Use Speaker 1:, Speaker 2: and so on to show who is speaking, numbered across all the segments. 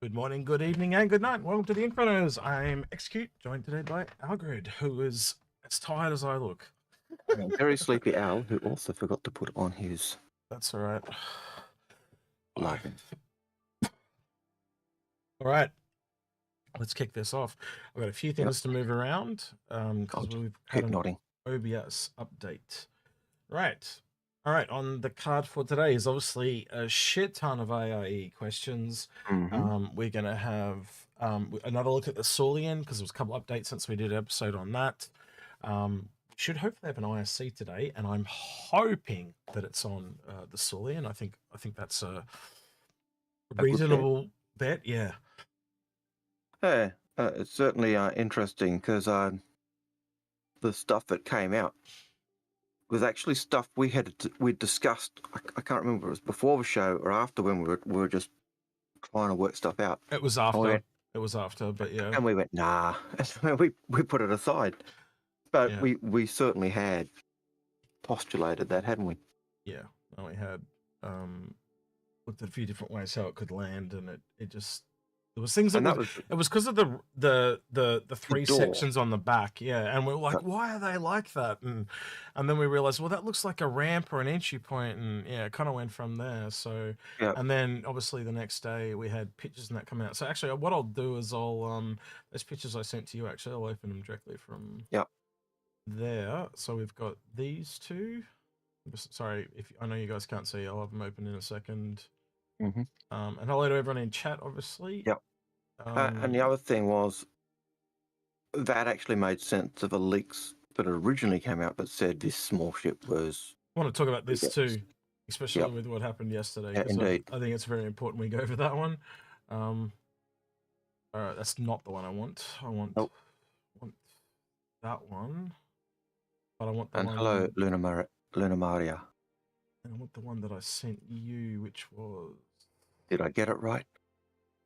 Speaker 1: Good morning, good evening, and good night. Welcome to the Inforunners. I'm Execute, joined today by Algared, who is as tired as I look.
Speaker 2: A very sleepy owl who also forgot to put on his
Speaker 1: That's all right.
Speaker 2: lighting.
Speaker 1: All right, let's kick this off. I've got a few things to move around because we've had an
Speaker 2: nodding.
Speaker 1: OBS update. Right. All right, on the card for today is obviously a shit ton of AIE questions. We're going to have another look at the Saulian because there was a couple updates since we did an episode on that. Should hopefully have an ISC today, and I'm hoping that it's on the Saulian. I think that's a reasonable bet. Yeah.
Speaker 2: Yeah, it's certainly interesting because the stuff that came out was actually stuff we discussed. I can't remember if it was before the show or after when we were just trying to work stuff out.
Speaker 1: It was after. It was after, but yeah.
Speaker 2: And we went, nah. we put it aside. But
Speaker 1: yeah.
Speaker 2: we certainly had postulated that, hadn't we?
Speaker 1: Yeah. We had looked at a few different ways how it could land, and it just there was things that it was because of the three sections on the back, yeah, and we were like, why are they like that? And then we realized, well, that looks like a ramp or an entry point, and yeah, it kind of went from there. So and then obviously the next day we had pictures and that come out. So actually, what I'll do is I'll those pictures I sent to you, actually I'll open them directly from there. So we've got these two. Sorry, if I know you guys can't see, I'll have them open in a second. And hello to everyone in chat, obviously.
Speaker 2: And the other thing was that actually made sense of the leaks that originally came out that said this small ship was.
Speaker 1: I want to talk about this too, especially with what happened yesterday.
Speaker 2: Yeah, indeed.
Speaker 1: I think it's very important we go over that one. All right, that's not the one I want. I want that one. But I want the one.
Speaker 2: Hello, Luna Maria.
Speaker 1: And I want the one that I sent you, which was.
Speaker 2: Did I get it right?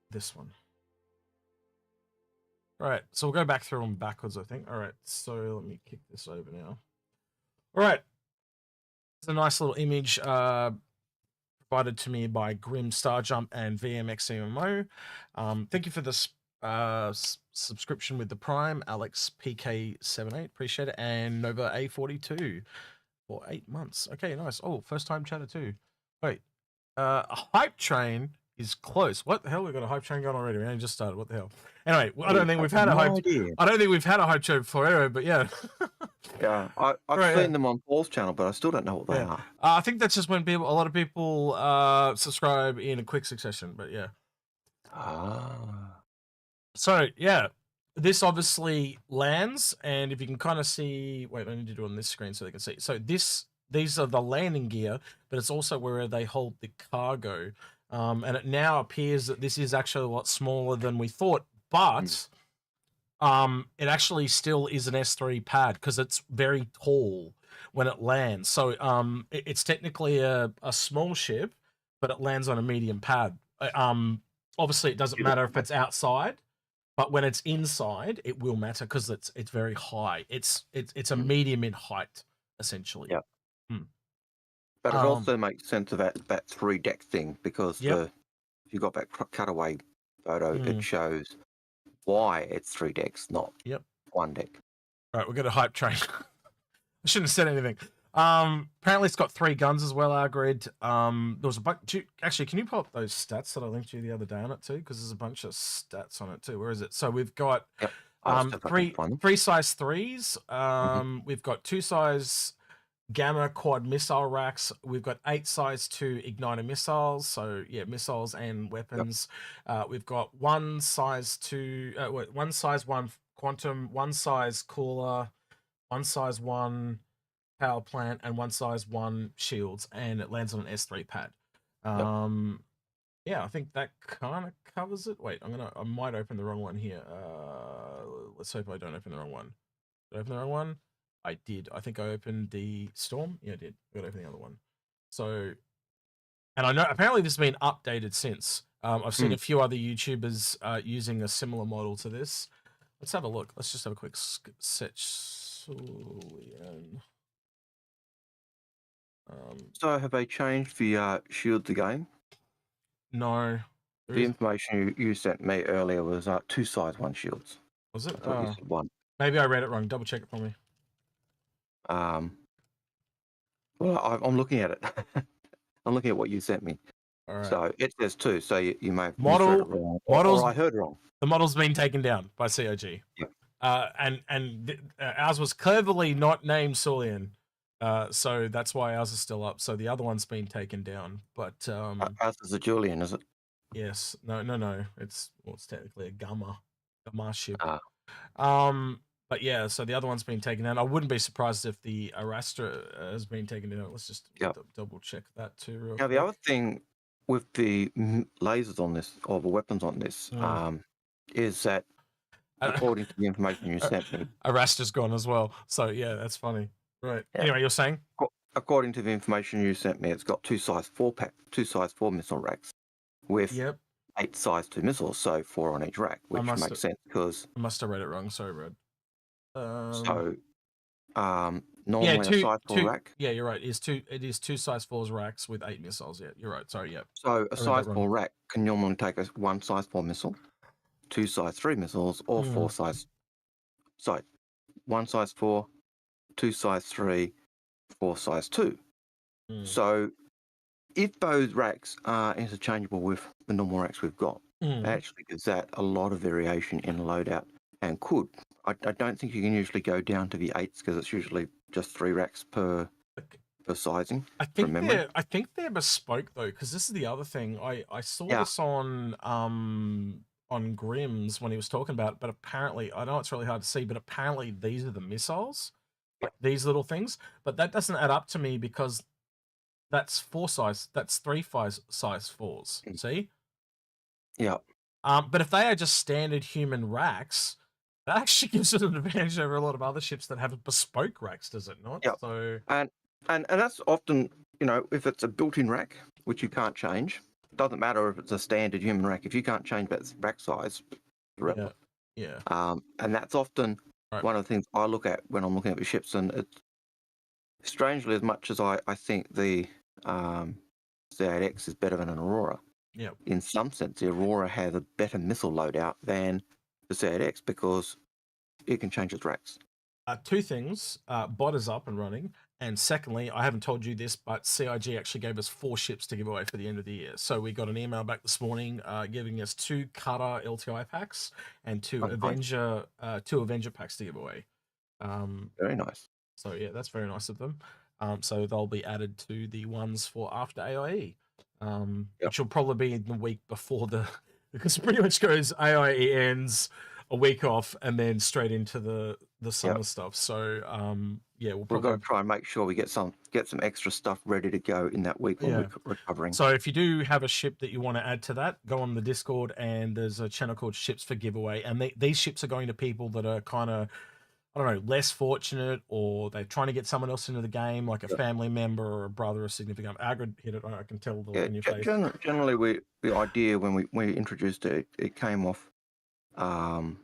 Speaker 1: This one. All right, so we'll go back through them backwards, I think. All right, so let me kick this over now. All right. It's a nice little image provided to me by Grim Starjump and VMXCMO. Thank you for this subscription with the Prime, Alex PK78, appreciate it, and Nova A42 for 8 months. Okay, nice. Oh, first time chatter too. Wait, a hype train is close. What the hell? We've got a hype train going already. We only just started. What the hell? Anyway, I don't think we've had a hype. I don't think we've had a hype train before, but yeah.
Speaker 2: Yeah, I've seen them on Paul's channel, but I still don't know what they are.
Speaker 1: I think that's just when a lot of people subscribe in a quick succession. But yeah. So yeah, this obviously lands, and if you can kind of see, wait, I need to do it on this screen so they can see. So these are the landing gear, but it's also where they hold the cargo. And it now appears that this is actually a lot smaller than we thought, but it actually still is an S3 pad because it's very tall when it lands. So it's technically a small ship, but it lands on a medium pad. Obviously, it doesn't matter if it's outside, but when it's inside, it will matter because it's very high. It's a medium in height, essentially.
Speaker 2: Yeah. But it also makes sense of that 3-deck thing because if you got that cutaway photo, it shows why it's 3 decks, not 1 deck.
Speaker 1: All right, we've got a hype train. I shouldn't have said anything. Apparently, it's got 3 guns as well, our grid. There was a bunch. Actually, can you pull up those stats that I linked you the other day on it too? Because there's a bunch of stats on it too. Where is it? So we've got 3 size 3s. We've got 2 size Gamma quad missile racks. We've got 8 size 2 igniter missiles. So yeah, missiles and weapons. We've got 1 size 2, 1 size 1 quantum, 1 size cooler, 1 size 1 power plant, and 1 size 1 shields, and it lands on an S3 pad. Yeah, I think that kind of covers it. Wait, I might open the wrong one here. Let's hope I don't open the wrong one. Did I open the wrong one? I did. I think I opened the Storm. Yeah, I did. I got to open the other one. So, and I know apparently this has been updated since. I've seen a few other YouTubers using a similar model to this. Let's have a look. Let's just have a quick search.
Speaker 2: So have they changed the shields again?
Speaker 1: No. There
Speaker 2: The
Speaker 1: is.
Speaker 2: information you sent me earlier was 2 size 1 shields.
Speaker 1: Was it?
Speaker 2: I thought you said 1.
Speaker 1: Maybe I read it wrong. Double check it for me.
Speaker 2: Well, I'm looking at it. I'm looking at what you sent me.
Speaker 1: All right.
Speaker 2: So it says 2. So you may have
Speaker 1: Model-
Speaker 2: misread it wrong,
Speaker 1: models-
Speaker 2: or I heard wrong.
Speaker 1: The model's been taken down by COG.
Speaker 2: Yep.
Speaker 1: Ours was cleverly not named Saulian. So that's why ours is still up. So the other one's been taken down. But
Speaker 2: Ours is a Julian, is it?
Speaker 1: yes, no. It's technically a Gamma ship. But yeah, so the other one's been taken down. I wouldn't be surprised if the Arastra has been taken down. Let's just double check that too. Real
Speaker 2: Now,
Speaker 1: quick.
Speaker 2: the other thing with the lasers on this, or the weapons on this, is that according to the information you sent me,
Speaker 1: Arastra's gone as well. So yeah, that's funny. Right.
Speaker 2: Yeah.
Speaker 1: Anyway, you're saying?
Speaker 2: According to the information you sent me, it's got 2 size 4 missile racks with 8 size 2 missiles, so 4 on each rack, which makes sense because
Speaker 1: I must have read it wrong. Sorry, Red.
Speaker 2: Normally a size 4 rack.
Speaker 1: Yeah, you're right. It is 2 size 4s racks with 8 missiles. Yeah, you're right. Sorry, yeah.
Speaker 2: So a size 4 rack can normally take a 1 size 4 missile, 2 size 3 missiles, or 4 size. Sorry, 1 size 4, 2 size 3, 4 size 2. So if those racks are interchangeable with the normal racks we've got, it actually gives that a lot of variation in loadout, and could. I don't think you can usually go down to the 8s because it's usually just 3 racks per sizing.
Speaker 1: I think they're bespoke though, because this is the other thing. I saw this on Grimm's when he was talking about it, but apparently, I know it's really hard to see, but apparently these are the missiles, like these little things. But that doesn't add up to me because that's 4 size. That's 3 size 4s. See?
Speaker 2: Yeah.
Speaker 1: But if they are just standard human racks, that actually gives it an advantage over a lot of other ships that have bespoke racks, does it not?
Speaker 2: Yeah.
Speaker 1: So
Speaker 2: and that's often, if it's a built-in rack, which you can't change, it doesn't matter if it's a standard human rack. If you can't change that rack size,
Speaker 1: yeah.
Speaker 2: And that's often one of the things I look at when I'm looking at the ships. And it's strangely, as much as I think the C8X is better than an Aurora, in some sense, the Aurora has a better missile loadout than the C8X because it can change its racks.
Speaker 1: 2 things. Bot is up and running. And secondly, I haven't told you this, but CIG actually gave us 4 ships to give away for the end of the year. So we got an email back this morning giving us 2 Cutter LTI packs and 2 Avenger packs to give away.
Speaker 2: Very nice.
Speaker 1: So yeah, that's very nice of them. So they'll be added to the ones for after AIE, which will probably be in the week before because it pretty much goes AIE ends, a week off, and then straight into the summer stuff. So we'll probably
Speaker 2: got to try and make sure we get some extra stuff ready to go in that week when we're recovering.
Speaker 1: So if you do have a ship that you want to add to that, go on the Discord, and there's a channel called Ships for Giveaway, and these ships are going to people that are kind of, I don't know, less fortunate, or they're trying to get someone else into the game, like a family member or a brother or significant. Agrid hit it. I can tell the look in your face.
Speaker 2: Generally, the idea when we introduced it, it came off the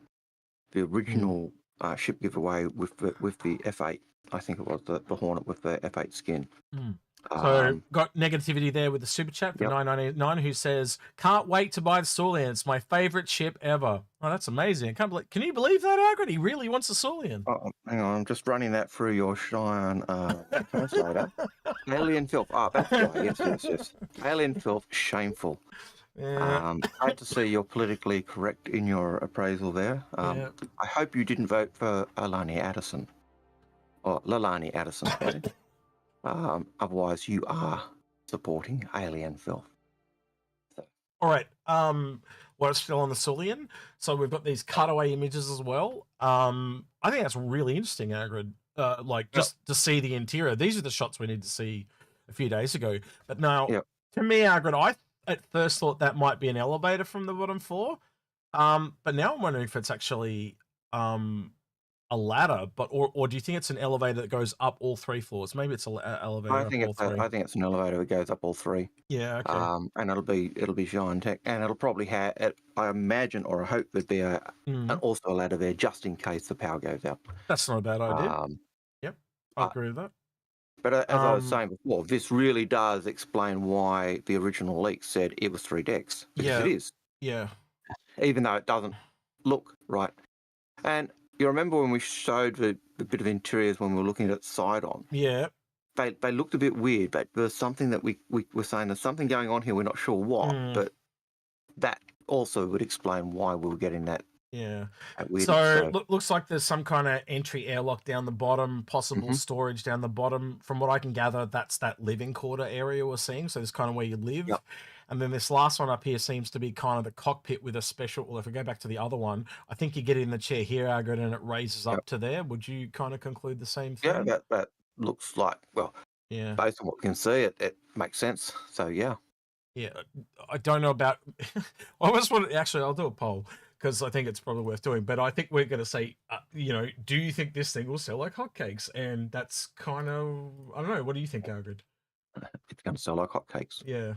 Speaker 2: original ship giveaway with the F8. I think it was the Hornet with the F8 skin.
Speaker 1: So got negativity there with the super chat for 999 who says, "Can't wait to buy the Saulian. It's my favorite ship ever." Oh, that's amazing! Can you believe that, Agrid? He really wants a Saulian.
Speaker 2: Oh, hang on, I'm just running that through your Cheyenne translator. Alien filth. That's right. Yes. Alien filth. Shameful. Great to see you're politically correct in your appraisal there. I hope you didn't vote for Lalani Addison. Otherwise, you are supporting alien filth.
Speaker 1: All right. What's still on the Saulian? So we've got these cutaway images as well. I think that's really interesting, Agrid. Just to see the interior. These are the shots we need to see a few days ago. But now, to me, Agrid, I at first thought that might be an elevator from the bottom floor. But now I'm wondering if it's actually a ladder, or do you think it's an elevator that goes up all 3 floors? Maybe it's an elevator.
Speaker 2: I think it's an elevator that goes up all 3.
Speaker 1: Yeah. Okay.
Speaker 2: And it'll be Giant Tech, and it'll probably have it. I imagine, or I hope there'd be also a ladder there just in case the power goes out.
Speaker 1: That's not a bad idea. Yep, I agree with that.
Speaker 2: But as I was saying before, this really does explain why the original leak said it was 3 decks, because it is,
Speaker 1: Yeah.
Speaker 2: even though it doesn't look right. And you remember when we showed the bit of interiors when we were looking at side on?
Speaker 1: Yeah.
Speaker 2: They looked a bit weird, but there was something that we were saying there's something going on here. We're not sure what, but that also would explain why we were getting that.
Speaker 1: Yeah.
Speaker 2: That weirdness.
Speaker 1: So looks like there's some kind of entry airlock down the bottom, possible storage down the bottom. From what I can gather, that's that living quarter area we're seeing. So this kind of where you live.
Speaker 2: Yep.
Speaker 1: And then this last one up here seems to be kind of the cockpit with a special. Well, if we go back to the other one, I think you get in the chair here, Algared, and it raises up to there. Would you kind of conclude the same thing?
Speaker 2: Yeah, that looks like, well,
Speaker 1: yeah,
Speaker 2: based on what we can see, it makes sense. So yeah.
Speaker 1: Yeah, I don't know about. I almost want to actually. I'll do a poll because I think it's probably worth doing. But I think we're going to say, you know, do you think this thing will sell like hotcakes? And that's kind of, I don't know. What do you think, Algared?
Speaker 2: It's going to sell like hotcakes.
Speaker 1: Yeah.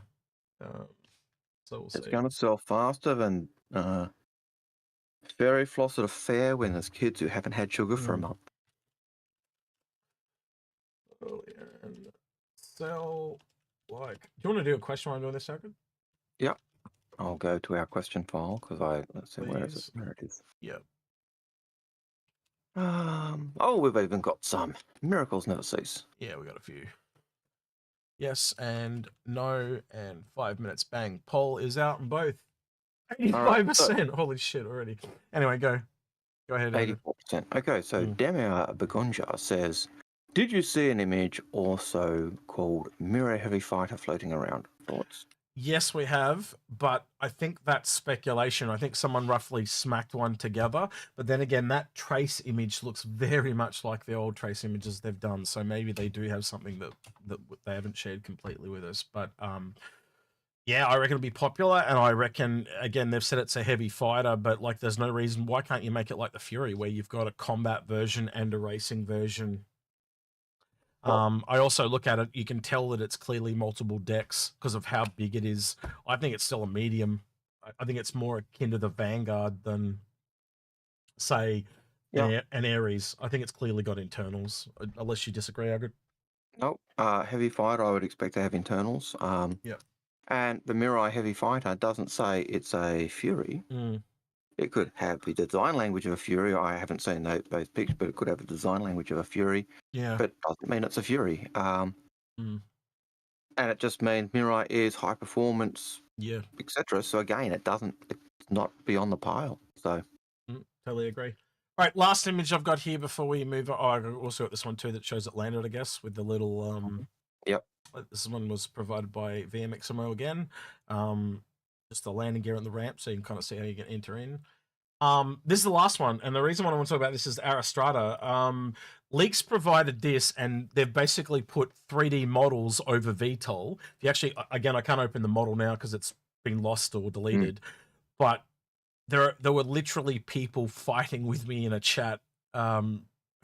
Speaker 1: So we'll see.
Speaker 2: It's going to sell faster than fairy floss at a fair when there's kids who haven't had sugar for a month.
Speaker 1: And sell like. Do you want to do a question while I'm doing this, Algared?
Speaker 2: Yeah. I'll go to our question file because let's see, where is it? There it is.
Speaker 1: Yep.
Speaker 2: Oh, we've even got some. Miracles never cease.
Speaker 1: Yeah, we got a few. Yes and no, and 5 minutes. Bang. Poll is out in both. 85%. Holy shit already. Anyway, go ahead.
Speaker 2: 84%. Okay, so Demir Begonja says, did you see an image also called Mirai Heavy Fighter floating around? Thoughts?
Speaker 1: Yes, we have, but I think that's speculation. I think someone roughly smacked one together, but then again, that trace image looks very much like the old trace images they've done, so maybe they do have something that they haven't shared completely with us. But yeah, I reckon it'll be popular, and I reckon, again, they've said it's a heavy fighter, but like there's no reason, why can't you make it like the Fury, where you've got a combat version and a racing version? I also look at it, you can tell that it's clearly multiple decks because of how big it is. I think it's still a medium. I think it's more akin to the Vanguard than, say, an Ares. I think it's clearly got internals, unless you disagree, Algared.
Speaker 2: Nope. Heavy fighter, I would expect to have internals.
Speaker 1: Yep.
Speaker 2: And the Mirai Heavy Fighter doesn't say it's a Fury. It could have the design language of a Fury. I haven't seen those pictures, but it could have the design language of a Fury.
Speaker 1: Yeah.
Speaker 2: But doesn't mean it's a Fury. And it just means Mirai is high performance, etc. So again, it's not beyond the pile. So
Speaker 1: totally agree. All right, last image I've got here before we move on. Oh, I've also got this one too that shows it landed, I guess, with the little
Speaker 2: Yep.
Speaker 1: This one was provided by VMXMO again. Just the landing gear and the ramp, so you can kind of see how you can enter in. This is the last one, and the reason why I want to talk about this is Arastra. Leaks provided this, and they've basically put 3D models over VTOL. If you actually, again, I can't open the model now because it's been lost or deleted, but there were literally people fighting with me in a chat a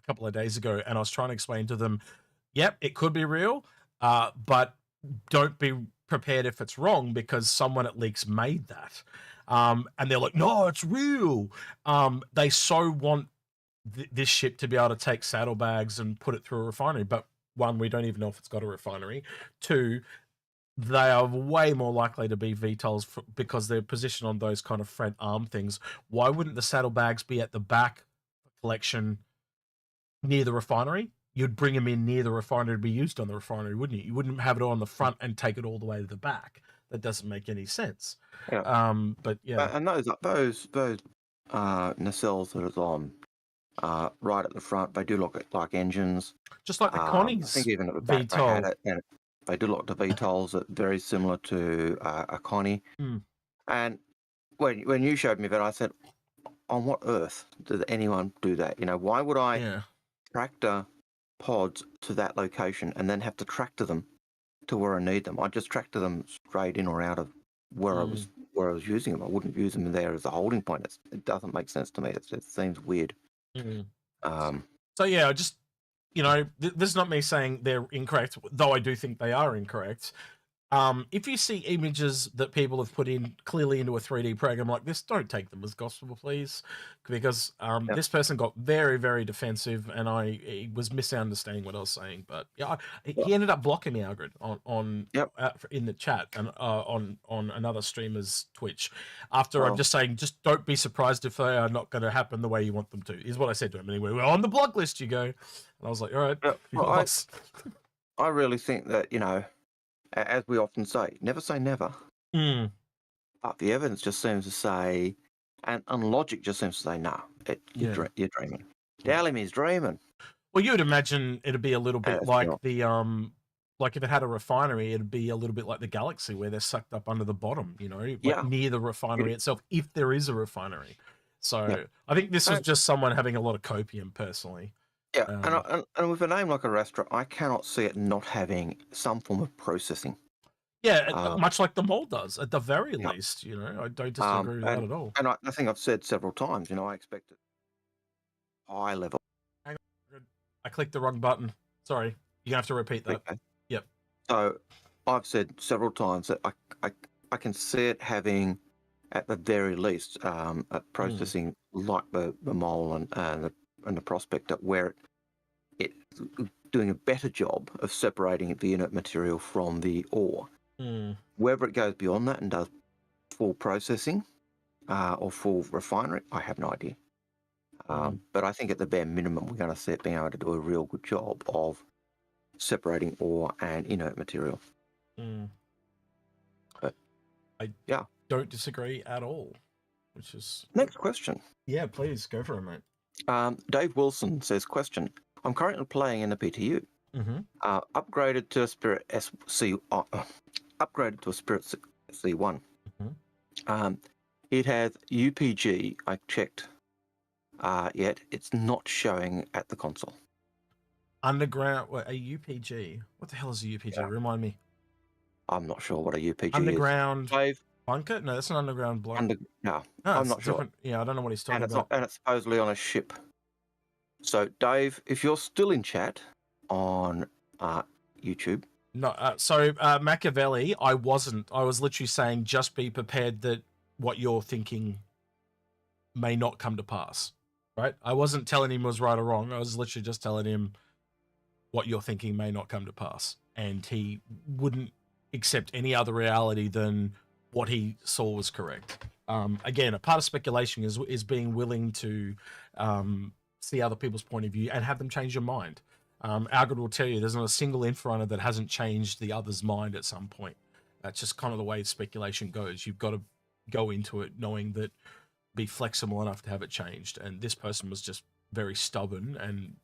Speaker 1: couple of days ago, and I was trying to explain to them, yep, it could be real, but don't be prepared if it's wrong because someone at Leaks made that. And they're like, no, it's real. They so want this ship to be able to take saddlebags and put it through a refinery. But one, we don't even know if it's got a refinery. Two, they are way more likely to be VTOLs because they're positioned on those kind of front arm things. Why wouldn't the saddlebags be at the back collection near the refinery? You'd bring them in near the refinery to be used on the refinery, wouldn't you? You wouldn't have it on the front and take it all the way to the back. That doesn't make any sense.
Speaker 2: Yeah.
Speaker 1: But yeah.
Speaker 2: And those nacelles that is on right at the front, they do look like engines.
Speaker 1: Just like the Connie's
Speaker 2: I think even at the back they had it, and they do look to VTOLs that very similar to a Connie. And when you showed me that, I said, on what earth does anyone do that? You know, why would I tractor pods to that location and then have to tractor them to where I need them? I just tractor them straight in or out of where I was using them. I wouldn't use them there as a holding point. It doesn't make sense to me. It seems weird.
Speaker 1: So yeah, just, you know, this is not me saying they're incorrect, though I do think they are incorrect. If you see images that people have put in clearly into a 3D program like this, don't take them as gospel, please, because
Speaker 2: Yep.
Speaker 1: this person got very, very defensive, and he was misunderstanding what I was saying. But yeah, he ended up blocking me, Algared, on
Speaker 2: Yep.
Speaker 1: in the chat and on another streamer's Twitch after I'm
Speaker 2: Oh.
Speaker 1: just saying, just don't be surprised if they are not going to happen the way you want them to. Is what I said to him. Anyway, well, on the block list you go, and I was like, all right,
Speaker 2: Well, I really think that, as we often say, never say never.
Speaker 1: Mm.
Speaker 2: But the evidence just seems to say, and logic just seems to say, no, you're dreaming. Dalimy's dreaming.
Speaker 1: Well, you would imagine it'd be a little bit
Speaker 2: it's
Speaker 1: like
Speaker 2: not.
Speaker 1: the like if it had a refinery, it'd be a little bit like the galaxy where they're sucked up under the bottom, like
Speaker 2: Yeah.
Speaker 1: near the refinery itself, if there is a refinery. So
Speaker 2: Yeah.
Speaker 1: I think this was just someone having a lot of copium, personally.
Speaker 2: Yeah, and with a name like Arastra, I cannot see it not having some form of processing.
Speaker 1: Yeah, much like the mold does, at the very
Speaker 2: Yeah.
Speaker 1: least. I don't disagree with that at all.
Speaker 2: And I think I've said several times, I expect it high level.
Speaker 1: Hang on, I clicked the wrong button. Sorry, you're gonna have to repeat that.
Speaker 2: Okay.
Speaker 1: Yep.
Speaker 2: So I've said several times that I can see it having, at the very least, a processing like the mole and the prospector, where it's doing a better job of separating the inert material from the ore. Whether it goes beyond that and does full processing or full refinery, I have no idea. But I think at the bare minimum, we're going to see it being able to do a real good job of separating ore and inert material. But,
Speaker 1: I don't disagree at all. Which is
Speaker 2: next question.
Speaker 1: Yeah, please go for it, mate.
Speaker 2: Dave Wilson says, question: I'm currently playing in the PTU. Upgraded to a Spirit upgraded to a Spirit C1. It has UPG. I checked. Yet it's not showing at the console.
Speaker 1: Underground, a UPG. What the hell is a UPG?
Speaker 2: Yeah.
Speaker 1: Remind me.
Speaker 2: I'm not sure what a UPG
Speaker 1: underground
Speaker 2: is. Dave,
Speaker 1: bunker? No, that's an underground block.
Speaker 2: No,
Speaker 1: I'm
Speaker 2: not sure.
Speaker 1: Yeah, I don't know what he's talking about.
Speaker 2: And it's supposedly on a ship. So, Dave, if you're still in chat on YouTube.
Speaker 1: No, so Machiavelli, I wasn't. I was literally saying just be prepared that what you're thinking may not come to pass, right? I wasn't telling him was right or wrong. I was literally just telling him what you're thinking may not come to pass. And he wouldn't accept any other reality than what he saw was correct. Again, a part of speculation is being willing to see other people's point of view and have them change your mind. Algared will tell you there's not a single Inforunner that hasn't changed the other's mind at some point. That's just kind of the way speculation goes. You've got to go into it knowing that, be flexible enough to have it changed. And this person was just very stubborn, and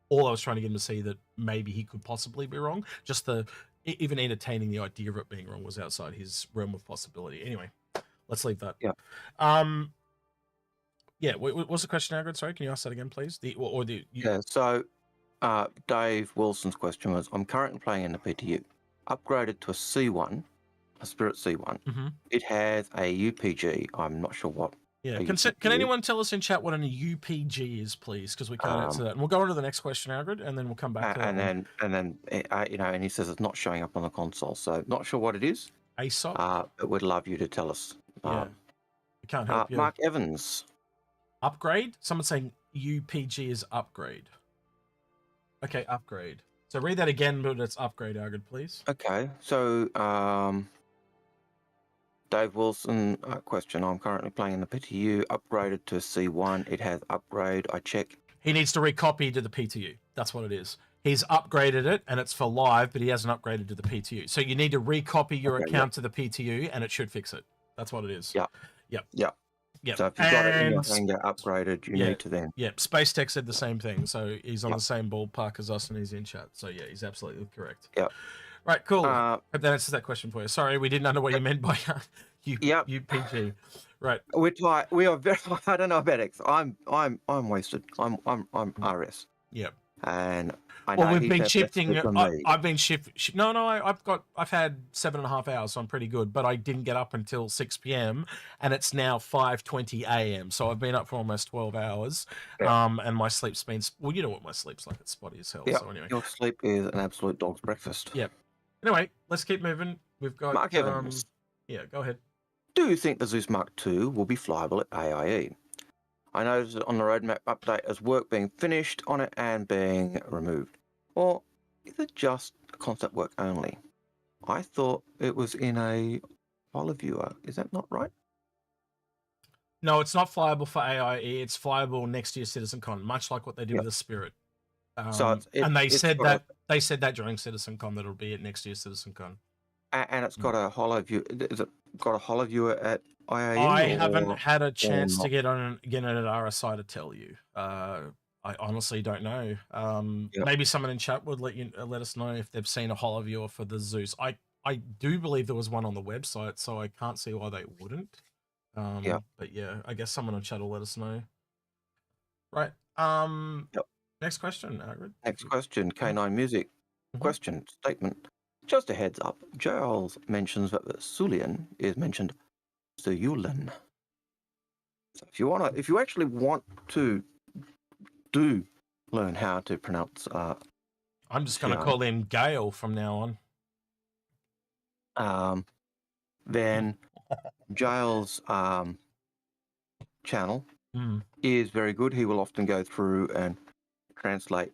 Speaker 1: all I was trying to get him to see that maybe he could possibly be wrong. Just even entertaining the idea of it being wrong was outside his realm of possibility. Anyway, let's leave that.
Speaker 2: Yeah.
Speaker 1: Yeah. What's the question, Algared? Sorry, can you ask that again, please?
Speaker 2: Yeah. So, Dave Wilson's question was: I'm currently playing in the PTU, upgraded to a C1, a Spirit C1. It has a UPG. I'm not sure what.
Speaker 1: Yeah. Can anyone tell us in chat what an UPG is, please? Because we can't answer that. And we'll go on to the next question, Algared, and then we'll come back to that.
Speaker 2: And he says it's not showing up on the console, so not sure what it is.
Speaker 1: ASOP.
Speaker 2: But we'd love you to tell us.
Speaker 1: Yeah. We can't help you.
Speaker 2: Mark Evans.
Speaker 1: Upgrade. Someone's saying UPG is upgrade. Okay, upgrade. So read that again, but it's upgrade, Algared, please.
Speaker 2: Okay, so Dave Wilson question: I'm currently playing in the PTU, upgraded to a C1. It has upgrade. I check.
Speaker 1: He needs to recopy to the PTU. That's what it is. He's upgraded it, and it's for live, but he hasn't upgraded to the PTU. So you need to recopy your account to the PTU, and it should fix it. That's what it is.
Speaker 2: Yeah. So if you've got it in your finger upgraded, you need to then.
Speaker 1: Yeah, Space Tech said the same thing. So he's on the same ballpark as us, and he's in chat. So yeah, he's absolutely correct.
Speaker 2: Yeah.
Speaker 1: Right, cool. Hope that answers that question for you. Sorry, we didn't know what you meant by UPG. Right.
Speaker 2: We are very. I don't know about X. I'm wasted. I'm RS.
Speaker 1: Yep.
Speaker 2: And I know
Speaker 1: we've been shifting. I've been shift. No, I've had 7.5 hours, so I'm pretty good. But I didn't get up until 6 p.m. and it's now 5:20 a.m. So I've been up for almost 12 hours.
Speaker 2: Yeah.
Speaker 1: And my sleep's been. Well, you know what my sleep's like. It's spotty as hell.
Speaker 2: Yeah.
Speaker 1: So anyway,
Speaker 2: your sleep is an absolute dog's breakfast.
Speaker 1: Yep. Anyway, let's keep moving. We've got
Speaker 2: Mark Evans.
Speaker 1: Yeah, go ahead.
Speaker 2: Do you think the Zeus Mark II will be flyable at AIE? I noticed it on the roadmap update as work being finished on it and being removed. Or is it just concept work only? I thought it was in a HoloViewer. Is that not right?
Speaker 1: No, it's not flyable for AIE. It's flyable next year's CitizenCon, much like what they did
Speaker 2: Yep.
Speaker 1: with the Spirit.
Speaker 2: So
Speaker 1: and they
Speaker 2: it's
Speaker 1: said
Speaker 2: got
Speaker 1: that during CitizenCon that it'll be at next year's CitizenCon.
Speaker 2: and it's got a HoloView. Is it got a HoloViewer at IAE?
Speaker 1: I haven't had a chance to
Speaker 2: not?
Speaker 1: get on it at RSI to tell you. I honestly don't know.
Speaker 2: Yep.
Speaker 1: Maybe someone in chat would let us know if they've seen a HoloViewer for the Zeus. I do believe there was one on the website, so I can't see why they wouldn't.
Speaker 2: Yep.
Speaker 1: But yeah, I guess someone in chat will let us know. Right.
Speaker 2: Yep.
Speaker 1: Next question, Algared.
Speaker 2: Next question, K9 Music. Question, statement. Just a heads up, Giles mentions that the Sulian is mentioned Zeulen. So if you actually want to learn how to pronounce
Speaker 1: I'm just gonna call him Gale from now
Speaker 2: on. Then Giles' channel is very good. He will often go through and translate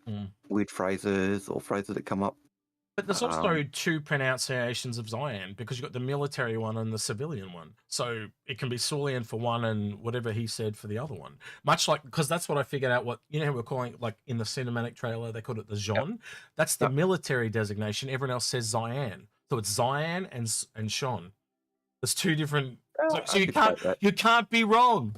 Speaker 2: weird phrases or phrases that come up.
Speaker 1: But there's also two pronunciations of Zion, because you've got the military one and the civilian one. So it can be Sulian for one and whatever he said for the other one. Much like, because that's what I figured out, what, you know, we're calling, like in the cinematic trailer, they called it the Jean. Yep. That's the military designation. Everyone else says Zion. So it's Zion and Sean. There's two different, so you can't be wrong.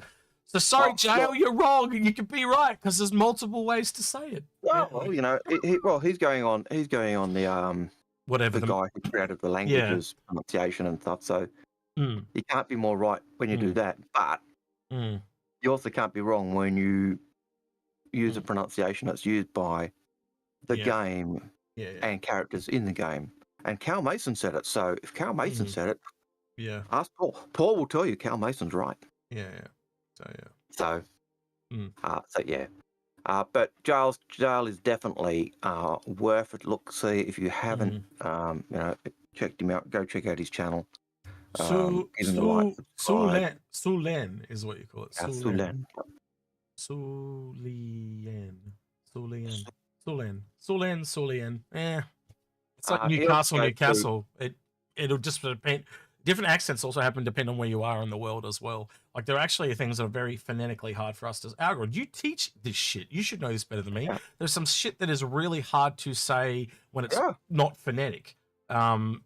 Speaker 1: So sorry, Jail, you're wrong. You can be right because there's multiple ways to say it.
Speaker 2: Well, you know, he's going on the
Speaker 1: whatever
Speaker 2: the guy who created the languages pronunciation and stuff. So you can't be more right when you do that. But you also can't be wrong when you use a pronunciation that's used by the game and characters in the game. And Cal Mason said it. So if Cal Mason said it, ask Paul. Paul will tell you Cal Mason's right. So but Giles is definitely worth a look. See if you haven't, you know, checked him out. Go check out his channel.
Speaker 1: Sulen is what you call it. Sulen. It's like Newcastle. It'll just depend. Different accents also happen depending on where you are in the world as well. Like there are actually things that are very phonetically hard for us to. Algared, you teach this shit. You should know this better than me. There's some shit that is really hard to say when it's not phonetic. And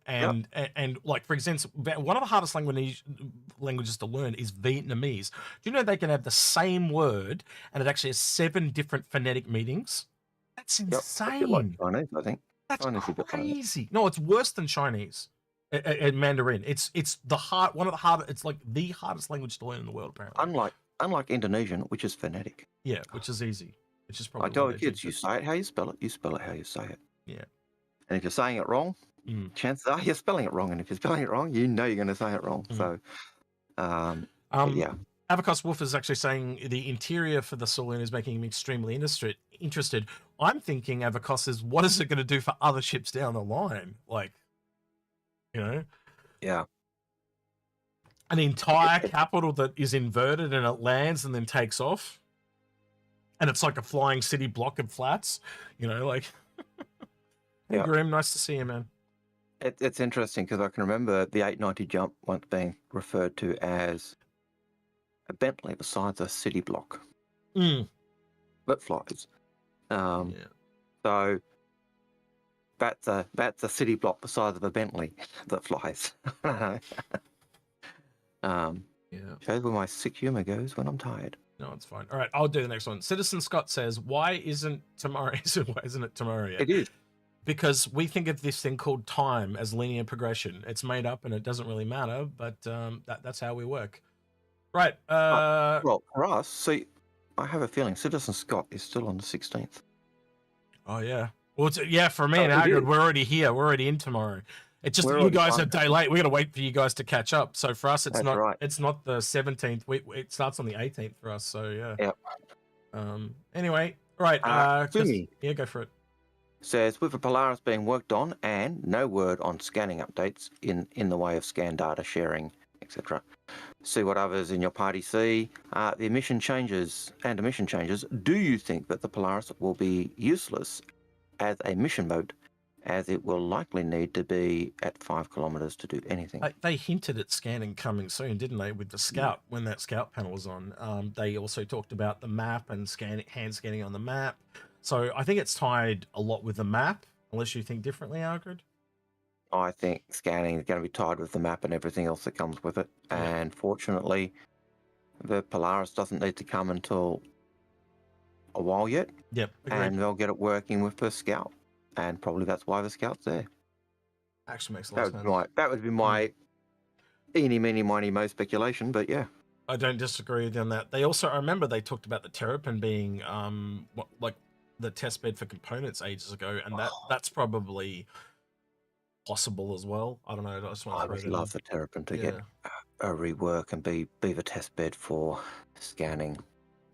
Speaker 1: like for instance, one of the hardest languages to learn is Vietnamese. Do you know they can have the same word and it actually has 7 different phonetic meanings? That's insane.
Speaker 2: Like Chinese, I think.
Speaker 1: That's crazy. No, it's worse than Chinese. Mandarin. It's the one of the hardest. It's like the hardest language to learn in the world, apparently.
Speaker 2: Unlike Indonesian, which is phonetic.
Speaker 1: Yeah, which is easy. Which is probably.
Speaker 2: I tell kids, you say it how you spell it. You spell it how you say it.
Speaker 1: Yeah.
Speaker 2: And if you're saying it wrong, chances are you're spelling it wrong. And if you're spelling it wrong, you know you're going to say it wrong. So, yeah.
Speaker 1: Avacos Wolf is actually saying the interior for the Sulian is making him extremely interested. I'm thinking Avacos is what is it going to do for other ships down the line? Like. You know, an entire capital that is inverted and it lands and then takes off, and it's like a flying city block of flats. You know, like. Hey, Grim, nice to see you, man.
Speaker 2: It's interesting because I can remember the 890 jump once being referred to as a Bentley besides a city block that flies. So. That's a city block the size of a Bentley that flies. Shows where my sick humor goes when I'm tired.
Speaker 1: No, it's fine. All right, I'll do the next one. Citizen Scott says, "Why isn't it tomorrow yet?"
Speaker 2: It is
Speaker 1: because we think of this thing called time as linear progression. It's made up and it doesn't really matter, but that's how we work. Right.
Speaker 2: Well, for us, see, I have a feeling Citizen Scott is still on the 16th.
Speaker 1: Oh yeah. Well, for me and Algared, we're already here. We're already in tomorrow. It's just you guys are a day late. We got to wait for you guys to catch up. So for us, it's It's not the 17th. It starts on the 18th for us. So yeah.
Speaker 2: Yep.
Speaker 1: Anyway, right.
Speaker 2: Jimmy.
Speaker 1: Yeah, go for it.
Speaker 2: says, with the Polaris being worked on and no word on scanning updates in the way of scan data sharing, etc. See what others in your party see. The emission changes. Do you think that the Polaris will be useless as a mission boat, as it will likely need to be at 5 kilometers to do anything?
Speaker 1: They hinted at scanning coming soon, didn't they, with the Scout, when that Scout panel was on. They also talked about the map and hand scanning on the map. So I think it's tied a lot with the map, unless you think differently, Algared.
Speaker 2: I think scanning is going to be tied with the map and everything else that comes with it.
Speaker 1: Yeah.
Speaker 2: And fortunately, the Polaris doesn't need to come until a while yet.
Speaker 1: Yep, agreed.
Speaker 2: And they'll get it working with the Scout. And probably that's why the Scout's there.
Speaker 1: Actually makes a lot of sense.
Speaker 2: That would be my eeny, meeny, miny, mo speculation, but yeah.
Speaker 1: I don't disagree with you on that. They also, I remember they talked about the Terrapin being like the test bed for components ages ago, and that's probably possible as well. I don't know. I just want to
Speaker 2: would love the Terrapin to get a rework and be the test bed for scanning.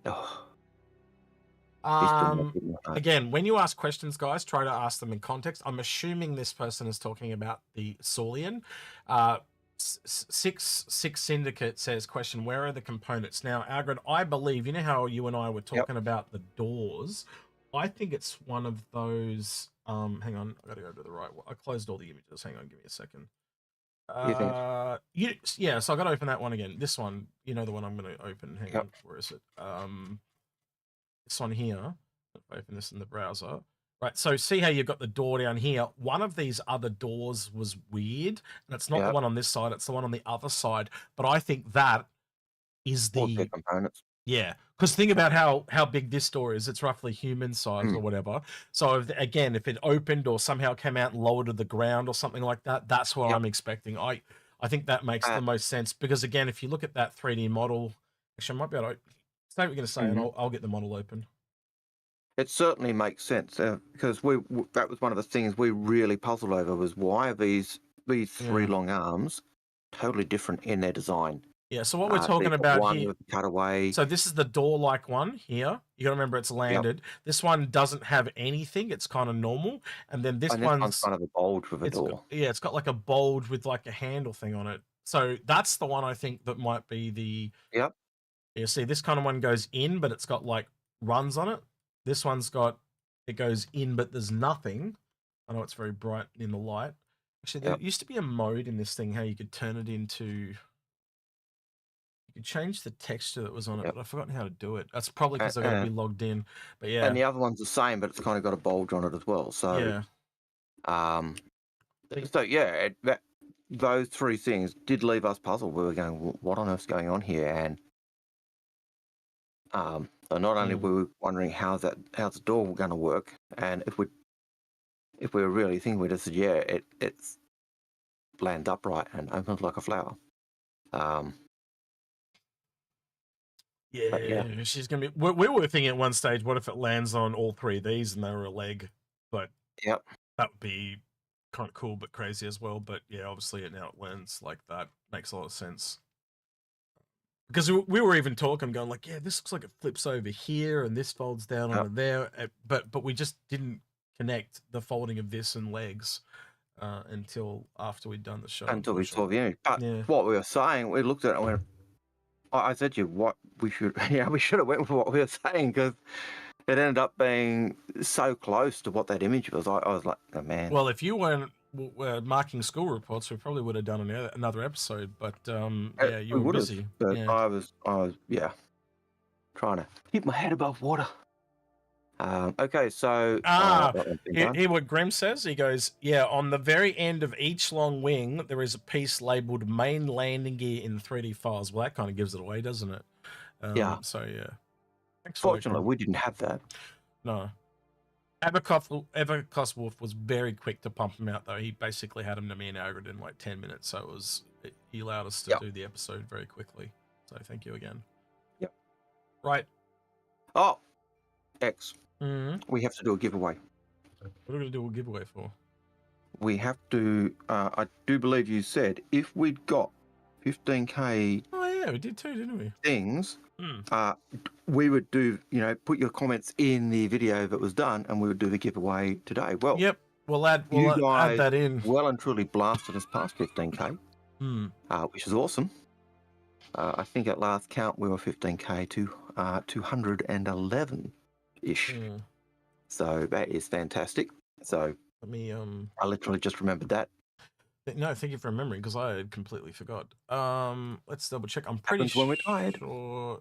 Speaker 2: Oh.
Speaker 1: Again, when you ask questions, guys, try to ask them in context. I'm assuming this person is talking about the Saulian. Six Syndicate says, question, where are the components? Now, Algared, I believe, you know how you and I were talking about the doors? I think it's one of those... hang on, I gotta go to the right one. I closed all the images. Hang on, give me a second. Yeah, so I gotta open that one again. This one, you know the one I'm gonna open. Hang on, where is it? This one here. If I open this in the browser. Right, so see how you've got the door down here. One of these other doors was weird, and it's not the one on this side, it's the one on the other side. But I think that is the
Speaker 2: components.
Speaker 1: Yeah, because think about how big this door is. It's roughly human size or whatever. So if it opened or somehow came out and lowered to the ground or something like that, that's what I'm expecting. I think that makes the most sense, because again, if you look at that 3D model, actually I might be able to say what we're going to say, and I'll get the model open.
Speaker 2: It certainly makes sense, because that was one of the things we really puzzled over, was why are these three long arms totally different in their design?
Speaker 1: Yeah, so what we're talking about
Speaker 2: one
Speaker 1: here,
Speaker 2: with cutaway.
Speaker 1: So this is the door-like one here. You got to remember it's landed. This one doesn't have anything. It's kind of normal. And then this one's
Speaker 2: kind of a bulge with a door.
Speaker 1: It's got like a bulge with like a handle thing on it. So that's the one I think that might be the...
Speaker 2: Yeah,
Speaker 1: see, this kind of one goes in, but it's got like runs on it. This one's got, it goes in, but there's nothing. I know it's very bright in the light. Actually, there used to be a mode in this thing, how you could turn it into... You could change the texture that was on it, but I've forgotten how to do it. That's probably because I've got to be logged in. But yeah.
Speaker 2: And the other one's the same, but it's kind of got a bulge on it as well. So, those three things did leave us puzzled. We were going, what on earth's going on here? And not only were we wondering how's the door going to work, and if we were really thinking, we just said, it's lands upright and opens like a flower.
Speaker 1: She's gonna be. We were thinking at one stage, what if it lands on all three of these and they were a leg? But that would be kind of cool, but crazy as well. But yeah, obviously it lands like that. Makes a lot of sense. Because we were even talking, going like, yeah, this looks like it flips over here and this folds down over there. But we just didn't connect the folding of this and legs until after we'd done the show.
Speaker 2: Until we saw the image. But what we were saying, we looked at it and went, I said to you, we should have went with what we were saying, because it ended up being so close to what that image was. I was like, oh man.
Speaker 1: Well, if you weren't marking school reports, we probably would have done another episode. But you were busy.
Speaker 2: But I was trying to keep my head above water. Okay, so
Speaker 1: hear what Grim says. He goes, on the very end of each long wing, there is a piece labeled main landing gear in 3D files. Well, that kind of gives it away, doesn't it? So Thanks.
Speaker 2: Fortunately, we didn't have that.
Speaker 1: No. Evercost Wolf was very quick to pump him out, though. He basically had him to me and Algared in like 10 minutes. So he allowed us to do the episode very quickly. So thank you again.
Speaker 2: Yep.
Speaker 1: Right.
Speaker 2: Oh, X. We have to do a giveaway.
Speaker 1: What are we going to do a giveaway for?
Speaker 2: We have to, I do believe you said, if we'd got 15k...
Speaker 1: Oh, yeah, we did too, didn't we?
Speaker 2: Things, we would do, put your comments in the video that was done, and we would do the giveaway today. Well,
Speaker 1: Yep, we'll add
Speaker 2: guys
Speaker 1: that in.
Speaker 2: well and truly blasted us past 15k, which is awesome. I think at last count we were 15k to 211 ish. So that is fantastic. So
Speaker 1: let me
Speaker 2: I literally just remembered that.
Speaker 1: No, thank you for remembering, because I had completely forgot. Let's double check. I'm pretty
Speaker 2: Happens when we're tired.
Speaker 1: sure.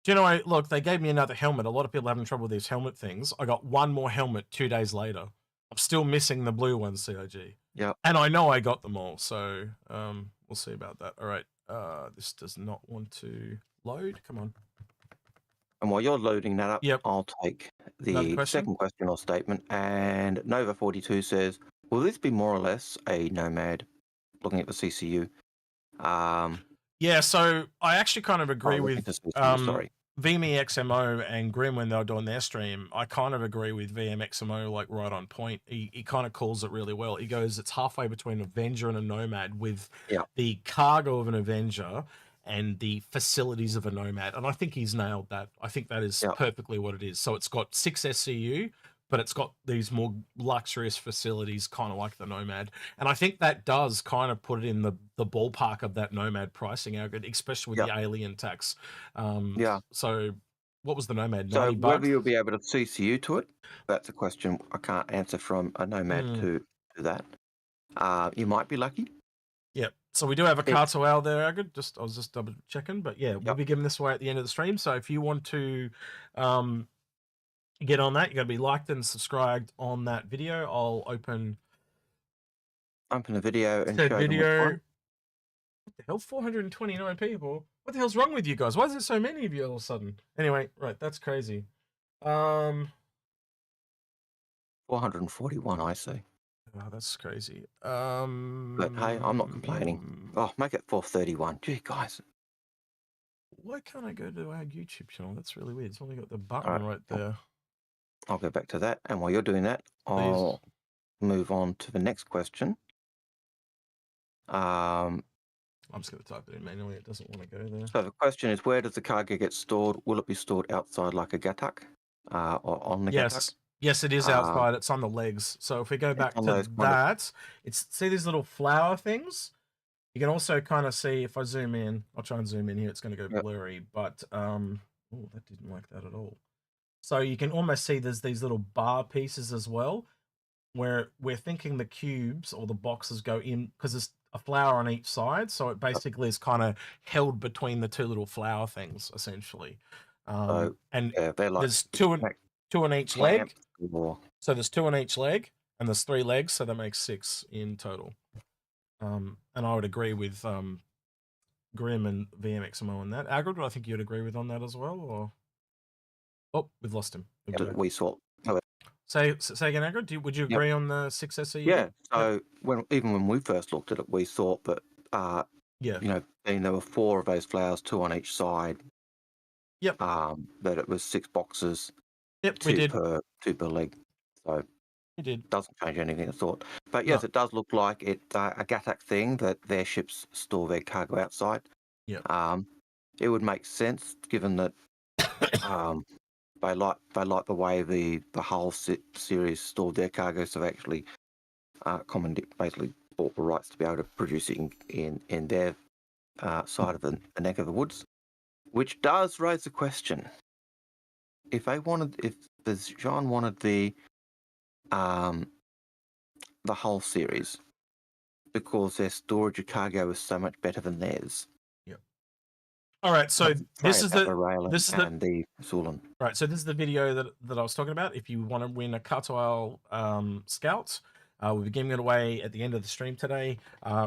Speaker 1: Do you know, look, they gave me another helmet. A lot of people are having trouble with these helmet things. I got one more helmet 2 days later. I'm still missing the blue one, CIG.
Speaker 2: Yeah.
Speaker 1: And I know I got them all, so we'll see about that. All right. This does not want to load. Come on.
Speaker 2: And while you're loading that up,
Speaker 1: Yep.
Speaker 2: I'll take the second question or statement. And Nova42 says, will this be more or less a nomad, looking at the CCU?
Speaker 1: Yeah, so I actually kind of agree with
Speaker 2: sorry.
Speaker 1: VMXMO and Grim when they were doing their stream. I kind of agree with VMXMO, like right on point. He kind of calls it really well. He goes, it's halfway between an Avenger and a Nomad, with the cargo of an Avenger and the facilities of a Nomad. And I think he's nailed that. I think that is perfectly what it is. So it's got 6 SCU, but it's got these more luxurious facilities, kind of like the Nomad. And I think that does kind of put it in the ballpark of that Nomad pricing, especially with the alien tax. So what was the Nomad? $90?
Speaker 2: Whether you'll be able to CCU to it, that's a question I can't answer from a Nomad to that. You might be lucky.
Speaker 1: Yep. So we do have a Cutlass there, Agard. I was just double checking, but yeah, we'll be giving this away at the end of the stream. So if you want to get on that, you got to be liked and subscribed on that video. I'll open
Speaker 2: the video and show
Speaker 1: video. What the hell? 429 people. What the hell's wrong with you guys? Why is there so many of you all of a sudden? Anyway, right, that's crazy.
Speaker 2: 441, I see.
Speaker 1: Oh, that's crazy.
Speaker 2: But hey, I'm not complaining. Oh, make it 431. Gee, guys.
Speaker 1: Why can't I go to our YouTube channel? That's really weird. It's only got the button right there.
Speaker 2: I'll go back to that. And while you're doing that, I'll move on to the next question.
Speaker 1: I'm just going to type it in manually. It doesn't want to go there.
Speaker 2: So the question is, where does the cargo get stored? Will it be stored outside like a gatak or on the gatak?
Speaker 1: Yes, it is outside. It's on the legs. So if we go back to that, see these little flower things? You can also kind of see, if I zoom in, I'll try and zoom in here. It's going to go blurry, but oh, that didn't like that at all. So you can almost see there's these little bar pieces as well, where we're thinking the cubes or the boxes go in, because there's a flower on each side. So it basically is kind of held between the two little flower things, essentially. And there's two on each leg. So there's 2 on each leg, and there's 3 legs, so that makes 6 in total. And I would agree with Grim and VMXMO on that. Agard, I think you'd agree with on that as well, or? Oh, we've lost him.
Speaker 2: We saw.
Speaker 1: Say again, Agard. Would you agree on the 6 SCU?
Speaker 2: Yeah. So even when we first looked at it, we thought that being there were 4 of those flowers, 2 on each side.
Speaker 1: Yep.
Speaker 2: That it was 6 boxes.
Speaker 1: Yep,
Speaker 2: 2 per leg. So
Speaker 1: it
Speaker 2: doesn't change anything I thought. But yes, it does look like it a gatak thing that their ships store their cargo outside.
Speaker 1: Yeah.
Speaker 2: It would make sense given that they like the way the Hull series stored their cargo, so they actually basically bought the rights to be able to produce it in their side of the neck of the woods, which does raise the question: if the Jean wanted the Hull series because their storage of cargo is so much better than theirs.
Speaker 1: All right, so this is the
Speaker 2: Sullen.
Speaker 1: Right, so this is the video that I was talking about. If you want to win a Cutlass Scout, we'll be giving it away at the end of the stream today.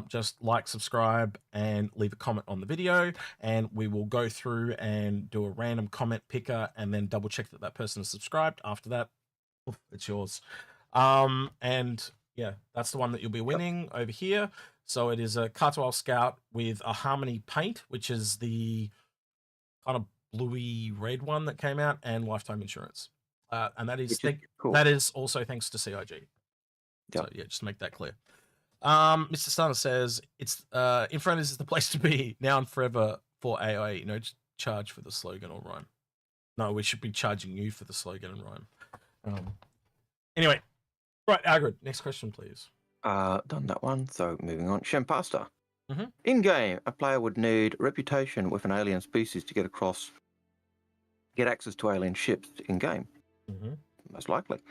Speaker 1: Just like, subscribe, and leave a comment on the video, and we will go through and do a random comment picker, and then double check that person is subscribed. After that, it's yours. And yeah, that's the one that you'll be winning over here. So it is a Cutlass Scout with a Harmony paint, which is the kind of bluey red one that came out, and lifetime insurance. And that is cool. That is also thanks to CIG. So yeah, just to make that clear. Mr. Stunner says it's Inforunners is the place to be now and forever for AI. charge for the slogan or rhyme. No, we should be charging you for the slogan and rhyme. Anyway, right, Algared, next question, please.
Speaker 2: Done that one. So moving on. Shempasta.
Speaker 1: Mhm.
Speaker 2: In game, a player would need reputation with an alien species to get access to alien ships in game. Most likely.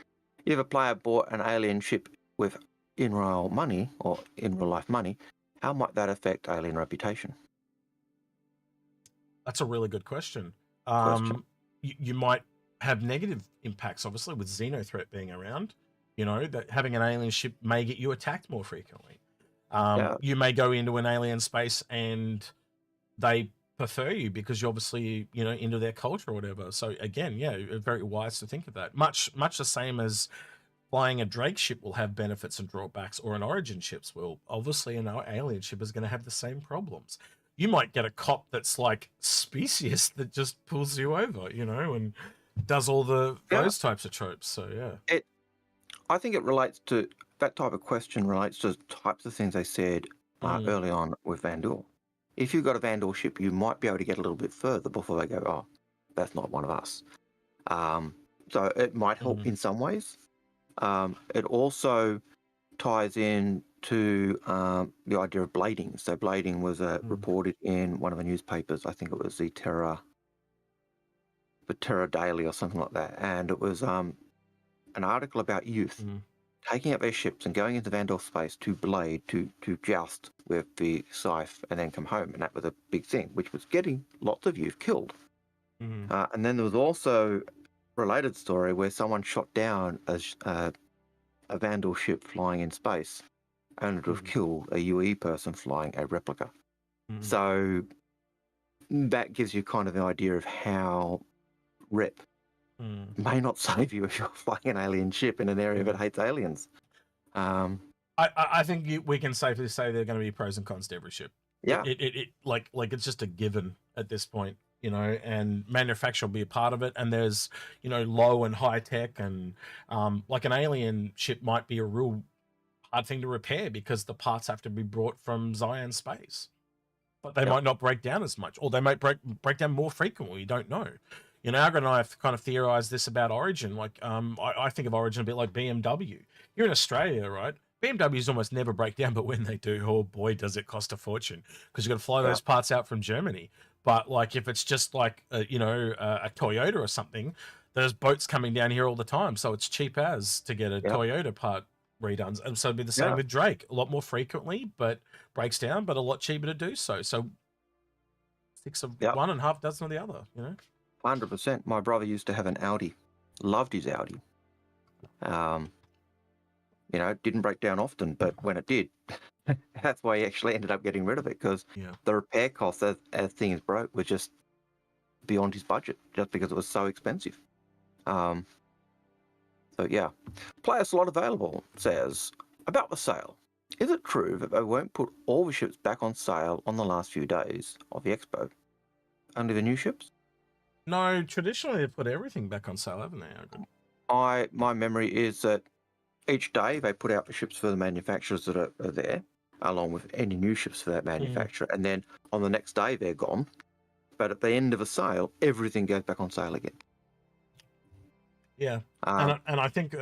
Speaker 2: If a player bought an alien ship with in real money or in real life money, how might that affect alien reputation?
Speaker 1: That's a really good question. You might have negative impacts, obviously, with Xenothreat being around. You know, that having an alien ship may get you attacked more frequently. You may go into an alien space and they prefer you because you're obviously, you know, into their culture or whatever. So again, yeah, very wise to think of that. Much the same as flying a Drake ship will have benefits and drawbacks, or an Origin ships will. Obviously, an alien ship is going to have the same problems. You might get a cop that's like specious that just pulls you over, you know, and does all those types of tropes. So yeah,
Speaker 2: I think it relates to that type of question relates to types of things they said early on with Vandal. If you've got a Vandal ship, you might be able to get a little bit further before they go, oh, that's not one of us. So it might help in some ways. It also ties in to the idea of blading. So blading was reported in one of the newspapers. I think it was the Terra Daily or something like that. And it was an article about youth taking up their ships and going into Vandal space to blade, to joust with the scythe and then come home. And that was a big thing, which was getting lots of youth killed. And then there was also a related story where someone shot down a Vandal ship flying in space only to have killed a UE person flying a replica. So that gives you kind of an idea of how rep may not save you if you're flying an alien ship in an area that hates aliens.
Speaker 1: I think we can safely say there are going to be pros and cons to every ship.
Speaker 2: Yeah,
Speaker 1: it like it's just a given at this point, you know. And manufacture will be a part of it. And there's, you know, low and high tech, and like an alien ship might be a real hard thing to repair because the parts have to be brought from Zion space, but they might not break down as much, or they might break down more frequently. You don't know. You know, Algared and I have kind of theorized this about Origin. Like, I think of Origin a bit like BMW. You're in Australia, right? BMWs almost never break down, but when they do, oh boy, does it cost a fortune, because you've got to fly those parts out from Germany. But like, if it's just like, you know, a Toyota or something, there's boats coming down here all the time. So it's cheap as to get a Toyota part redone. And so it'd be the same with Drake, a lot more frequently, but breaks down, but a lot cheaper to do so. So 6 of one and half dozen of the other, you know?
Speaker 2: 100%. My brother used to have an Audi, loved his Audi. You know, it didn't break down often, but when it did, that's why he actually ended up getting rid of it, because the repair costs as things broke were just beyond his budget, just because it was so expensive. So yeah, player slot available says about the sale. Is it true that they won't put all the ships back on sale on the last few days of the expo? Only the new ships?
Speaker 1: No, traditionally they've put everything back on sale, haven't they?
Speaker 2: My memory is that each day they put out the ships for the manufacturers that are there, along with any new ships for that manufacturer, and then on the next day they're gone. But at the end of a sale, everything goes back on sale again.
Speaker 1: Yeah, and I think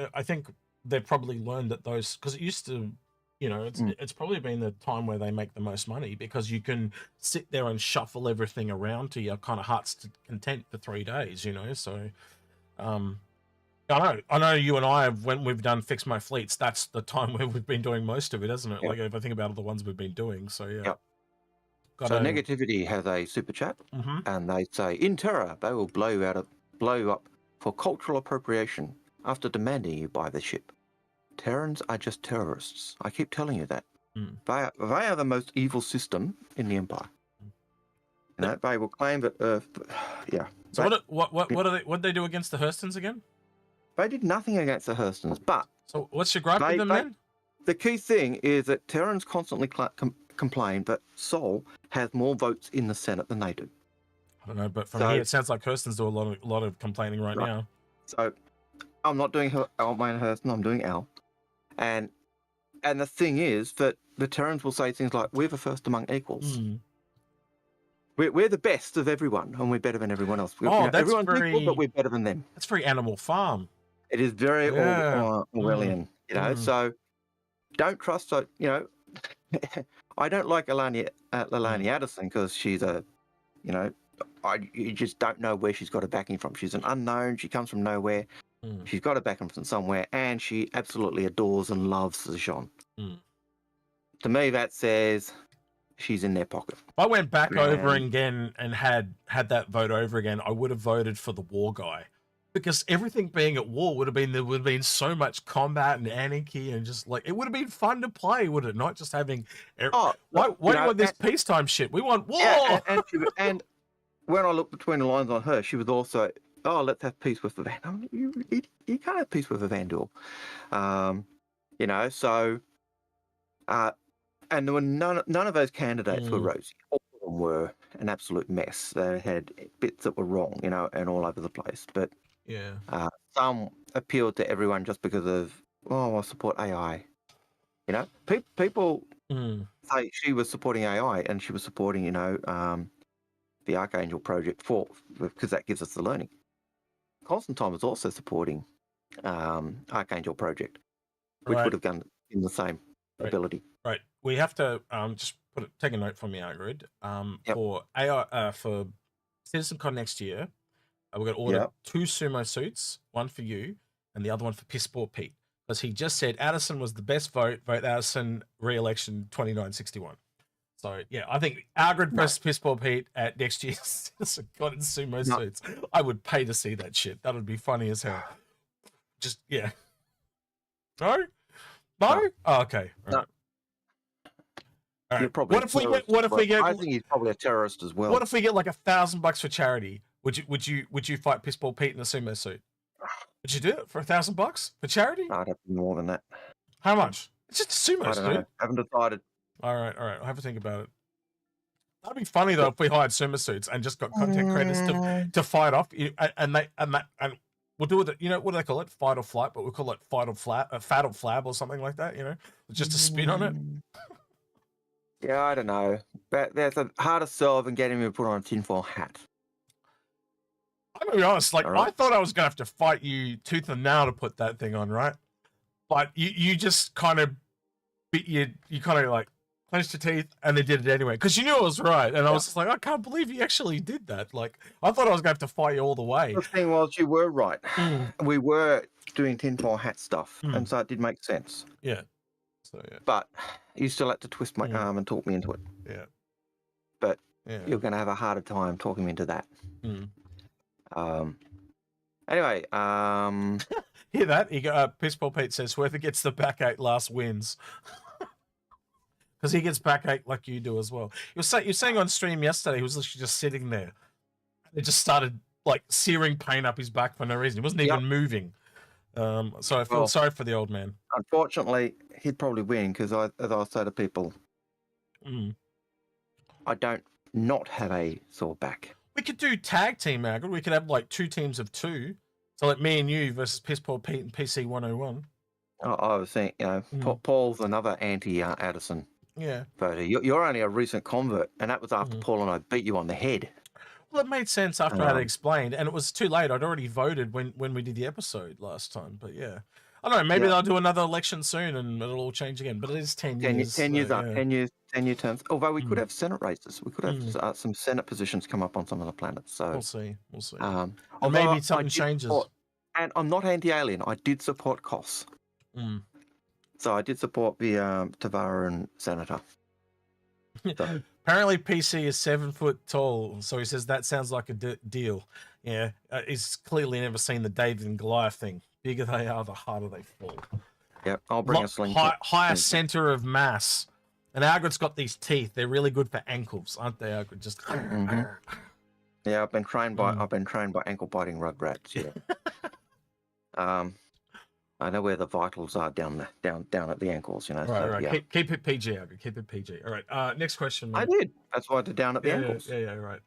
Speaker 1: they've probably learned that those, because it used to, you know, it's probably been the time where they make the most money, because you can sit there and shuffle everything around to your kind of heart's content for 3 days, you know. So I know you and I have, when we've done Fix My Fleets, that's the time where we've been doing most of it, isn't it? Like, if I think about all the ones we've been doing. So yeah.
Speaker 2: So Negativity has a super chat, and they say, in Terra, they will blow you up for cultural appropriation after demanding you buy the ship. Terrans are just terrorists. I keep telling you that. They are the most evil system in the Empire. You know, they will claim that Earth.
Speaker 1: So what did they do against the Hurstons again?
Speaker 2: They did nothing against the Hurstons, but
Speaker 1: so what's your gripe with them then?
Speaker 2: The key thing is that Terrans constantly complain that Sol has more votes in the Senate than they do.
Speaker 1: I don't know, but from here it sounds like Hurstons do a lot of complaining right now.
Speaker 2: So I'm not doing Almain Hurston, I'm doing Al. And the thing is that the Terrans will say things like, we're the first among equals. We're the best of everyone, and we're better than everyone else.
Speaker 1: Oh, that's
Speaker 2: everyone's equal,
Speaker 1: very.
Speaker 2: but we're better than them.
Speaker 1: That's very Animal Farm.
Speaker 2: It is very
Speaker 1: Yeah.
Speaker 2: Orwellian, you know.
Speaker 1: Mm.
Speaker 2: So don't trust, you know. I don't like Leilani Addison because she's a, you know, you just don't know where she's got her backing from. She's an unknown. She comes from nowhere.
Speaker 1: Mm.
Speaker 2: She's got her backing from somewhere, and she absolutely adores and loves the Jean.
Speaker 1: Mm.
Speaker 2: To me, that says she's in their pocket.
Speaker 1: If I went back over again and had that vote over again, I would have voted for the war guy, because everything being at war would have been so much combat and anarchy, and just like it would have been fun to play, would it not? Just having why do you want this peacetime shit? We want war.
Speaker 2: Yeah, and when I look between the lines on her, she was also, let's have peace with the Van. You can't have peace with a Vandal, you know. So, and there were none of those candidates were rosy. All of them were an absolute mess. They had bits that were wrong, you know, and all over the place. But
Speaker 1: yeah,
Speaker 2: some appealed to everyone just because of, I support AI. You know, people say she was supporting AI, and she was supporting, you know, the Archangel project because that gives us the learning. Constantine was also supporting Archangel project, which would have done in the same ability.
Speaker 1: Right. We have to just take a note from me, Algared. For AI for CitizenCon next year, we're going to order 2 sumo suits, one for you and the other one for Piss Poor Pete, because he just said Addison was the best vote Addison re-election 2961. So yeah, I think Algared versus Piss Poor Pete at next year's CitizenCon in sumo suits. I would pay to see that shit. That would be funny as hell. Just No? Oh, okay. All right. All right. What if we get?
Speaker 2: I think he's probably a terrorist as well.
Speaker 1: What if we get like $1,000 for charity? Would you fight Piss Poor Pete in a sumo suit? Would you do it for $1,000 for charity?
Speaker 2: I'd have to be more than that.
Speaker 1: How much? It's just a sumo suit.
Speaker 2: I haven't decided.
Speaker 1: All right. I'll have to think about it. That'd be funny though if we hired sumo suits and just got content creators to fight off, and we'll do it. You know what do they call it? Fight or flight, but we'll call it fight or flat, fat or flab or something like that. You know, just a spin on it.
Speaker 2: Yeah, I don't know. But there's a harder sell than getting me to put on a tinfoil hat.
Speaker 1: I'm gonna be honest. Like I thought I was gonna have to fight you tooth and nail to put that thing on, right? But you just kind of you kind of like clenched your teeth and they did it anyway because you knew it was right. And I was just like, I can't believe you actually did that. Like I thought I was gonna have to fight you all the way.
Speaker 2: The thing was, you were right. We were doing tinfoil hat stuff, and so it did make sense.
Speaker 1: Yeah. So yeah.
Speaker 2: But you still had to twist my arm and talk me into it.
Speaker 1: Yeah.
Speaker 2: But you're going to have a harder time talking me into that. Anyway,
Speaker 1: hear that? He got Piss Poor Pete says whoever gets the backache last wins. Because he gets backache like you do as well. You're saying on stream yesterday he was literally just sitting there. It just started like searing pain up his back for no reason. He wasn't even moving. So I feel sorry for the old man.
Speaker 2: Unfortunately, he'd probably win because, as I say to people, I don't not have a sore back.
Speaker 1: We could do tag team, Algared. We could have like 2 teams of 2. So like me and you versus Piss Poor Pete and PC 101.
Speaker 2: I was saying, you know, Paul's another anti-Addison voter. You're only a recent convert, and that was after Paul and I beat you on the head.
Speaker 1: Well, it made sense after I had explained, and it was too late. I'd already voted when we did the episode last time. But yeah, I don't know. Maybe they'll do another election soon, and it'll all change again. But it is 10 years.
Speaker 2: 10 years up. 10-year terms. Although we could have Senate races, we could have some Senate positions come up on some of the planets. So
Speaker 1: we'll see.
Speaker 2: Or
Speaker 1: maybe something changes.
Speaker 2: And I'm not anti-alien. I did support Koss. So I did support the Tavara and Senator. So.
Speaker 1: Apparently, PC is 7 foot tall, so he says that sounds like a deal. Yeah, he's clearly never seen the David and Goliath thing. Bigger they are, the harder they fall.
Speaker 2: Yep, I'll bring a slingshot.
Speaker 1: Higher center of mass. And Algared's got these teeth. They're really good for ankles, aren't they, Algared? Just.
Speaker 2: Yeah, I've been trained by ankle biting rugrats. Yeah. I know where the vitals are down at the ankles, you know.
Speaker 1: Right.
Speaker 2: Yeah.
Speaker 1: Keep it PG, Algared. Keep it PG. All right. Next question. Mate.
Speaker 2: I did. That's why I did down at the ankles.
Speaker 1: Yeah. Right.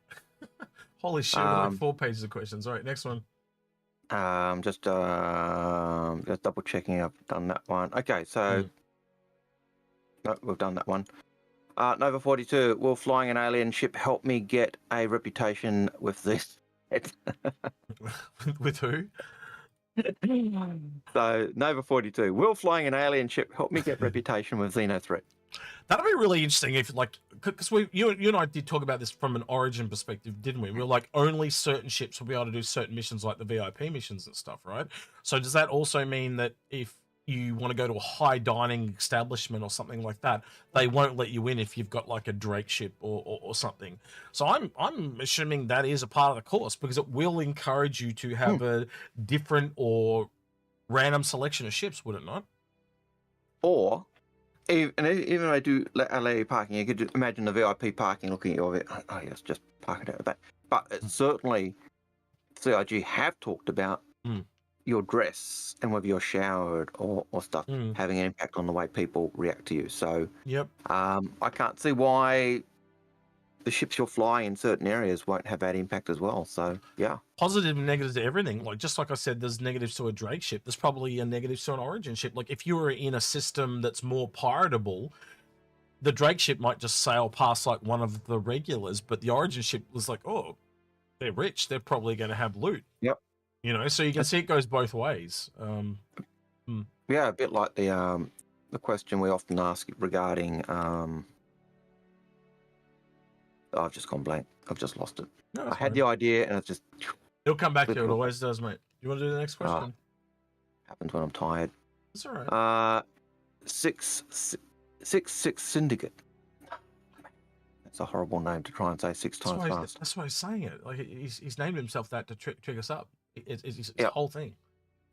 Speaker 1: Holy shit! Like 4 pages of questions. All right. Next one.
Speaker 2: Just double checking. I've done that one. Okay, so no, we've done that one. Nova 42, will flying an alien ship help me get a reputation with this?
Speaker 1: With who?
Speaker 2: So, Nova 42, will flying an alien ship help me get reputation with Xeno threat?
Speaker 1: That'd be really interesting if, like, because you and I did talk about this from an origin perspective, didn't we? We were like, only certain ships will be able to do certain missions, like the VIP missions and stuff, right? So does that also mean that if you want to go to a high dining establishment or something like that, they won't let you in if you've got like a Drake ship or something? So I'm assuming that is a part of the course, because it will encourage you to have a different or random selection of ships, would it not?
Speaker 2: Or, even if I do allow you parking, you could just imagine the VIP parking looking at your, oh yes, just park it out the back. But it's certainly, CIG have talked about your dress and whether you're showered or stuff having an impact on the way people react to you. So,
Speaker 1: yep.
Speaker 2: I can't see why the ships you're flying in certain areas won't have that impact as well. So, yeah.
Speaker 1: Positive and negatives to everything. Like, just like I said, there's negatives to a Drake ship. There's probably a negative to an Origin ship. Like, if you were in a system that's more piratable, the Drake ship might just sail past like one of the regulars, but the Origin ship was like, oh, they're rich. They're probably going to have loot.
Speaker 2: Yep.
Speaker 1: You know, so you can see it goes both ways.
Speaker 2: Yeah, a bit like the question we often ask regarding. I've just gone blank. I've just lost it.
Speaker 1: No,
Speaker 2: I had the idea, and it's just.
Speaker 1: It'll come back to you. It always does, mate. You want to do the next question?
Speaker 2: Happens when I'm tired.
Speaker 1: That's all right.
Speaker 2: 666 Syndicate. That's a horrible name to try and say six times fast.
Speaker 1: That's why he's saying it. Like, he's named himself that to trick us up. It's the whole thing.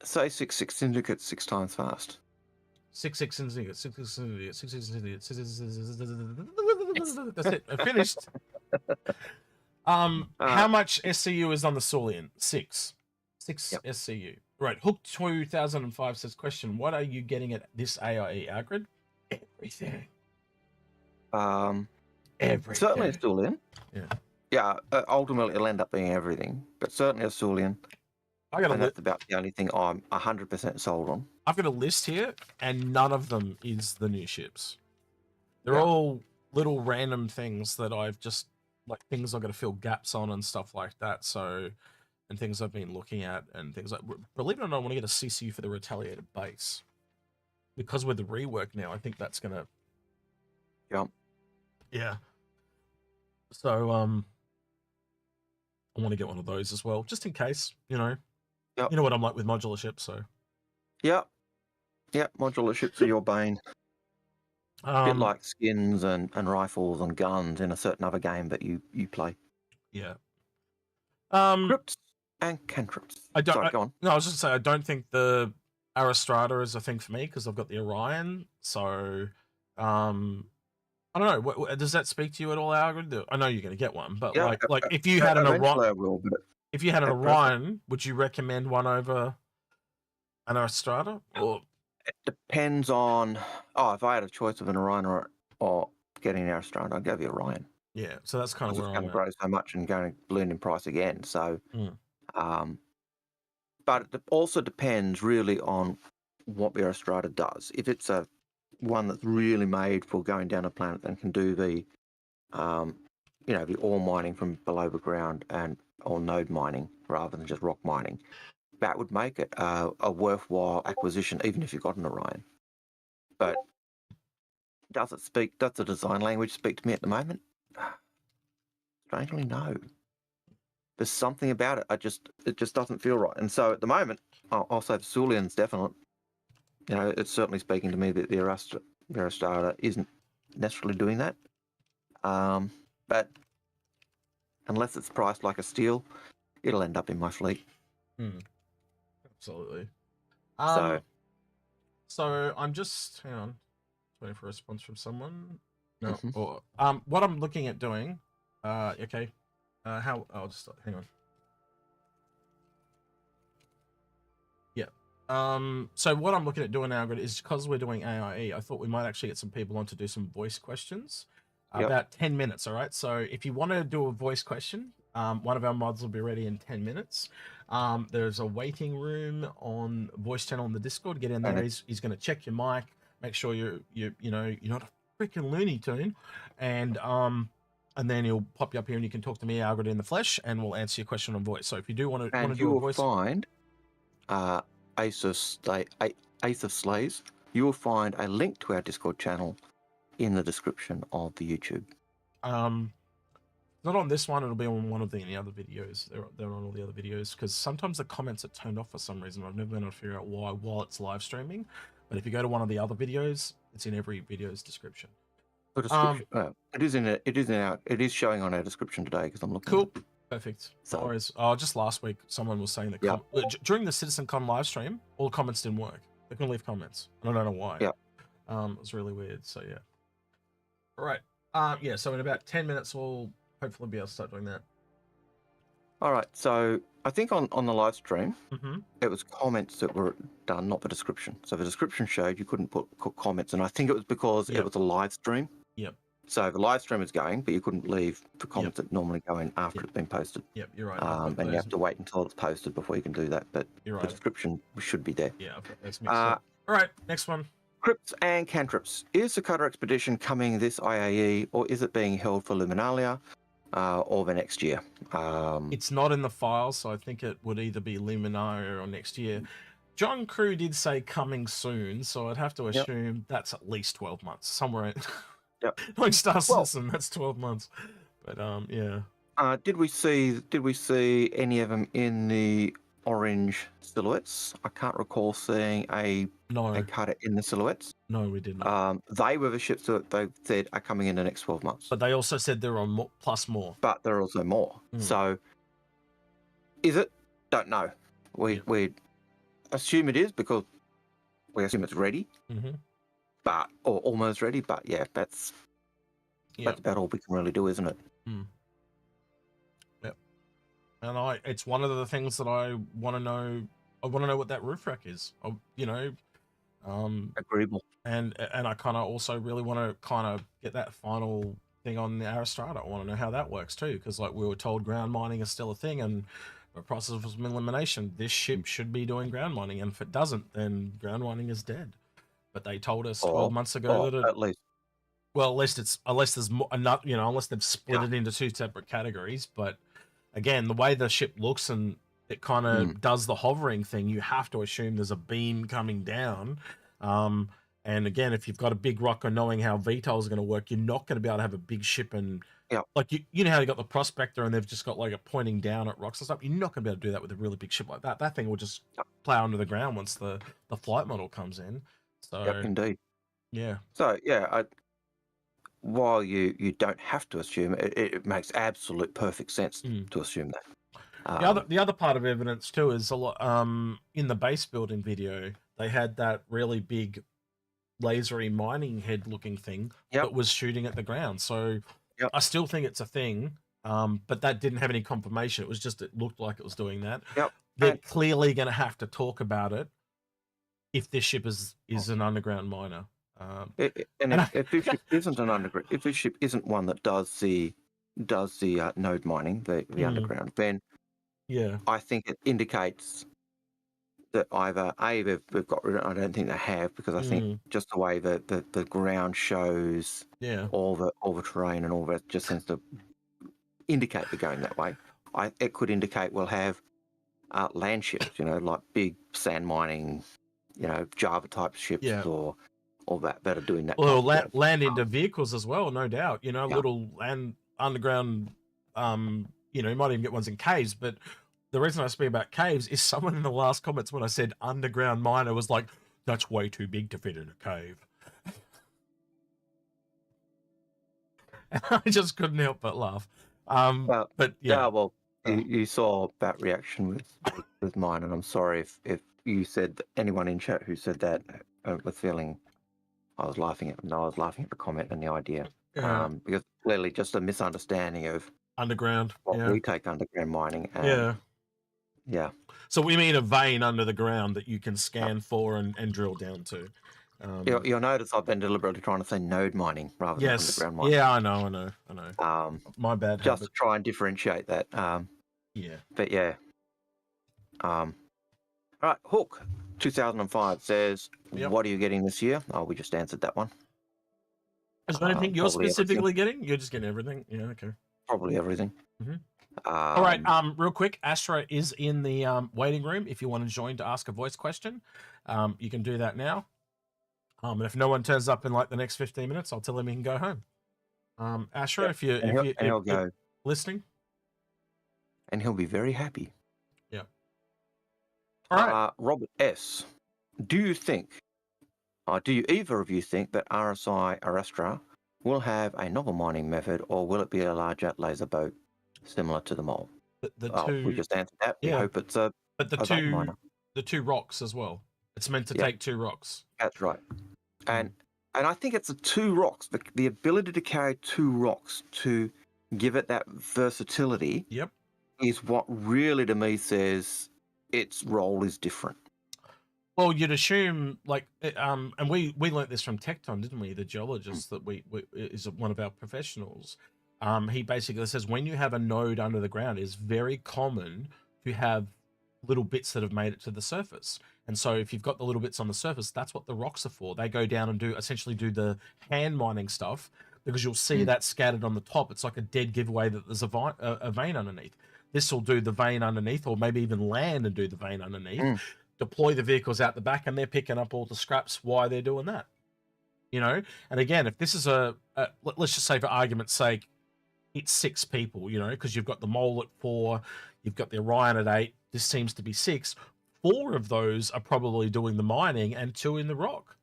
Speaker 2: Say 66 Syndicate 6 times fast.
Speaker 1: 66 Syndicate. 66 Syndicate. 66 Syndicate. That's it. I finished. How much SCU is on the Saulian? 6 SCU. Right. Hook 2005 says, question, what are you getting at this AIE, Algared? Everything. Everything.
Speaker 2: Certainly a Saulian.
Speaker 1: Yeah.
Speaker 2: Yeah, ultimately it'll end up being everything, but certainly a Saulian. That's about the only thing I'm 100% sold on.
Speaker 1: I've got a list here, and none of them is the new ships. They're all little random things that I've just, like, things I've got to fill gaps on and stuff like that. So, and things I've been looking at and things like, believe it or not, I want to get a CCU for the retaliated base. Because with the rework now, I think that's going to... Yeah. So, I want to get one of those as well, just in case, you know. You know what I'm like with modular ships, so.
Speaker 2: Yep, modular ships are your bane. A bit like skins and rifles and guns in a certain other game that you play.
Speaker 1: Yeah.
Speaker 2: Crypts and cantrips. Sorry, go on.
Speaker 1: No, I was just saying, I don't think the Arastra is a thing for me because I've got the Orion. So, I don't know. Does that speak to you at all, Algared? I know you're going to get one, but like if you had an Orion, if you had an Orion, would you recommend one over an Arastra? Or
Speaker 2: it depends on. Oh, if I had a choice of an Orion or getting an Arastra, I'd go the Orion.
Speaker 1: Yeah, so that's kind of where I'm
Speaker 2: going to grow so much and going to balloon in price again. So, but it also depends really on what the Arastra does. If it's a one that's really made for going down a planet and can do the, the ore mining from below the ground or node mining rather than just rock mining, that would make it a worthwhile acquisition, even if you got an Orion. But does the design language speak to me at the moment? Strangely, no. There's something about it. It just doesn't feel right. And so at the moment, I'll say the Saulian's definite. You know, it's certainly speaking to me that the Arastra isn't necessarily doing that. But unless it's priced like a steal, it'll end up in my fleet.
Speaker 1: Absolutely.
Speaker 2: So
Speaker 1: I'm just hang on, waiting for a response from someone. No. Or what I'm looking at doing. Okay. I'll just hang on. So what I'm looking at doing now is because we're doing AIE, I thought we might actually get some people on to do some voice questions. About 10 minutes, all right? So if you want to do a voice question, one of our mods will be ready in 10 minutes. There's a waiting room on voice channel on the Discord. Get in there. He's going to check your mic, make sure you're not freaking Looney Tune, and then he'll pop you up here and you can talk to me, Algared, in the flesh, and we'll answer your question on voice. So if you do want to
Speaker 2: And
Speaker 1: do
Speaker 2: you
Speaker 1: a
Speaker 2: will
Speaker 1: voice,
Speaker 2: find Ace of Slays. You will find a link to our Discord channel in the description of the YouTube.
Speaker 1: not on this one, it'll be on one of the other videos. They're on all the other videos, because sometimes the comments are turned off for some reason. I've never been able to figure out why while it's live streaming. But if you go to one of the other videos, it's in every video's description.
Speaker 2: The description, it is showing on our description today because I'm looking.
Speaker 1: Cool. Perfect.
Speaker 2: So-
Speaker 1: No worries. Oh, just last week, someone was saying that
Speaker 2: Yeah.
Speaker 1: during the CitizenCon live stream, all the comments didn't work. They couldn't leave comments. And I don't know why.
Speaker 2: Yeah.
Speaker 1: It was really weird. So, yeah. All right. Yeah, so in about 10 minutes, we'll hopefully be able to start doing that.
Speaker 2: All right. So I think on the live stream,
Speaker 1: Mm-hmm.
Speaker 2: it was comments that were done, not the description. So the description showed you couldn't put comments, and I think it was because
Speaker 1: Yep.
Speaker 2: it was a live stream.
Speaker 1: Yep.
Speaker 2: So the live stream is going, but you couldn't leave the comments that normally go in after
Speaker 1: Yep.
Speaker 2: it's been posted.
Speaker 1: Yep, you're right.
Speaker 2: And you have to wait until it's posted before you can do that. But
Speaker 1: You're
Speaker 2: the
Speaker 1: right.
Speaker 2: description should be there.
Speaker 1: Yeah, I've got those mixed up. All right, next one.
Speaker 2: Crypts and cantrips. Is the Cutter expedition coming this IAE, or is it being held for Luminalia or the next year?
Speaker 1: It's not in the file, so I think it would either be Luminaria or next year. John Crew did say coming soon, so I'd have to assume that's at least 12 months. Somewhere in
Speaker 2: Yep.
Speaker 1: like Star Citizen, that's 12 months. But yeah.
Speaker 2: Did we see any of them in the orange silhouettes? I can't recall seeing a cutter in the silhouettes.
Speaker 1: No, we did not.
Speaker 2: They were the ships that they said are coming in the next 12 months.
Speaker 1: But they also said there are plus more.
Speaker 2: But there are also more. So is it? Don't know. We assume it is because we assume it's ready. But or almost ready. But yeah, that's about all we can really do, isn't it?
Speaker 1: Yep. And it's one of the things that I want to know. I want to know what that roof rack is.
Speaker 2: Agreeable.
Speaker 1: And I kind of also really want to kind of get that final thing on the Arastra. I want to know how that works too, because like we were told ground mining is still a thing, and the process of elimination, this ship should be doing ground mining, and if it doesn't, then ground mining is dead. But they told us 12 months ago that
Speaker 2: at least.
Speaker 1: Well, unless there's more, unless they've split it into two separate categories. But again, the way the ship looks and it kind of does the hovering thing, you have to assume there's a beam coming down. And again, if you've got a big rocker, knowing how VTOL is going to work, you're not going to be able to have a big ship and like you know how you got the Prospector and they've just got like a pointing down at rocks and stuff. You're not going to be able to do that with a really big ship like that. That thing will just plow under the ground once the flight model comes in. So
Speaker 2: indeed.
Speaker 1: Yeah.
Speaker 2: So yeah, while you don't have to assume it makes absolute perfect sense to assume that.
Speaker 1: The other part of evidence too is a lot in the base building video they had that really big lasery mining head looking thing that was shooting at the ground. So I still think it's a thing, but that didn't have any confirmation. It was just it looked like it was doing that. They're clearly going to have to talk about it if this ship is an underground miner.
Speaker 2: If this ship isn't an underground, if this ship isn't one that does the node mining, the underground, then I think it indicates that either they've got rid of it. I don't think they have, because I think just the way that the ground shows all the terrain and all that just seems to indicate they're going that way. It could indicate we'll have land ships, like big sand mining, Java type ships or that are doing that.
Speaker 1: Well, land into vehicles as well, no doubt. Little land underground. You might even get ones in caves. But the reason I speak about caves is someone in the last comments when I said underground miner was like, "That's way too big to fit in a cave." I just couldn't help but laugh. But yeah,
Speaker 2: you saw that reaction with mine, and I'm sorry if you said anyone in chat who said that was feeling. I was laughing at the comment and the idea, because clearly just a misunderstanding of
Speaker 1: underground.
Speaker 2: What we take underground mining. Yeah.
Speaker 1: So we mean a vein under the ground that you can scan for and drill down to.
Speaker 2: You'll notice I've been deliberately trying to say node mining rather than underground mining.
Speaker 1: Yeah, I know. My bad.
Speaker 2: Just to try and differentiate that. But yeah. All right, Hook 2005 says, "What are you getting this year?" Oh, we just answered that one.
Speaker 1: Is there anything you're
Speaker 2: Probably everything.
Speaker 1: specifically getting? You're just getting everything. Yeah. Okay.
Speaker 2: Probably everything.
Speaker 1: All right. Real quick, Astra is in the waiting room. If you want to join to ask a voice question, you can do that now. And if no one turns up in like the next 15 minutes, I'll tell him he can go home. Astra, if
Speaker 2: he'll go
Speaker 1: listening,
Speaker 2: and he'll be very happy.
Speaker 1: Yeah. All right.
Speaker 2: Robert S. Do you either of you think that RSI Arastra will have a novel mining method, or will it be a larger laser boat similar to the mole? We just answered that. We hope it's a vein miner.
Speaker 1: The two rocks as well. It's meant to take 2 rocks.
Speaker 2: That's right. And I think it's the 2 rocks, the ability to carry 2 rocks to give it that versatility.
Speaker 1: Yep.
Speaker 2: Is what really to me says its role is different.
Speaker 1: Well, you'd assume, like, and we learnt this from Tecton, didn't we? The geologist that we is one of our professionals. He basically says when you have a node under the ground, it's very common to have little bits that have made it to the surface. And so if you've got the little bits on the surface, that's what the rocks are for. They go down and essentially do the hand mining stuff, because you'll see that scattered on the top. It's like a dead giveaway that there's a vein underneath. This will do the vein underneath, or maybe even land and do the vein underneath. Deploy the vehicles out the back, and they're picking up all the scraps while they're doing that. You know, and again, if this is let's just say for argument's sake, it's 6 people, you know, because you've got the mole at 4, you've got the Orion at 8. This seems to be 6. 4 of those are probably doing the mining, and 2 in the rock.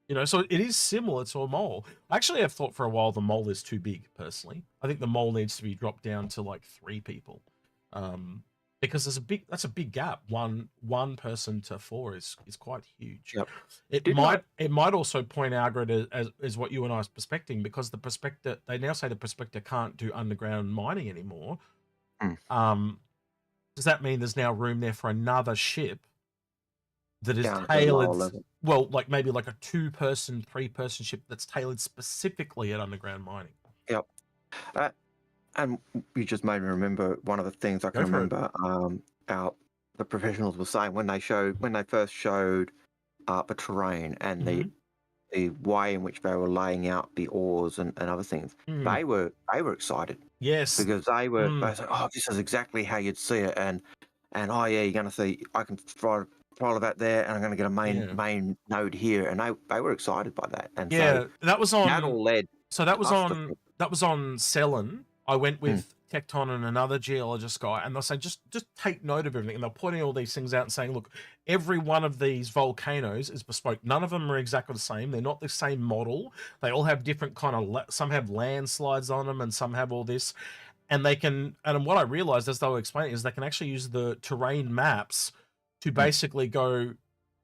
Speaker 1: You know, so it is similar to a mole. Actually, I've thought for a while the mole is too big, personally. I think the mole needs to be dropped down to like 3 people. Because that's a big gap. One person to 4 is quite huge.
Speaker 2: Yep.
Speaker 1: It might also point Algared as what you and I are prospecting, because the prospector, they now say the prospector can't do underground mining anymore. Does that mean there's now room there for another ship that is tailored? Well, like maybe like a 2-person, 3-person ship that's tailored specifically at underground mining. Yep.
Speaker 2: And you just made me remember one of the things I can remember the professionals were saying when they first showed the terrain and the way in which they were laying out the ores and other things. They were excited.
Speaker 1: Yes.
Speaker 2: Because they were like, oh, this is exactly how you'd see it, and oh yeah, you're gonna see I can follow that there, and I'm gonna get a main node here, and they were excited by that. And so
Speaker 1: that was on
Speaker 2: that all led.
Speaker 1: So that was on Selen. I went with Tecton and another geologist guy, and they'll say, just take note of everything. And they're pointing all these things out and saying, look, every one of these volcanoes is bespoke. None of them are exactly the same. They're not the same model. They all have different kind of, some have landslides on them, and some have all this. And they can, and what I realized as they were explaining is they can actually use the terrain maps to basically go,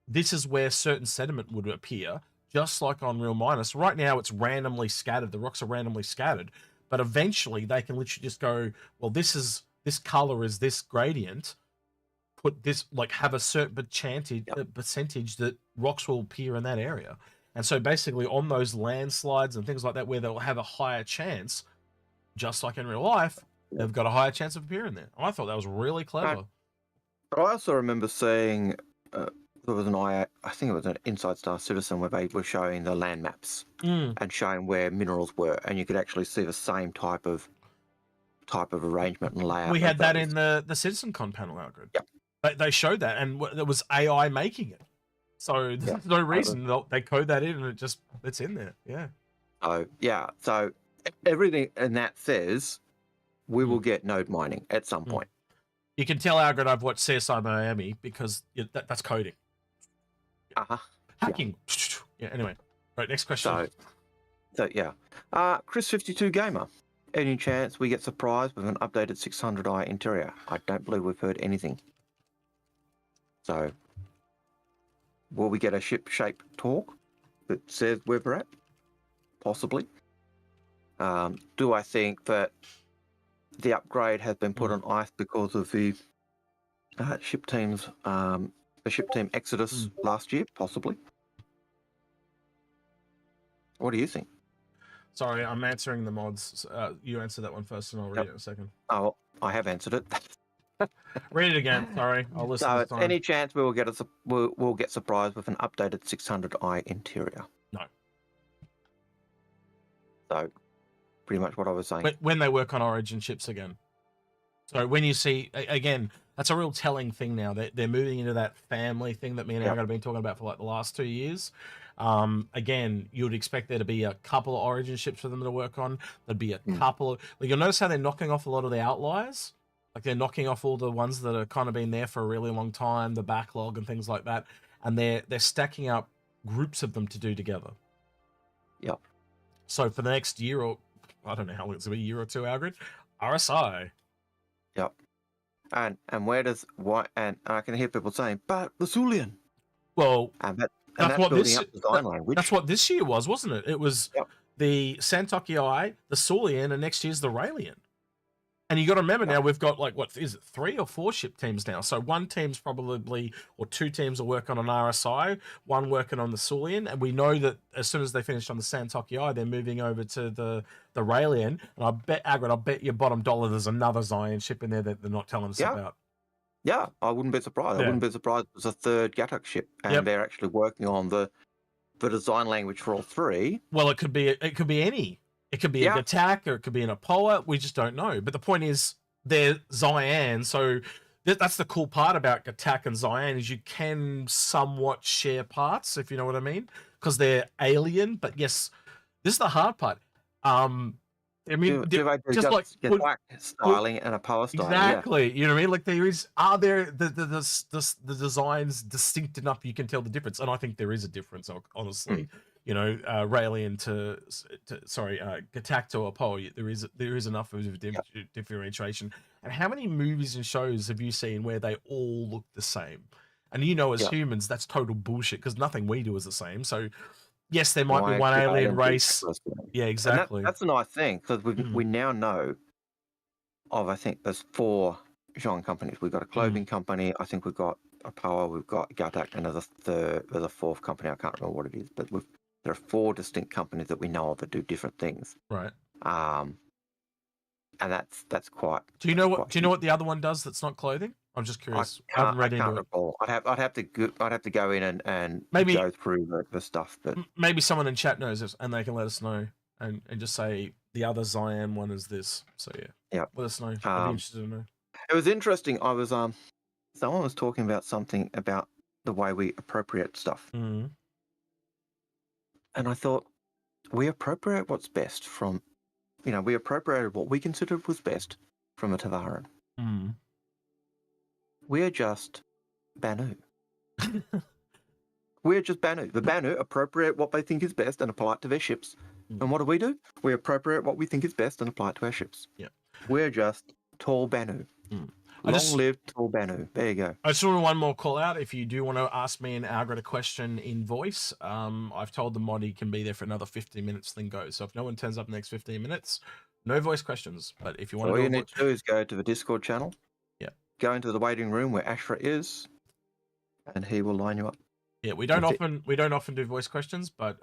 Speaker 1: this is where certain sediment would appear, just like on Real Minus. Right now, it's randomly scattered. The rocks are randomly scattered. But eventually they can literally just go, well, this color is this gradient. Put this, like, have a certain percentage that rocks will appear in that area. And so basically on those landslides and things like that, where they'll have a higher chance, just like in real life, they've got a higher chance of appearing there. I thought that was really clever.
Speaker 2: But I also remember seeing, there was I think it was an Inside Star Citizen, where they were showing the land maps and showing where minerals were, and you could actually see the same type of arrangement and layout.
Speaker 1: We had that in the CitizenCon panel, Algared. Yep. They showed that, and there was AI making it. So there's no reason they code that in, and it's in there. Yeah.
Speaker 2: So everything in that says we will get node mining at some point.
Speaker 1: You can tell, Algared, I've watched CSI Miami, because that's coding. Hacking. Yeah. Anyway, right. Next question.
Speaker 2: Chris52 Gamer. Any chance we get surprised with an updated 600i interior? I don't believe we've heard anything. So, will we get a ship-shaped talk that says where we're at? Possibly. Do I think that the upgrade has been put on ice because of the ship team's the ship team exodus last year? Possibly. What do you think?
Speaker 1: Sorry, I'm answering the mods. You answer that one first, and I'll read it in a second.
Speaker 2: Oh, well, I have answered it.
Speaker 1: Read it again. Sorry, I'll listen.
Speaker 2: So,
Speaker 1: this time.
Speaker 2: Any chance we'll get surprised with an updated 600i interior?
Speaker 1: No.
Speaker 2: So pretty much what I was saying.
Speaker 1: When they work on Origin ships again. So when you see, again, that's a real telling thing now. They're moving into that family thing that me and Algared have been talking about for like the last 2 years. Again, you would expect there to be a couple of Origin ships for them to work on. There'd be a couple of... Like, you'll notice how they're knocking off a lot of the outliers. Like, they're knocking off all the ones that have kind of been there for a really long time, the backlog and things like that. And they're stacking up groups of them to do together.
Speaker 2: Yep.
Speaker 1: So for the next year, or I don't know how long it's going to be, a year or two, Algared, RSI.
Speaker 2: Yep. And where does what? And I can hear people saying, "But the Sulian."
Speaker 1: Well,
Speaker 2: that's what building up design language.
Speaker 1: That's what this year was, wasn't it? It was the Santoki, the Sulian, and next year's the Raelian. And you got to remember now we've got like, what is it, 3 or 4 ship teams now. So one team's probably, or 2 teams are working on RSI, one working on the Sulian, and we know that as soon as they finish on the Santoki, they're moving over to the Raelian. And I bet, Algared, I bet your bottom dollar there's another Zion ship in there that they're not telling us about.
Speaker 2: Yeah, I wouldn't be surprised. I wouldn't be surprised if it's a 3rd gatak ship, and they're actually working on the design language for all 3.
Speaker 1: Well, it could be any. It could be a gatak, or it could be an Apoa. We just don't know. But the point is, they're Zion. So that's the cool part about gatak and Zion, is you can somewhat share parts, if you know what I mean, because they're alien. But yes, this is the hard part. I mean,
Speaker 2: just like gatak styling and Apoa styling.
Speaker 1: Exactly. You know what I mean? Like, are there the designs distinct enough you can tell the difference? And I think there is a difference, honestly. You know, Raelian to gatak to Apoa, there is enough of differentiation. And how many movies and shows have you seen where they all look the same? And you know, as humans, that's total bullshit, because nothing we do is the same. So yes, there might be one alien race. Yeah, exactly.
Speaker 2: And that's a nice thing, because we now know of, I think there's 4 genre companies. We've got a clothing company. I think we've got Apoa, we've got gatak, and there's a 4th company. I can't remember what it is, but there are 4 distinct companies that we know of that do different things.
Speaker 1: Right.
Speaker 2: And that's quite.
Speaker 1: Do you know what the other one does that's not clothing? I'm just curious.
Speaker 2: I can't recall. I'd have to go in and maybe go through the stuff. But
Speaker 1: maybe someone in chat knows this, and they can let us know and just say the other Zion one is this. So let us know. I'd be interested to know.
Speaker 2: It was interesting. I was someone was talking about something about the way we appropriate stuff. And I thought, we appropriate what's best from, we appropriated what we considered was best from a Tavaran. We're just Banu. We're just Banu. The Banu appropriate what they think is best and apply it to their ships. And what do? We appropriate what we think is best and apply it to our ships. We're just tall Banu. Long live tall Banu. There you go.
Speaker 1: I just want one more call out. If you do want to ask me and Algared a question in voice, I've told the mod he can be there for another 15 minutes, then go. So if no one turns up in the next 15 minutes, no voice questions. But if you want
Speaker 2: all you need to do is go to the Discord channel. Go into the waiting room where Arastra is, and he will line you up.
Speaker 1: Yeah, we don't often do voice questions, but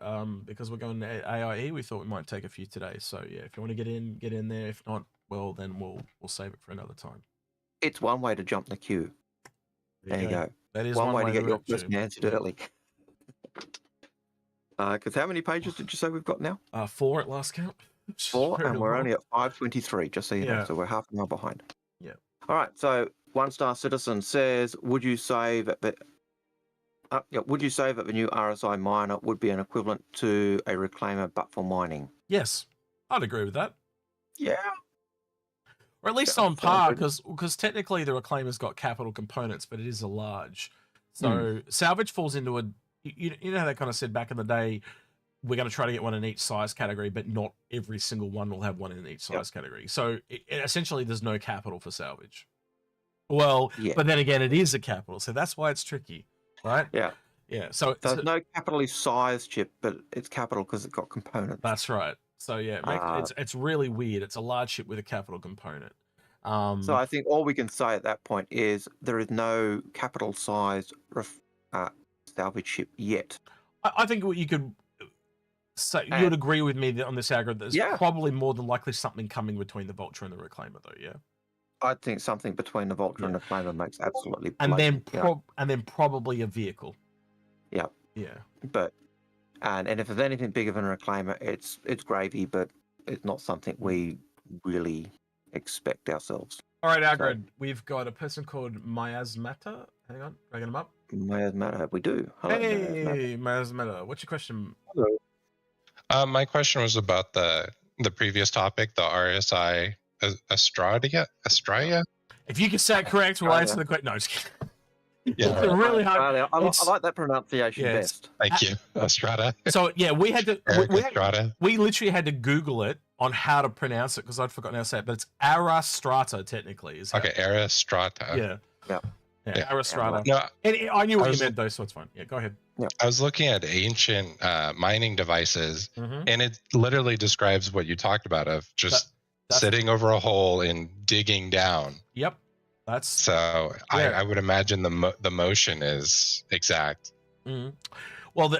Speaker 1: because we're going to AIE, we thought we might take a few today. So yeah, if you want to get in there. If not, well, then we'll save it for another time.
Speaker 2: It's one way to jump the queue. There you go.
Speaker 1: That is
Speaker 2: one way to get your question answered early. Because how many pages did you say we've got now?
Speaker 1: 4 at last count.
Speaker 2: 4, and we're only at 523, just so you know. So we're half an hour behind.
Speaker 1: Yeah.
Speaker 2: All right. So 1-star citizen says, would you say that the new RSI miner would be an equivalent to a reclaimer, but for mining?
Speaker 1: Yes, I'd agree with that.
Speaker 2: Yeah.
Speaker 1: Or at least on par, because technically the reclaimer's got capital components, but it is a large. So salvage falls into you know how they kind of said back in the day, we're going to try to get one in each size category, but not every single one will have one in each size category. So essentially there's no capital for salvage. Well, but then again, it is a capital, so that's why it's tricky, right? Yeah. So
Speaker 2: there's no capitally sized chip, but it's capital because it's got components.
Speaker 1: That's right. So yeah, it's really weird. It's a large ship with a capital component.
Speaker 2: So I think all we can say at that point is there is no capital sized salvage ship yet.
Speaker 1: I think what you could say, you'd agree with me on this, Algared, there's probably more than likely something coming between the Vulture and the Reclaimer, though. Yeah.
Speaker 2: I think something between the Vulture and the Reclaimer makes absolutely.
Speaker 1: And then probably a vehicle.
Speaker 2: Yeah.
Speaker 1: Yeah.
Speaker 2: But And if there's anything bigger than a reclaimer, it's gravy, but it's not something we really expect ourselves.
Speaker 1: All right, Algared, we've got a person called Miasmata. Hang on, bringing him up.
Speaker 2: Miasmata, we do. Hello,
Speaker 1: hey, Miasmata. What's your question?
Speaker 2: Hello.
Speaker 3: My question was about the previous topic, the RSI Astraea.
Speaker 1: If you can say it correct, we'll answer the question. No, just kidding.
Speaker 3: Yeah,
Speaker 1: It's really hard.
Speaker 2: I like that pronunciation best.
Speaker 3: Thank you, Astrada.
Speaker 1: So yeah, we had to.
Speaker 3: Astrada.
Speaker 1: We literally had to Google it on how to pronounce it because I'd forgotten how to say it. But it's Arastra technically. Is
Speaker 3: Okay, Arastra.
Speaker 1: Yeah.
Speaker 3: Yeah.
Speaker 1: Arastra.
Speaker 3: No,
Speaker 1: And I knew what you meant though, so it's fine. Yeah, go ahead.
Speaker 2: Yeah.
Speaker 3: I was looking at ancient mining devices, and it literally describes what you talked about of just sitting over a hole and digging down.
Speaker 1: Yep. That's
Speaker 3: so. Yeah. I would imagine the motion is exact.
Speaker 1: Mm-hmm. Well,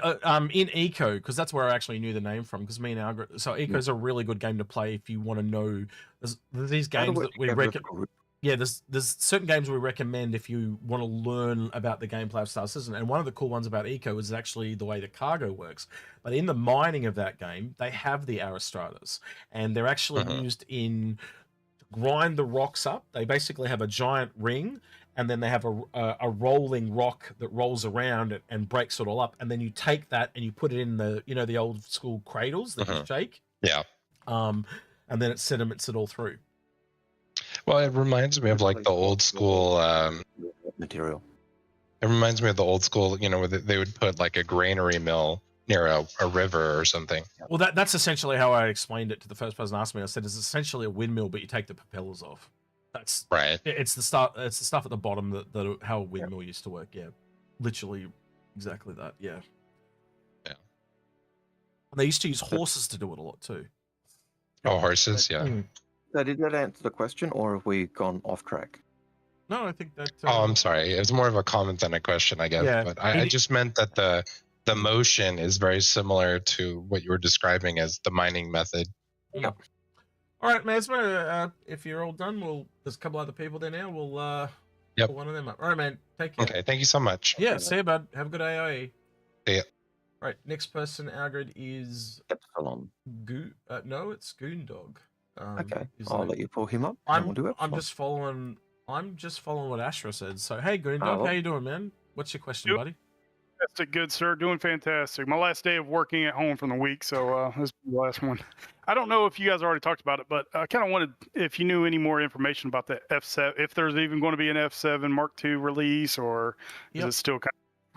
Speaker 1: in Eco, because that's where I actually knew the name from. Because me and Algared, so Eco is a really good game to play if you want to know. There's these games that we recommend. Yeah, there's certain games we recommend if you want to learn about the gameplay of Star Citizen. And one of the cool ones about Eco is actually the way the cargo works. But in the mining of that game, they have the Arastratas, and they're actually used in grind the rocks up. They basically have a giant ring, and then they have a rolling rock that rolls around and breaks it all up, and then you take that and you put it in the the old school cradles that you shake.
Speaker 3: Yeah.
Speaker 1: And then it sediments it all through.
Speaker 3: Well, it reminds me of like the old school
Speaker 2: material.
Speaker 3: It reminds me of the old school, where they would put like a granary mill near a river or something.
Speaker 1: Well, that's essentially how I explained it to the first person who asked me. I said it's essentially a windmill, but you take the propellers off. That's
Speaker 3: right.
Speaker 1: It's the stuff at the bottom that how a windmill used to work. Yeah, literally, exactly that. Yeah.
Speaker 3: Yeah.
Speaker 1: And they used to use horses to do it a lot too.
Speaker 3: Oh, horses, yeah.
Speaker 2: So did that answer the question, or have we gone off track?
Speaker 1: No, I think that.
Speaker 3: Oh, I'm sorry. It was more of a comment than a question, I guess. Yeah. But I just meant that the motion is very similar to what you were describing as the mining method.
Speaker 1: Yeah. All right, Masmo, if you're all done, there's a couple other people there now. We'll put one of them up. All right, man. Take care.
Speaker 3: Okay, thank you so much.
Speaker 1: Yeah, see you, bud. Have a good AIE.
Speaker 3: See ya.
Speaker 1: All right, next person, Algared, is
Speaker 2: Epsilon.
Speaker 1: No, it's Goondog.
Speaker 2: Okay, I'll let you pull him up.
Speaker 1: I'm just following what Astra said. So, hey, Goondog, how you doing, man? What's your question, buddy?
Speaker 4: Fantastic, good sir, doing fantastic. My last day of working at home from the week, so this is the last one. I don't know if you guys already talked about it, but I kind of wanted if you knew any more information about the F7, if there's even going to be an F7 Mark II release, or is it still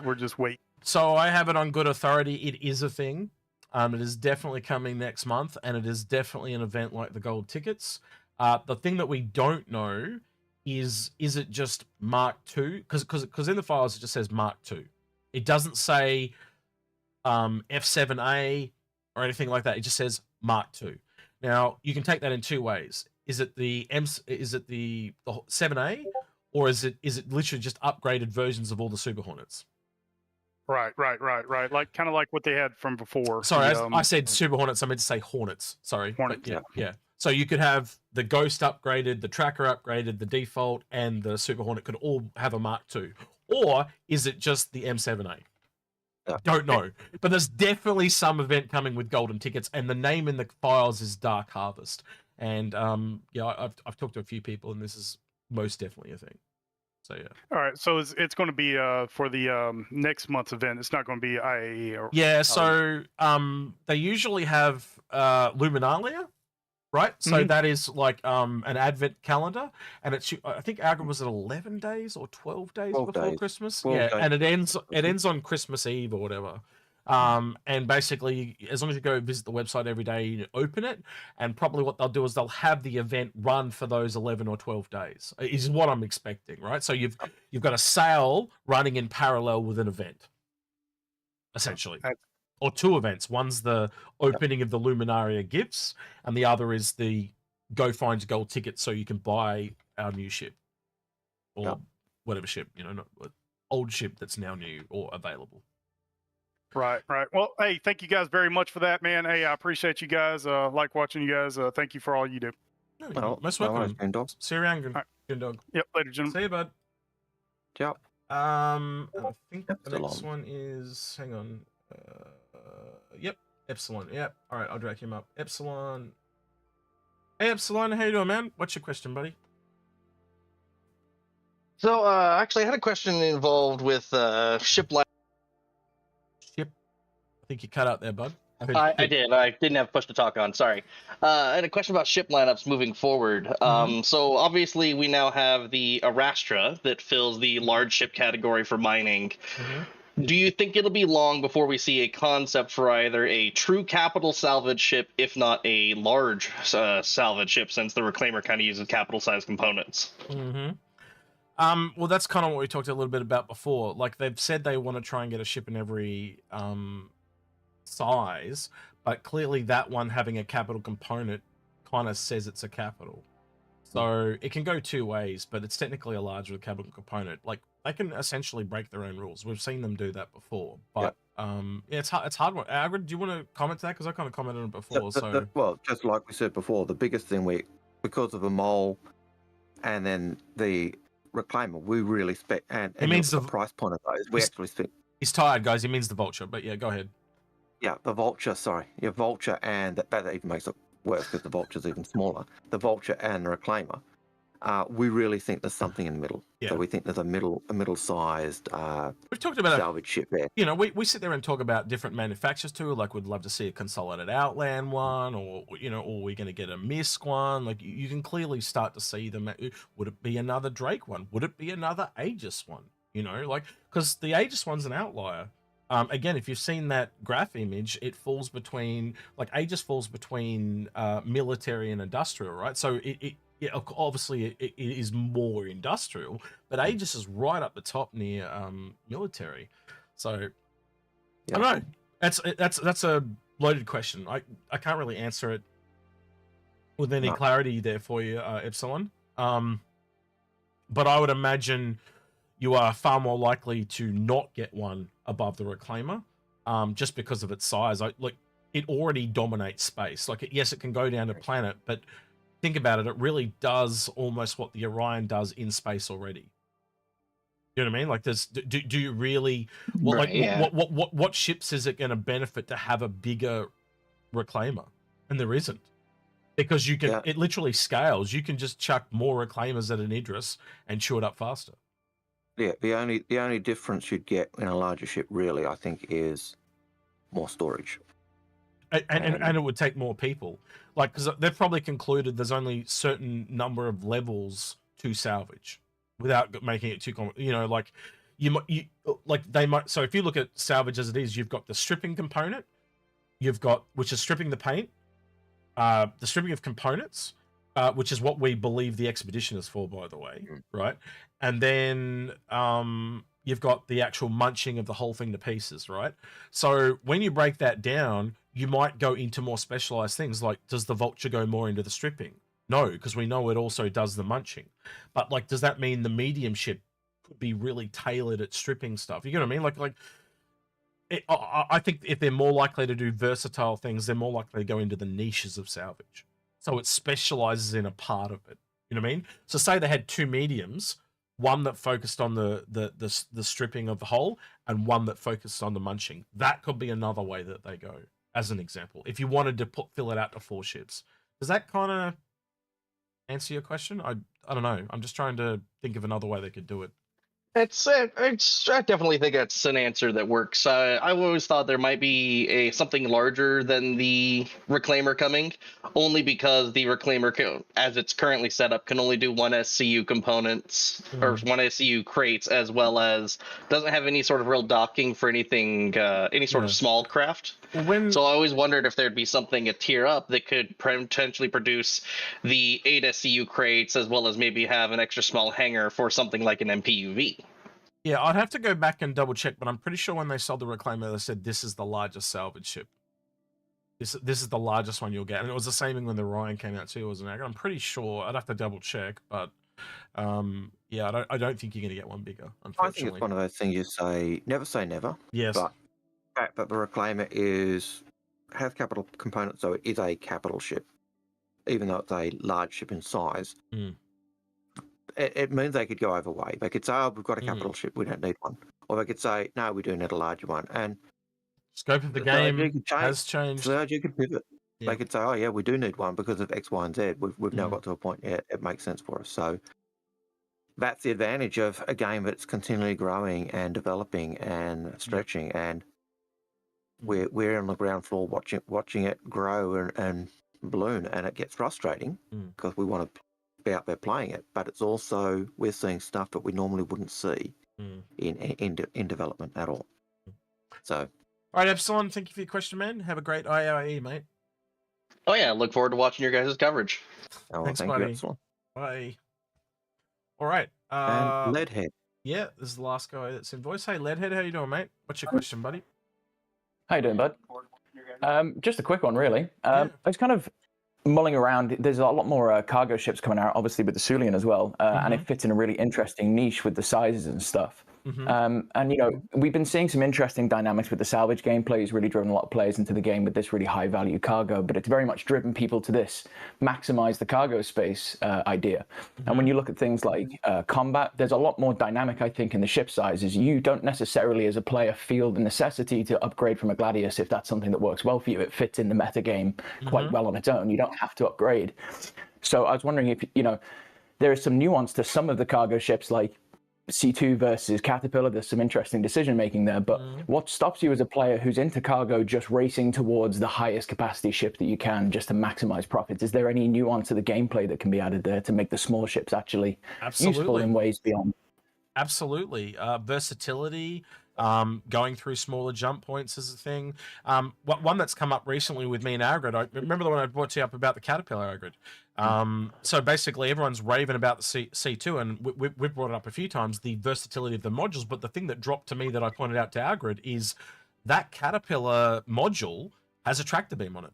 Speaker 4: we're just waiting?
Speaker 1: So I have it on good authority. It is a thing. It is definitely coming next month, and it is definitely an event like the gold tickets. The thing that we don't know is it just Mark II? Because in the files it just says Mark II. It doesn't say F7A or anything like that. It just says Mark II. Now you can take that in two ways. Is it the 7A, or is it literally just upgraded versions of all the Super Hornets?
Speaker 4: Right. Like kind of like what they had from before.
Speaker 1: Sorry, I said Super Hornets. I meant to say Hornets. Sorry.
Speaker 4: Hornets.
Speaker 1: Yeah. So you could have the Ghost upgraded, the Tracker upgraded, the Default, and the Super Hornet could all have a Mark II. Or is it just the M7A? Don't know. But there's definitely some event coming with golden tickets, and the name in the files is Dark Harvest. And I've talked to a few people, and this is most definitely a thing. So yeah.
Speaker 4: All right. So it's going to be for the next month's event. It's not going to be IAE or.
Speaker 1: Yeah. So they usually have Luminalia. Right, so that is like an advent calendar, and it's I think Algared was at 11 days or 12 days before Christmas. Yeah, and it ends on Christmas Eve or whatever. And basically, as long as you go visit the website every day, you open it, and probably what they'll do is they'll have the event run for those 11 or 12 days. Is what I'm expecting, right? So you've got a sale running in parallel with an event, essentially. Or two events. One's the opening of the Luminaria gifts, and the other is the go find gold ticket so you can buy our new ship. Or whatever ship, not old ship that's now new or available.
Speaker 4: Right. Well, hey, thank you guys very much for that, man. Hey, I appreciate you guys. Like watching you guys. Thank you for all you do.
Speaker 1: Most welcome. See you around, Goondog.
Speaker 4: Yep, later, gentlemen.
Speaker 1: See you, bud.
Speaker 2: Ciao.
Speaker 1: I think the next one is, hang on. Yep, Epsilon. Yep. All right, I'll drag him up. Epsilon. Hey, Epsilon, how you doing, man? What's your question, buddy?
Speaker 5: So, actually, I had a question involved with ship line.
Speaker 1: Ship. I think you cut out there, bud.
Speaker 5: I did. I didn't have push to talk on. Sorry. I had a question about ship lineups moving forward. So obviously we now have the Arastra that fills the large ship category for mining. Do you think it'll be long before we see a concept for either a true capital salvage ship, if not a large salvage ship, since the Reclaimer kind of uses capital size components?
Speaker 1: Well, that's kind of what we talked a little bit about before. Like, they've said they want to try and get a ship in every size, but clearly that one having a capital component kind of says it's a capital. So it can go two ways, but it's technically a large with a capital component. Like, they can essentially break their own rules. We've seen them do that before, but yeah, it's hard work. Algared, do you want to comment to that? Because I kind of commented on it before.
Speaker 2: Well, just like we said before, the biggest thing because of the mole and then the Reclaimer, we really spec and it means the price point of those. We actually spec.
Speaker 1: He's tired, guys. He means the Vulture, but yeah, go ahead.
Speaker 2: Yeah, the Vulture. Sorry, your Vulture, and that even makes it worse because the Vulture's even smaller. The Vulture and the Reclaimer. We really think there's something in the middle.
Speaker 1: Yeah.
Speaker 2: So we think there's a middle-sized
Speaker 1: we've talked about
Speaker 2: salvage ship there.
Speaker 1: You know, we sit there and talk about different manufacturers too. Like, we'd love to see a consolidated Outland one, or or we're going to get a Misk one. Like, you can clearly start to see them. Would it be another Drake one? Would it be another Aegis one? Like, because the Aegis one's an outlier. Again, if you've seen that graph image, it falls between, like, Aegis falls between military and industrial, right? So yeah, obviously it is more industrial, but Aegis is right up the top near military. So I don't know. That's a loaded question. I can't really answer it with any clarity there for you, Epsilon. But I would imagine you are far more likely to not get one above the Reclaimer, just because of its size. Like, it already dominates space. Like, yes, it can go down to planet, but think about it, it really does almost what the Orion does in space already. You know what I mean? Like, do you really what ships is it going to benefit to have a bigger Reclaimer? And there isn't, because you can it literally scales. You can just chuck more Reclaimers at an Idris and chew it up faster.
Speaker 2: Yeah, the only difference you'd get in a larger ship, really, I think, is more storage.
Speaker 1: And it would take more people, like, because they've probably concluded there's only certain number of levels to salvage without making it too common. Like, they might. So if you look at salvage as it is, you've got the stripping component, which is stripping the paint, the stripping of components, which is what we believe the expedition is for, by the way, right? And then you've got the actual munching of the whole thing to pieces, right? So when you break that down, you might go into more specialized things. Like, does the Vulture go more into the stripping? No, because we know it also does the munching. But, like, does that mean the medium ship could be really tailored at stripping stuff? You know what I mean? I think if they're more likely to do versatile things, they're more likely to go into the niches of salvage. So it specializes in a part of it. You know what I mean? So say they had two mediums, one that focused on the stripping of the whole, and one that focused on the munching. That could be another way that they go, as an example. If you wanted to fill it out to 4 ships. Does that kind of answer your question? I don't know. I'm just trying to think of another way they could do it.
Speaker 5: I definitely think that's an answer that works. I always thought there might be something larger than the Reclaimer coming, only because the Reclaimer, as it's currently set up, can only do 1 SCU components or 1 SCU crates, as well as doesn't have any sort of real docking for anything, any sort of small craft. So I always wondered if there'd be something a tier up that could potentially produce the 8 SCU crates, as well as maybe have an extra small hangar for something like an MPUV.
Speaker 1: Yeah, I'd have to go back and double check, but I'm pretty sure when they sold the Reclaimer, they said this is the largest salvage ship. This is the largest one you'll get, and it was the same thing when the Orion came out too, wasn't it? I'm pretty sure. I'd have to double check, but yeah, I don't think you're going to get one bigger. Unfortunately,
Speaker 2: I think it's one of those things you never say never.
Speaker 1: Yes,
Speaker 2: but the fact that the Reclaimer has capital components, so it is a capital ship, even though it's a large ship in size. It means they could go either way. They could say, "Oh, we've got a capital ship, we don't need one," or they could say, "No, we do need a larger one." And
Speaker 1: Scope of the game has changed.
Speaker 2: So you could pivot.
Speaker 1: Yeah.
Speaker 2: They could say, oh yeah, we do need one because of X, Y, and Z. We've now
Speaker 1: Mhm.
Speaker 2: got to a point, yeah, it makes sense for us. So that's the advantage of a game that's continually growing and developing and stretching, and we're on the ground floor watching it grow and balloon, and it gets frustrating because we want to be out there playing it, but it's also we're seeing stuff that we normally wouldn't see in development at all. So,
Speaker 1: all right, Epsilon, thank you for your question, man. Have a great IIE, mate.
Speaker 5: Oh yeah, look forward to watching your guys' coverage.
Speaker 1: Thanks,
Speaker 2: thank
Speaker 1: buddy.
Speaker 2: you, Epsilon.
Speaker 1: Bye. All right.
Speaker 2: And Leadhead.
Speaker 1: Yeah, this is the last guy that's in voice. Hey, Leadhead, how you doing, mate? What's your question, buddy?
Speaker 6: How you doing, bud? Just a quick one, really. I was kind of mulling around. There's a lot more cargo ships coming out, obviously with the Sulian as well, and it fits in a really interesting niche with the sizes and stuff. And, you know, we've been seeing some interesting dynamics with the salvage gameplay. It's really driven a lot of players into the game with this really high value cargo, but it's very much driven people to this maximize the cargo space idea. And when you look at things like combat, there's a lot more dynamic, I think, in the ship sizes. You don't necessarily, as a player, feel the necessity to upgrade from a Gladius if that's something that works well for you. It fits in the meta game quite well on its own. You don't have to upgrade. So I was wondering if, you know, there is some nuance to some of the cargo ships, like C2 versus Caterpillar. There's some interesting decision making there, but what stops you as a player who's into cargo just racing towards the highest capacity ship that you can just to maximize profits? Is there any nuance to the gameplay that can be added there to make the small ships actually useful in ways beyond?
Speaker 1: Absolutely. Versatility, going through smaller jump points is a thing. One that's come up recently with me and Algared, I remember the one I brought to you up about the Caterpillar Algared. So basically everyone's raving about the C2, and we've brought it up a few times, the versatility of the modules, but the thing that dropped to me that I pointed out to Algared is that Caterpillar module has a tractor beam on it.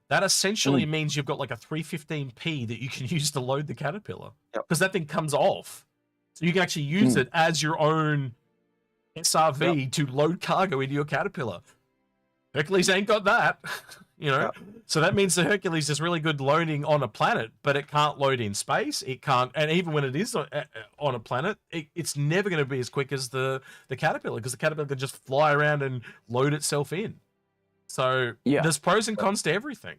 Speaker 1: That essentially means you've got like a 315p that you can use to load the Caterpillar, because that thing comes off. So you can actually use it as your own SRV to load cargo into your Caterpillar. Hercules ain't got that, you know. So that means the Hercules is really good loading on a planet, but it can't load in space. It can't, and even when it is on a planet, it's never going to be as quick as the Caterpillar, because the Caterpillar can just fly around and load itself in. So there's pros and cons to everything.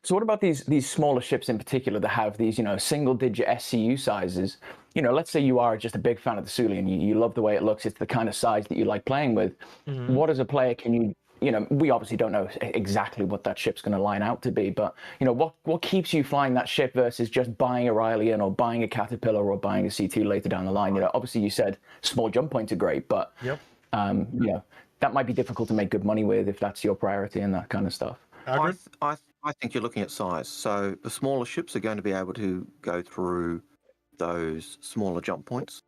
Speaker 6: So what about these smaller ships in particular that have these, you know, single-digit SCU sizes? You know, let's say you are just a big fan of the Sulian, you love the way it looks, it's the kind of size that you like playing with. What as a player can you know, we obviously don't know exactly what that ship's going to line out to be, but, you know, what keeps you flying that ship versus just buying a Riley or buying a Caterpillar or buying a C2 later down the line? You know, obviously you said small jump points are great, but, you know, that might be difficult to make good money with if that's your priority and that kind of stuff.
Speaker 2: I think you're looking at size. So the smaller ships are going to be able to go through those smaller jump points.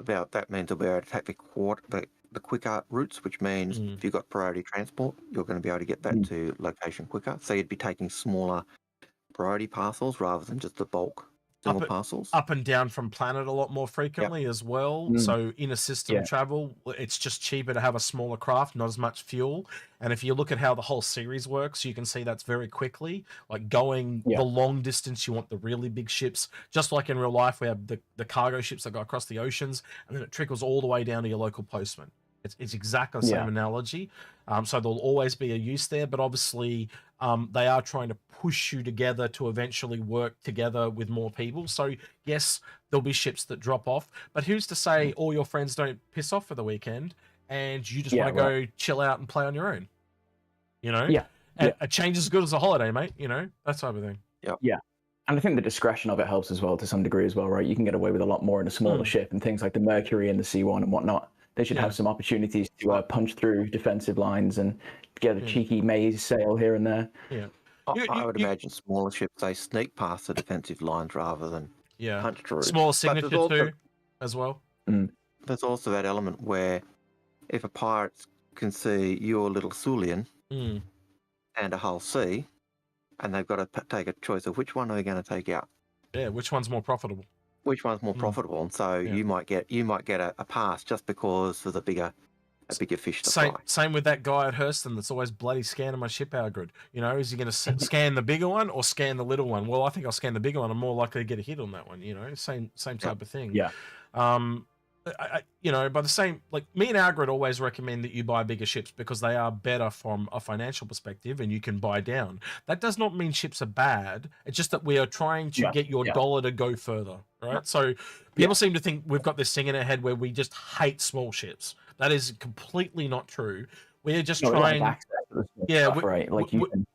Speaker 2: That means they'll be able to take the quicker routes, which means if you've got priority transport, you're going to be able to get that to location quicker. So you'd be taking smaller priority parcels rather than just the bulk single parcels.
Speaker 1: Up and down from planet a lot more frequently as well. So in a system travel, it's just cheaper to have a smaller craft, not as much fuel. And if you look at how the whole series works, you can see that's very quickly. Like going the long distance, you want the really big ships. Just like in real life, we have the cargo ships that go across the oceans, and then it trickles all the way down to your local postman. It's exactly the same analogy. So there'll always be a use there, but obviously they are trying to push you together to eventually work together with more people. So yes, there'll be ships that drop off, but who's to say all your friends don't piss off for the weekend and you just want to go chill out and play on your own? You know? And a change is as good as a holiday, mate. You know, that type of thing.
Speaker 6: And I think the discretion of it helps as well to some degree as well, right? You can get away with a lot more in a smaller ship, and things like the Mercury and the C1 and whatnot. They should have some opportunities to punch through defensive lines and get a cheeky maze sail here and there.
Speaker 2: I would imagine smaller ships, they sneak past the defensive lines rather than punch through.
Speaker 1: Smaller signature too, as well.
Speaker 2: There's also that element where if a pirate can see your little Sulian and a Hull C, and they've got to take a choice of which one are they going to take out.
Speaker 1: Which one's more profitable?
Speaker 2: Which one's more profitable? And so you might get a pass just because of a bigger fish to fry.
Speaker 1: Same with that guy at Hurston that's always bloody scanning my ship Algared. You know, is he going to scan the bigger one or scan the little one? Well, I think I'll scan the bigger one. I'm more likely to get a hit on that one. You know, same type of thing. you know, by the same, like me and Algared always recommend that you buy bigger ships because they are better from a financial perspective and you can buy down. That does not mean ships are bad. It's just that we are trying to get your dollar to go further, right? So people seem to think we've got this thing in our head where we just hate small ships. That is completely not true. We're just trying.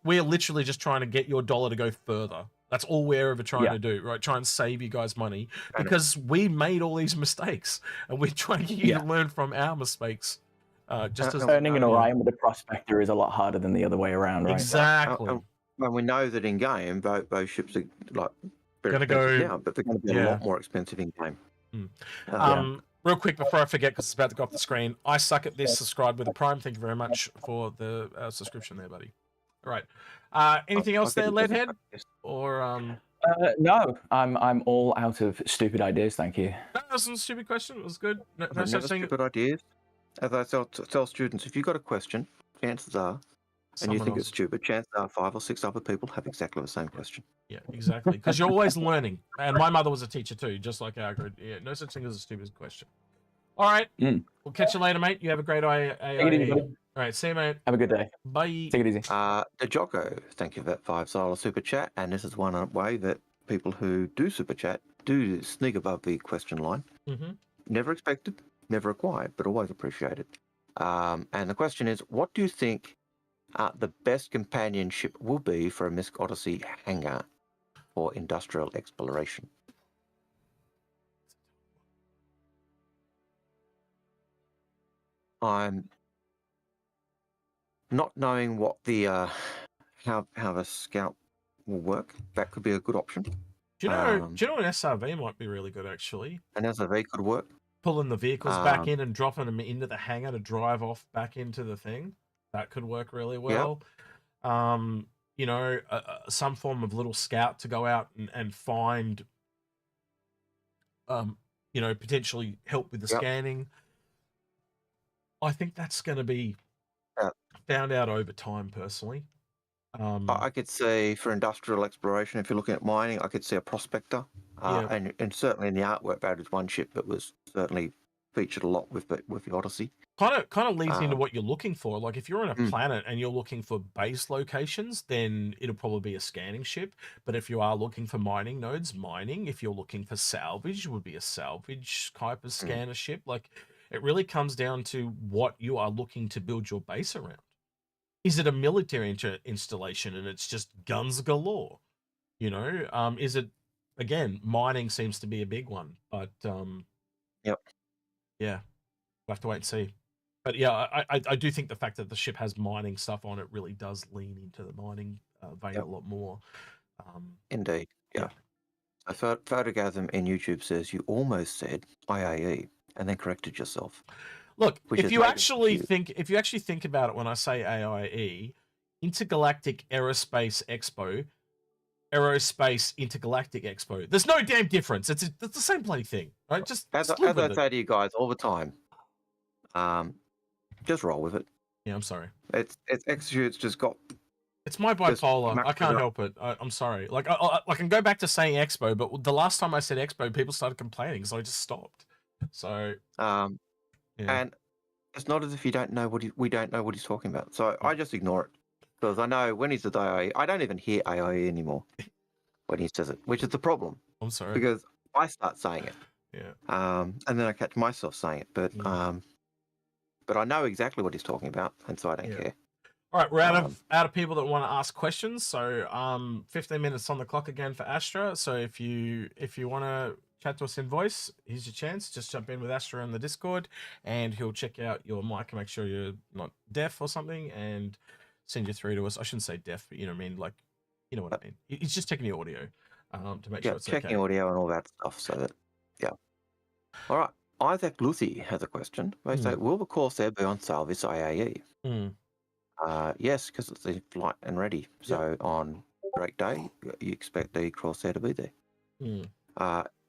Speaker 1: We're literally just trying to get your dollar to go further. That's all we're ever trying to do, right? Try and save you guys money because we made all these mistakes and we're trying to get you to learn from our mistakes. Just as
Speaker 6: earning an Orion with a prospector is a lot harder than the other way around, right?
Speaker 1: Exactly.
Speaker 2: And we know that in game, both ships are like very
Speaker 1: Gonna
Speaker 2: expensive
Speaker 1: go-
Speaker 2: now, but they're going to be a lot more expensive in game.
Speaker 1: Real quick before I forget, because it's about to go off the screen, I suck at this. Subscribe with a Prime. Thank you very much for the subscription there, buddy. All right. Anything else there, Leadhead? Or
Speaker 6: No, I'm all out of stupid ideas. Thank you.
Speaker 1: That wasn't a stupid question. It was good. No
Speaker 2: Never
Speaker 1: such thing.
Speaker 2: stupid ideas. As I tell students, if you've got a question, chances are, and you think it's stupid, chances are 5 or 6 other people have exactly the same question.
Speaker 1: Yeah, exactly. Because you're always learning. And my mother was a teacher too, just like Algared. Yeah, no such thing as a stupid question. All right. We'll catch you later, mate. You have a great IAE. All right, see you, mate.
Speaker 6: Have a good day.
Speaker 1: Bye.
Speaker 6: Take it easy.
Speaker 2: The Jocko, thank you for that $5 super chat. And this is one way that people who do super chat do sneak above the question line. Never expected, never required, but always appreciated. And the question is, what do you think the best companionship will be for a MISC Odyssey hangar for industrial exploration? I'm not knowing what the how the scout will work. That could be a good option.
Speaker 1: Do you know an SRV might be really good, actually?
Speaker 2: An SRV could work. Pulling
Speaker 1: the vehicles back in and dropping them into the hangar to drive off back into the thing. That could work really well. You know, some form of little scout to go out and find, you know, potentially help with the scanning. I think that's going to be found out over time, personally.
Speaker 2: I could see for industrial exploration, if you're looking at mining, I could see a prospector. And certainly in the artwork, that is one ship that was certainly featured a lot with the Odyssey.
Speaker 1: Kind of leads into what you're looking for. Like if you're on a planet and you're looking for base locations, then it'll probably be a scanning ship. But if you are looking for mining nodes, mining. If you're looking for salvage, it would be a salvage type of scanner ship. Like it really comes down to what you are looking to build your base around. Is it a military installation and it's just guns galore? You know, is it, again, mining seems to be a big one, but yeah, we'll have to wait and see. But yeah, I do think the fact that the ship has mining stuff on it really does lean into the mining vein a lot more.
Speaker 2: Indeed, yeah. So Photogasm in YouTube says you almost said IAE and then corrected yourself.
Speaker 1: Look, if you actually think about it, when I say AIE, Intergalactic Aerospace Expo, Aerospace Intergalactic Expo. There's no damn difference. It's the same bloody thing, right? Just
Speaker 2: as I say to you guys all the time, just roll with it.
Speaker 1: Yeah, I'm sorry.
Speaker 2: It's Execute's just got.
Speaker 1: It's my bipolar. I can't help it. I'm sorry. Like I can go back to saying Expo, but the last time I said Expo, people started complaining, so I just stopped. So
Speaker 2: and it's not as if you don't know we don't know what he's talking about. So I just ignore it because I know when he says AIE, I don't even hear AIE anymore when he says it, which is the problem.
Speaker 1: I'm sorry
Speaker 2: because I start saying it.
Speaker 1: Yeah.
Speaker 2: And then I catch myself saying it, but I know exactly what he's talking about, and so I don't care.
Speaker 1: All right, we're out of people that want to ask questions. So 15 minutes on the clock again for Astra. So if you want to chat to us in voice, here's your chance. Just jump in with Astra in the Discord, and he'll check out your mic and make sure you're not deaf or something, and send you through to us. I shouldn't say deaf, but you know what I mean. Like, you know what I mean. He's just checking the audio to make sure it's
Speaker 2: checking audio and all that stuff. So that All right. Isaac Lucy has a question. They say, will the Corsair be on sale this IAE? Yes, because it's in flight and ready. So on break day, you expect the Corsair to be there.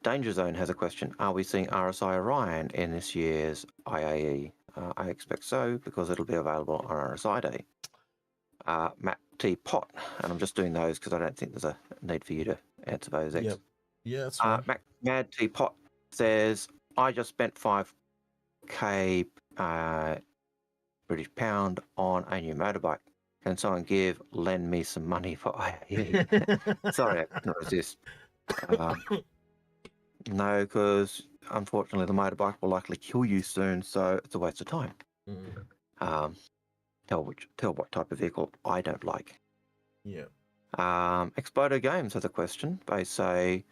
Speaker 2: Danger Zone has a question. Are we seeing RSI Orion in this year's IAE? I expect so, because it'll be available on RSI Day. Matt T. Pot, and I'm just doing those because I don't think there's a need for you to answer those.
Speaker 1: Yeah, that's right.
Speaker 2: Mad T. Pot says, I just spent 5k British pound on a new motorbike. Can someone lend me some money for IAE? Sorry, I couldn't resist. No, because unfortunately the motorbike will likely kill you soon, so it's a waste of time. Tell what type of vehicle I don't like.
Speaker 1: Yeah.
Speaker 2: Explodo Games has a question. They say,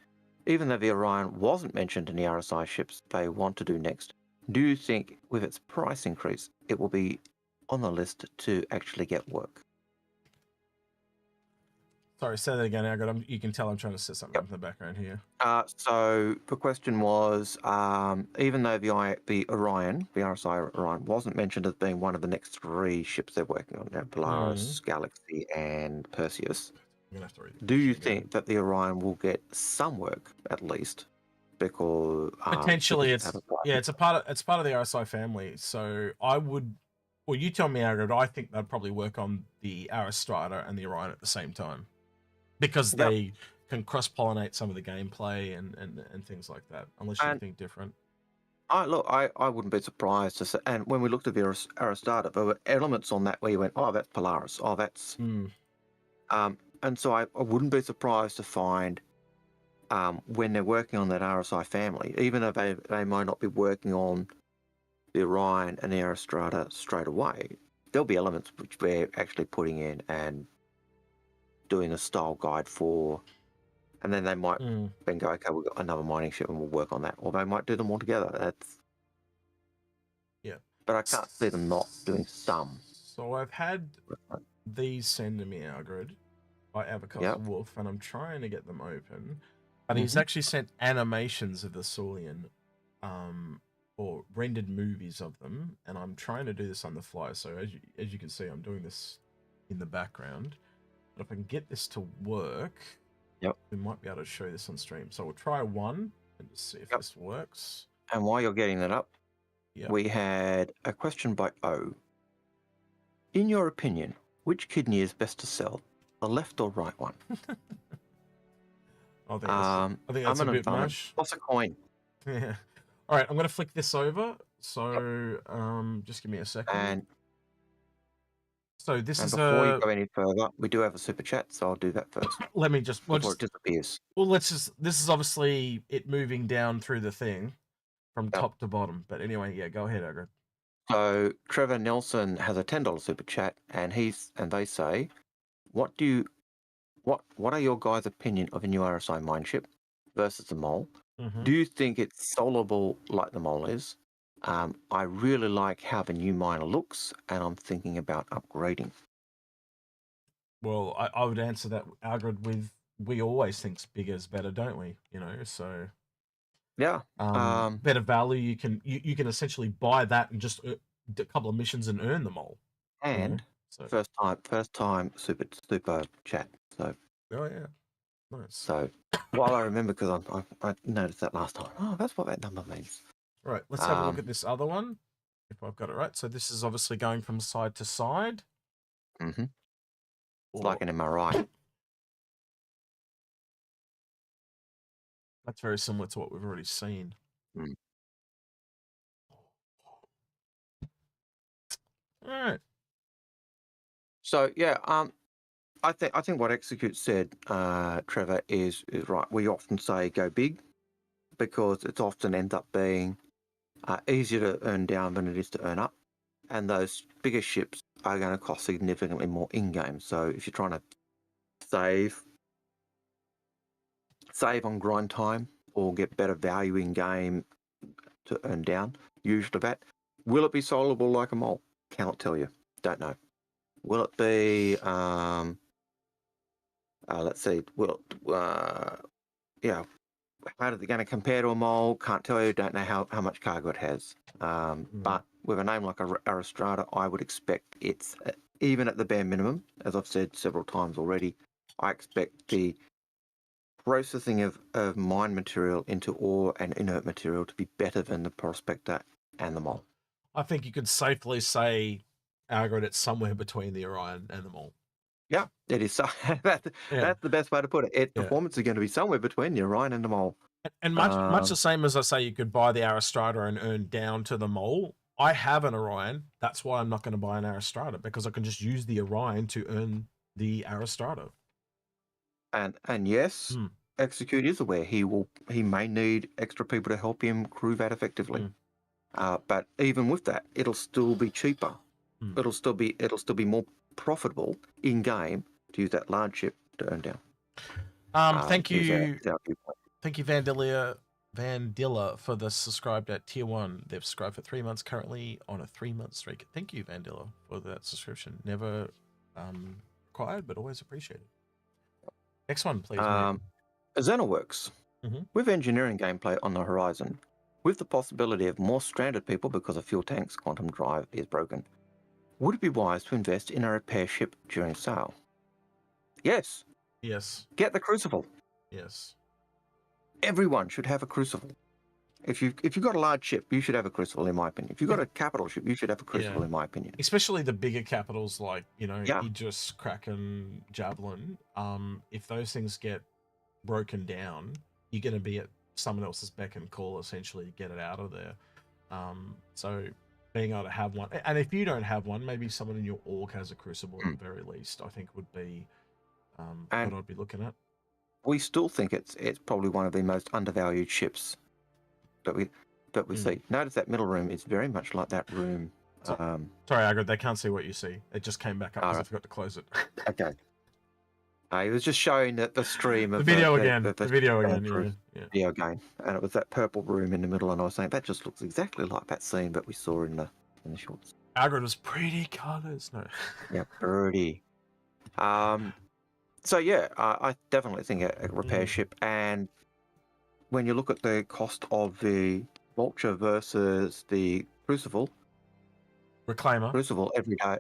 Speaker 2: even though the Orion wasn't mentioned in the RSI ships they want to do next, do you think with its price increase it will be on the list to actually get work?
Speaker 1: Sorry, say that again, Algared. You can tell I'm trying to set something up in the background here.
Speaker 2: So the question was, even though the Orion, the RSI Orion, wasn't mentioned as being one of the next 3 ships they're working on now, Polaris, Galaxy, and Perseus,
Speaker 1: I'm gonna have to read
Speaker 2: do you think that the Orion will get some work at least? Because
Speaker 1: potentially it's a part of the RSI family. So I would, well, you tell me, Algared. I think they'd probably work on the Arastra and the Orion at the same time, because they can cross-pollinate some of the gameplay and things like that, unless you think different.
Speaker 2: I wouldn't be surprised to say, and when we looked at the Arastra, there were elements on that where you went, oh, that's Polaris, oh, that's... and so I wouldn't be surprised to find when they're working on that RSI family, even though they might not be working on the Orion and the Arastra straight away, there'll be elements which we're actually putting in and doing a style guide for, and then they might then go, okay, we've got another mining ship and we'll work on that, or they might do them all together. That's but I can't see them not doing some.
Speaker 1: So I've had these sent to me, Algared, by Avocado Wolf, and I'm trying to get them open, but he's actually sent animations of the Sulian, or rendered movies of them, and I'm trying to do this on the fly. So as you can see, I'm doing this in the background. But if I can get this to work, we might be able to show this on stream. So we'll try one and just see if this works.
Speaker 2: And while you're getting that up, we had a question by O. In your opinion, which kidney is best to sell, the left or right one?
Speaker 1: I think that's a bit much.
Speaker 2: Toss a coin.
Speaker 1: Yeah. All right, I'm going to flick this over. So just give me a second.
Speaker 2: And
Speaker 1: so this is
Speaker 2: before you go any further, we do have a super chat, so I'll do that first.
Speaker 1: Let me just
Speaker 2: before it disappears.
Speaker 1: Well, this is obviously it moving down through the thing from top to bottom. But anyway, go ahead, Algared.
Speaker 2: So Trevor Nelson has a $10 super chat, and they say, what are your guys' opinion of a new RSI mine ship versus the mole? Do you think it's solvable like the mole is? I really like how the new miner looks, and I'm thinking about upgrading.
Speaker 1: Well, I would answer that, Algared, with we always think bigger is better, don't we? So better value. You can essentially buy that and just a couple of missions and earn the mole.
Speaker 2: And first time super chat. So
Speaker 1: nice.
Speaker 2: So while I remember, because I noticed that last time. Oh, that's what that number means.
Speaker 1: All right, let's have a look at this other one, if I've got it right. So this is obviously going from side to side.
Speaker 2: It's like an Mirai.
Speaker 1: That's very similar to what we've already seen. All right.
Speaker 2: So I think what Execute said, Trevor, is right. We often say go big because it often ends up being easier to earn down than it is to earn up, and those bigger ships are going to cost significantly more in game. So if you're trying to save on grind time or get better value in game to earn down, usually that. Will it be solvable like a mole? Cannot tell you. Don't know. Will it be? Let's see. How are they going to compare to a mole? Can't tell you. Don't know how much cargo it has. But with a name like Arastra, I would expect it's even at the bare minimum, as I've said several times already. I expect the processing of mine material into ore and inert material to be better than the Prospector and the mole.
Speaker 1: I think you could safely say, Algared, it's somewhere between the Orion and the mole.
Speaker 2: Yeah, it is. That's the best way to put it. Performance is going to be somewhere between the Orion and the mole.
Speaker 1: And much the same as I say, you could buy the Arastra and earn down to the mole. I have an Orion. That's why I'm not going to buy an Arastra, because I can just use the Orion to earn the Arastra.
Speaker 2: And yes, Execute is aware he may need extra people to help him crew that effectively. But even with that, it'll still be cheaper. It'll still be more profitable in game to use that large ship to earn down.
Speaker 1: Thank you, Vandilla, for the subscribed at tier 1. They've subscribed for 3 months currently on a 3-month streak. Thank you, Vandilla, for that subscription. Never required, but always appreciated. Next one, please.
Speaker 2: Xenoworks. With engineering gameplay on the horizon, with the possibility of more stranded people because of fuel tanks, quantum drive is broken, would it be wise to invest in a repair ship during sale? Yes.
Speaker 1: Yes.
Speaker 2: Get the Crucible.
Speaker 1: Yes.
Speaker 2: Everyone should have a Crucible. If you've got a large ship, you should have a Crucible, in my opinion. If you've got a capital ship, you should have a Crucible, in my opinion.
Speaker 1: Especially the bigger capitals like, Aegis, Kraken, Javelin. If those things get broken down, you're going to be at someone else's beck and call, essentially, to get it out of there. So being able to have one, and if you don't have one, maybe someone in your org has a Crucible at the very least, I think would be what I'd be looking at.
Speaker 2: We still think it's probably one of the most undervalued ships that we see. Notice that middle room is very much like that room.
Speaker 1: Sorry, Algared, they can't see what you see. It just came back up because I forgot to close it.
Speaker 2: Okay. He was just showing the stream of
Speaker 1: the video again.
Speaker 2: The
Speaker 1: video again.
Speaker 2: Video again, and it was that purple room in the middle, and I was saying that just looks exactly like that scene that we saw in the shorts.
Speaker 1: Algared was pretty colours. No.
Speaker 2: Yeah, pretty. So yeah, I definitely think a repair ship, and when you look at the cost of the Vulture versus the Crucible, Crucible every day.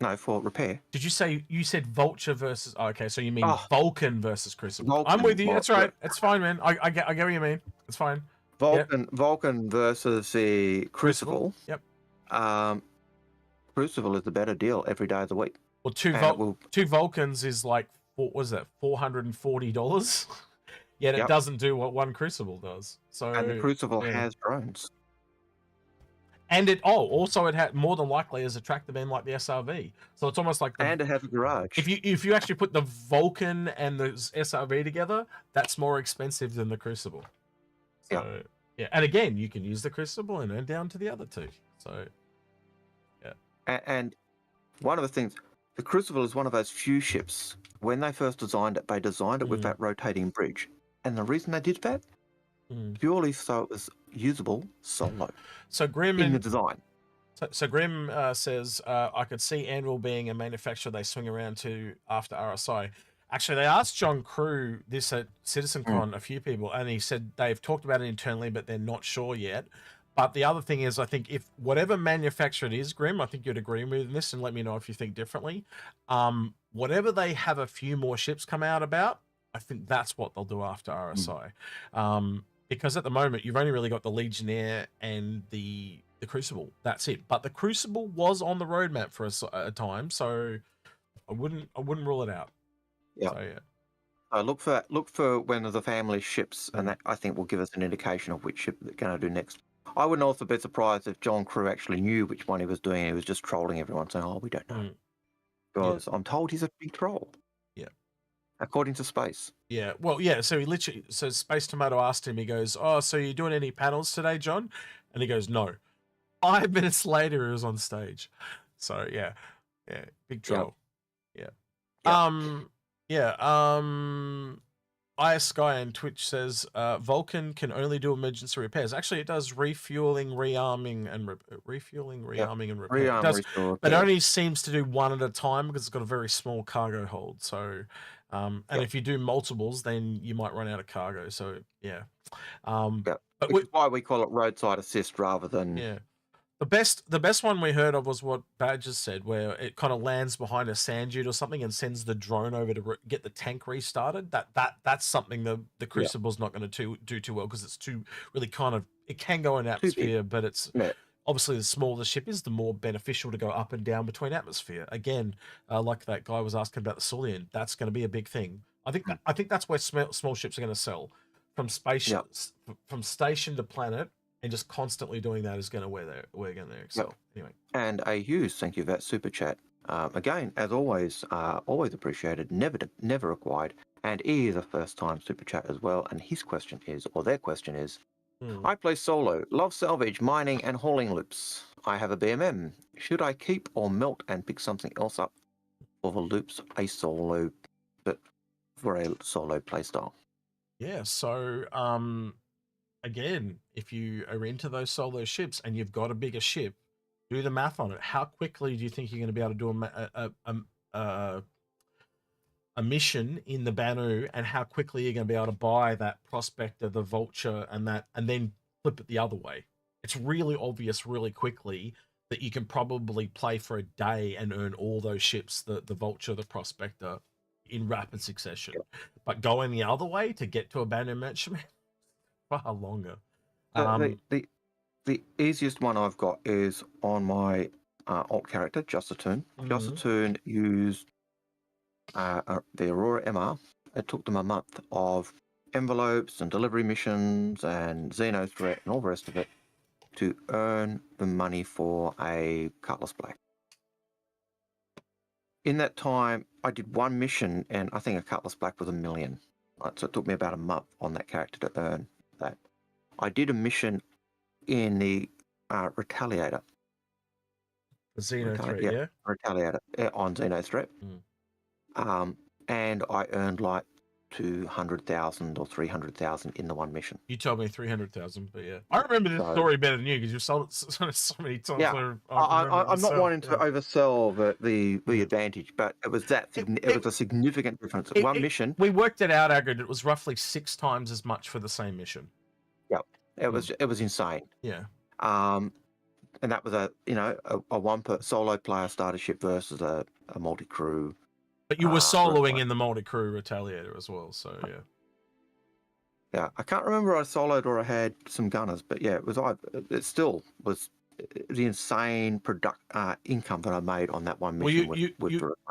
Speaker 2: No, for repair.
Speaker 1: Did you say you said Vulture versus? Oh, okay, so you mean Vulcan versus Crucible?
Speaker 2: Vulcan,
Speaker 1: I'm with you. That's right. It's fine, man. I get what you mean. It's fine.
Speaker 2: Vulcan versus the Crucible.
Speaker 1: Yep.
Speaker 2: Crucible is the better deal every day of the week.
Speaker 1: Well, two Vulcans is like $440. Yet it doesn't do what one Crucible does. So
Speaker 2: and the Crucible has drones.
Speaker 1: And it had more than likely has a tractor beam like the SRV. So it's almost like
Speaker 2: and it has a garage.
Speaker 1: If you actually put the Vulcan and the SRV together, that's more expensive than the Crucible. So yeah. And again, you can use the Crucible and earn down to the other two. So yeah.
Speaker 2: And one of the things, the Crucible is one of those few ships. When they first designed it, they designed it with that rotating bridge. And the reason they did that, purely so it was usable solo.
Speaker 1: So Grim
Speaker 2: in the design.
Speaker 1: So Grim says, I could see Anvil being a manufacturer they swing around to after RSI. Actually, they asked John Crew this at CitizenCon, a few people, and he said they've talked about it internally, but they're not sure yet. But the other thing is, I think if whatever manufacturer it is, Grim, I think you'd agree with this, and let me know if you think differently. Whatever they have a few more ships come out about, I think that's what they'll do after RSI. Because at the moment, you've only really got the Legionnaire and the Crucible. That's it. But the Crucible was on the roadmap for a time, so I wouldn't rule it out.
Speaker 2: Yeah.
Speaker 1: So, yeah.
Speaker 2: Look for one of the family ships, and that I think will give us an indication of which ship they're going to do next. I wouldn't also be surprised if John Crew actually knew which one he was doing. He was just trolling everyone, saying, "Oh, we don't know," because I'm told he's a big troll. Yeah, according to Space.
Speaker 1: Yeah, well, yeah. So Space Tomato asked him. He goes, "Oh, so you doing any panels today, John?" And he goes, "No." 5 minutes later, he was on stage. So yeah, big troll. Yeah. ISC and Twitch says Vulcan can only do emergency repairs. Actually, it does refueling, rearming, and repair. But it only seems to do one at a time because it's got a very small cargo hold. So, and if you do multiples, then you might run out of cargo. So, yeah.
Speaker 2: But which is why we call it roadside assist rather than
Speaker 1: The best one we heard of was what Badgers said, where it kind of lands behind a sand dune or something and sends the drone over to get the tank restarted. That's something the Crucible's not going to do too well because it's too really kind of, it can go in atmosphere, but it's obviously the smaller the ship is, the more beneficial to go up and down between atmosphere. Again, like that guy was asking about the Sulian, that's going to be a big thing. I think that's where small ships are going to sell. from from station to planet, and just constantly doing that is going to where we're going to excel. Anyway.
Speaker 2: And a Hughes, thank you for that super chat. Again, as always, always appreciated, never required. And he is a first-time super chat as well. And his question is, or their question is, I play solo, love salvage, mining, and hauling loops. I have a BMM. Should I keep or melt and pick something else up for the loops for a solo playstyle?
Speaker 1: Yeah. So, again, if you are into those solo ships and you've got a bigger ship, do the math on it. How quickly do you think you're going to be able to do a mission in the Banu, and how quickly you're going to be able to buy that Prospector, the Vulture, and then flip it the other way? It's really obvious really quickly that you can probably play for a day and earn all those ships, the Vulture, the Prospector, in rapid succession. But going the other way to get to a Banu merchantman, far longer.
Speaker 2: The easiest one I've got is on my alt character, Justatoon. Justatoon used the Aurora MR. It took them a month of envelopes and delivery missions and Xeno threat and all the rest of it to earn the money for a Cutlass Black. In that time, I did one mission, and I think a Cutlass Black was $1 million. Right, so it took me about a month on that character to earn that. I did a mission in the Retaliator.
Speaker 1: The Xeno threat, yeah?
Speaker 2: Retaliator on Xeno threat. And I earned like 200,000 or 300,000 in the one mission.
Speaker 1: You told me 300,000, but yeah. I remember this story better than you because you've sold it so many times.
Speaker 2: Yeah, I'm not wanting to oversell the advantage, but it was it was a significant difference. One mission.
Speaker 1: We worked it out, Algared. It was roughly 6 times as much for the same mission.
Speaker 2: Yeah, it was insane.
Speaker 1: Yeah.
Speaker 2: And that was a one solo player starter ship versus a multi crew.
Speaker 1: But you were soloing in the multi-crew Retaliator as well, so yeah.
Speaker 2: Yeah, I can't remember I soloed or I had some gunners, but yeah, it still was the insane income that I made on that one mission.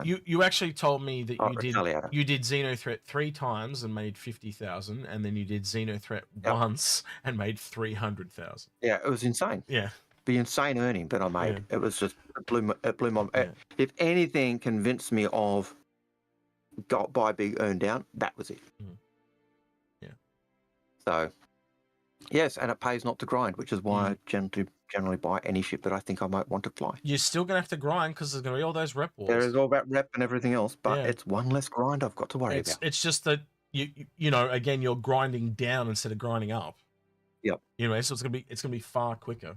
Speaker 1: You actually told me that you did Xeno Threat 3 times and made 50,000, and then you did Xeno Threat once and made 300,000.
Speaker 2: Yeah, it was insane.
Speaker 1: Yeah.
Speaker 2: The insane earning that I made. It was just it blew my. Yeah. If anything convinced me of buy big, earn down, that was it.
Speaker 1: Yeah.
Speaker 2: So, yes, and it pays not to grind, which is why I generally buy any ship that I think I might want to fly.
Speaker 1: You're still gonna have to grind because there's gonna be all those rep wars.
Speaker 2: There is all about rep and everything else, but it's one less grind I've got to worry about.
Speaker 1: It's just that you know, again, you're grinding down instead of grinding up.
Speaker 2: Yep.
Speaker 1: You know, so it's gonna be far quicker.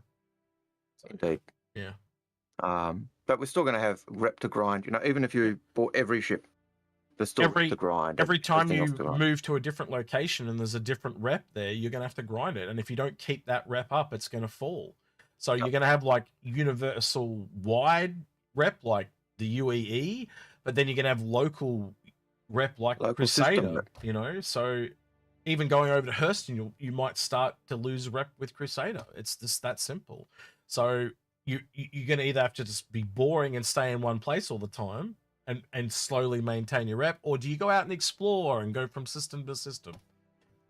Speaker 1: So,
Speaker 2: indeed.
Speaker 1: Yeah.
Speaker 2: But we're still going to have rep to grind. You know, even if you bought every ship, there's still rep to grind.
Speaker 1: Every time you move to a different location and there's a different rep there, you're going to have to grind it. And if you don't keep that rep up, it's going to fall. So you're going to have like universal wide rep like the UEE, but then you're going to have local rep like Crusader. You know, so even going over to Hurston, you might start to lose rep with Crusader. It's just that simple. So you're going to either have to just be boring and stay in one place all the time and slowly maintain your rep, or do you go out and explore and go from system to system?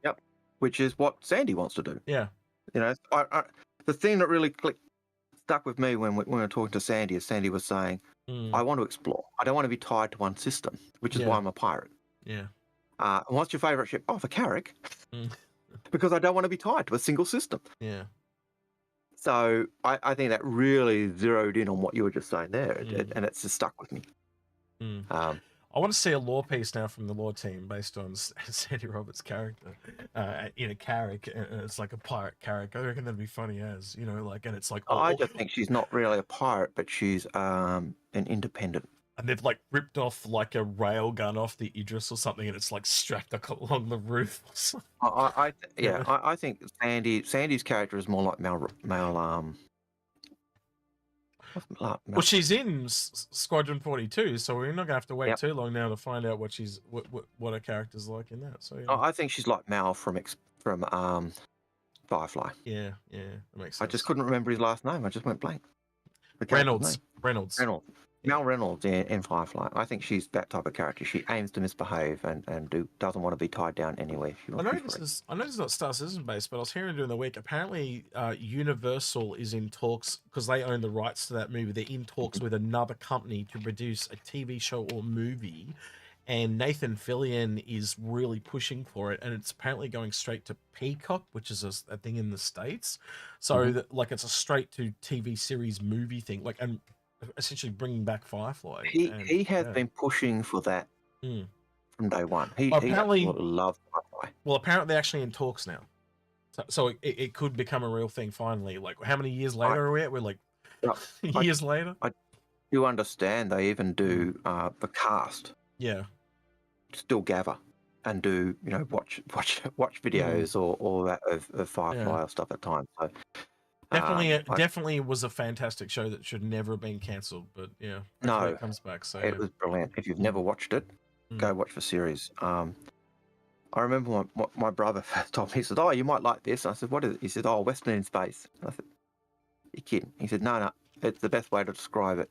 Speaker 2: Yep, which is what Sandy wants to do.
Speaker 1: Yeah.
Speaker 2: You know, the thing that really stuck with me when we were talking to Sandy is Sandy was saying, I want to explore. I don't want to be tied to one system, which is why I'm a pirate.
Speaker 1: Yeah.
Speaker 2: And what's your favourite ship? Oh, the Carrack. Because I don't want to be tied to a single system.
Speaker 1: Yeah.
Speaker 2: So I think that really zeroed in on what you were just saying there, and it's just stuck with me.
Speaker 1: I want to see a lore piece now from the lore team based on Sandy Roberts' character in a Carrack, and it's like a pirate Carrack. I reckon that'd be funny as, you know, like, and it's like...
Speaker 2: I just think she's not really a pirate, but she's an independent.
Speaker 1: And they've like ripped off like a rail gun off the Idris or something, and it's like strapped along the roof.
Speaker 2: I think Sandy's character is more like Mel.
Speaker 1: Well, she's in Squadron 42, so we're not gonna have to wait too long now to find out what her character's like in that. So yeah.
Speaker 2: I think she's like Mal from Firefly.
Speaker 1: Yeah, that makes sense.
Speaker 2: I just couldn't remember his last name. I just went blank.
Speaker 1: Reynolds.
Speaker 2: Yeah. Mel Reynolds in Firefly. I think she's that type of character. She aims to misbehave and doesn't want to be tied down anywhere. She
Speaker 1: I
Speaker 2: wants to
Speaker 1: know
Speaker 2: be free.
Speaker 1: I know this is not Star Citizen based, but I was hearing during the week. Apparently, Universal is in talks because they own the rights to that movie. They're in talks with another company to produce a TV show or movie, and Nathan Fillion is really pushing for it. And it's apparently going straight to Peacock, which is a thing in the States. So that, like, it's a straight to TV series movie thing, like, and essentially bringing back Firefly.
Speaker 2: He has been pushing for that from day one. He
Speaker 1: apparently
Speaker 2: loves Firefly.
Speaker 1: Well, apparently they're actually in talks now. So it could become a real thing finally. Like, how many years later are we at? We're like years later.
Speaker 2: I do understand they even do the cast.
Speaker 1: Yeah.
Speaker 2: Still gather and do, you know, watch videos or that of Firefly or stuff at times. So
Speaker 1: definitely was a fantastic show that should never have been cancelled. But yeah,
Speaker 2: no,
Speaker 1: it comes back. So
Speaker 2: it was brilliant. If you've never watched it, go watch the series. I remember my brother first told me, he said, "Oh, you might like this." I said, "What is it?" He said, "Oh, Western in Space." I said, "You're kidding?" He said, "No, it's the best way to describe it."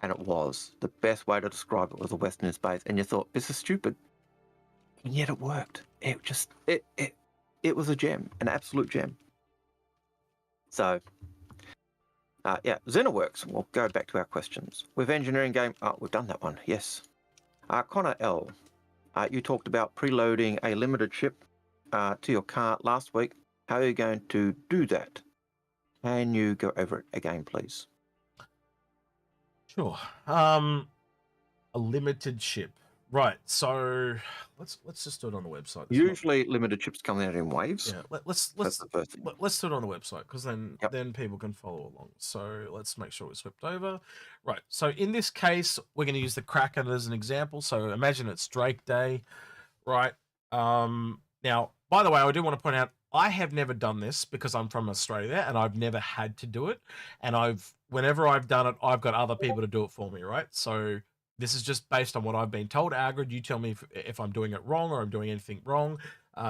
Speaker 2: And it was. The best way to describe it was a Western in Space. And you thought, this is stupid. And yet it worked. It just, it was a gem, an absolute gem. So, yeah, XenoWorks. We'll go back to our questions. With engineering game, we've done that one, yes. Connor L, you talked about preloading a limited ship to your car last week. How are you going to do that? Can you go over it again, please?
Speaker 1: Sure. A limited ship. Right. So let's just do it on the website.
Speaker 2: Usually limited ships come out in waves.
Speaker 1: Yeah. Let's do it on the website, because then people can follow along. So let's make sure we're swept over. Right. So in this case, we're going to use the Kraken as an example. So imagine it's Drake Day, right? Now, by the way, I do want to point out, I have never done this because I'm from Australia and I've never had to do it. And whenever I've done it, I've got other people to do it for me, right? So this is just based on what I've been told. Algared, you tell me if I'm doing it wrong or I'm doing anything wrong.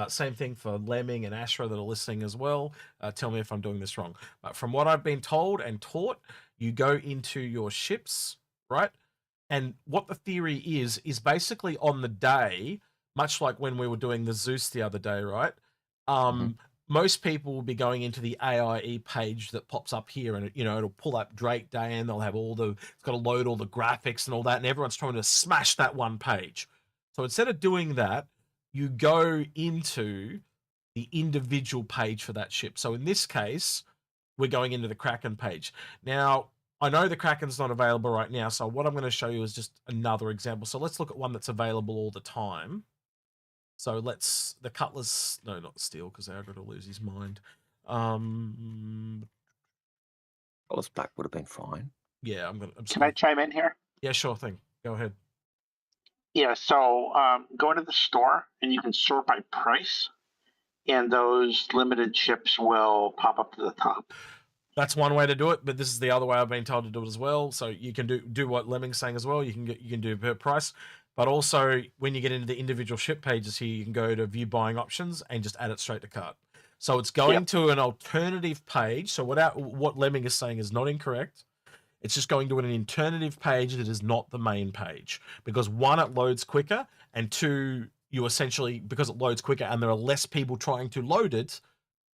Speaker 1: Same thing for Lemming and Astra that are listening as well. Tell me if I'm doing this wrong. But from what I've been told and taught, you go into your ships, right? And what the theory is basically on the day, much like when we were doing the Zeus the other day, right? Most people will be going into the AIE page that pops up here, and it'll pull up Drake Day, and they'll have it's got to load all the graphics and all that, and everyone's trying to smash that one page. So instead of doing that, you go into the individual page for that ship. So in this case, we're going into the Kraken page. Now, I know the Kraken's not available right now, so what I'm going to show you is just another example. So let's look at one that's available all the time. So the Cutlass, no, not steel, because Algared will lose his mind.
Speaker 2: Cutlass Black would have been fine.
Speaker 1: Yeah,
Speaker 7: Can I chime in here?
Speaker 1: Yeah, sure thing. Go ahead.
Speaker 7: Yeah, so go into the store and you can sort by price, and those limited ships will pop up to the top.
Speaker 1: That's one way to do it, but this is the other way I've been told to do it as well. So you can do what Lemming's saying as well. You can do per price. But also, when you get into the individual ship pages here, you can go to view buying options and just add it straight to cart. So it's going to an alternative page. So what Lemming is saying is not incorrect. It's just going to an alternative page that is not the main page. Because one, it loads quicker, and two, you essentially, because it loads quicker and there are less people trying to load it,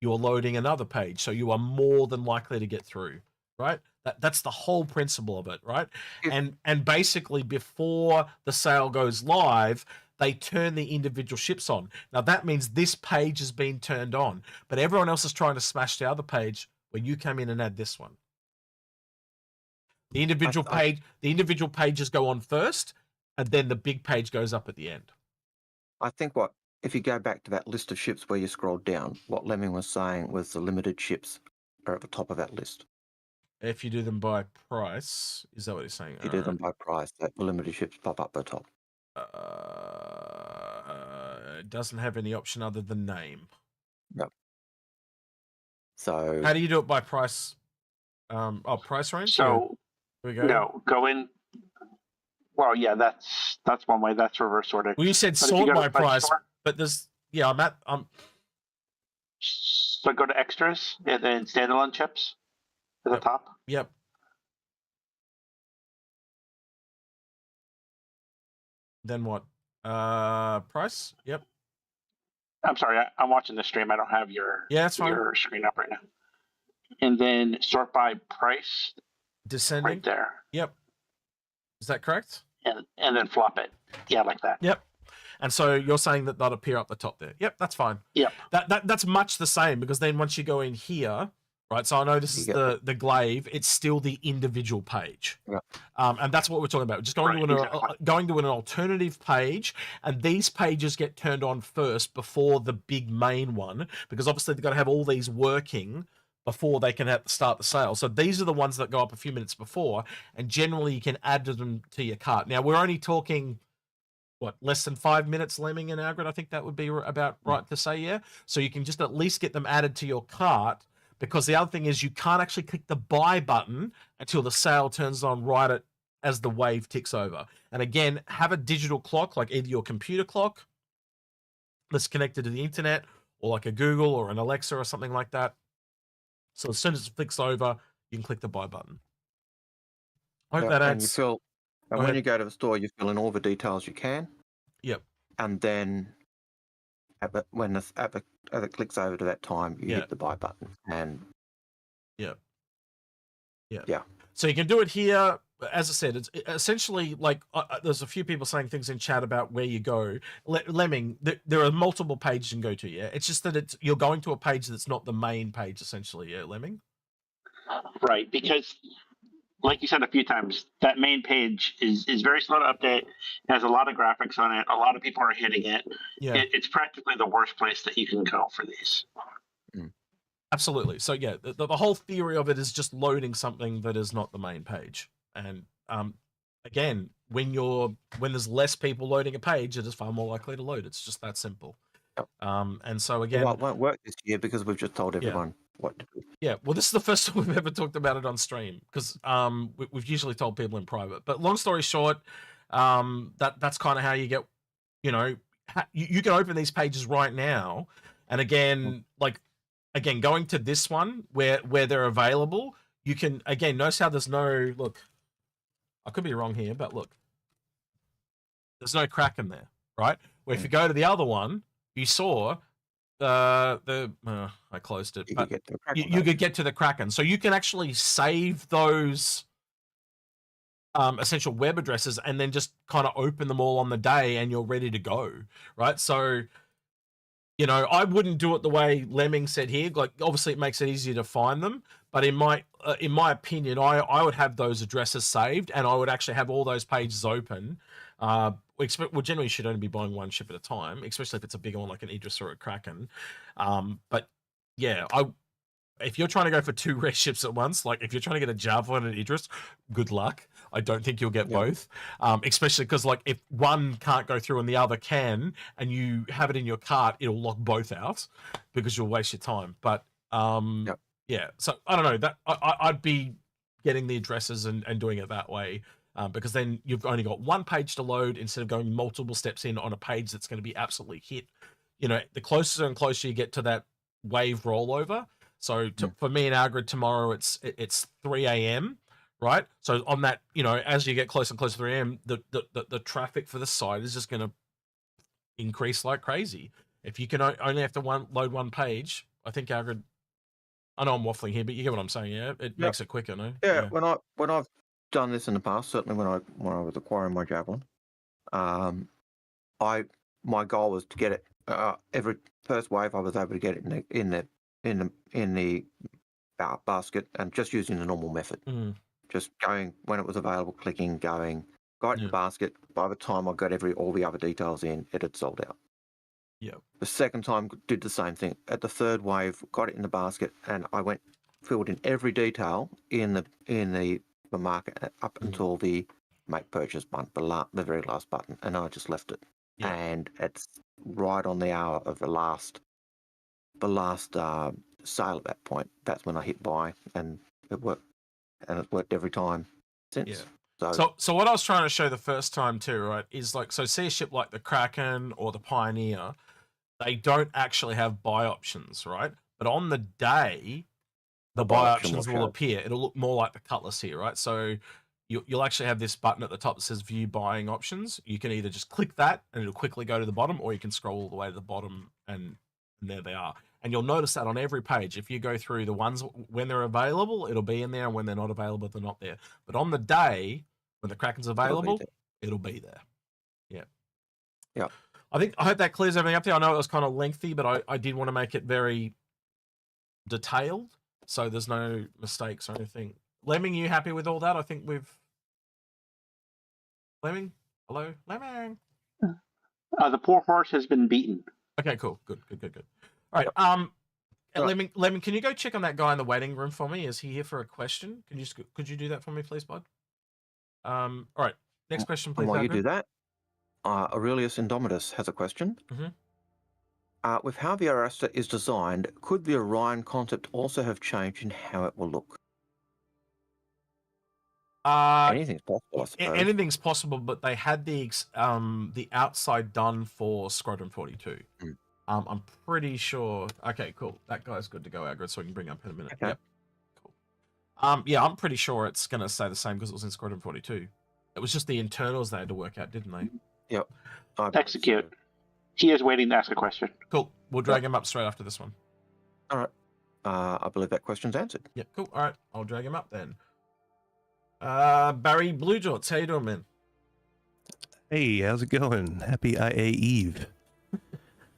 Speaker 1: you're loading another page. So you are more than likely to get through, right? That's the whole principle of it, right? And basically, before the sale goes live, they turn the individual ships on. Now that means this page has been turned on, but everyone else is trying to smash the other page where you come in and add this one. The individual pages go on first, and then the big page goes up at the end.
Speaker 2: I think if you go back to that list of ships where you scrolled down, what Lemming was saying was the limited ships are at the top of that list.
Speaker 1: If you do them by price, is that what he's saying?
Speaker 2: If you do them by price, the limited ships pop up at the top.
Speaker 1: It doesn't have any option other than name.
Speaker 2: Yep. So
Speaker 1: how do you do it by price? Price range?
Speaker 7: So no, go in. Well, yeah, that's one way. That's reverse order.
Speaker 1: Well, you said sort by price, but there's
Speaker 7: So go to extras and then standalone chips at the top.
Speaker 1: Yep. Then what? Price? Yep.
Speaker 7: I'm sorry, I'm watching the stream. I don't have your
Speaker 1: that's fine.
Speaker 7: your screen up right now. And then sort by price.
Speaker 1: Descending.
Speaker 7: Right there.
Speaker 1: Yep. Is that correct?
Speaker 7: And then flop it. Yeah, like that.
Speaker 1: Yep. And so you're saying that that'll appear up the top there. Yep, that's fine.
Speaker 7: Yep.
Speaker 1: That's much the same, because then once you go in here, right? So I know this is the glaive. It's still the individual page.
Speaker 2: Yeah.
Speaker 1: And that's what we're talking about. Just going going to an alternative page, and these pages get turned on first before the big main one, because obviously they've got to have all these working before they can start the sale. So these are the ones that go up a few minutes before, and generally you can add them to your cart. Now we're only talking, what, less than 5 minutes, Lemming and Algared? I think that would be about right to say, yeah. So you can just at least get them added to your cart, because the other thing is you can't actually click the buy button until the sale turns on right as the wave ticks over. And again, have a digital clock, like either your computer clock that's connected to the internet, or like a Google or an Alexa or something like that. So as soon as it flicks over, you can click the buy button. I hope that adds.
Speaker 2: And when you go to the store, you fill in all the details you can.
Speaker 1: Yep.
Speaker 2: And then when it clicks over to that time, you hit the buy button. And
Speaker 1: yeah.
Speaker 2: Yeah.
Speaker 1: So you can do it here. As I said, it's essentially like there's a few people saying things in chat about where you go. Lemming, there are multiple pages you can go to. Yeah, it's just that you're going to a page that's not the main page, essentially. Yeah, Lemming.
Speaker 7: Right, because like you said a few times, that main page is very slow to update. It has a lot of graphics on it. A lot of people are hitting it.
Speaker 1: Yeah,
Speaker 7: it's practically the worst place that you can go for these.
Speaker 1: Absolutely. So yeah, the whole theory of it is just loading something that is not the main page. And again, when there's less people loading a page, it is far more likely to load. It's just that simple.
Speaker 2: Yep.
Speaker 1: And so again,
Speaker 2: well, it won't work this year because we've just told everyone what to do. Yeah,
Speaker 1: well, this is the first time we've ever talked about it on stream, because we've usually told people in private. But long story short, that's kind of how you get, you can open these pages right now. And again, going to this one where they're available, you can, again, notice how there's no, look, I could be wrong here, but look, there's no crack in there, right? Where if you go to the other one, you saw I closed it, but you could get to the Kraken. So you can actually save those essential web addresses and then just kind of open them all on the day, and you're ready to go, right? So, I wouldn't do it the way Lemming said here. Like, obviously it makes it easier to find them, but in my opinion, I would have those addresses saved, and I would actually have all those pages open. We generally should only be buying one ship at a time, especially if it's a bigger one like an Idris or a Kraken. But yeah, if you're trying to go for 2 rare ships at once, like if you're trying to get a Javelin and an Idris, good luck. I don't think you'll get both, especially because like if one can't go through and the other can, and you have it in your cart, it'll lock both out because you'll waste your time. But yeah, so I don't know, that I'd be getting the addresses and doing it that way, because then you've only got one page to load instead of going multiple steps in on a page that's going to be absolutely hit. The closer and closer you get to that wave rollover. So for me and Algared tomorrow, it's 3 a.m. right? So on that, as you get closer and closer to 3 a.m., the traffic for the site is just going to increase like crazy. If you can only have to load one page, I think Algared, I know I'm waffling here, but you get what I'm saying, yeah? It makes it quicker, no?
Speaker 2: Yeah, when I've done this in the past, certainly when I was acquiring my Javelin, my goal was to get it every first wave. I was able to get it in the basket, and just using the normal method, just going when it was available, clicking, going, got it in the basket. By the time I got all the other details in, it had sold out.
Speaker 1: Yeah.
Speaker 2: The second time did the same thing. At the third wave, got it in the basket, and I filled in every detail in the market up until the make purchase button, the very last button, and I just left it. Yeah. And it's right on the hour of the last sale at that point. That's when I hit buy, and it worked. And it's worked every time since.
Speaker 1: Yeah. So what I was trying to show the first time too, right, is like, so see a ship like the Kraken or the Pioneer, they don't actually have buy options, right? But on the day, the buy options will appear. It'll look more like the Cutlass here, right? So you'll actually have this button at the top that says View Buying Options. You can either just click that and it'll quickly go to the bottom, or you can scroll all the way to the bottom and there they are. And you'll notice that on every page. If you go through the ones when they're available, it'll be in there, and when they're not available, they're not there. But on the day when the Kraken's available, it'll be there. Yeah.
Speaker 2: Yeah.
Speaker 1: I hope that clears everything up there. I know it was kind of lengthy, but I did want to make it very detailed, so there's no mistakes or anything. Lemming, you happy with all that? I think we've... Lemming? Hello? Lemming?
Speaker 7: The poor horse has been beaten.
Speaker 1: Okay, cool. Good. All right.
Speaker 2: Right.
Speaker 1: Lemming, can you go check on that guy in the waiting room for me? Is he here for a question? Could you do that for me, please, bud? All right. Next question, please.
Speaker 2: And while you
Speaker 1: Adrian.
Speaker 2: do that, Aurelius Indomitus has a question. With how the Arastra is designed, could the Orion concept also have changed in how it will look? Anything's possible, I suppose.
Speaker 1: Anything's possible, but they had the outside done for Squadron 42. I'm pretty sure. Okay, cool. That guy's good to go, Algared, so we can bring up in a minute.
Speaker 2: Okay.
Speaker 1: Yep. Cool. Yeah, I'm pretty sure it's going to stay the same because it was in Squadron 42. It was just the internals they had to work out, didn't they?
Speaker 2: Yep.
Speaker 7: Execute. He is waiting to ask a question.
Speaker 1: Cool. We'll drag him up straight after this one.
Speaker 2: All right. I believe that question's answered.
Speaker 1: Yep, cool. All right, I'll drag him up then. Barry Bluejorts, how you doing, man?
Speaker 8: Hey, how's it going? Happy IA Eve.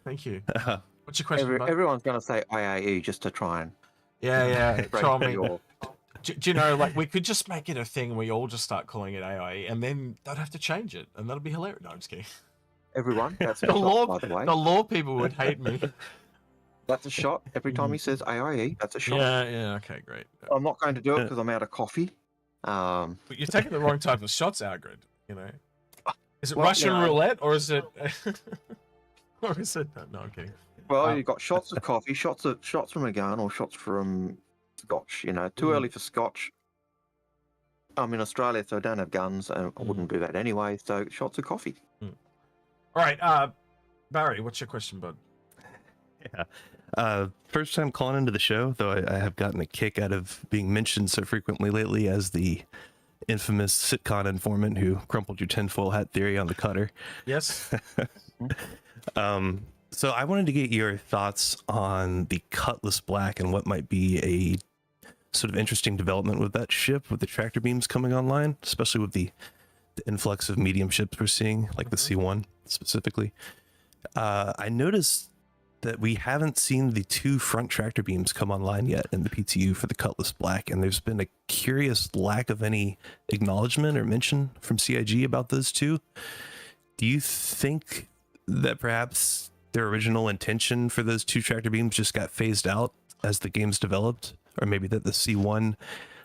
Speaker 1: Thank you. What's your question, bud?
Speaker 2: Everyone's going to say IAE just to try and...
Speaker 1: Yeah,
Speaker 2: break
Speaker 1: try me.
Speaker 2: your-
Speaker 1: Do you know, like, we could just make it a thing where you all just start calling it AIE, and then don't have to change it, and that'll be hilarious. No, I'm just kidding.
Speaker 2: Everyone, that's a
Speaker 1: The
Speaker 2: shot, by the way.
Speaker 1: law people would hate me.
Speaker 2: That's a shot. Every time he says AIE, that's a shot.
Speaker 1: Yeah, okay, great.
Speaker 2: I'm not going to do it because I'm out of coffee.
Speaker 1: But you're taking the wrong type of shots, Algared, you know. Is it
Speaker 2: Well,
Speaker 1: Russian
Speaker 2: you know,
Speaker 1: roulette, or is it... or is it... No, I'm kidding.
Speaker 2: Well, you've got shots of coffee, shots from a gun, or shots from scotch. You know, too early for scotch. I'm in Australia, so I don't have guns, and I wouldn't do that anyway. So shots of coffee.
Speaker 1: All right, Barry, what's your question, bud?
Speaker 8: Yeah. First time calling into the show, though I have gotten a kick out of being mentioned so frequently lately as the infamous sitcom informant who crumpled your tinfoil hat theory on the cutter.
Speaker 1: Yes.
Speaker 8: So I wanted to get your thoughts on the Cutlass Black and what might be a sort of interesting development with that ship, with the tractor beams coming online, especially with the influx of medium ships we're seeing, like the C1 specifically. I noticed that we haven't seen the 2 front tractor beams come online yet in the PTU for the Cutlass Black, and there's been a curious lack of any acknowledgement or mention from CIG about those 2. Do you think that perhaps their original intention for those 2 tractor beams just got phased out as the game's developed? Or maybe that the C1,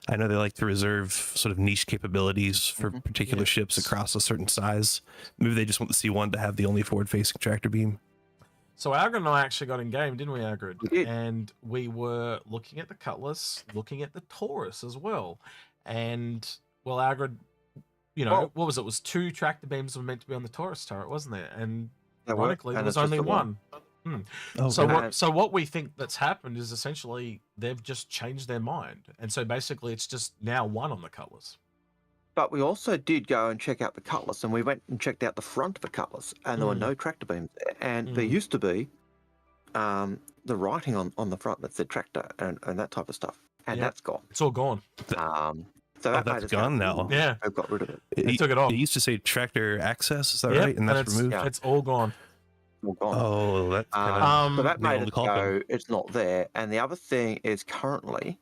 Speaker 8: I know they like to reserve sort of niche capabilities for particular ships across a certain size. Maybe they just want the C1 to have the only forward-facing tractor beam.
Speaker 1: So Algared and I actually got in game, didn't we, Algared?
Speaker 2: We did.
Speaker 1: And we were looking at the Cutlass, looking at the Taurus as well. And, well, Algared, you know, what was it? It was 2 tractor beams were meant to be on the Taurus turret, wasn't there? And ironically, there was only one.
Speaker 8: Oh,
Speaker 1: So what we think that's happened is essentially they've just changed their mind. And so basically it's just now 1 on the Cutlass.
Speaker 2: But we also did go and check out the Cutlass, and we went and checked out the front of the Cutlass, and there were no tractor beams there. And there used to be the writing on the front that said tractor and that type of stuff. And that's gone.
Speaker 1: It's all gone.
Speaker 2: So that made
Speaker 8: that's
Speaker 2: us
Speaker 8: gone now.
Speaker 1: Yeah.
Speaker 2: They've got rid of it.
Speaker 1: They took it off.
Speaker 8: It used to say tractor access, is that
Speaker 1: Yep,
Speaker 8: right? And that's removed?
Speaker 1: It's all gone.
Speaker 2: All gone.
Speaker 8: Oh, that's kind
Speaker 2: so that
Speaker 8: nailed
Speaker 2: made
Speaker 8: the
Speaker 2: us
Speaker 8: coffin.
Speaker 2: go, it's not there. And the other thing is currently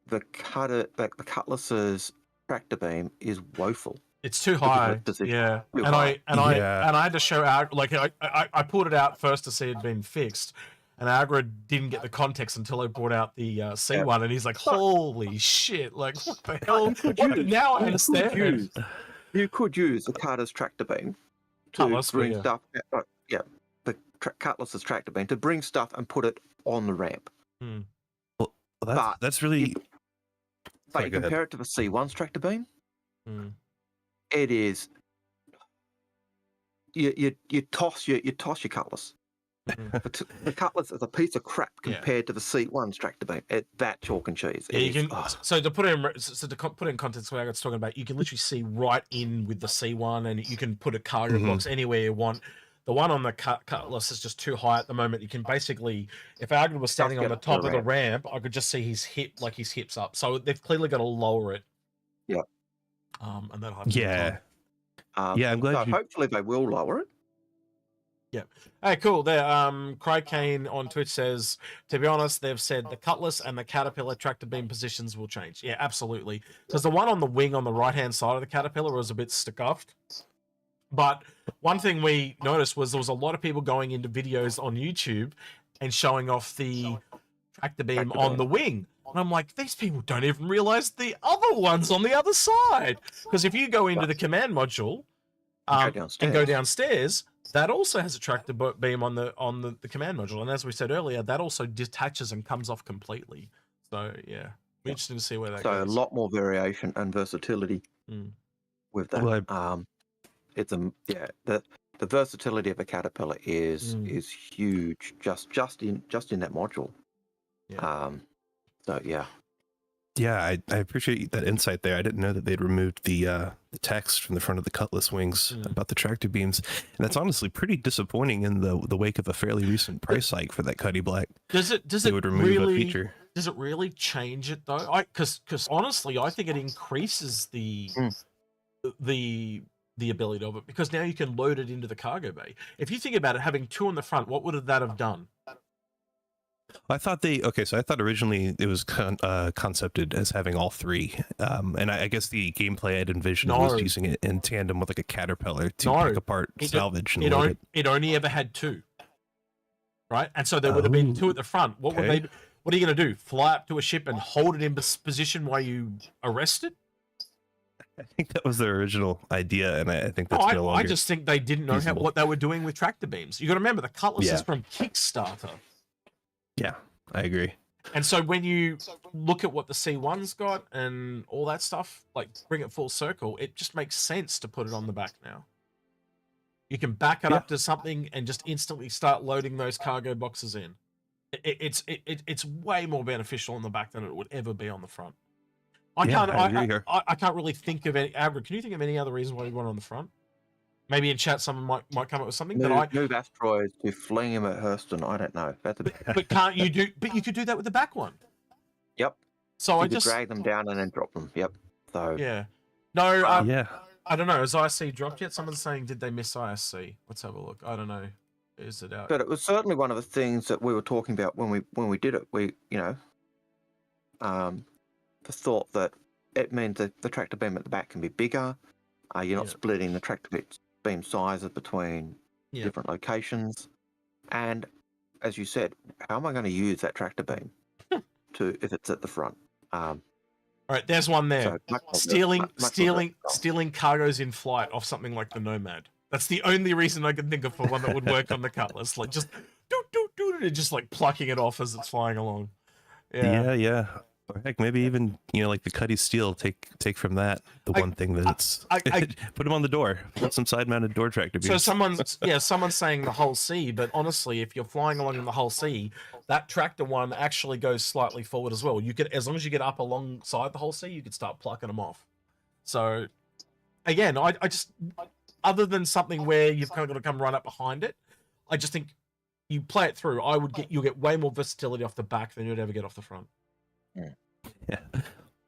Speaker 2: the Cutlass's tractor beam is woeful.
Speaker 1: It's too high. Yeah. And I had to show out, like, I pulled it out first to see it had been fixed. And Algared didn't get the context until I brought out the C1, and he's like, holy shit, like, what the hell? Now I understand.
Speaker 2: You could use the Cutlass tractor beam to bring stuff, the Cutlass's tractor beam to bring stuff and put it on the ramp.
Speaker 8: Well, that's really...
Speaker 2: But you compare it to the C1's tractor beam, it is... You toss your Cutlass. The Cutlass is a piece of crap compared to the C1's tractor beam. That chalk and cheese.
Speaker 1: Yeah, you can. So to put it in context, what I was talking about, you can literally see right in with the C1, and you can put a cargo box anywhere you want. The one on the Cutlass is just too high at the moment. You can basically, if Algared was standing on the top of the ramp, I could just see his hips up. So they've clearly got to lower it.
Speaker 2: Yeah.
Speaker 1: And that'll happen.
Speaker 8: Yeah. I'm glad.
Speaker 2: So hopefully they will lower it.
Speaker 1: Yeah. Hey, cool. There, Craig Kane on Twitch says, to be honest, they've said the Cutlass and the Caterpillar tractor beam positions will change. Yeah, absolutely. Because the one on the wing on the right-hand side of the Caterpillar was a bit stuffed. But one thing we noticed was there was a lot of people going into videos on YouTube and showing off the tractor beam on the wing. And I'm like, these people don't even realize the other one's on the other side. Because if you go into the command module and go downstairs, that also has a tractor beam on the command module, and as we said earlier, that also detaches and comes off completely. So yeah, we're interested to see where that goes.
Speaker 2: So a lot more variation and versatility with that.
Speaker 8: Well,
Speaker 2: the versatility of a Caterpillar is huge just in that module.
Speaker 1: Yeah.
Speaker 2: So yeah.
Speaker 8: Yeah, I appreciate that insight there. I didn't know that they'd removed the text from the front of the Cutlass wings about the tractor beams, and that's honestly pretty disappointing in the wake of a fairly recent price hike for that Cutty Black.
Speaker 1: Does it
Speaker 8: would remove
Speaker 1: really,
Speaker 8: a feature.
Speaker 1: Does it really change it though? Because honestly, I think it increases the ability of it, because now you can load it into the cargo bay. If you think about it, having two on the front, what would that have done?
Speaker 8: I thought I thought originally it was concepted as having all three, and I guess the gameplay I'd envisioned was using it in tandem with like a Caterpillar to pick apart salvage.
Speaker 1: It only ever had two, right? And so there would have been two at the front. What are you going to do? Fly up to a ship and hold it in position while you arrest it?
Speaker 8: I think that was their original idea, and I think that's no longer.
Speaker 1: I just think they didn't know what they were doing with tractor beams. You got to remember, the Cutlass is from Kickstarter.
Speaker 8: Yeah, I agree.
Speaker 1: And so when you look at what the C1's got and all that stuff, like bring it full circle, it just makes sense to put it on the back now. You can back it up to something and just instantly start loading those cargo boxes in. It's way more beneficial on the back than it would ever be on the front. I can't really think of any. Algared, can you think of any other reason why you want it on the front? Maybe in chat someone might come up with something.
Speaker 2: Move asteroids to fling him at Hurston. I don't know. That's a bit...
Speaker 1: But can't you do? But you could do that with the back one.
Speaker 2: Yep.
Speaker 1: So
Speaker 2: you could drag them down and then drop them. Yep. So
Speaker 1: yeah. No. I don't know. Has ISC dropped yet? Someone's saying, did they miss ISC? Let's have a look. I don't know. Is it out?
Speaker 2: But it was certainly one of the things that we were talking about when we did it. We the thought that it means that the tractor beam at the back can be bigger. You're not splitting the tractor beam sizes between different locations, and as you said, how am I going to use that tractor beam if it's at the front?
Speaker 1: All right, there's one there. So stealing cargoes in flight off something like the Nomad. That's the only reason I can think of for one that would work on the Cutlass. Like just just like plucking it off as it's flying along.
Speaker 8: Yeah. Or heck, maybe even like the Cutty Steel, take from that the one thing that's put them on the door, put some side-mounted door tractor beams.
Speaker 1: So someone's saying the whole C, but honestly, if you're flying along in the whole C, that tractor one actually goes slightly forward as well. You could, as long as you get up alongside the whole C, you could start plucking them off. So again, I just, other than something where you've kind of got to come right up behind it, I just think you play it through. You'll get way more versatility off the back than you'd ever get off the front.
Speaker 8: Yeah.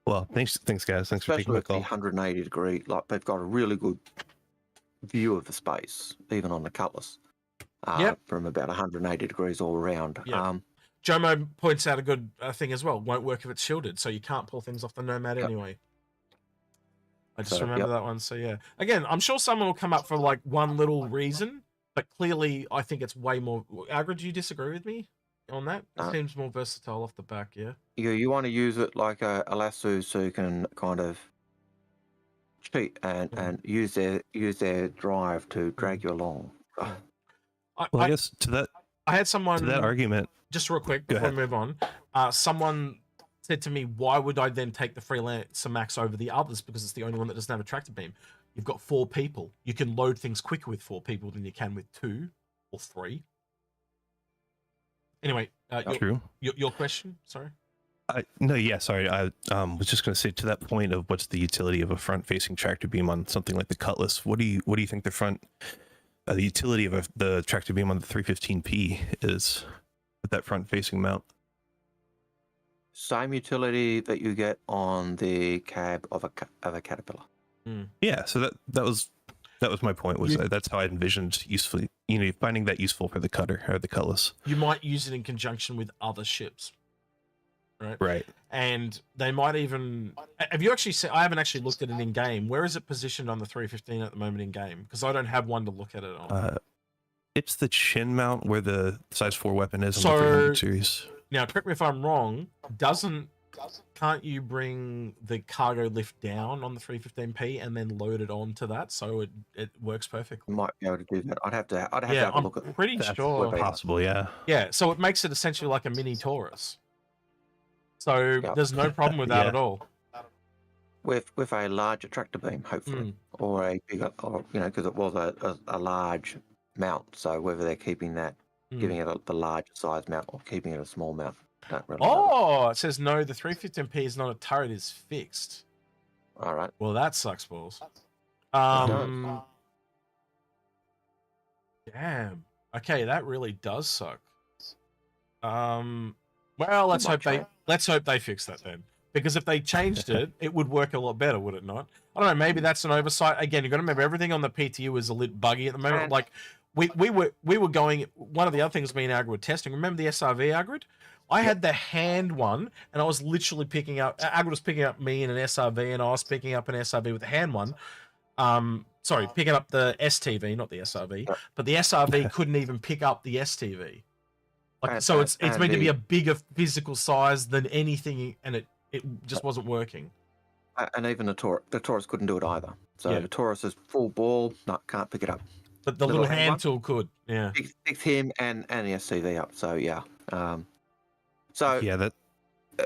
Speaker 8: Well, thanks guys. Thanks for taking the call.
Speaker 2: 180 degree, like they've got a really good view of the space, even on the Cutlass. From about 180 degrees all around.
Speaker 1: Yep. Jomo points out a good thing as well. Won't work if it's shielded, so you can't pull things off the Nomad anyway. I just remember that one. So yeah, again, I'm sure someone will come up for like one little reason, but clearly I think it's way more. Algared, do you disagree with me on that? It seems more versatile off the back. Yeah.
Speaker 2: You want to use it like a lasso, so you can kind of cheat and use their drive to drag you along.
Speaker 8: I guess to that.
Speaker 1: I had someone
Speaker 8: to that argument.
Speaker 1: Just real quick before we move on. Someone said to me, "Why would I then take the Freelancer Max over the others? Because it's the only one that doesn't have a tractor beam. You've got 4 people. You can load things quicker with 4 people than you can with 2 or 3." Anyway,
Speaker 8: True.
Speaker 1: Your question. Sorry.
Speaker 8: No, yeah, sorry. I was just going to say to that point of what's the utility of a front-facing tractor beam on something like the Cutlass. What do you think the utility of the tractor beam on the 315P is with that front-facing mount?
Speaker 2: Same utility that you get on the cab of a Caterpillar.
Speaker 8: Yeah, so that was my point. That's how I envisioned usefully, finding that useful for the cutter or the Cutlass.
Speaker 1: You might use it in conjunction with other ships, right?
Speaker 8: Right.
Speaker 1: And they might even. Have you actually seen? I haven't actually looked at it in game. Where is it positioned on the 315 at the moment in game? Because I don't have one to look at it on.
Speaker 8: It's the chin mount where the size 4 weapon is on the 300 series.
Speaker 1: Now, correct me if I'm wrong. Can't you bring the cargo lift down on the 315P and then load it onto that so it works perfectly?
Speaker 2: Might be able to do that. I'd have to have a look at it.
Speaker 1: I'm pretty sure.
Speaker 8: Possible, yeah.
Speaker 1: Yeah, so it makes it essentially like a mini Taurus. So there's no problem with that at all.
Speaker 2: With a larger tractor beam, hopefully, or a bigger, or because it was a large mount. So whether they're keeping that, giving it the large size mount, or keeping it a small mount, don't really know.
Speaker 1: It says no. The 315P is not a turret; it's fixed.
Speaker 2: All right.
Speaker 1: Well, that sucks balls. Damn. Okay, that really does suck. Well, let's hope they fix that then. Because if they changed it, it would work a lot better, would it not? I don't know. Maybe that's an oversight. Again, you've got to remember everything on the PTU is a little buggy at the moment. Like we were going. One of the other things me and Algared were testing. Remember the SRV, Algared? I had the hand one, and I was literally picking up. Algared was picking up me in an SRV, and I was picking up an SRV with the hand one. Sorry, picking up the STV, not the SRV. But the SRV couldn't even pick up the STV. Like, so it's meant to be a bigger physical size than anything, and it just wasn't working.
Speaker 2: And even the Taurus couldn't do it either. So the Taurus is full ball, can't pick it up.
Speaker 1: But the little hand tool could, yeah.
Speaker 2: Picked him and the SCV up. So yeah.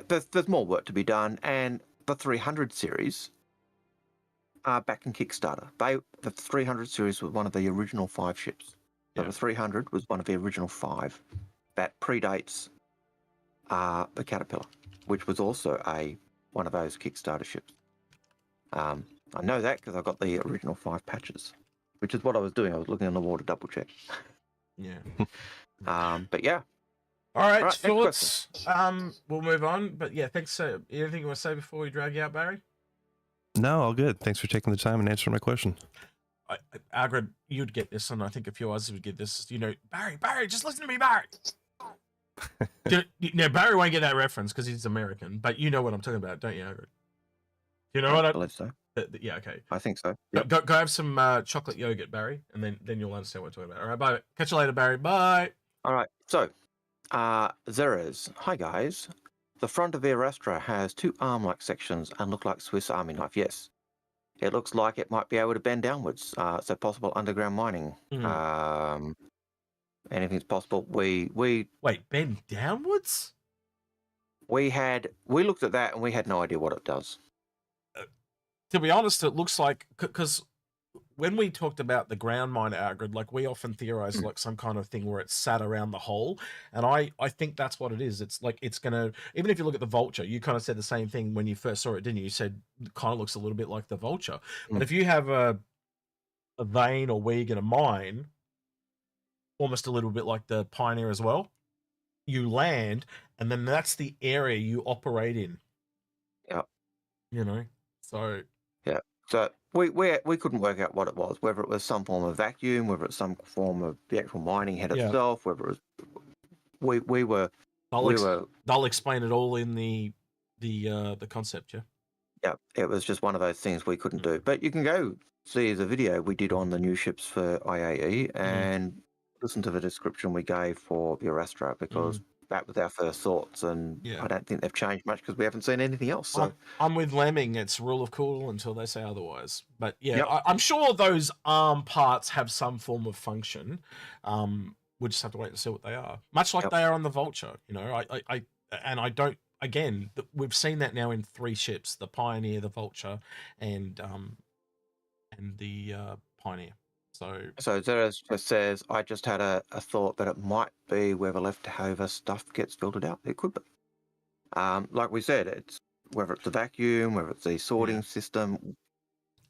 Speaker 2: There's more work to be done, and the 300 series are back in Kickstarter. The 300 series was one of the original 5 ships. So the 300 was one of the original 5 that predates the Caterpillar, which was also one of those Kickstarter ships. I know that because I got the original 5 patches, which is what I was doing. I was looking on the wall to double check.
Speaker 1: Yeah.
Speaker 2: But yeah.
Speaker 1: All right, so we'll move on. But yeah, thanks. Anything you want to say before we drag you out, Barry?
Speaker 8: No, all good. Thanks for taking the time and answering my question.
Speaker 1: Algared, you'd get this, and I think a few others would get this. Barry, just listen to me, Barry. Barry won't get that reference because he's American, but you know what I'm talking about, don't you, Algared? You know what I
Speaker 2: believe so.
Speaker 1: Yeah, okay.
Speaker 2: I think so.
Speaker 1: Yep. Go have some chocolate yogurt, Barry, and then you'll understand what I'm talking about. All right, bye. Catch you later, Barry. Bye.
Speaker 2: All right, so Zeres. Hi, guys. The front of the Arastra has 2 arm-like sections and look like Swiss Army knife. Yes. It looks like it might be able to bend downwards, so possible underground mining. Anything's possible. We
Speaker 1: wait, bend downwards?
Speaker 2: We looked at that and we had no idea what it does.
Speaker 1: To be honest, it looks like, because when we talked about the ground mine, Algared, like we often theorize like some kind of thing where it's sat around the hole, and I think that's what it is. It's like it's gonna, even if you look at the Vulture, you kind of said the same thing when you first saw it, didn't you? You said it kind of looks a little bit like the Vulture. But if you have a vein or weig in a mine, almost a little bit like the Pioneer as well, you land, and then that's the area you operate in.
Speaker 2: Yeah.
Speaker 1: So
Speaker 2: yeah. So we couldn't work out what it was, whether it was some form of vacuum, whether it's some form of the actual mining head itself, whether it was
Speaker 1: They'll explain it all in the concept, yeah.
Speaker 2: Yeah, it was just one of those things we couldn't do. But you can go see the video we did on the new ships for IAE and listen to the description we gave for the Arastra, because that was our first thoughts, and I don't think they've changed much because we haven't seen anything else. So
Speaker 1: I'm with Lemming. It's rule of cool until they say otherwise. But yeah, I'm sure those arm parts have some form of function. We just have to wait and see what they are. Much like they are on the Vulture. I don't. Again, we've seen that now in 3 ships: the Pioneer, the Vulture, and the Pioneer.
Speaker 2: So Zeros just says, I just had a thought that it might be where the leftover stuff gets filtered out. It could be. Like we said, it's whether it's a vacuum, whether it's a sorting system.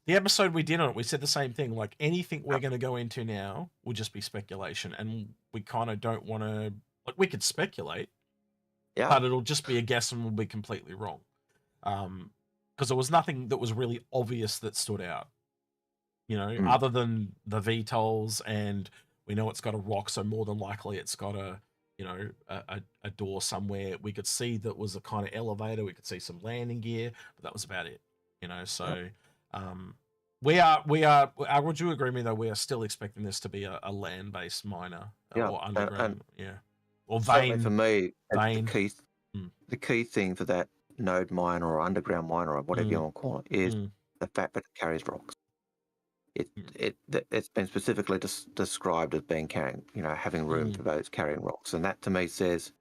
Speaker 1: The episode we did on it, we said the same thing. Like anything we're going to go into now will just be speculation, and we kind of don't want to. Like we could speculate, but it'll just be a guess and we'll be completely wrong. Because there was nothing that was really obvious that stood out. You know, other than the VTOLs, and we know it's got a rock, so more than likely it's got a, you know, a door somewhere. We could see that was a kind of elevator. We could see some landing gear, but that was about it. You know, so we are. Would you agree with me though? We are still expecting this to be a land-based miner or underground, or vein.
Speaker 2: For me,
Speaker 1: vein.
Speaker 2: The key thing for that node miner or underground miner or whatever you want to call it is the fact that it carries rocks. It's been specifically described as being carrying, you know, having room for those carrying rocks, and that to me says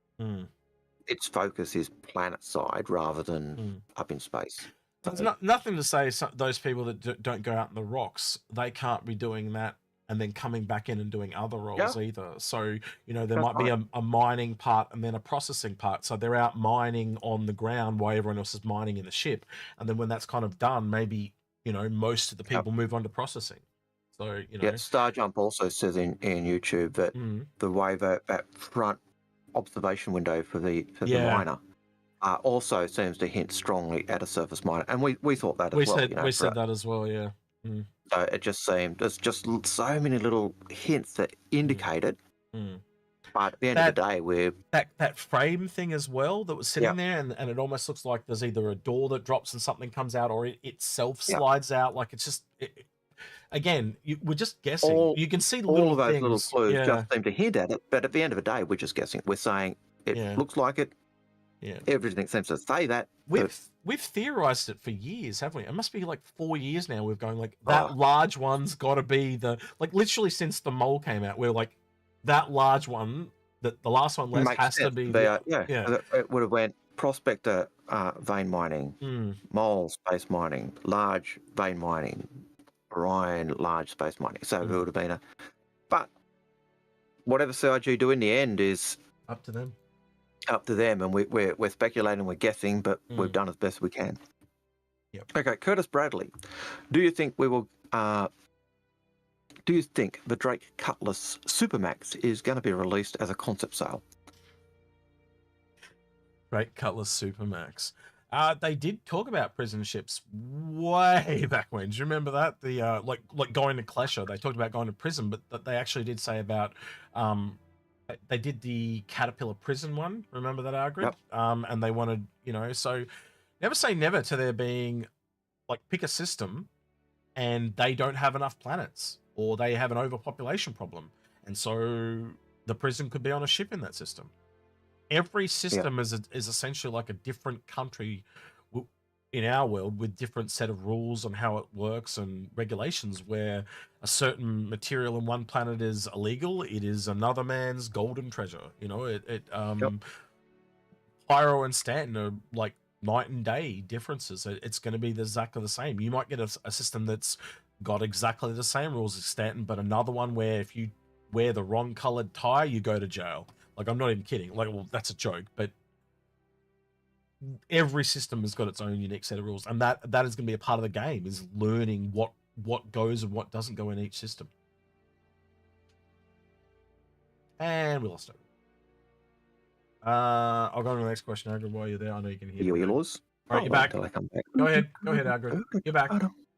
Speaker 2: its focus is planet side rather than up in space.
Speaker 1: There's nothing to say those people that don't go out in the rocks, they can't be doing that and then coming back in and doing other roles either. So, you know, there might be a mining part and then a processing part. So they're out mining on the ground while everyone else is mining in the ship, and then when that's kind of done, maybe, you know, most of the people move on to processing. So, you know. Yeah,
Speaker 2: StarJump also says in YouTube that the way that front observation window for the miner also seems to hint strongly at a surface miner. And we thought that as well.
Speaker 1: We said that as well, yeah.
Speaker 2: So it just seemed, there's just so many little hints that indicate it. But at the end of the day, we're...
Speaker 1: That frame thing as well that was sitting there, and it almost looks like there's either a door that drops and something comes out, or it itself slides out. Like, it's just... Again, we're just guessing. You can see
Speaker 2: all of those
Speaker 1: things.
Speaker 2: little clues just seem to hint at it, but at the end of the day, we're just guessing. We're saying it looks like it.
Speaker 1: Yeah.
Speaker 2: Everything seems to say that.
Speaker 1: We've theorized it for years, haven't we? It must be like 4 years now. We've going like that large one's got to be literally since the mole came out. We're like that large one, that the last one has to be.
Speaker 2: It would have went prospector vein mining, mole space mining, large vein mining, Orion large space mining. So it would have been but whatever CIG do in the end is
Speaker 1: up to them.
Speaker 2: And we're speculating, we're guessing, but we've done as best we can.
Speaker 1: Yep.
Speaker 2: Okay, Curtis Bradley, do you think we will? Do you think the Drake Cutlass Supermax is going to be released as a concept sale?
Speaker 1: Drake Cutlass Supermax. They did talk about prison ships way back when. Do you remember that? The like going to Clasher, they talked about going to prison, but they actually did say about they did the Caterpillar prison one. Remember that, Algared? Yep. And they wanted, you know, so never say never to there being, like, pick a system and they don't have enough planets or they have an overpopulation problem. And so the prison could be on a ship in that system. Every system is essentially like a different country in our world with different set of rules on how it works and regulations, where a certain material in one planet is illegal, it is another man's golden treasure. You know, Pyro and Stanton are like night and day differences. It's going to be exactly the same. You might get a system that's got exactly the same rules as Stanton, but another one where if you wear the wrong colored tie, you go to jail. Like, I'm not even kidding. Like, well, that's a joke, but every system has got its own unique set of rules, and that is going to be a part of the game, is learning what goes and what doesn't go in each system. And we lost it. I'll go to the next question, Algared, while you're there. I know you can hear me.
Speaker 2: Yours?
Speaker 1: All right, you're back.
Speaker 2: I come back.
Speaker 1: Go ahead, Algared. You're back.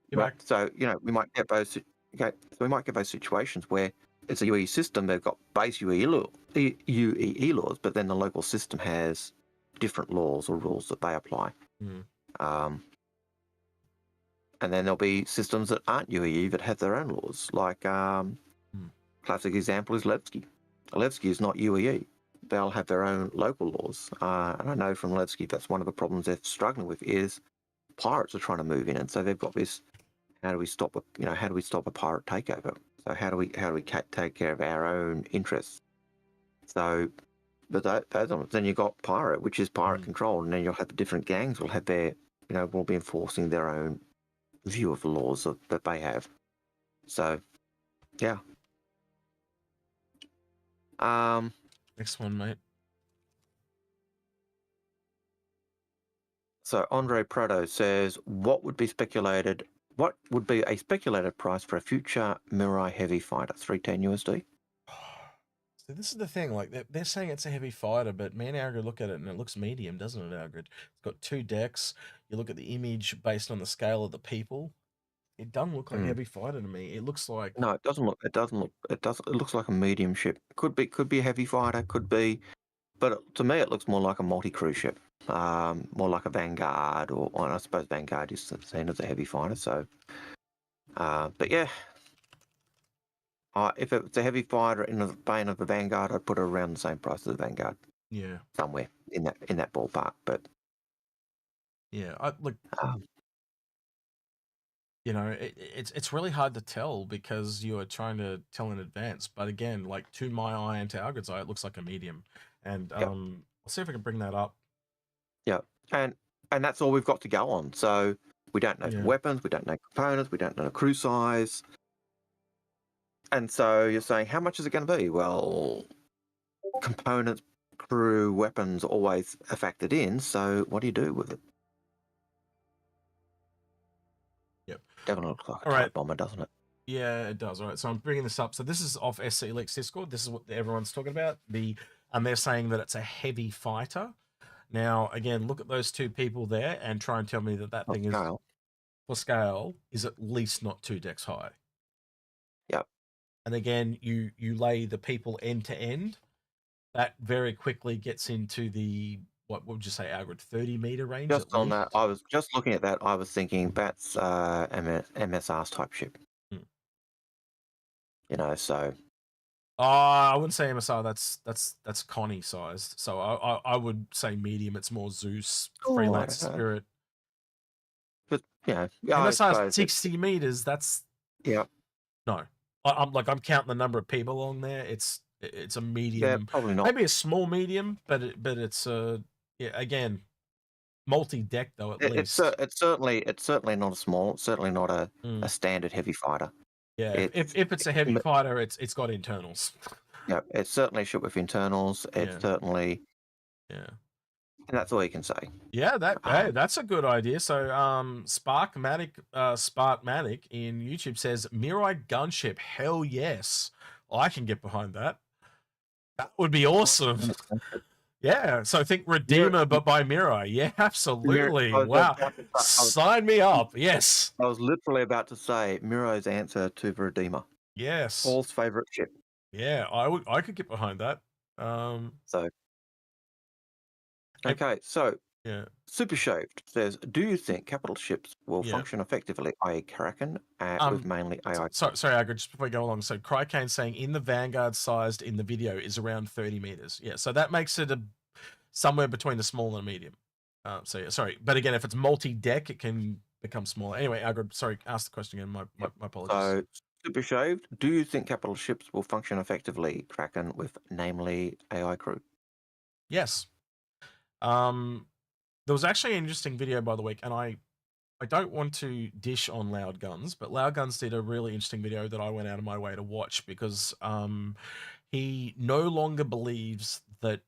Speaker 1: You're back.
Speaker 2: So, you know, we might get those. Okay, so we might get those situations where it's a UE system. They've got base UEE laws, but then the local system has different laws or rules that they apply. And then there'll be systems that aren't UEE that have their own laws. Like classic example is Levski. Levski is not UEE. They'll have their own local laws. And I know from Levski that's one of the problems they're struggling with is pirates are trying to move in, and so they've got this. How do we stop a pirate takeover? So how do we take care of our own interests? So, but then you got pirate, which is pirate control, and then you'll have different gangs will have their, will be enforcing their own view of the laws that they have. So Yeah.
Speaker 1: Next one, mate.
Speaker 2: So Andre Prado says, what would be a speculated price for a future Mirai heavy fighter? 310 USD.
Speaker 1: So this is the thing, like they're saying it's a heavy fighter, but me and Algared look at it and it looks medium, doesn't it, Algared? It's got 2 decks. You look at the image based on the scale of the people. It doesn't look like a heavy fighter to me. It looks like
Speaker 2: No, it doesn't look. It looks like a medium ship. Could be a heavy fighter. Could be, but to me, it looks more like a multi-cruise ship. More like a Vanguard, or I suppose Vanguard is seen as a heavy fighter. So, but yeah, if it's a heavy fighter in the vein of the Vanguard, I'd put it around the same price as the Vanguard.
Speaker 1: Yeah,
Speaker 2: somewhere in that ballpark. But
Speaker 1: yeah, you know, it's really hard to tell because you are trying to tell in advance. But again, like to my eye and to Algared's eye, it looks like a medium. And I'll see if I can bring that up.
Speaker 2: Yeah, and that's all we've got to go on. So we don't know weapons, we don't know components, we don't know crew size. And so you're saying, how much is it going to be? Well, components, crew, weapons always are factored in. So what do you do with it?
Speaker 1: Yep.
Speaker 2: Definitely looks like a TIE bomber, doesn't it?
Speaker 1: Yeah, it does. All right, so I'm bringing this up. So this is off SC Leaks Discord. This is what everyone's talking about. And they're saying that it's a heavy fighter. Now, again, look at those 2 people there and try and tell me that thing is, for scale, is at least not 2 decks high.
Speaker 2: Yep.
Speaker 1: And again, you lay the people end to end. That very quickly gets into the, what would you say, Algared, 30-meter range?
Speaker 2: Just on that, I was just looking at that. I was thinking that's MSR's type ship. You know, so.
Speaker 1: I wouldn't say MSR. That's Connie sized. So I would say medium. It's more Zeus, Freelance Spirit.
Speaker 2: But yeah,
Speaker 1: MSR 60 meters. That's
Speaker 2: no.
Speaker 1: I'm counting the number of people along there. It's a medium.
Speaker 2: Yeah, probably not.
Speaker 1: Maybe a small medium, but it's again multi-deck though at least.
Speaker 2: It's certainly not a small. It's certainly not a standard heavy fighter.
Speaker 1: Yeah, if it's a heavy fighter, it's got internals.
Speaker 2: Yeah, it's certainly a ship with internals. It's certainly, and that's all you can say.
Speaker 1: Yeah, that's a good idea. So, Sparkmatic in YouTube says Mirai gunship. Hell yes, I can get behind that. That would be awesome. Yeah, so think Redeemer, but by Mirai. Yeah, absolutely. Wow. Sign me up. Yes.
Speaker 2: I was literally about to say Mirai's answer to the Redeemer.
Speaker 1: Yes.
Speaker 2: Paul's favorite ship.
Speaker 1: Yeah, I could get behind that.
Speaker 2: Super Shaved says, do you think capital ships will function effectively, i.e. Kraken, with mainly AI?
Speaker 1: Sorry, Algared, just before we go along. So Crycane's saying in the Vanguard sized in the video is around 30 meters. Yeah, so that makes it somewhere between a small and a medium. Sorry. But again, if it's multi-deck, it can become smaller. Anyway, Algared, sorry, ask the question again. My apologies.
Speaker 2: So, Super Shaved, do you think capital ships will function effectively, Kraken, with namely AI crew?
Speaker 1: Yes. There was actually an interesting video by the week, and I don't want to dish on Loud Guns, but Loud Guns did a really interesting video that I went out of my way to watch because he no longer believes that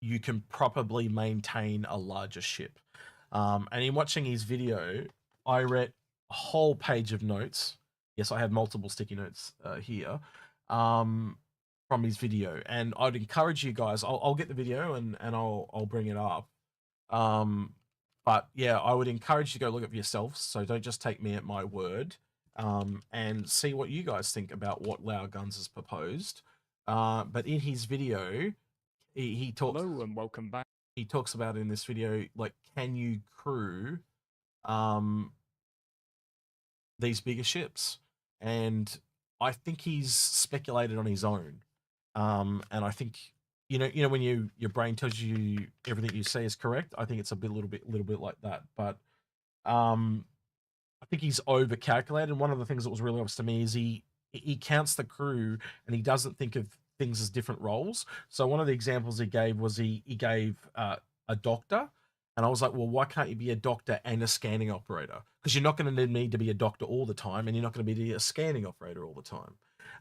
Speaker 1: you can properly maintain a larger ship. And in watching his video, I read a whole page of notes. Yes, I have multiple sticky notes here from his video, and I'd encourage you guys. I'll get the video and I'll bring it up. But yeah, I would encourage you to go look at it for yourselves. So don't just take me at my word, and see what you guys think about what Loud Guns has proposed. But in his video, he talks.
Speaker 9: Hello and welcome back.
Speaker 1: He talks about in this video, like, can you crew, these bigger ships? And I think he's speculated on his own. And I think, you know, when your brain tells you everything you say is correct, I think it's a little bit like that. But I think he's overcalculated. One of the things that was really obvious to me is he counts the crew and he doesn't think of things as different roles. So one of the examples he gave was he gave a doctor, and I was like, well, why can't you be a doctor and a scanning operator? Because you're not going to need to be a doctor all the time, and you're not going to be a scanning operator all the time.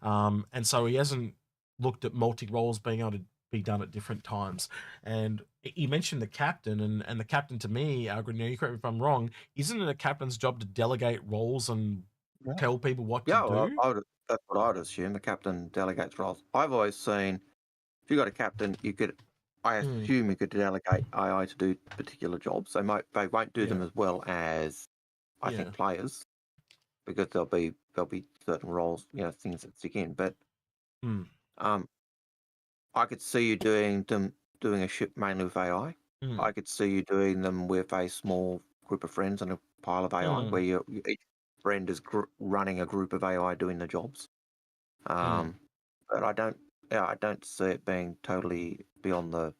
Speaker 1: And so he hasn't looked at multi-roles being able to be done at different times. And you mentioned the captain, and the captain to me, Algared, you correct me if I'm wrong, isn't it a captain's job to delegate roles and tell people what to do?
Speaker 2: That's what I would assume. The captain delegates roles. I've always seen, if you got a captain, I assume you could delegate AI to do particular jobs. They won't do them as well as I think players, because there'll be certain roles, things that stick in. But I could see you doing a ship mainly with AI. I could see you doing them with a small group of friends and a pile of AI, where each friend is running a group of AI doing the jobs. But I don't see it being totally beyond the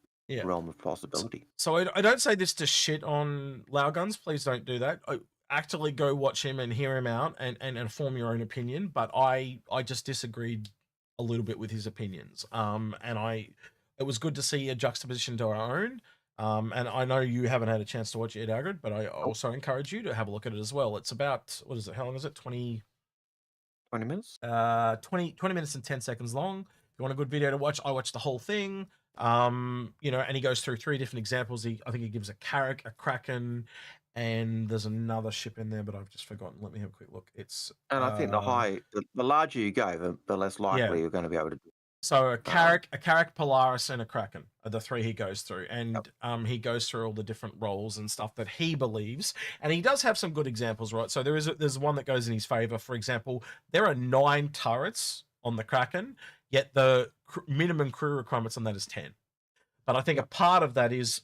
Speaker 2: realm of possibility.
Speaker 1: So I don't say this to shit on Loudguns. Please don't do that. Actually go watch him and hear him out and form your own opinion. But I just disagreed a little bit with his opinions. It was good to see a juxtaposition to our own. And I know you haven't had a chance to watch it, Algared, but I also encourage you to have a look at it as well. It's about, what is it? How long is it? 20
Speaker 2: minutes?
Speaker 1: 20 minutes and 10 seconds long. If you want a good video to watch, I watched the whole thing. And he goes through 3 different examples. I think he gives a Carrack, a Kraken, and there's another ship in there, but I've just forgotten. Let me have a quick look.
Speaker 2: And I think the larger you go, the less likely you're going to be able to do.
Speaker 1: So a Carrack, Polaris, and a Kraken are the 3 he goes through, and he goes through all the different roles and stuff that he believes, and he does have some good examples, right? So there's one that goes in his favor. For example, there are 9 turrets on the Kraken, yet the minimum crew requirements on that is 10. But I think a part of that is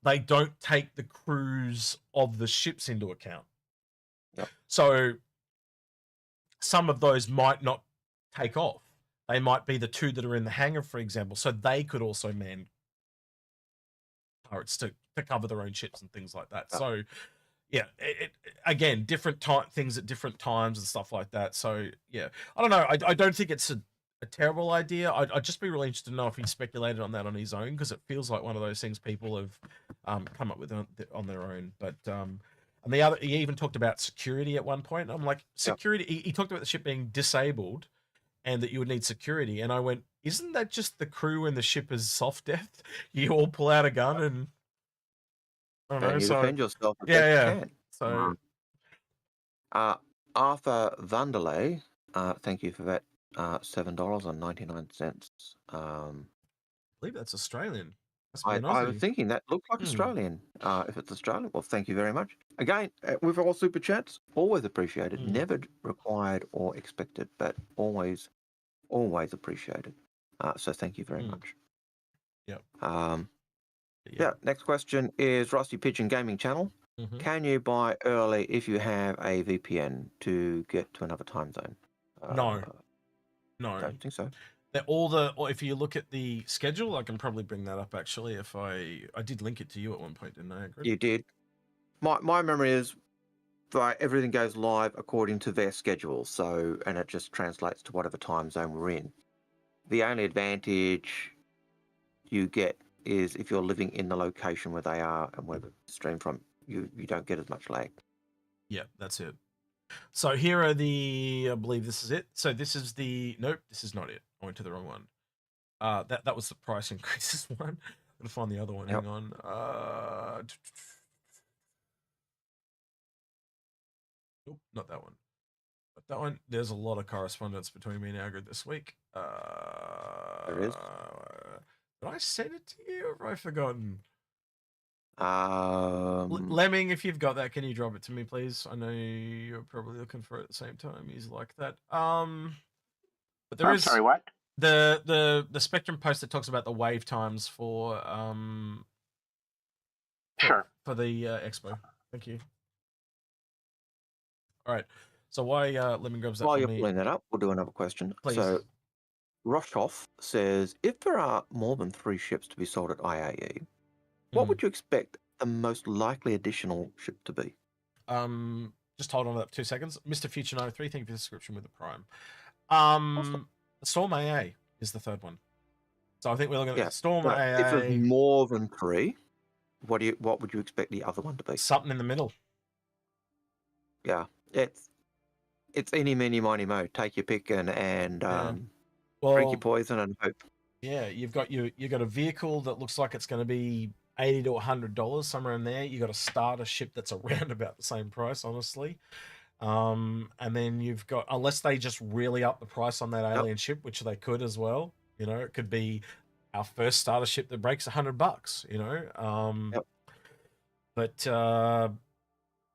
Speaker 1: they don't take the crews of the ships into account. So some of those might not take off. They might be the 2 that are in the hangar, for example, so they could also man turrets to cover their own ships and things like that. So again, different things at different times and stuff like that. So I don't know. I don't think it's a terrible idea. I'd just be really interested to know if he speculated on that on his own, because it feels like one of those things people have come up with on their own. But and he even talked about security at one point. I'm like, security. He talked about the ship being disabled and that you would need security. And I went, isn't that just the crew when the ship is soft death? You all pull out a gun and I don't know.
Speaker 2: You defend yourself.
Speaker 1: So
Speaker 2: Arthur Vanderlei, thank you for that. $7.99.
Speaker 1: I believe that's Australian.
Speaker 2: I was thinking that looked like Australian. If it's Australian, well, thank you very much. Again, with all super chats, always appreciated. Never required or expected, but always appreciated. So thank you very much. Next question is Rusty Pigeon Gaming Channel. Can you buy early if you have a VPN to get to another time zone?
Speaker 1: No.
Speaker 2: I don't think so.
Speaker 1: If you look at the schedule, I can probably bring that up actually. If I did link it to you at one point, didn't I?
Speaker 2: You did. My memory is everything goes live according to their schedule. So, and it just translates to whatever time zone we're in. The only advantage you get is if you're living in the location where they are and where the stream from, you don't get as much lag.
Speaker 1: Yeah, that's it. So here are I believe this is it. So this is nope, this is not it. I went to the wrong one. That was the price increases one. I'm gonna find the other one. Hang on. Nope, not that one. But that one. There's a lot of correspondence between me and Algared this week.
Speaker 2: There is.
Speaker 1: Did I send it to you or have I forgotten?
Speaker 2: Lemming,
Speaker 1: if you've got that, can you drop it to me, please? I know you're probably looking for it at the same time. He's like that. But there is.
Speaker 7: Sorry, what?
Speaker 1: The Spectrum post that talks about the wave times for for the expo. Thank you. All right. So why Lemon grabs that?
Speaker 2: While you're pulling that up, we'll do another question.
Speaker 1: Please.
Speaker 2: So Roshoff says, if there are more than 3 ships to be sold at IAE, what would you expect the most likely additional ship to be?
Speaker 1: Just hold on to that 2 seconds. Mr. Future 93, thank you for the subscription with the Prime. Storm AA is the 3rd one. So I think we're looking at Storm AA.
Speaker 2: If there's more than 3, what would you expect the other one to be?
Speaker 1: Something in the middle.
Speaker 2: Yeah, it's any, many, miny, mo. Take your pick and drink
Speaker 1: Well,
Speaker 2: your poison and hope.
Speaker 1: yeah, you've got a vehicle that looks like it's going to be $80 to $100 somewhere in there. You got a starter ship that's around about the same price, honestly. And then you've got, unless they just really up the price on that alien ship, which they could as well. You know, it could be our first starter ship that breaks $100. You know, but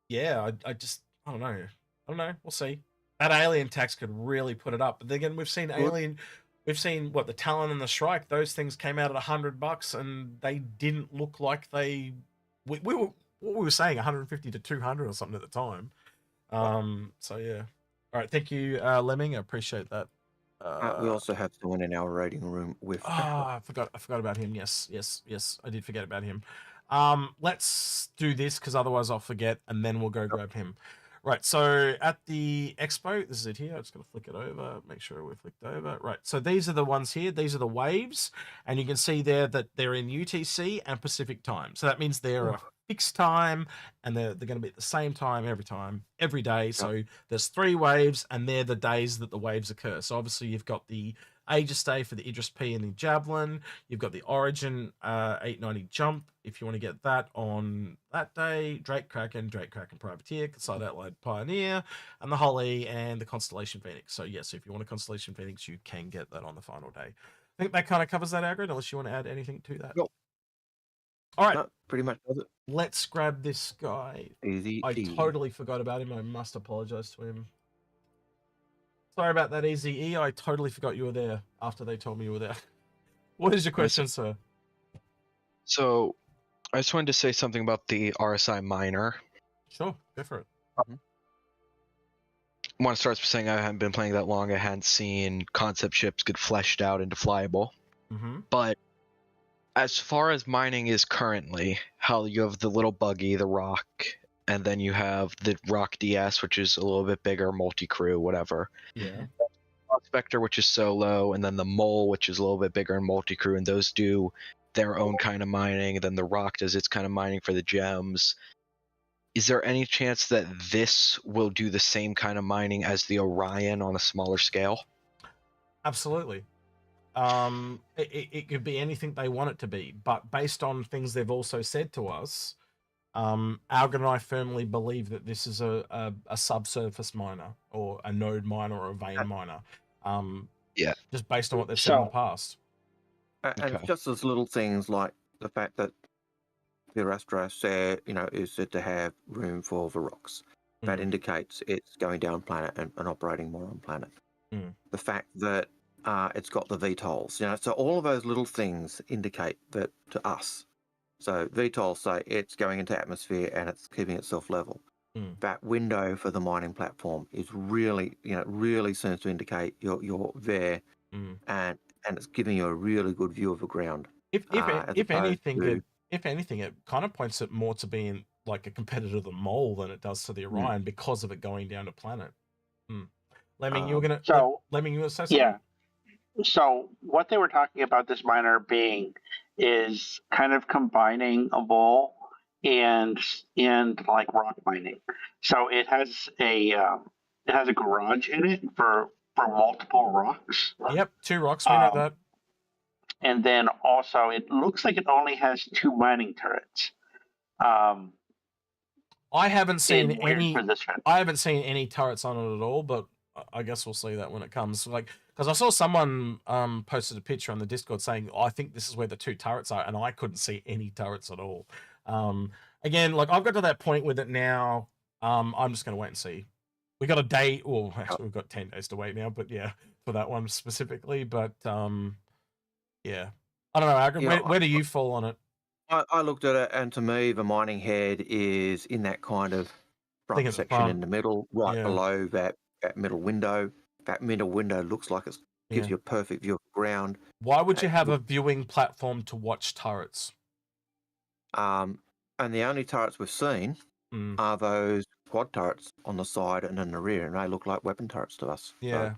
Speaker 1: yeah, I don't know. We'll see. That alien tax could really put it up. But then again, we've seen what the Talon and the Shrike. Those things came out at $100, and they didn't look like they. We were saying 150 to 200 or something at the time. So yeah. All right. Thank you, Lemming. I appreciate that.
Speaker 2: We also have someone in our rating room with.
Speaker 1: I forgot about him. Yes. I did forget about him. Let's do this because otherwise I'll forget, and then we'll go grab him. Right, so at the expo, this is it here. I'm just going to flick it over, make sure we're flicked over. Right, so these are the ones here. These are the waves, and you can see there that they're in UTC and Pacific time. So that means they're a fixed time, and they're going to be at the same time, every day. So there's 3 waves, and they're the days that the waves occur. So obviously you've got the Aegis Day for the Idris P and the Javelin. You've got the Origin 890 jump, if you want to get that on that day. Drake Kraken Privateer, Side Outline Pioneer, and the Holly and the Constellation Phoenix. So yes, if you want a Constellation Phoenix, you can get that on the final day. I think that kind of covers that, Algared, unless you want to add anything to that.
Speaker 2: Nope.
Speaker 1: All right.
Speaker 2: No, pretty much does it.
Speaker 1: Let's grab this guy.
Speaker 2: Easy.
Speaker 1: I totally forgot about him. I must apologize to him. Sorry about that, EZE. I totally forgot you were there after they told me you were there. What is your question, sir?
Speaker 9: So, I just wanted to say something about the RSI miner.
Speaker 1: Sure, go for it.
Speaker 9: I want to start by saying I haven't been playing that long. I hadn't seen concept ships get fleshed out into flyable. But as far as mining is currently, how you have the little buggy, the rock, and then you have the Rock DS, which is a little bit bigger, multi-crew, whatever.
Speaker 1: Yeah.
Speaker 9: Prospector, which is solo, and then the Mole, which is a little bit bigger and multi-crew, and those do their own kind of mining. And then the Rock does its kind of mining for the gems. Is there any chance that this will do the same kind of mining as the Orion on a smaller scale?
Speaker 1: Absolutely. It could be anything they want it to be, but based on things they've also said to us, Algared and I firmly believe that this is a subsurface miner or a node miner or a vein miner.
Speaker 9: Yeah.
Speaker 1: Just based on what they've said in the past.
Speaker 2: And it's just as little things like the fact that the Arastra said, is said to have room for the rocks. That indicates it's going down planet and operating more on planet. The fact that it's got the VTOLs, so all of those little things indicate that to us. So VTOLs say it's going into atmosphere and it's keeping itself level. That window for the mining platform is really, really seems to indicate you're there, and it's giving you a really good view of the ground.
Speaker 1: If anything, it kind of points it more to being like a competitor to the Mole than it does to the Orion because of it going down to planet. Lemming, you were gonna say something?
Speaker 7: Yeah. So what they were talking about this miner being is kind of combining a Vol and like rock mining. So it has a garage in it for multiple rocks.
Speaker 1: Yep, 2 rocks. We know that.
Speaker 7: And then also, it looks like it only has 2 mining turrets.
Speaker 1: I haven't seen any.
Speaker 7: For this
Speaker 1: I haven't seen any turrets on it at all, but I guess we'll see that when it comes. Because I saw someone posted a picture on the Discord saying, I think this is where the 2 turrets are, and I couldn't see any turrets at all. Again, I've got to that point with it now. I'm just going to wait and see. We got a day. Well, actually, we've got 10 days to wait now, but yeah, for that one specifically. But yeah, I don't know, Algared, where do you fall on it?
Speaker 2: I looked at it, and to me, the mining head is in that kind of front section in the middle, right below that middle window. That middle window looks like it gives you a perfect view of the ground.
Speaker 1: Why would you have a viewing platform to watch turrets?
Speaker 2: And the only turrets we've seen are those quad turrets on the side and in the rear, and they look like weapon turrets to us.
Speaker 1: Yeah.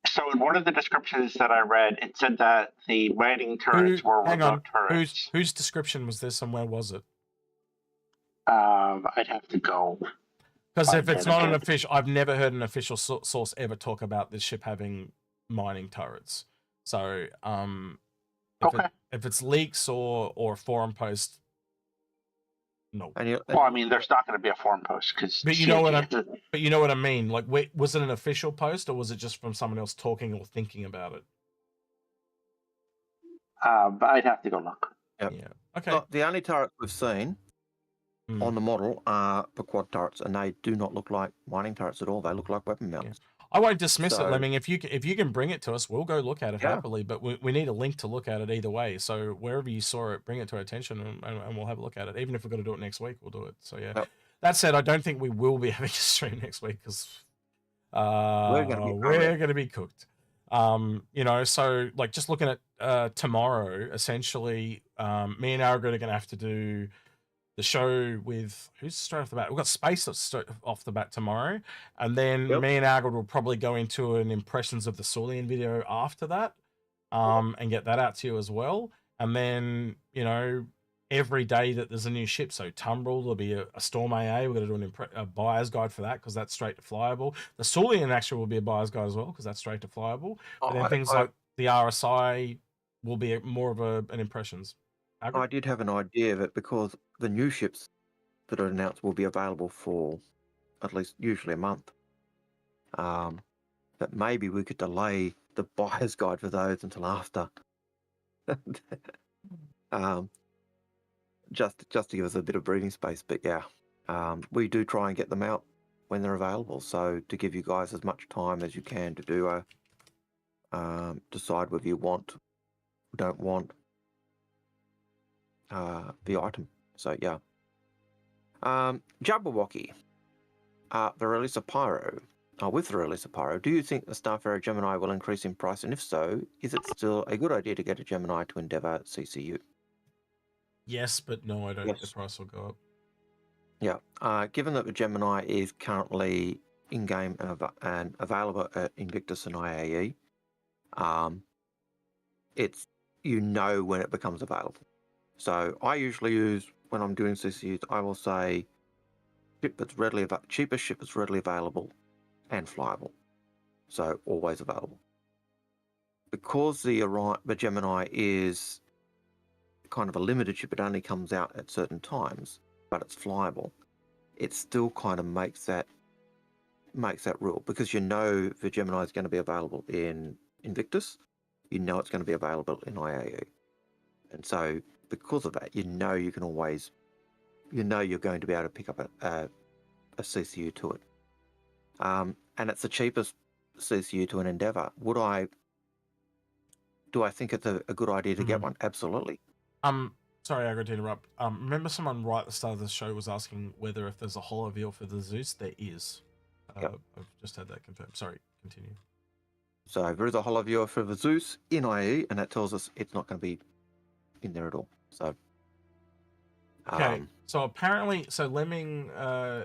Speaker 7: So in one of the descriptions that I read, it said that the mining turrets were remote turrets.
Speaker 1: Whose description was this, and where was it?
Speaker 7: I'd have to go.
Speaker 1: Because if it's not an official, I've never heard an official source ever talk about this ship having mining turrets. So, if it's leaks or forum post, no.
Speaker 7: Well, I mean, there's not going to be a forum post because.
Speaker 1: But you know what I mean. Like, was it an official post or was it just from someone else talking or thinking about it?
Speaker 7: I'd have to go look.
Speaker 2: Yep.
Speaker 1: Yeah. Okay.
Speaker 2: So the only turrets we've seen on the model are the quad turrets, and they do not look like mining turrets at all. They look like weapon mounts.
Speaker 1: Yeah. I won't dismiss it, Lemming. If you can bring it to us, we'll go look at it happily. But we need a link to look at it either way. So wherever you saw it, bring it to our attention, and we'll have a look at it. Even if we've got to do it next week, we'll do it. So yeah. Yep. That said, I don't think we will be having a stream next week because we're going to be cooked. So like just looking at tomorrow, essentially, me and Algared are going to have to do the show with who's straight off the bat. We've got Space off the bat tomorrow, and then me and Algared will probably go into an impressions of the Saulian video after that, and get that out to you as well. And then every day that there's a new ship, so Tumbrel, there'll be a Storm AA. We're going to do a buyer's guide for that because that's straight to flyable. The Saulian actually will be a buyer's guide as well because that's straight to flyable. And then things like the RSI will be more of an impressions.
Speaker 2: I did have an idea of it because the new ships that are announced will be available for at least usually a month. But maybe we could delay the buyer's guide for those until after. Just to give us a bit of breathing space. But yeah, we do try and get them out when they're available. So to give you guys as much time as you can to do decide whether you want or don't want the item. So yeah. Jabberwocky, the release of Pyro. With the release of Pyro, do you think the Starfarer Gemini will increase in price? And if so, is it still a good idea to get a Gemini to Endeavour CCU?
Speaker 1: Yes, but no, I don't think the price will go up.
Speaker 2: Yeah. Given that the Gemini is currently in-game and available at Invictus and IAE, it's when it becomes available. So I usually use, when I'm doing CCUs, I will say cheapest ship that's readily available and flyable. So always available. Because the Gemini is kind of a limited ship, it only comes out at certain times, but it's flyable. It still kind of makes that rule because the Gemini is going to be available in Invictus. It's going to be available in IAE, and so because of that, you can always, you're going to be able to pick up a CCU to it. And it's the cheapest CCU to an Endeavour. Do I think it's a good idea to get one? Absolutely.
Speaker 1: Sorry, I got to interrupt. Remember someone right at the start of the show was asking whether if there's a holo for the Zeus? There is. I've just had that confirmed. Sorry, continue.
Speaker 2: So there is a holo for the Zeus in IE, and that tells us it's not going to be in there at all. So.
Speaker 1: Okay. So apparently, Lemming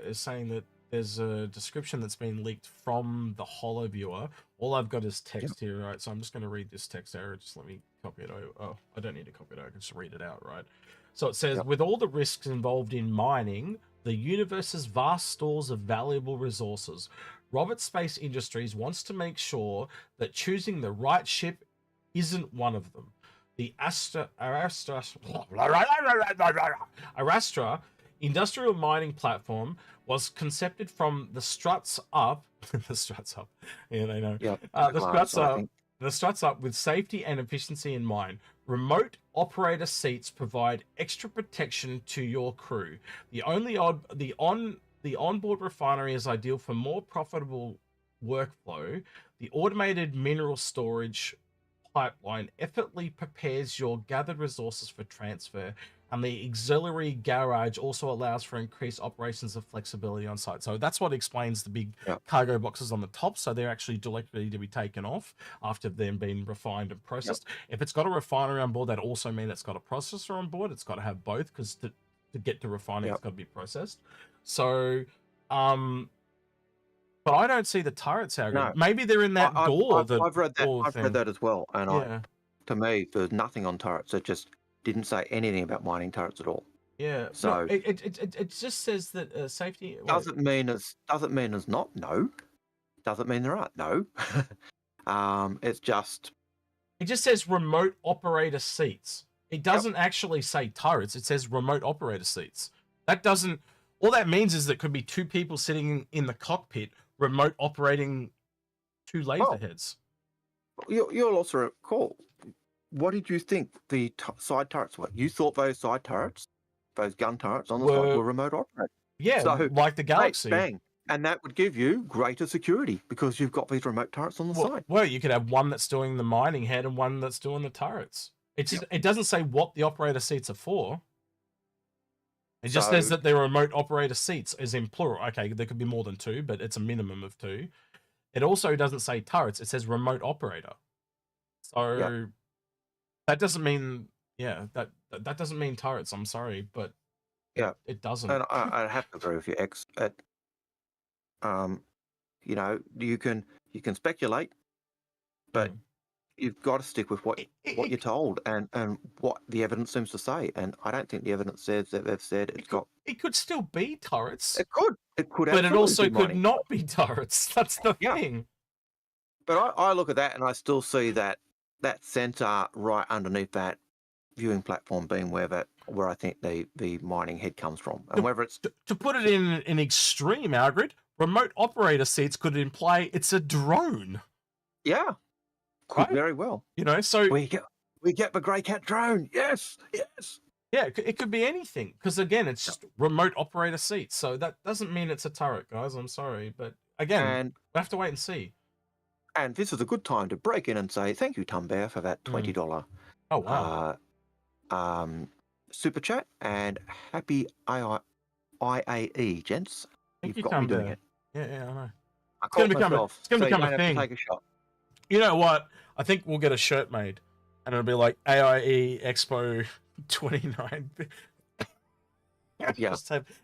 Speaker 1: is saying that there's a description that's been leaked from the holo viewer. All I've got is text here, right? So I'm just going to read this text error. Just let me copy it. Oh, I don't need to copy it. I can just read it out, right? So it says, with all the risks involved in mining, the universe's vast stores of valuable resources, Robert Space Industries wants to make sure that choosing the right ship isn't one of them. The Arastra industrial mining platform was concepted from the struts up. The struts up. Yeah, they know. Yep. The struts up with safety and efficiency in mind. Remote operator seats provide extra protection to your crew. The onboard refinery is ideal for more profitable workflow. The automated mineral storage pipeline effortlessly prepares your gathered resources for transfer, and the auxiliary garage also allows for increased operations of flexibility on site. So that's what explains the big cargo boxes on the top. So they're actually directly to be taken off after they've been refined and processed. If it's got a refinery on board, that also means it's got a processor on board. It's got to have both because to get to refining, it's got to be processed. So, but I don't see the turrets out. No. Maybe they're in that door.
Speaker 2: I've read that. I've read that as well. And to me, there's nothing on turrets. It just didn't say anything about mining turrets at all.
Speaker 1: Yeah.
Speaker 2: So
Speaker 1: No, it just says that safety.
Speaker 2: doesn't mean there's not. No. Doesn't mean there aren't. No. It's just.
Speaker 1: It just says remote operator seats. It doesn't actually say turrets. It says remote operator seats. That doesn't. All that means is that could be two people sitting in the cockpit, remote operating two laser heads.
Speaker 2: You'll also recall. What did you think the side turrets were? You thought those side turrets, those gun turrets on the side, were remote operated.
Speaker 1: Yeah,
Speaker 2: so,
Speaker 1: like the Galaxy.
Speaker 2: Bang. And that would give you greater security because you've got these remote turrets on the side.
Speaker 1: Well, you could have one that's doing the mining head and one that's doing the turrets. It doesn't say what the operator seats are for. It just says that they're remote operator seats, as in plural. Okay, there could be more than two, but it's a minimum of two. It also doesn't say turrets. It says remote operator. So that doesn't mean, that doesn't mean turrets. I'm sorry, but it doesn't.
Speaker 2: And I have to agree with you, X. You know, you can speculate, but you've got to stick with what you're told and what the evidence seems to say. And I don't think the evidence says that they've said
Speaker 1: it could still be turrets.
Speaker 2: It could,
Speaker 1: but it also could not be turrets. That's the thing.
Speaker 2: But I look at that and I still see that center right underneath that viewing platform being where I think the mining head comes from, and whether it's
Speaker 1: to put it in an extreme, Algared, remote operator seats could imply it's a drone.
Speaker 2: Yeah, could very well.
Speaker 1: You know, so
Speaker 2: we get the grey cat drone. Yes.
Speaker 1: Yeah, it could be anything because again, it's just remote operator seats. So that doesn't mean it's a turret, guys. I'm sorry, but again, we have to wait and see.
Speaker 2: And this is a good time to break in and say thank you, Tumbear, for that $20.
Speaker 1: Oh wow.
Speaker 2: Super chat, and happy IAE, gents.
Speaker 1: Thank
Speaker 2: You've got me doing it.
Speaker 1: Yeah, I know.
Speaker 2: It's going to
Speaker 1: become a thing.
Speaker 2: Take a shot.
Speaker 1: You know what? I think we'll get a shirt made, and it'll be like AIE Expo 29.
Speaker 2: Yeah.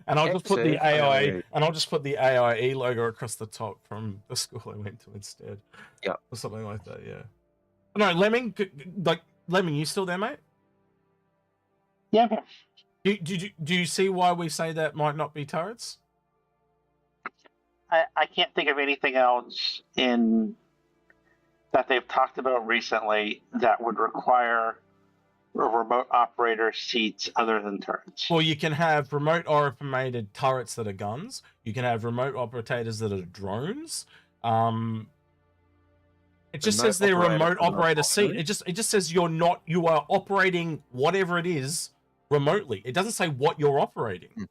Speaker 1: And I'll just put the AIE, and I'll just put the AIE logo across the top from the school I went to instead.
Speaker 2: Yeah.
Speaker 1: Or something like that. Yeah. No, Lemming, you still there, mate?
Speaker 7: Yeah.
Speaker 1: Do you see why we say that might not be turrets?
Speaker 7: I can't think of anything else that they've talked about recently that would require remote operator seats other than turrets.
Speaker 1: Well, you can have remote operated turrets that are guns. You can have remote operators that are drones. It just says they're remote operator seat. It just says you are operating whatever it is remotely. It doesn't say what you're operating.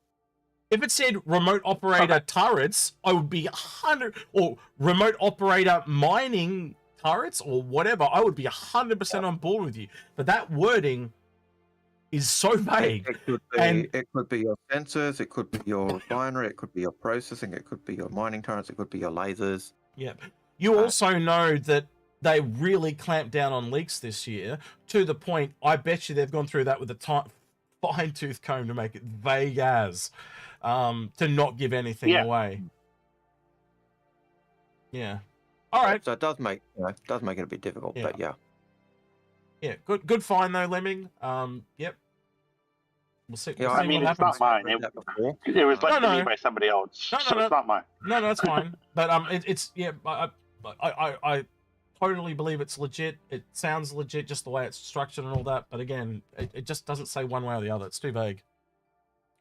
Speaker 1: If it said remote operator turrets, I would be 100, or remote operator mining turrets or whatever, I would be 100% on board with you. But that wording is so vague.
Speaker 2: It could be your sensors, it could be your refinery, it could be your processing, it could be your mining turrets, it could be your lasers.
Speaker 1: Yeah. You also know that they really clamped down on leaks this year to the point, I bet you they've gone through that with a fine-tooth comb to make it vague as, to not give anything away. Yeah. All right.
Speaker 2: So it does make it a bit difficult, but yeah.
Speaker 1: Yeah, good find though, Lemming. Yep. We'll see.
Speaker 2: Yeah,
Speaker 7: I mean, it's not mine. It was left to me by somebody else. It's not mine.
Speaker 1: No, it's fine. But I totally believe it's legit. It sounds legit just the way it's structured and all that. But again, it just doesn't say one way or the other. It's too vague.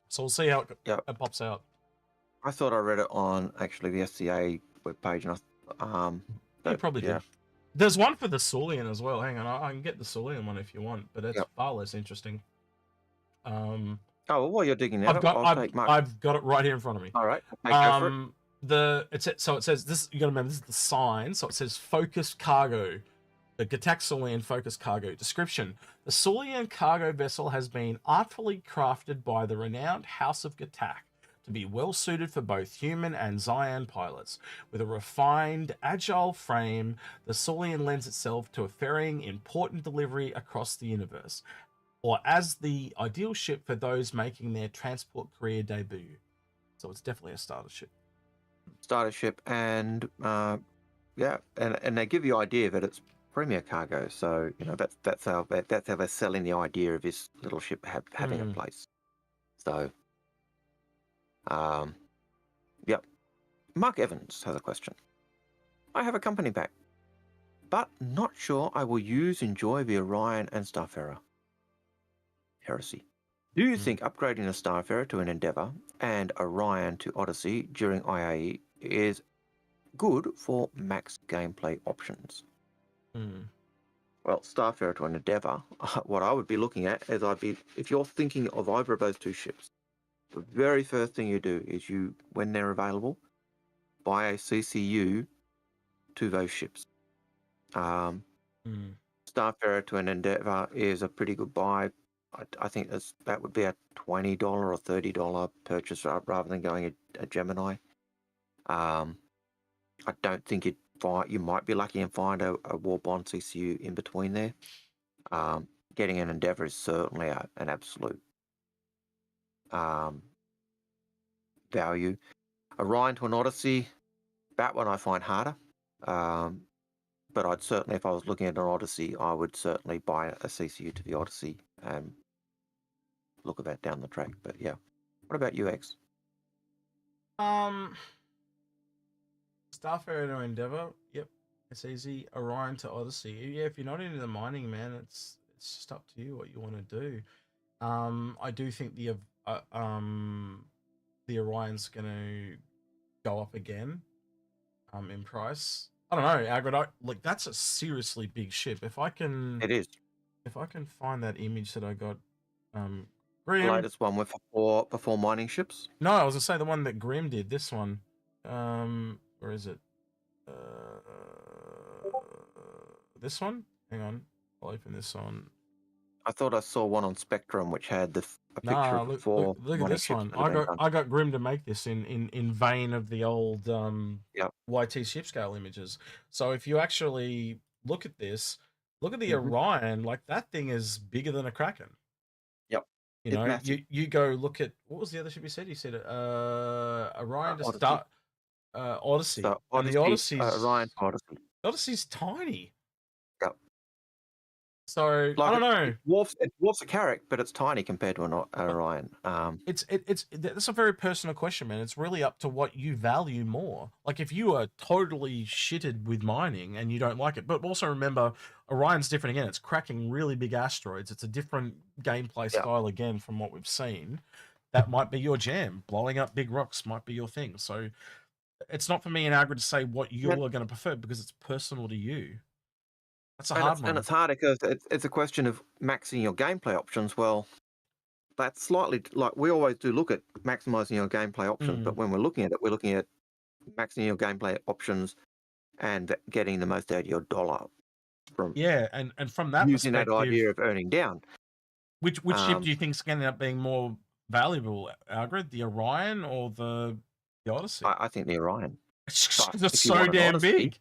Speaker 1: So we'll see how it pops out.
Speaker 2: I thought I read it on actually the SCA webpage, and
Speaker 1: you probably did. There's one for the Saulian as well. Hang on, I can get the Saulian one if you want, but it's far less interesting.
Speaker 2: Oh, well, while you're digging out,
Speaker 1: I've got it right here in front of me.
Speaker 2: All right. Go for it.
Speaker 1: So it says this. You got to remember this is the sign. So it says focused cargo, the gatak Saulian focused cargo. Description: the Saulian cargo vessel has been artfully crafted by the renowned House of Gatak to be well suited for both human and Xian pilots. With a refined, agile frame, the Saulian lends itself to a ferrying important delivery across the universe, or as the ideal ship for those making their transport career debut. So it's definitely a starter ship.
Speaker 2: Starter ship, and and they give you the idea that it's premier cargo. So that's how they're selling the idea of this little ship having a place. So, yep. Mark Evans has a question. I have a company pack, but not sure I will enjoy the Orion and Starfarer. Heresy. Do you think upgrading the Starfarer to an Endeavour and Orion to Odyssey during IAE is good for max gameplay options? Well, Starfarer to an Endeavour, what I would be looking at is if you're thinking of either of those two ships, the very first thing you do is when they're available, buy a CCU to those ships. Starfarer to an Endeavour is a pretty good buy. I think that would be a $20 or $30 purchase rather than going a Gemini. I don't think you might be lucky and find a Warbond CCU in between there. Getting an Endeavour is certainly an absolute value. Orion to an Odyssey, that one I find harder. But I'd certainly, if I was looking at an Odyssey, I would certainly buy a CCU to the Odyssey and look at that down the track. But yeah, what about UX?
Speaker 1: Starfarer to Endeavour, yep, it's easy. Orion to Odyssey, yeah. If you're not into the mining, man, it's just up to you what you want to do. I do think the Orion's gonna go up again, in price. I don't know, Algared, like that's a seriously big ship. If I can find that image that I got, Grim.
Speaker 2: The latest one with before mining ships?
Speaker 1: No, I was gonna say the one that Grim did. This one, where is it? This one. Hang on, I'll open this on.
Speaker 2: I thought I saw one on Spectrum which had a picture of before.
Speaker 1: Look at this one. I got Grim to make this in vein of the old YT ship scale images. So if you actually look at this, look at the Orion. Like that thing is bigger than a Kraken.
Speaker 2: Yep.
Speaker 1: You know, you go look at what was the other ship you said? You said Orion to start Odyssey. And the Odyssey's
Speaker 2: Orion Odyssey.
Speaker 1: Odyssey's tiny.
Speaker 2: Yep.
Speaker 1: So I don't know.
Speaker 2: It dwarfs a Carrack, but it's tiny compared to an Orion.
Speaker 1: That's a very personal question, man. It's really up to what you value more. Like if you are totally shitted with mining and you don't like it, but also remember Orion's different again. It's cracking really big asteroids. It's a different gameplay style again from what we've seen. That might be your jam. Blowing up big rocks might be your thing. So it's not for me and Algared to say what you are going to prefer because it's personal to you. That's a hard one.
Speaker 2: And it's harder because it's a question of maxing your gameplay options. Well, that's slightly like we always do look at maximizing your gameplay options, but when we're looking at it, we're looking at maxing your gameplay options and getting the most out of your dollar.
Speaker 1: And from that
Speaker 2: using that idea of earning down.
Speaker 1: Which ship do you think is going to end up being more valuable, Algared? The Orion or the Odyssey?
Speaker 2: I think the Orion.
Speaker 1: It's just so damn big.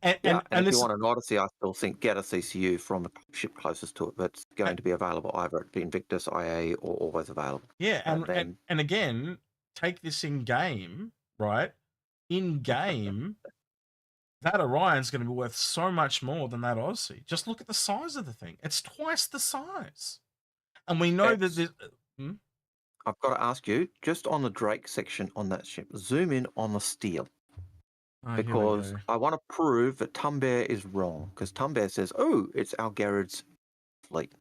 Speaker 1: And
Speaker 2: if you want an Odyssey, I still think get a CCU from the ship closest to it that's going to be available either at the Invictus, IA, or always available.
Speaker 1: Yeah, and again, take this in game, right? In game, that Orion's going to be worth so much more than that Odyssey. Just look at the size of the thing; it's twice the size, and we know that.
Speaker 2: I've got to ask you, just on the Drake section on that ship, zoom in on the steel. Because I want to prove that Tumbear is wrong. Because Tumbear says, oh, it's Algared's fleet.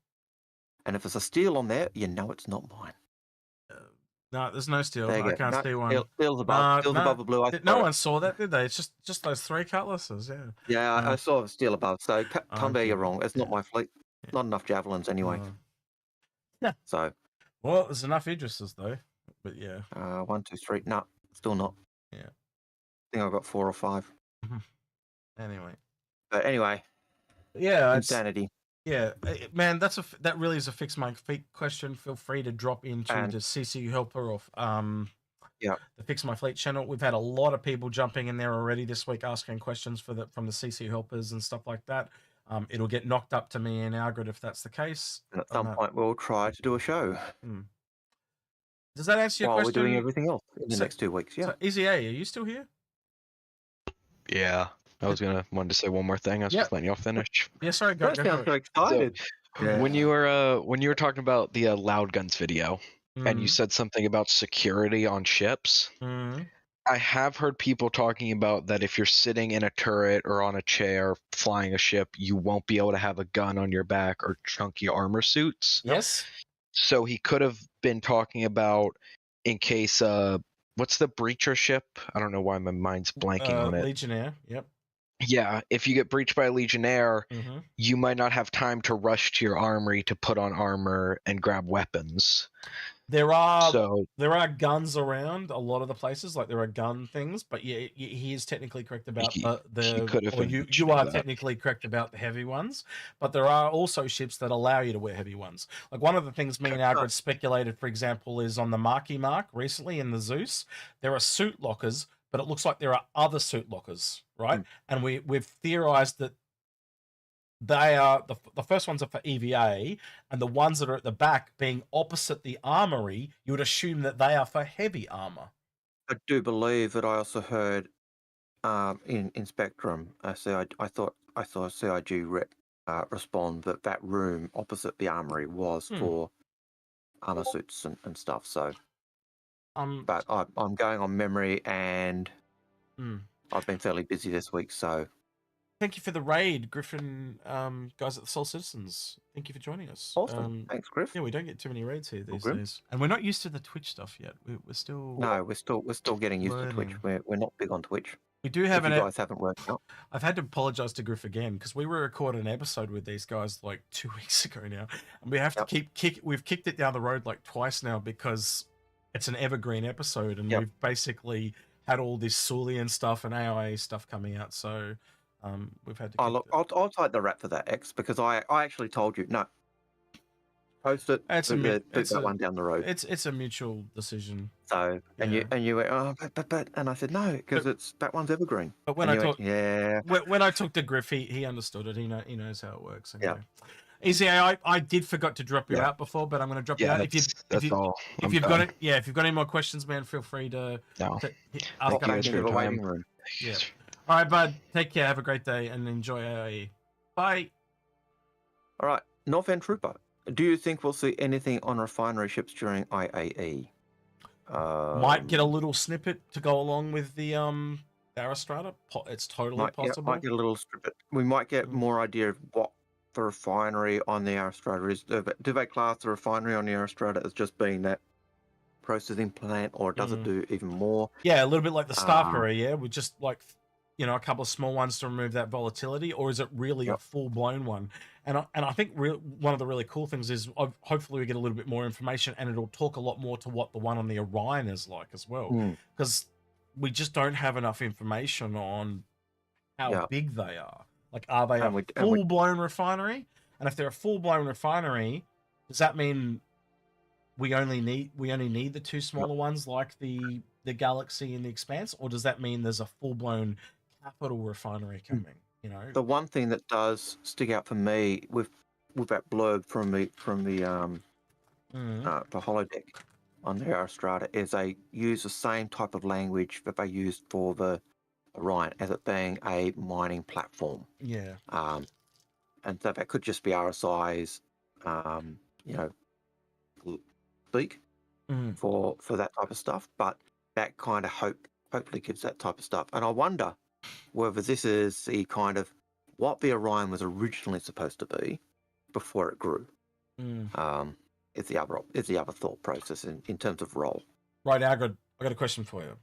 Speaker 2: And if there's a steel on there, you know it's not mine.
Speaker 1: No, there's no steel. I can't see one.
Speaker 2: Steel's above the blue.
Speaker 1: No one saw that, did they? It's just those three Cutlasses, yeah.
Speaker 2: Yeah, I saw a steel above. So, Tumbear, you're wrong. It's not my fleet. Not enough javelins anyway. So.
Speaker 1: Well, there's enough Idrises, though. But yeah.
Speaker 2: 1, 2, 3. No, still not.
Speaker 1: Yeah.
Speaker 2: I think I've got 4 or 5.
Speaker 1: Anyway, yeah,
Speaker 2: insanity.
Speaker 1: Yeah, man, that really is a fix my fleet question. Feel free to drop into the CCU helper or the Fix My Fleet channel. We've had a lot of people jumping in there already this week asking questions from the CCU helpers and stuff like that. It'll get knocked up to me and Algared if that's the case.
Speaker 2: And at some point, we'll try to do a show.
Speaker 1: Does that answer your question?
Speaker 2: While we're doing everything else in the next 2 weeks, yeah.
Speaker 1: So, Easy A, are you still here?
Speaker 9: Yeah, I wanted to say one more thing. I was just letting y'all finish.
Speaker 1: Yeah, sorry, go.
Speaker 2: I'm so excited.
Speaker 9: When you were talking about the loud guns video, and you said something about security on ships. I have heard people talking about that if you're sitting in a turret or on a chair flying a ship, you won't be able to have a gun on your back or chunky armor suits.
Speaker 1: Yes.
Speaker 9: So he could have been talking about in case what's the breacher ship? I don't know why my mind's blanking on it.
Speaker 1: Legionnaire. Yep.
Speaker 9: Yeah, if you get breached by a Legionnaire, you might not have time to rush to your armory to put on armor and grab weapons.
Speaker 1: There are guns around a lot of the places, like there are gun things, but yeah, he is technically correct about you are technically correct about the heavy ones, but there are also ships that allow you to wear heavy ones. Like one of the things me and Algared speculated, for example, is on the Marquee Mark recently in the Zeus, there are suit lockers, but it looks like there are other suit lockers, right? And we've theorized that they are the first ones are for EVA, and the ones that are at the back being opposite the armory, you would assume that they are for heavy armor.
Speaker 2: I do believe that I also heard in Spectrum, I saw CIG respond that room opposite the armory was for armor suits and stuff. So, but I'm going on memory, and I've been fairly busy this week, so.
Speaker 1: Thank you for the raid, Griffin, guys at the Soul Citizens. Thank you for joining us.
Speaker 2: Awesome. Thanks, Griff.
Speaker 1: Yeah, we don't get too many raids here these days. And we're not used to the Twitch stuff yet. We're still...
Speaker 2: No, we're still getting used to Twitch. We're not big on Twitch.
Speaker 1: We do have
Speaker 2: you guys haven't worked out.
Speaker 1: I've had to apologize to Griff again, because we were recording an episode with these guys like 2 weeks ago now. And we have to we've kicked it down the road like twice now, because it's an evergreen episode, and we've basically had all this Sulian stuff and AIA stuff coming out, so... we've had to.
Speaker 2: I'll take the rap for that, X, because I actually told you no. Post it. It's that one down the road.
Speaker 1: It's a mutual decision.
Speaker 2: So and you went but and I said no, because it's that one's evergreen.
Speaker 1: But when I talked when I talked to Griff, he understood it. He knows how it works. Okay. Easy, I did forgot to drop you out before, but I'm going to drop you out. If you've got it, if you've got any more questions, man, feel free to ask. Yeah. All right, bud. Take care. Have a great day and enjoy AIE. Bye.
Speaker 2: All right. North End Trooper. Do you think we'll see anything on refinery ships during IAE?
Speaker 1: Might get a little snippet to go along with the Arastra. It's totally possible.
Speaker 2: Might get a little snippet. We might get more idea of what the refinery on the Arastra is. Do they class the refinery on the Arastra as just being that processing plant, or does it do even more?
Speaker 1: Yeah, a little bit like the Star Carrier, with just like a couple of small ones to remove that volatility, or is it really a full-blown one? And I think one of the really cool things is hopefully we get a little bit more information, and it'll talk a lot more to what the one on the Orion is like as well, because we just don't have enough information on how big they are. Like, are they a full-blown refinery? And if they're a full-blown refinery, does that mean we only need the two smaller ones like the Galaxy and the Expanse, or does that mean there's a full-blown capital refinery coming?
Speaker 2: The one thing that does stick out for me with that blurb from the holodeck on the Arastra is they use the same type of language that they used for the Orion, as it being a mining platform.
Speaker 1: Yeah.
Speaker 2: And so that could just be RSI's, speak for that type of stuff, but that kind of hopefully gives that type of stuff. And I wonder whether this is the kind of what the Orion was originally supposed to be before it grew. Is the other thought process in terms of role.
Speaker 1: Right, Algared, I got a question for you.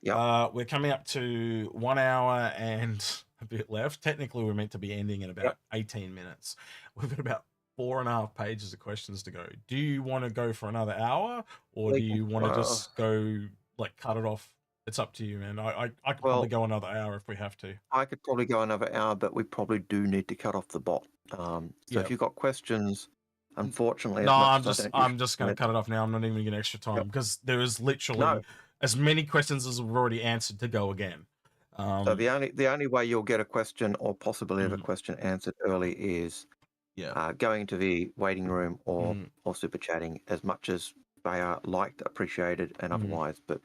Speaker 2: Yeah.
Speaker 1: We're coming up to 1 hour and a bit left. Technically, we're meant to be ending in about 18 minutes. We've got about 4.5 pages of questions to go. Do you want to go for another hour, or do you want to just go, like, cut it off? It's up to you, man. I could probably go another hour if we have to.
Speaker 2: I could probably go another hour, but we probably do need to cut off the bot. So if you've got questions, unfortunately...
Speaker 1: No, I'm just going to cut it off now. I'm not even going to get extra time, because there is literally as many questions as we've already answered to go again.
Speaker 2: So the only way you'll get a question, or possibly have a question answered early, is going to the waiting room or super chatting, as much as they are liked, appreciated, and otherwise. But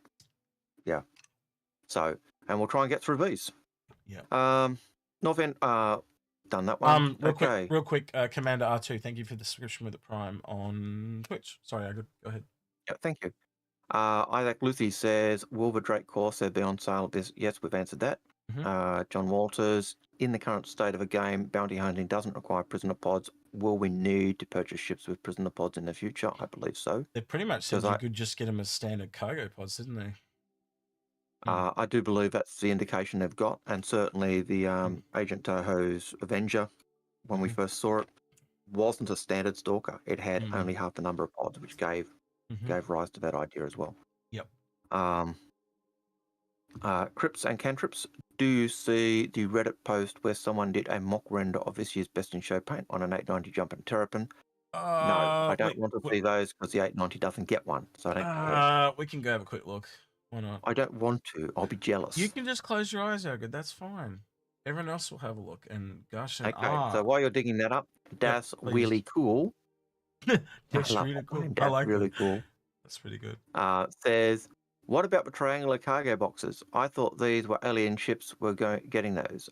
Speaker 2: so, and we'll try and get through these. Northend, done that one.
Speaker 1: Real quick, Commander R2, thank you for the subscription with the Prime on Twitch. Sorry, go ahead.
Speaker 2: Yeah, thank you. Isaac Lucy says, will the Drake Corsair be on sale at this? Yes, we've answered that. John Walters, in the current state of a game, bounty hunting doesn't require prisoner pods. Will we need to purchase ships with prisoner pods in the future? I believe so.
Speaker 1: They pretty much said you could just get them as standard cargo pods, didn't they?
Speaker 2: I do believe that's the indication they've got, and certainly the Agent Toho's Avenger, when we first saw it, wasn't a standard stalker. It had only half the number of pods, which gave rise to that idea as well.
Speaker 1: Yep.
Speaker 2: Crypts and cantrips. Do you see the Reddit post where someone did a mock render of this year's Best in Show paint on an 890 jump and Terrapin? No, I don't want to see those because the 890 doesn't get one. So I don't care.
Speaker 1: We can go have a quick look. Why not?
Speaker 2: I don't want to. I'll be jealous.
Speaker 1: You can just close your eyes, Algared. That's fine. Everyone else will have a look. And gosh,
Speaker 2: okay. So while you're digging that up, that's really cool.
Speaker 1: That's really cool.
Speaker 2: I like really cool.
Speaker 1: That's pretty good.
Speaker 2: Says, what about the triangular cargo boxes? I thought these were alien ships were getting those.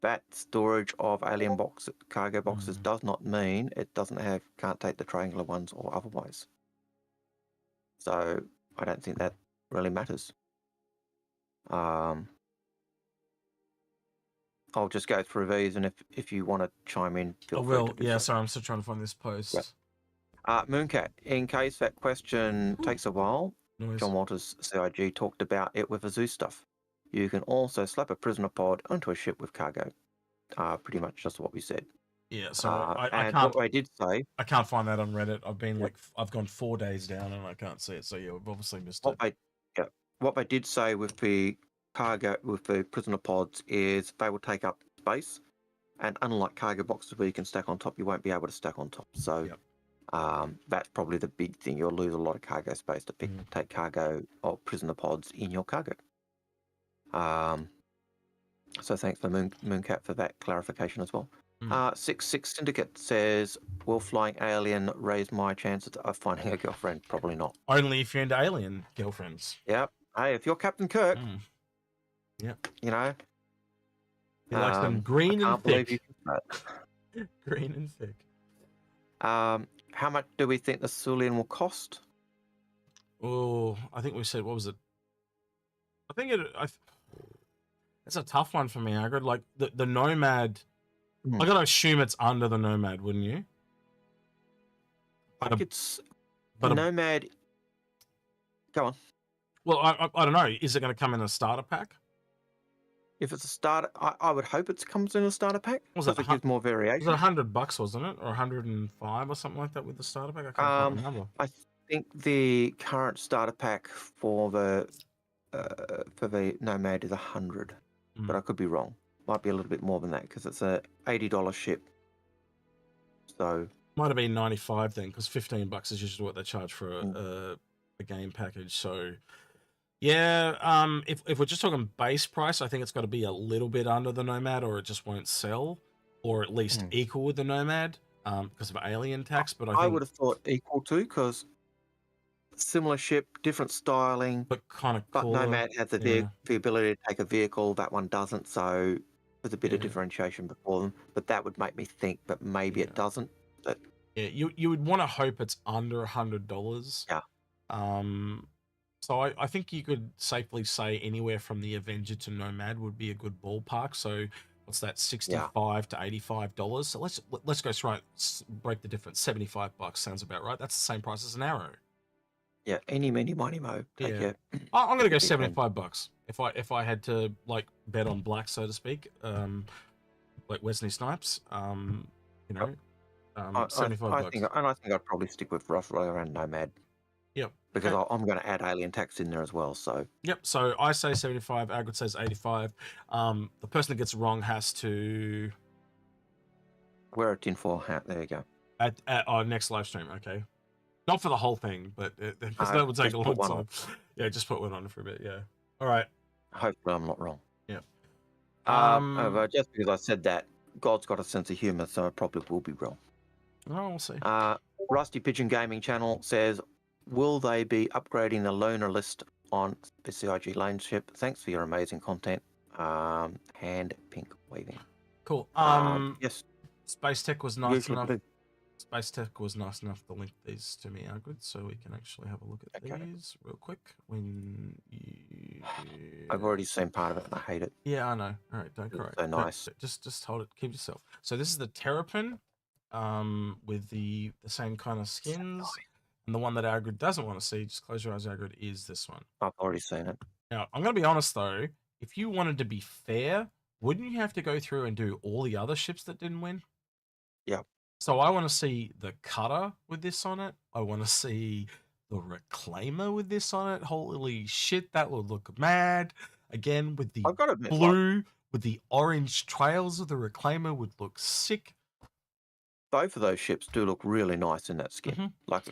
Speaker 2: That storage of alien cargo boxes does not mean it can't take the triangular ones or otherwise. So I don't think that really matters. I'll just go through these, and if you want to chime in, feel free to do so.
Speaker 1: Sorry, I'm still trying to find this post.
Speaker 2: Yep. Mooncat, in case that question takes a while, John Walters CIG talked about it with Azoo stuff. You can also slap a prisoner pod onto a ship with cargo. Pretty much just what we said.
Speaker 1: Yeah, so I can't.
Speaker 2: What I did say,
Speaker 1: I can't find that on Reddit. I've been I've gone 4 days down and I can't see it. So yeah, we've obviously missed it.
Speaker 2: What they did say with the cargo, with the prisoner pods, is they will take up space, and unlike cargo boxes where you can stack on top, you won't be able to stack on top. So that's probably the big thing. You'll lose a lot of cargo space to take cargo or prisoner pods in your cargo. So thanks for Mooncat for that clarification as well. 66 Syndicate says, will flying alien raise my chances of finding a girlfriend? Probably not.
Speaker 1: Only if you're into alien girlfriends.
Speaker 2: Yep. Hey, if you're Captain Kirk,
Speaker 1: yep.
Speaker 2: You know,
Speaker 1: he likes them green and thick. Green and thick.
Speaker 2: How much do we think the Sulian will cost?
Speaker 1: Oh, I think we said, what was it? I think it's a tough one for me, Algared. Like the Nomad, I gotta assume it's under the Nomad, wouldn't you?
Speaker 2: I think it's the Nomad. Go on.
Speaker 1: Well, I don't know. Is it going to come in a starter pack?
Speaker 2: If it's a starter, I would hope it comes in a starter pack.
Speaker 1: Was it
Speaker 2: gives more variation?
Speaker 1: Was it $100, wasn't it, or 105 or something like that with the starter pack? I can't remember.
Speaker 2: I think the current starter pack for the Nomad is 100, but I could be wrong. Might be a little bit more than that because it's a $80 ship. So
Speaker 1: might have been 95 then, because $15 is usually what they charge for a game package. So yeah, if we're just talking base price, I think it's got to be a little bit under the Nomad, or it just won't sell, or at least equal with the Nomad because of alien tax. But I
Speaker 2: would have thought equal to, because similar ship, different styling,
Speaker 1: but kind of cooler.
Speaker 2: But Nomad has the ability to take a vehicle, that one doesn't, so there's a bit of differentiation before them. But that would make me think, but maybe it doesn't. But
Speaker 1: yeah, you would want to hope it's under $100.
Speaker 2: Yeah.
Speaker 1: So I think you could safely say anywhere from the Avenger to Nomad would be a good ballpark. So what's that, $65 to $85? So let's go straight, break the difference. $75 sounds about right. That's the same price as an Arrow.
Speaker 2: Yeah, any, mini, money, mo.
Speaker 1: I'm gonna go $75 if I had to like bet on black, so to speak. Like Wesley Snipes. You know, $75.
Speaker 2: I think I'd probably stick with Referal and Nomad.
Speaker 1: Yep.
Speaker 2: Because I'm going to add alien tax in there as well. So
Speaker 1: yep. So I say 75. Algared says 85. The person that gets it wrong has to
Speaker 2: wear a tinfoil hat. There you go.
Speaker 1: At our next live stream. Okay. Not for the whole thing, but because that would take a long time. Yeah, just put one on for a bit. Yeah. All right.
Speaker 2: Hopefully, I'm not wrong.
Speaker 1: Yeah.
Speaker 2: Just because I said that, God's got a sense of humor, so I probably will be wrong.
Speaker 1: Oh, we'll see.
Speaker 2: Rusty Pigeon Gaming Channel says, will they be upgrading the loaner list on the CIG lane ship? Thanks for your amazing content. Hand pink waving.
Speaker 1: Cool.
Speaker 2: Yes.
Speaker 1: Space Tech was nice enough Space Tech was nice enough to link these to me, Algared, so we can actually have a look at these real quick. When you...
Speaker 2: I've already seen part of it and I hate it.
Speaker 1: Yeah, I know. All right, don't cry.
Speaker 2: So nice.
Speaker 1: Just hold it. Keep yourself. So this is the Terrapin, with the same kind of skins, and the one that Algared doesn't want to see. Just close your eyes, Algared. Is this one?
Speaker 2: I've already seen it.
Speaker 1: Now I'm gonna be honest though. If you wanted to be fair, wouldn't you have to go through and do all the other ships that didn't win?
Speaker 2: Yep.
Speaker 1: So I want to see the Cutter with this on it. I want to see the Reclaimer with this on it. Holy shit, that would look mad. Again, with the
Speaker 2: I've got to admit,
Speaker 1: blue, with the orange trails of the Reclaimer would look sick.
Speaker 2: Both of those ships do look really nice in that skin. Like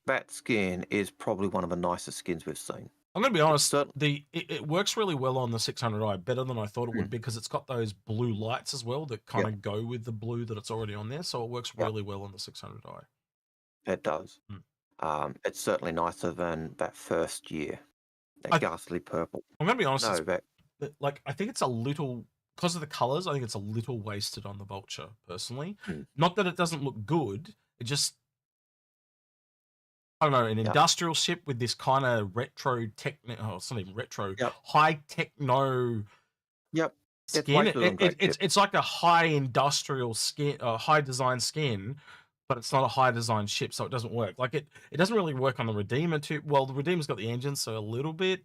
Speaker 2: that skin is probably one of the nicest skins we've seen.
Speaker 1: I'm going to be honest, it works really well on the 600i, better than I thought it would, because it's got those blue lights as well that kind of go with the blue that it's already on there, so it works really well on the 600i.
Speaker 2: It does. It's certainly nicer than that first year, that ghastly purple.
Speaker 1: I'm going to be honest, like I think it's a little, because of the colours, I think it's a little wasted on the Vulture, personally. Not that it doesn't look good, it just... I don't know, an industrial ship with this kind of retro techno, it's not even retro, high techno skin. It's like a high industrial skin, high design skin, but it's not a high design ship, so it doesn't work. Like it doesn't really work on the Redeemer too. Well, the Redeemer's got the engine, so a little bit.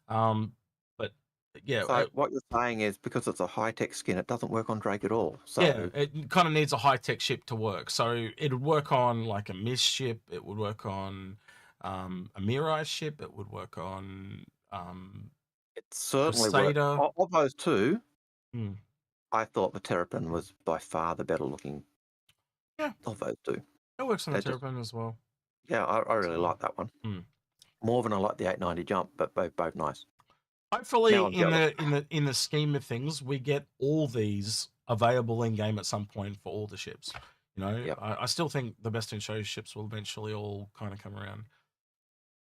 Speaker 1: But yeah.
Speaker 2: So what you're saying is because it's a high tech skin, it doesn't work on Drake at all. So
Speaker 1: yeah, it kind of needs a high tech ship to work. So it would work on like a Mist ship. It would work on a Mirai ship. It would work on
Speaker 2: it certainly works. Of those two, I thought the Terrapin was by far the better looking.
Speaker 1: Yeah,
Speaker 2: of those two.
Speaker 1: It works on the Terrapin as well.
Speaker 2: Yeah, I really like that one. More than I like the 890 jump, but both nice.
Speaker 1: Hopefully, in the scheme of things, we get all these available in game at some point for all the ships. You know, I still think the best in show ships will eventually all kind of come around.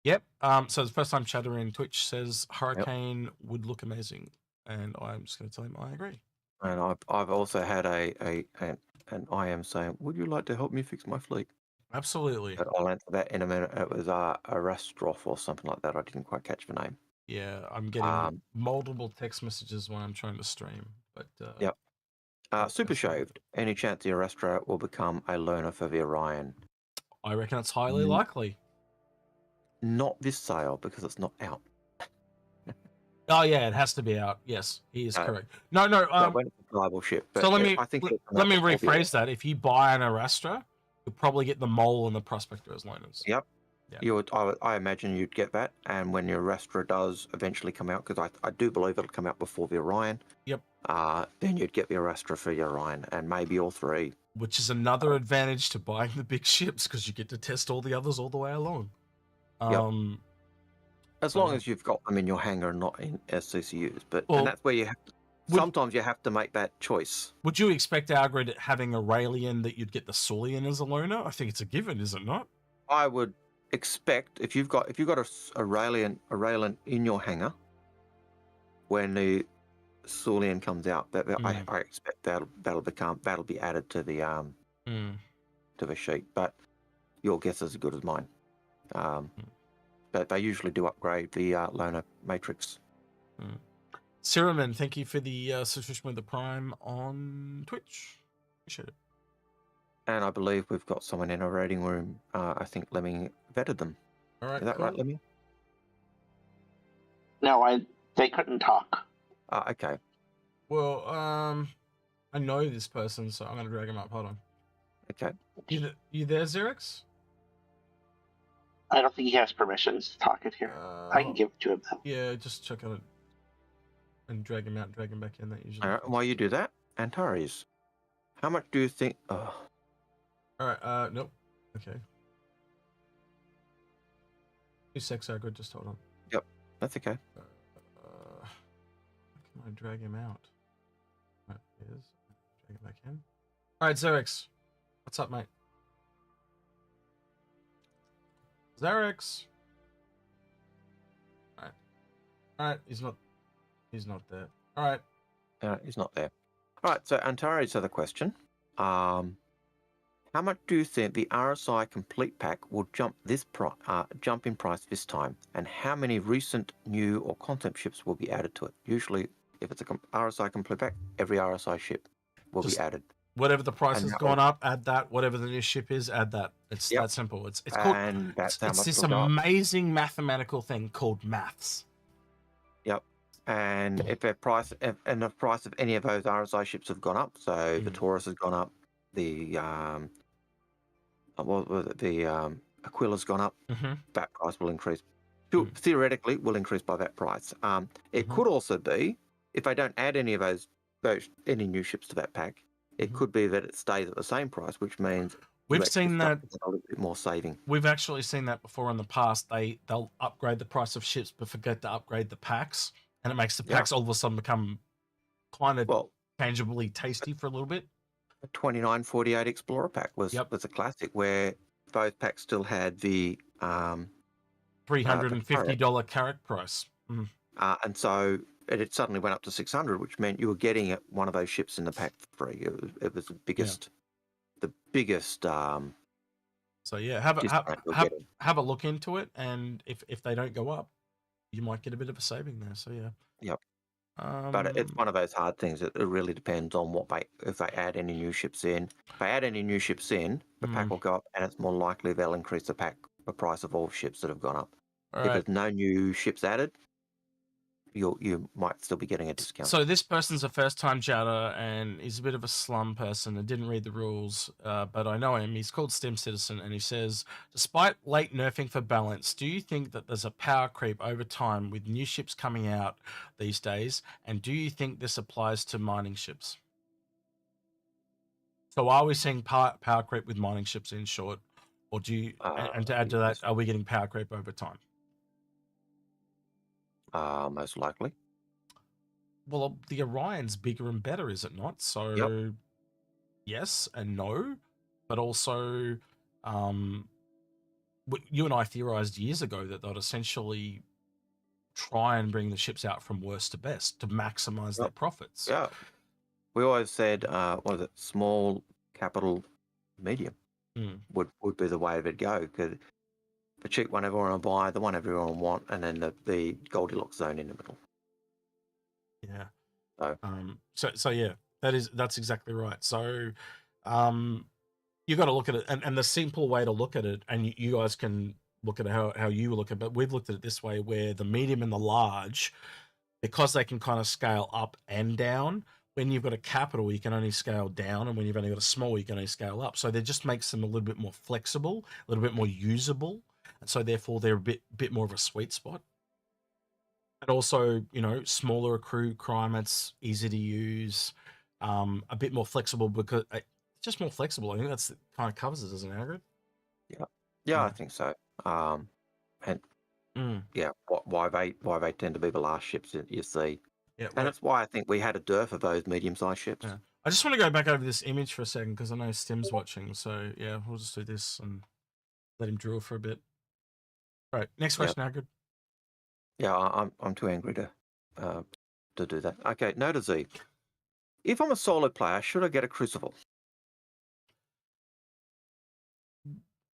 Speaker 1: Yep. So the first time chatter in Twitch says Hurricane would look amazing, and I'm just going to tell him I agree.
Speaker 2: And I've also had an IM saying, "Would you like to help me fix my fleet?"
Speaker 1: Absolutely.
Speaker 2: But I'll answer that in a minute. It was Arastra or something like that. I didn't quite catch the name.
Speaker 1: Yeah, I'm getting multiple text messages when I'm trying to stream. But
Speaker 2: Super Shaved. Any chance the Arastra will become a learner for the Orion?
Speaker 1: I reckon it's highly likely.
Speaker 2: Not this sale because it's not out.
Speaker 1: Oh yeah, it has to be out. Yes, he is correct. No.
Speaker 2: When it's a reliable ship.
Speaker 1: So let me rephrase that. If you buy an Arastra, you'll probably get the Mole and the Prospector as loaners.
Speaker 2: Yep. I imagine you'd get that, and when your Arastra does eventually come out, because I do believe it'll come out before the Orion.
Speaker 1: Yep.
Speaker 2: Then you'd get the Arastra for your Orion, and maybe all three.
Speaker 1: Which is another advantage to buying the big ships, because you get to test all the others all the way along.
Speaker 2: As long as you've got them in your hangar and not in SCCUs, and that's where you have to. Sometimes you have to make that choice.
Speaker 1: Would you expect Algared having Aurelian that you'd get the Saulian as a loaner? I think it's a given, is it not?
Speaker 2: I would expect if you've got a Aurelian in your hangar when the Saulian comes out, I expect that'll be added to the to the sheet. But your guess is as good as mine. But they usually do upgrade the loaner matrix.
Speaker 1: Siraman, thank you for the subscription with the Prime on Twitch. Appreciate it.
Speaker 2: And I believe we've got someone in our rating room. I think Lemming vetted them.
Speaker 1: All right,
Speaker 2: is that right, Lemming?
Speaker 7: No, they couldn't talk.
Speaker 2: Okay.
Speaker 1: Well, I know this person, so I'm going to drag him up. Hold on.
Speaker 2: Okay.
Speaker 1: You there, Xerix?
Speaker 7: I don't think he has permissions to talk it here. I can give it to him though.
Speaker 1: Yeah, just check on it and drag him out, drag him back in. That usually.
Speaker 2: All right. While you do that, Antares, how much do you think? Oh.
Speaker 1: All right. Nope. Okay. 2 secs, Algared. Just hold on.
Speaker 2: Yep. That's okay.
Speaker 1: How can I drag him out? Right, here's drag him back in. All right, Xerix, what's up, mate? Xerix. All right. He's not there. All right.
Speaker 2: He's not there. All right. So Antares has a question. How How much do you think the RSI complete pack will jump in price this time? And how many recent, new, or concept ships will be added to it? Usually, if it's a RSI complete pack, every RSI ship will be added.
Speaker 1: Whatever the price has gone up, add that. Whatever the new ship is, add that. It's that simple. It's called. It's this amazing mathematical thing called maths.
Speaker 2: Yep. And if the price of any of those RSI ships have gone up, so the Taurus has gone up, the Aquila's gone up, that price will increase. Theoretically, will increase by that price. It could also be, if they don't add any of those any new ships to that pack, it could be that it stays at the same price, which means
Speaker 1: we've seen that
Speaker 2: a little bit more saving.
Speaker 1: We've actually seen that before in the past. They'll upgrade the price of ships, but forget to upgrade the packs, and it makes the packs all of a sudden become kind of tangibly tasty for a little bit.
Speaker 2: The 2948 Explorer pack was a classic, where those packs still had the
Speaker 1: $350 carrack price,
Speaker 2: and so it suddenly went up to 600, which meant you were getting one of those ships in the pack for free. It was the biggest.
Speaker 1: So yeah, have a look into it, and if they don't go up, you might get a bit of a saving there. So yeah.
Speaker 2: Yep. But it's one of those hard things. It really depends on if they add any new ships in. If they add any new ships in, the pack will go up, and it's more likely they'll increase the price of all ships that have gone up. If there's no new ships added, you might still be getting a discount.
Speaker 1: So this person's a first-time chatter, and he's a bit of a slum person and didn't read the rules, but I know him. He's called STEM Citizen, and he says, despite late nerfing for balance, do you think that there's a power creep over time with new ships coming out these days, and do you think this applies to mining ships? So are we seeing power creep with mining ships, in short, or do you, and to add to that, are we getting power creep over time?
Speaker 2: Most likely.
Speaker 1: Well, the Orion's bigger and better, is it not? So yes and no, but also you and I theorized years ago that they'd essentially try and bring the ships out from worst to best to maximize their profits.
Speaker 2: Yeah. We always said, what was it, small, capital, medium would be the way it would go, because the cheap one everyone will buy, the one everyone will want, and then the Goldilocks zone in the middle.
Speaker 1: Yeah. So yeah, that's exactly right. So you got to look at it, and the simple way to look at it, and you guys can look at how you look at it, but we've looked at it this way, where the medium and the large, because they can kind of scale up and down. When you've got a capital, you can only scale down, and when you've only got a small, you can only scale up. So that just makes them a little bit more flexible, a little bit more usable. And so therefore they're a bit more of a sweet spot. And also, smaller crew requirements, easy to use, a bit more flexible, because it's just more flexible. I think that's kind of covers it, doesn't it, Algared?
Speaker 2: Yeah, I think so. Why they tend to be the last ships that you see. Yeah, and that's why I think we had a dearth of those medium-sized ships.
Speaker 1: Yeah. I just want to go back over this image for a second, because I know Stim's watching. So yeah, we'll just do this and let him drill for a bit. All right, next question, Algared.
Speaker 2: Yeah, I'm too angry to do that. Okay, no to Z. If I'm a solo player, should I get a Crucible?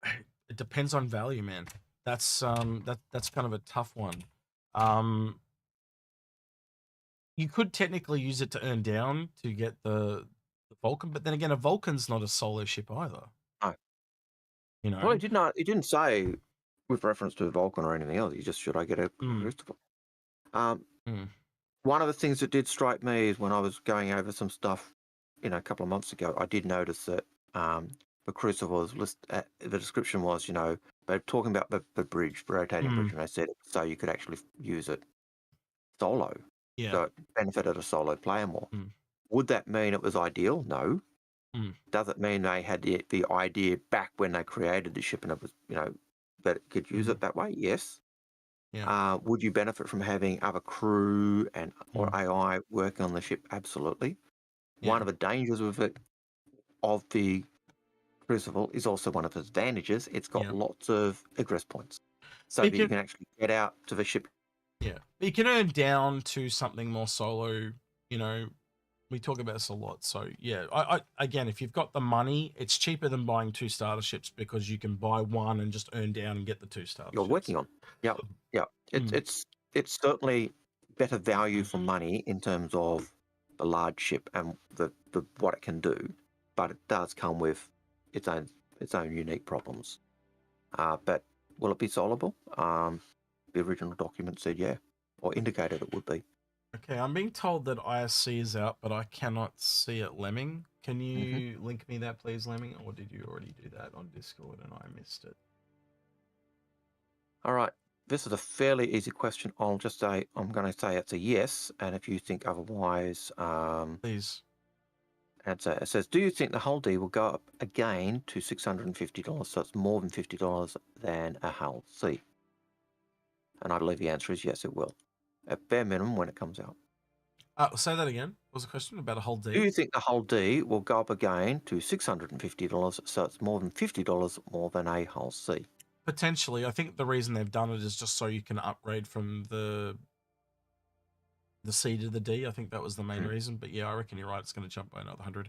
Speaker 1: It depends on value, man. That's that's kind of a tough one. You could technically use it to earn down to get the Vulcan, but then again, a Vulcan's not a solo ship either.
Speaker 2: No. Well, he didn't say with reference to a Vulcan or anything else. He just, should I get a Crucible? One of the things that did strike me is when I was going over some stuff, a couple of months ago, I did notice that the Crucible was the description was, they're talking about the bridge, the rotating bridge, and they said so you could actually use it solo.
Speaker 1: Yeah.
Speaker 2: So it benefited a solo player more. Would that mean it was ideal? No. Does it mean they had the idea back when they created the ship and it was, that it could use it that way? Yes.
Speaker 1: Yeah.
Speaker 2: Would you benefit from having other crew and or AI working on the ship? Absolutely.
Speaker 1: Yeah.
Speaker 2: One of the dangers of the Crucible is also one of its advantages. It's got lots of egress points, so that you can actually get out to the ship.
Speaker 1: Yeah, but you can earn down to something more solo, We talk about this a lot. So yeah, I again, if you've got the money, it's cheaper than buying 2 starter ships because you can buy one and just earn down and get the 2 starter
Speaker 2: You're
Speaker 1: ships.
Speaker 2: working on. Yeah, yeah. It's certainly better value for money in terms of the large ship and the what it can do, but it does come with its own unique problems. But will it be solvable? The original document said yeah, or indicated it would be.
Speaker 1: Okay, I'm being told that ISC is out, but I cannot see it, Lemming. Can you link me that, please, Lemming? Or did you already do that on Discord and I missed it?
Speaker 2: All right. This is a fairly easy question. I'm going to say it's a yes, and if you think otherwise,
Speaker 1: please.
Speaker 2: It says, do you think the hull D will go up again to $650? So it's more than $50 than a hull C. And I believe the answer is yes, it will. At bare minimum when it comes out.
Speaker 1: Say that again. What was the question about a hull D?
Speaker 2: Do you think the hull D will go up again to $650? So it's more than $50 more than a hull C.
Speaker 1: Potentially. I think the reason they've done it is just so you can upgrade from the C to the D. I think that was the main reason. But yeah, I reckon you're right. It's going to jump by another 100.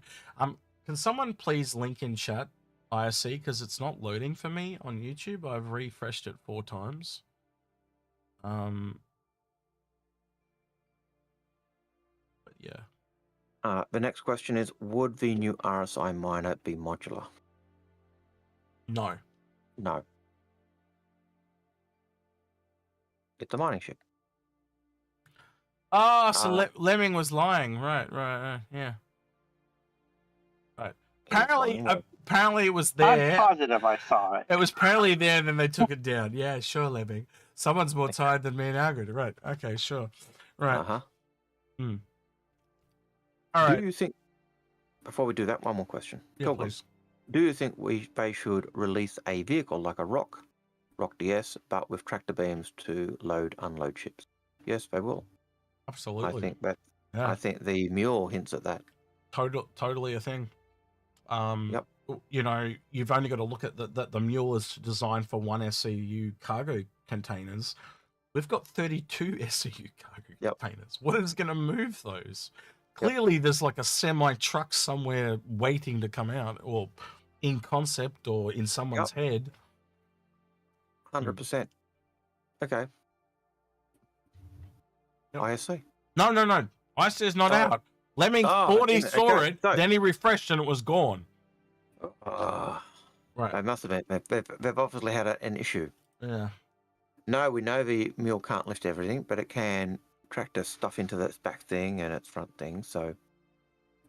Speaker 1: Can someone please link in chat ISC because it's not loading for me on YouTube. I've refreshed it 4 times. But yeah.
Speaker 2: The next question is, would the new RSI miner be modular?
Speaker 1: No.
Speaker 2: No. It's a mining ship.
Speaker 1: Oh, so Lemming was lying. Right, yeah. Right. Apparently it was there.
Speaker 7: I'm positive I saw it.
Speaker 1: It was apparently there, and then they took it down. Yeah, sure, Lemming. Someone's more tired than me and Algared. Right. Okay, sure. Right. All right.
Speaker 2: Do you think, before we do that, one more question.
Speaker 1: Yeah, please.
Speaker 2: Do you think they should release a vehicle like a Rock DS, but with tractor beams to load, unload ships? Yes, they will.
Speaker 1: Absolutely.
Speaker 2: I think the Mule hints at that.
Speaker 1: Totally a thing.
Speaker 2: Yep.
Speaker 1: You know, you've only got to look at the Mule is designed for 1 SCU cargo containers. We've got 32 SCU cargo containers. What is going to move those? Clearly, there's like a semi truck somewhere waiting to come out, or in concept, or in someone's head.
Speaker 2: 100%. Okay. ISC.
Speaker 1: No. ISC is not out. Lemming thought he saw it, then he refreshed and it was gone.
Speaker 2: Right. They must have been. They've obviously had an issue.
Speaker 1: Yeah.
Speaker 2: No, we know the Mule can't lift everything, but it can tractor stuff into its back thing and its front thing. So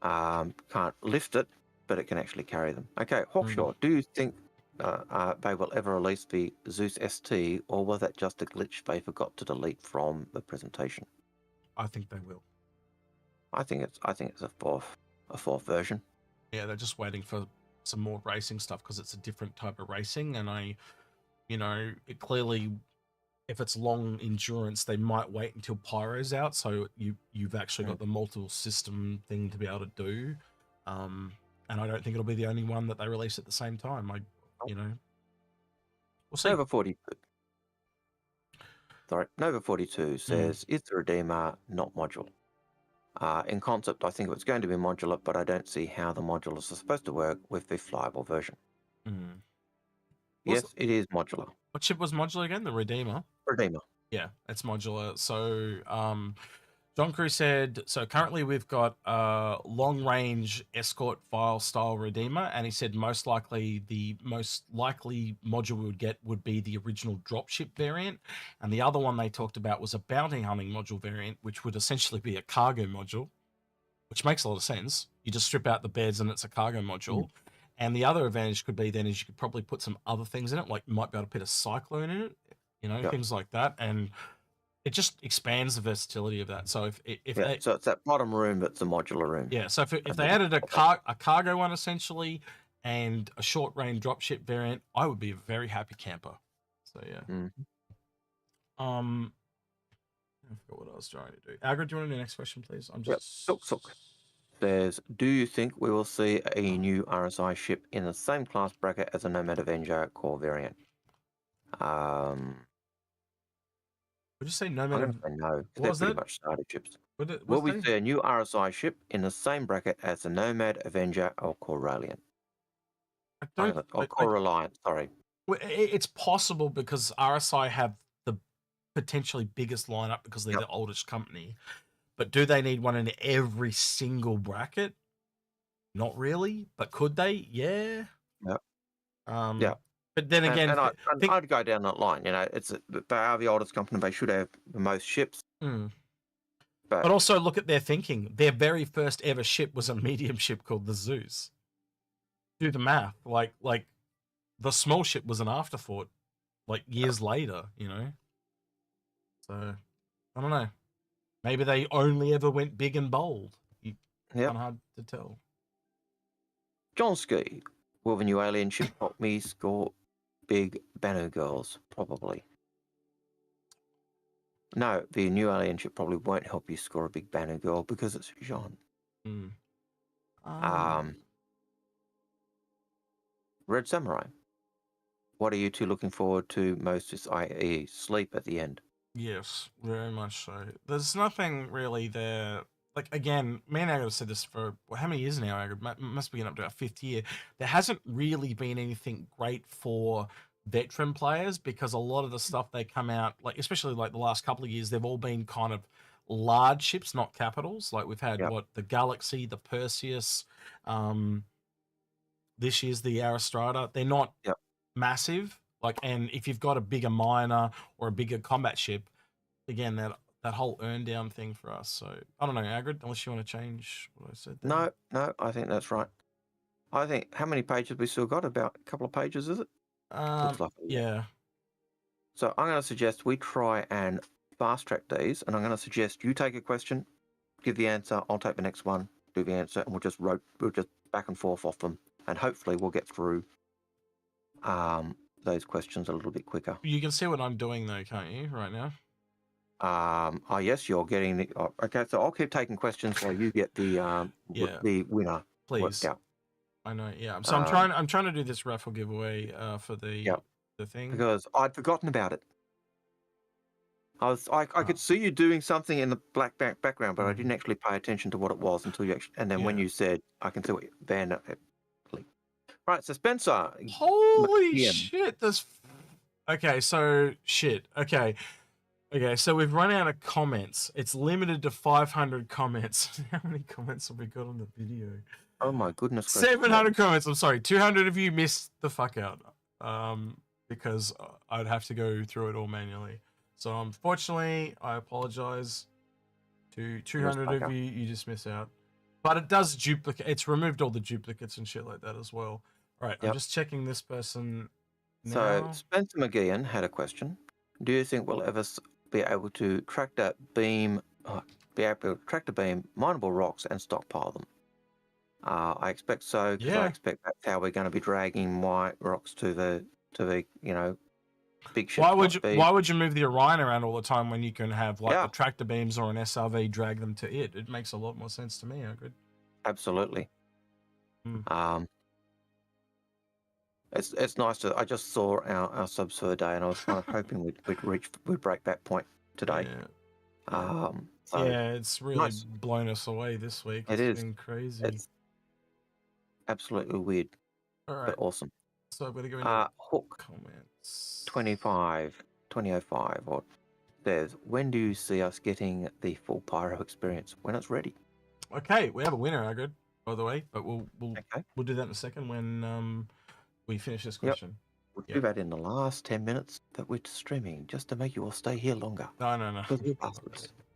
Speaker 2: can't lift it, but it can actually carry them. Okay, Hawkshaw, do you think they will ever release the Zeus ST, or was that just a glitch they forgot to delete from the presentation?
Speaker 1: I think they will.
Speaker 2: I think it's a fourth version.
Speaker 1: Yeah, they're just waiting for some more racing stuff because it's a different type of racing, and it clearly, if it's long endurance, they might wait until Pyro's out, so you've actually got the multiple system thing to be able to do. And I don't think it'll be the only one that they release at the same time. We'll see.
Speaker 2: Nova 42 says, is the Redeemer not modular? In concept, I think it was going to be modular, but I don't see how the modulars are supposed to work with the flyable version. Yes, it is modular.
Speaker 1: What ship was modular again? The Redeemer?
Speaker 2: Redeemer.
Speaker 1: Yeah, it's modular. So John Crew said, so currently we've got a long-range escort file style Redeemer, and he said most likely the most likely module we would get would be the original dropship variant, and the other one they talked about was a bounty hunting module variant, which would essentially be a cargo module, which makes a lot of sense. You just strip out the beds and it's a cargo module. And the other advantage could be then is you could probably put some other things in it, like you might be able to put a cyclone in it, things like that, and it just expands the versatility of that. So so it's that
Speaker 2: bottom room that's a modular room.
Speaker 1: Yeah. So if they added a cargo one essentially and a short range dropship variant, I would be a very happy camper. So yeah. I forgot what I was trying to do. Algared, do you want to do the next question, please? I'm just
Speaker 2: Says, do you think we will see a new RSI ship in the same class bracket as a Nomad Avenger core variant?
Speaker 1: Would you say Nomad?
Speaker 2: No, they're pretty much starter ships. Will we see a new RSI ship in the same bracket as the Nomad, Avenger, or Corellian? Corellian, sorry.
Speaker 1: It's possible because RSI have the potentially biggest lineup because they're the oldest company. But do they need one in every single bracket? Not really, but could they? Yeah.
Speaker 2: Yeah.
Speaker 1: But then again,
Speaker 2: I'd go down that line. You know, they are the oldest company. They should have the most ships.
Speaker 1: But also look at their thinking. Their very first ever ship was a medium ship called the Zeus. Do the math. Like the small ship was an afterthought, like years later. You know. So I don't know. Maybe they only ever went big and bold. Kind of hard to tell.
Speaker 2: John Ski, will the new alien ship help me score big banner girls? Probably. No, the new alien ship probably won't help you score a big banner girl because it's Jean. Red Samurai. What are you two looking forward to most, i.e. sleep at the end?
Speaker 1: Yes, very much so. There's nothing really there. Like, again, me and Agard have said this for how many years now, Agard? Must be getting up to our 5th year. There hasn't really been anything great for veteran players because a lot of the stuff they come out, like especially like the last couple of years, they've all been kind of large ships, not capitals. Like we've had the Galaxy, the Perseus, this year's the Arastra. They're not massive. Like, and if you've got a bigger miner or a bigger combat ship, again, that whole earn down thing for us. So I don't know, Agrid, unless you want to change what I said there.
Speaker 2: No, I think that's right. I think how many pages we still got? About a couple of pages, is it? Looks like
Speaker 1: yeah.
Speaker 2: So I'm going to suggest we try and fast track these, and I'm going to suggest you take a question, give the answer, I'll take the next one, do the answer, and we'll just back and forth off them, and hopefully we'll get through those questions a little bit quicker.
Speaker 1: You can see what I'm doing though, can't you, right now?
Speaker 2: Oh yes, you're getting the. Okay, so I'll keep taking questions while you get the winner.
Speaker 1: Please. I know. Yeah. So I'm trying to do this raffle giveaway for the thing
Speaker 2: because I'd forgotten about it. I could see you doing something in the black background, but I didn't actually pay attention to what it was until you actually. And then when you said, I can see what then. Right, so Spencer.
Speaker 1: Holy shit! Okay, so shit. Okay, so we've run out of comments. It's limited to 500 comments. How many comments have we got on the video?
Speaker 2: Oh my goodness.
Speaker 1: 700 comments. I'm sorry. 200 of you missed the fuck out. Because I'd have to go through it all manually. So unfortunately, I apologize to 200 of you. You just miss out. But it does duplicate. It's removed all the duplicates and shit like that as well. All right, I'm just checking this person now.
Speaker 2: So Spencer McGeehan had a question. Do you think we'll ever be able to track that beam, mineable rocks and stockpile them? I expect so, because I expect that's how we're going to be dragging white rocks to the big ships.
Speaker 1: Why would you move the Orion around all the time when you can have the tractor beams or an SRV drag them to it? It makes a lot more sense to me, Agrid.
Speaker 2: Absolutely. It's nice to. I just saw our subs for the day, and I was kind of hoping we'd break that point today.
Speaker 1: It's really blown us away this week. It's been crazy.
Speaker 2: It's absolutely weird.
Speaker 1: All right,
Speaker 2: but awesome.
Speaker 1: So I'm gonna go into
Speaker 2: Hook
Speaker 1: comments.
Speaker 2: 2005 or says, when do you see us getting the full pyro experience? When it's ready.
Speaker 1: Okay, we have a winner, Agrid, by the way, but we'll do that in a second when we finish this question.
Speaker 2: We'll do that in the last 10 minutes that we're streaming, just to make you all stay here longer.
Speaker 1: No. All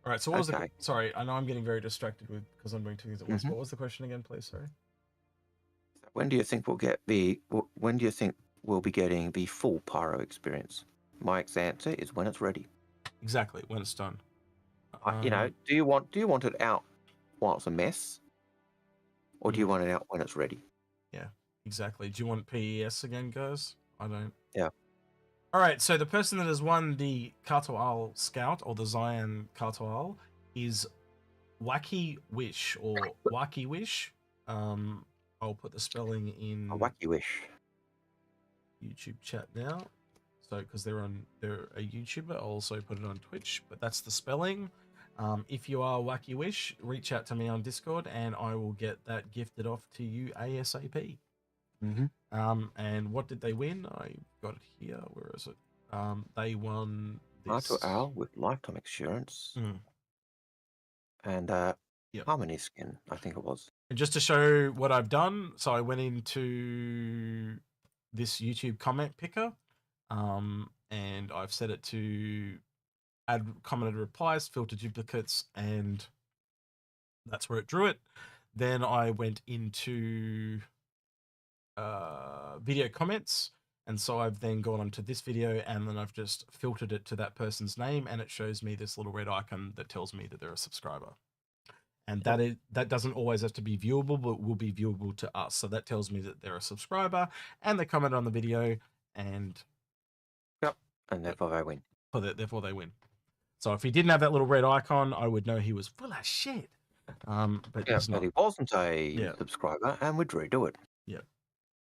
Speaker 1: right, so what was the... Sorry, I know I'm getting very distracted because I'm doing two things at once. What was the question again, please? Sorry.
Speaker 2: When do you think we'll be getting the full pyro experience? My answer is when it's ready.
Speaker 1: Exactly, when it's done.
Speaker 2: Do you want it out while it's a mess, or do you want it out when it's ready?
Speaker 1: Yeah, exactly. Do you want PES again, guys? I don't.
Speaker 2: Yeah.
Speaker 1: All right, so the person that has won the Katoal Scout or the Zion Katoal is Wacky Wish or Wacky Wish. I'll put the spelling in
Speaker 2: Wacky Wish
Speaker 1: YouTube chat now. So because they're a YouTuber, I'll also put it on Twitch. But that's the spelling. If you are Wacky Wish, reach out to me on Discord and I will get that gifted off to you ASAP. And what did they win? I got it here. Where is it? They won this.
Speaker 2: R2R with lifetime insurance. And Harmony skin, I think it was.
Speaker 1: And just to show what I've done, so I went into this YouTube comment picker, and I've set it to add commented replies, filter duplicates, and that's where it drew it. Then I went into video comments, and so I've then gone onto this video, and then I've just filtered it to that person's name, and it shows me this little red icon that tells me that they're a subscriber. And that doesn't always have to be viewable, but will be viewable to us. So that tells me that they're a subscriber, and they comment on the video, and
Speaker 2: and therefore they win.
Speaker 1: Therefore they win. So if he didn't have that little red icon, I would know he was full of shit. But he's not.
Speaker 2: But he wasn't a subscriber, and would redo it.
Speaker 1: Yeah,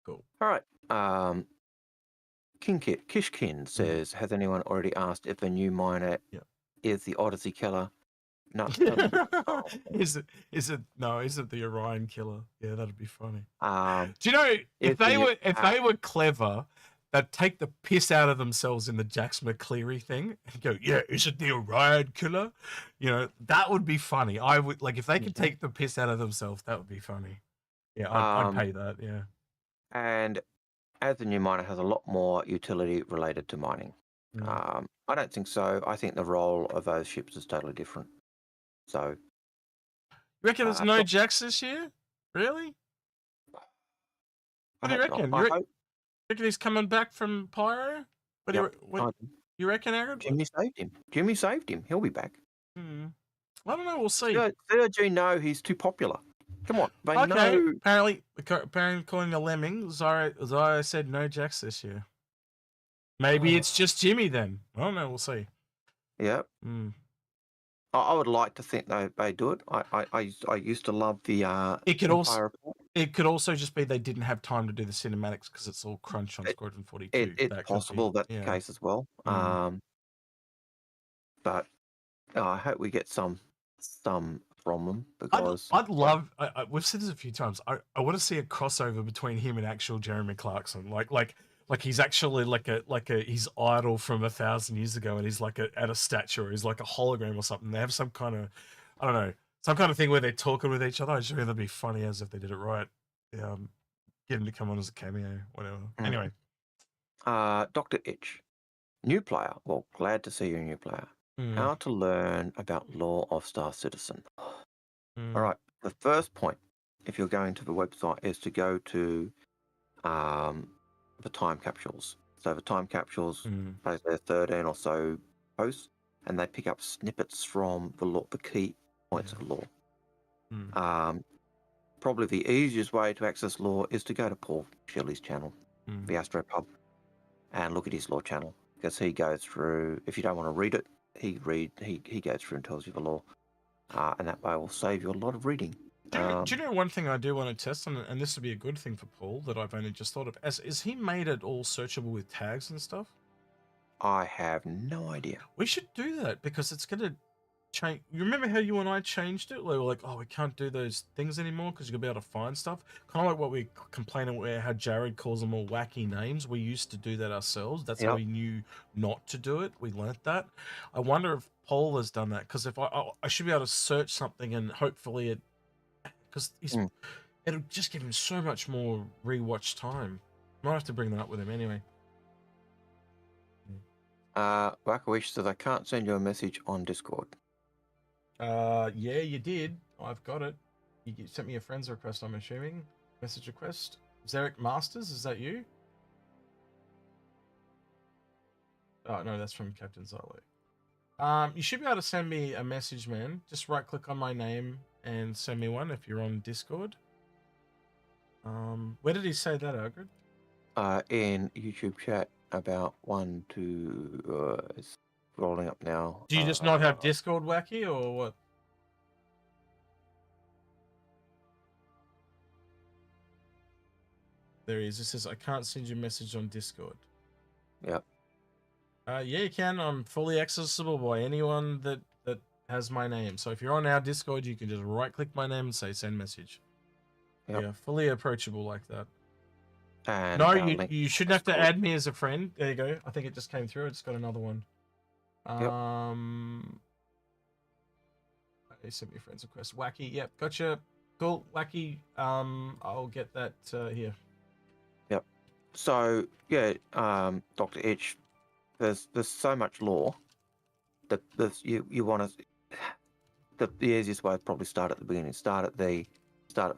Speaker 1: cool.
Speaker 2: All right. Kishkin says, has anyone already asked if a new miner is the Odyssey killer? No.
Speaker 1: Is it the Orion killer? Yeah, that'd be funny. Do you know if they were clever, they'd take the piss out of themselves in the Jax McCleary thing and go, yeah, is it the Orion killer? You know, that would be funny. I would like if they could take the piss out of themselves, that would be funny. Yeah, I'd pay that, yeah.
Speaker 2: And as the new miner has a lot more utility related to mining. I don't think so. I think the role of those ships is totally different. So,
Speaker 1: you reckon there's no Jax this year? Really? What do you reckon? You reckon he's coming back from Pyro? What you reckon, Aaron?
Speaker 2: Jimmy saved him. He'll be back.
Speaker 1: I don't know. We'll see.
Speaker 2: CRG know he's too popular. Come on. They know.
Speaker 1: Apparently, according to Lemming, Zara said no Jax this year. Maybe it's just Jimmy then. I don't know. We'll see.
Speaker 2: Yeah. I would like to think they do it. I used to love the.
Speaker 1: It could also just be they didn't have time to do the cinematics because it's all crunch on Squadron 42.
Speaker 2: It's possible that's the case as well. But I hope we get some from them because
Speaker 1: I'd love. We've said this a few times. I want to see a crossover between him and actual Jeremy Clarkson. Like he's actually like his idol from 1,000 years ago, and he's like at a statue, or he's like a hologram or something. They have some kind of, I don't know, some kind of thing where they're talking with each other. I just think that'd be funny as if they did it right. Get him to come on as a cameo, whatever. Anyway,
Speaker 2: Dr. Itch, new player. Well, glad to see you, new player. How to learn about Law of Star Citizen. All right. The first point, if you're going to the website, is to go to the time capsules. So the time capsules, there's 13 or so posts, and they pick up snippets from the law, the key points of law. Probably the easiest way to access law is to go to Paul Shelley's channel, the Astro Pub, and look at his law channel, because he goes through. If you don't want to read it, he goes through and tells you the law, and that way will save you a lot of reading.
Speaker 1: Do you know one thing I do want to test, and this would be a good thing for Paul that I've only just thought of, is he made it all searchable with tags and stuff?
Speaker 2: I have no idea.
Speaker 1: We should do that because it's going to change. You remember how you and I changed it? We were like, oh, we can't do those things anymore because you're going to be able to find stuff. Kind of like what we complain about how Jared calls them all wacky names. We used to do that ourselves. That's how we knew not to do it. We learnt that. I wonder if Paul has done that, because if I should be able to search something and hopefully it, because it'll just give him so much more rewatch time. Might have to bring that up with him anyway.
Speaker 2: Wakawish says I can't send you a message on Discord.
Speaker 1: Yeah, you did. I've got it. You sent me a friend's request, I'm assuming. Message request. Zarek Masters, is that you? Oh, no, that's from Captain Zilo. You should be able to send me a message, man. Just right click on my name and send me one if you're on Discord. Where did he say that, Algared?
Speaker 2: In YouTube chat, about 1 to it's rolling up now.
Speaker 1: Do you just not have Discord, Wacky, or what? There he is. It says I can't send you a message on Discord.
Speaker 2: Yep.
Speaker 1: Yeah, you can. I'm fully accessible by anyone that has my name. So if you're on our Discord, you can just right-click my name and say send message.
Speaker 2: Yep.
Speaker 1: Yeah, fully approachable like that.
Speaker 2: And
Speaker 1: No,
Speaker 2: our
Speaker 1: you
Speaker 2: link
Speaker 1: you
Speaker 2: to
Speaker 1: shouldn't have to
Speaker 2: Discord.
Speaker 1: add me as a friend. There you go. I think it just came through. I just got another one. They sent me a friend's request. Wacky, yep, gotcha. Cool, Wacky. I'll get that here.
Speaker 2: Yep. So yeah, Dr. Itch, there's so much lore that you want to. The easiest way is probably start at the beginning. Start at the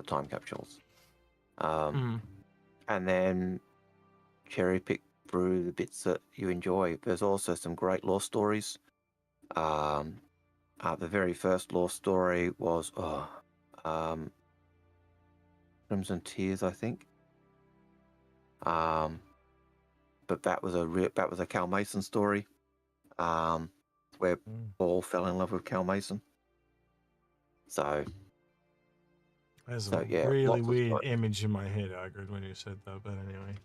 Speaker 2: time capsules, and then cherry pick through the bits that you enjoy. There's also some great lore stories. The very first lore story was Crimson Tears, I think. But that was a Cal Mason story, where Paul fell in love with Cal Mason. So
Speaker 1: there's
Speaker 2: so,
Speaker 1: a
Speaker 2: yeah,
Speaker 1: really
Speaker 2: lots of
Speaker 1: weird
Speaker 2: stories.
Speaker 1: image in my head, Algared, when you said that. But anyway,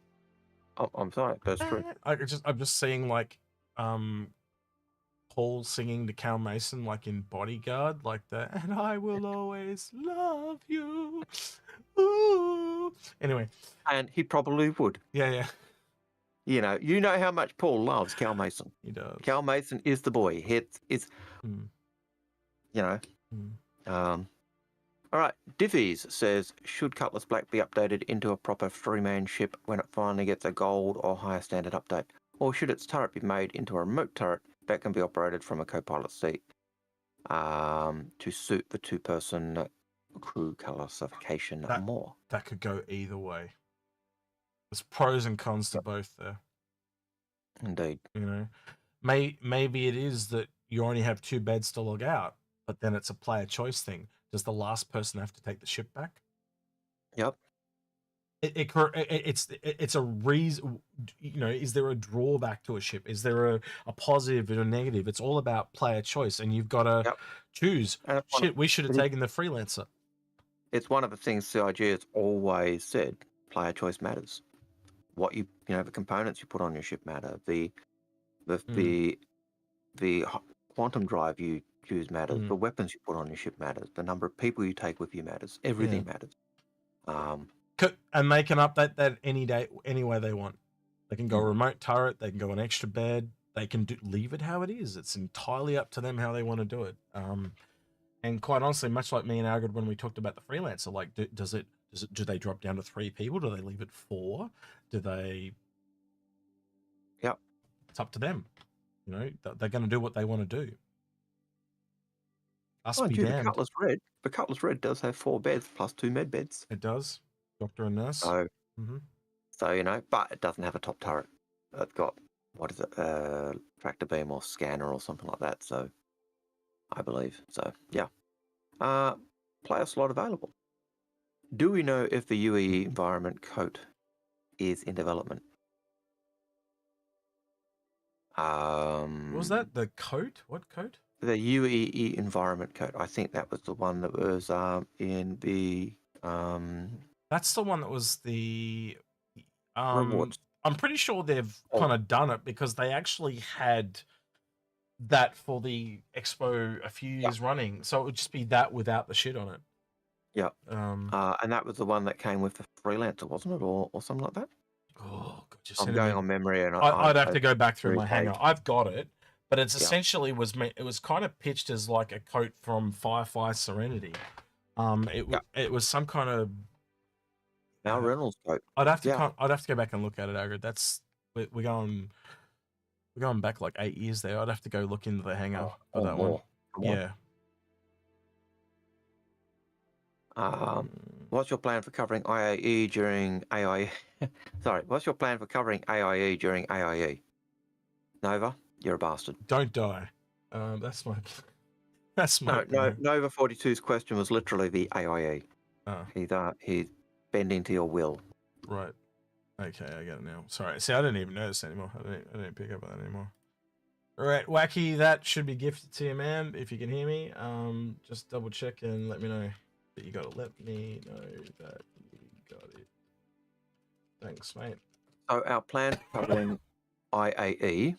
Speaker 2: I'm sorry, that's true.
Speaker 1: I'm just seeing like Paul singing to Cal Mason like in Bodyguard, like that, and I will always love you. Ooh. Anyway,
Speaker 2: And he probably would.
Speaker 1: yeah.
Speaker 2: You know how much Paul loves Cal Mason.
Speaker 1: He does.
Speaker 2: Cal Mason is the boy. It's all right. Diffies says, should Cutlass Black be updated into a proper 3-man ship when it finally gets a gold or higher standard update? Or should its turret be made into a remote turret that can be operated from a co-pilot seat to suit the 2-person crew classification and more?
Speaker 1: That could go either way. There's pros and cons to both there.
Speaker 2: Indeed.
Speaker 1: Maybe it is that you only have 2 beds to log out, but then it's a player choice thing. Does the last person have to take the ship back?
Speaker 2: Yep.
Speaker 1: It's a reason. Is there a drawback to a ship? Is there a positive and a negative? It's all about player choice, and you've got to choose. Shit, we should have taken the freelancer.
Speaker 2: It's one of the things CIG has always said: player choice matters. What the components you put on your ship matter. The quantum drive you choose matters. The weapons you put on your ship matters. The number of people you take with you matters. Everything matters.
Speaker 1: And they can update that any day, any way they want. They can go remote turret. They can go an extra bed. They can leave it how it is. It's entirely up to them how they want to do it. And quite honestly, much like me and Algared when we talked about the freelancer, like do they drop down to 3 people? Do they leave it 4? Do they?
Speaker 2: Yep.
Speaker 1: It's up to them. They're going to do what they want to do.
Speaker 2: The Cutlass Red does have 4 beds plus 2 med beds.
Speaker 1: It does. Doctor and nurse.
Speaker 2: So, but it doesn't have a top turret. It's got, what is it, tractor beam or scanner or something like that. So, I believe. So, yeah. Player slot available. Do we know if the UE environment coat is in development?
Speaker 1: Was that the coat? What coat?
Speaker 2: The UEE environment code. I think that was the one that was in the
Speaker 1: That's the one that was the
Speaker 2: rewards.
Speaker 1: I'm pretty sure they've kind of done it because they actually had that for the expo a few years running. So it would just be that without the shit on it.
Speaker 2: Yeah. And that was the one that came with the freelancer, wasn't it, or something like that?
Speaker 1: Oh, God,
Speaker 2: I'm going on memory, and
Speaker 1: I'd have to go back through my hangar. I've got it. But it's essentially it was kind of pitched as like a coat from Firefly Serenity. It was some kind of
Speaker 2: Now Reynolds coat.
Speaker 1: I'd have to go back and look at it, Algared. That's we're going back like 8 years there. I'd have to go look into the hangar for that one. Yeah.
Speaker 2: What's your plan for covering IAE during AIE? Sorry, what's your plan for covering AIE during AIE? Nova, you're a bastard.
Speaker 1: Don't die. That's my
Speaker 2: Nova 42's question was literally the AIE. He's bending to your will.
Speaker 1: Right. Okay, I get it now. Sorry. See, I didn't even notice anymore. I didn't pick up on that anymore. All right, Wacky, that should be gifted to you, man. If you can hear me, just double check and let me know that you got it. Let me know that you got it. Thanks, mate.
Speaker 2: So our plan for covering IAE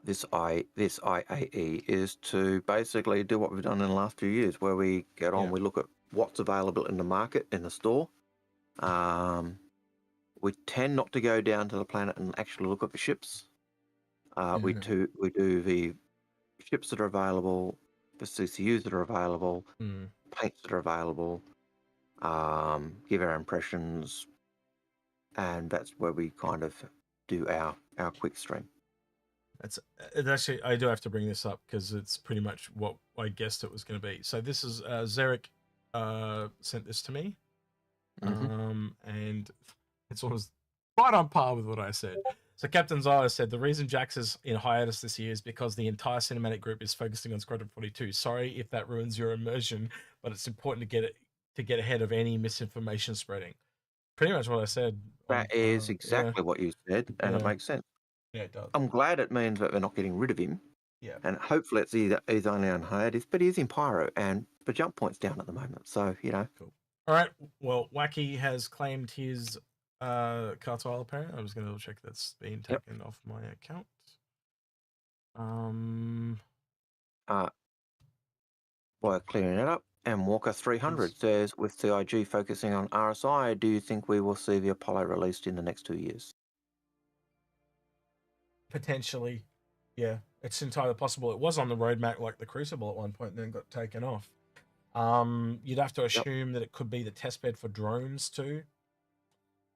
Speaker 2: This IAE is to basically do what we've done in the last few years, where we get on, we look at what's available in the market, in the store. We tend not to go down to the planet and actually look at the ships. We do the ships that are available, the CCUs that are available, paints that are available, give our impressions, and that's where we kind of do our quick stream. It's
Speaker 1: actually, I do have to bring this up because it's pretty much what I guessed it was going to be. So this is Zarek sent this to me, and it's almost right on par with what I said. So Captain Zyla said, the reason Jax is in hiatus this year is because the entire cinematic group is focusing on Squadron 42. Sorry if that ruins your immersion, but it's important to get ahead of any misinformation spreading. Pretty much what I said.
Speaker 2: That is exactly what you said, and it makes sense.
Speaker 1: Yeah, it does.
Speaker 2: I'm glad it means that they're not getting rid of him.
Speaker 1: Yeah.
Speaker 2: And hopefully he's only on hiatus, but he's in Pyro, and the jump point's down at the moment. So,
Speaker 1: Cool. All right. Well, Wacky has claimed his cartile apparent. I'm just going to check that's been taken off my account.
Speaker 2: While clearing it up, and Walker 300 says, with CIG focusing on RSI, do you think we will see the Apollo released in the next 2 years?
Speaker 1: Potentially, yeah. It's entirely possible. It was on the roadmap like the Crucible at one point and then got taken off. You'd have to assume that it could be the testbed for drones too.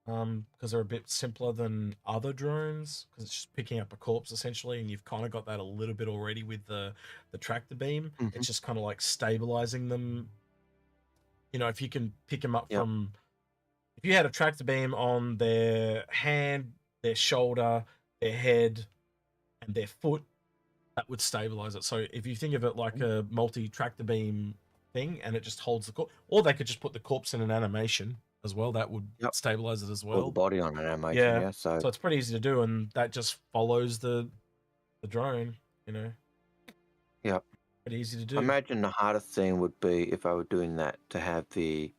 Speaker 1: Because they're a bit simpler than other drones, because it's just picking up a corpse essentially, and you've kind of got that a little bit already with the tractor beam. It's just kind of like stabilizing them. If you can pick them up from, if you had a tractor beam on their hand, their shoulder, their head, and their foot, that would stabilize it. So if you think of it like a multi-tractor beam thing, and it just holds the corpse, or they could just put the corpse in an animation as well, that would stabilize it as well.
Speaker 2: Or the body on an animation, So
Speaker 1: it's pretty easy to do, and that just follows the drone,
Speaker 2: Yep.
Speaker 1: Pretty easy to do.
Speaker 2: Imagine the hardest thing would be if I were doing that, to have the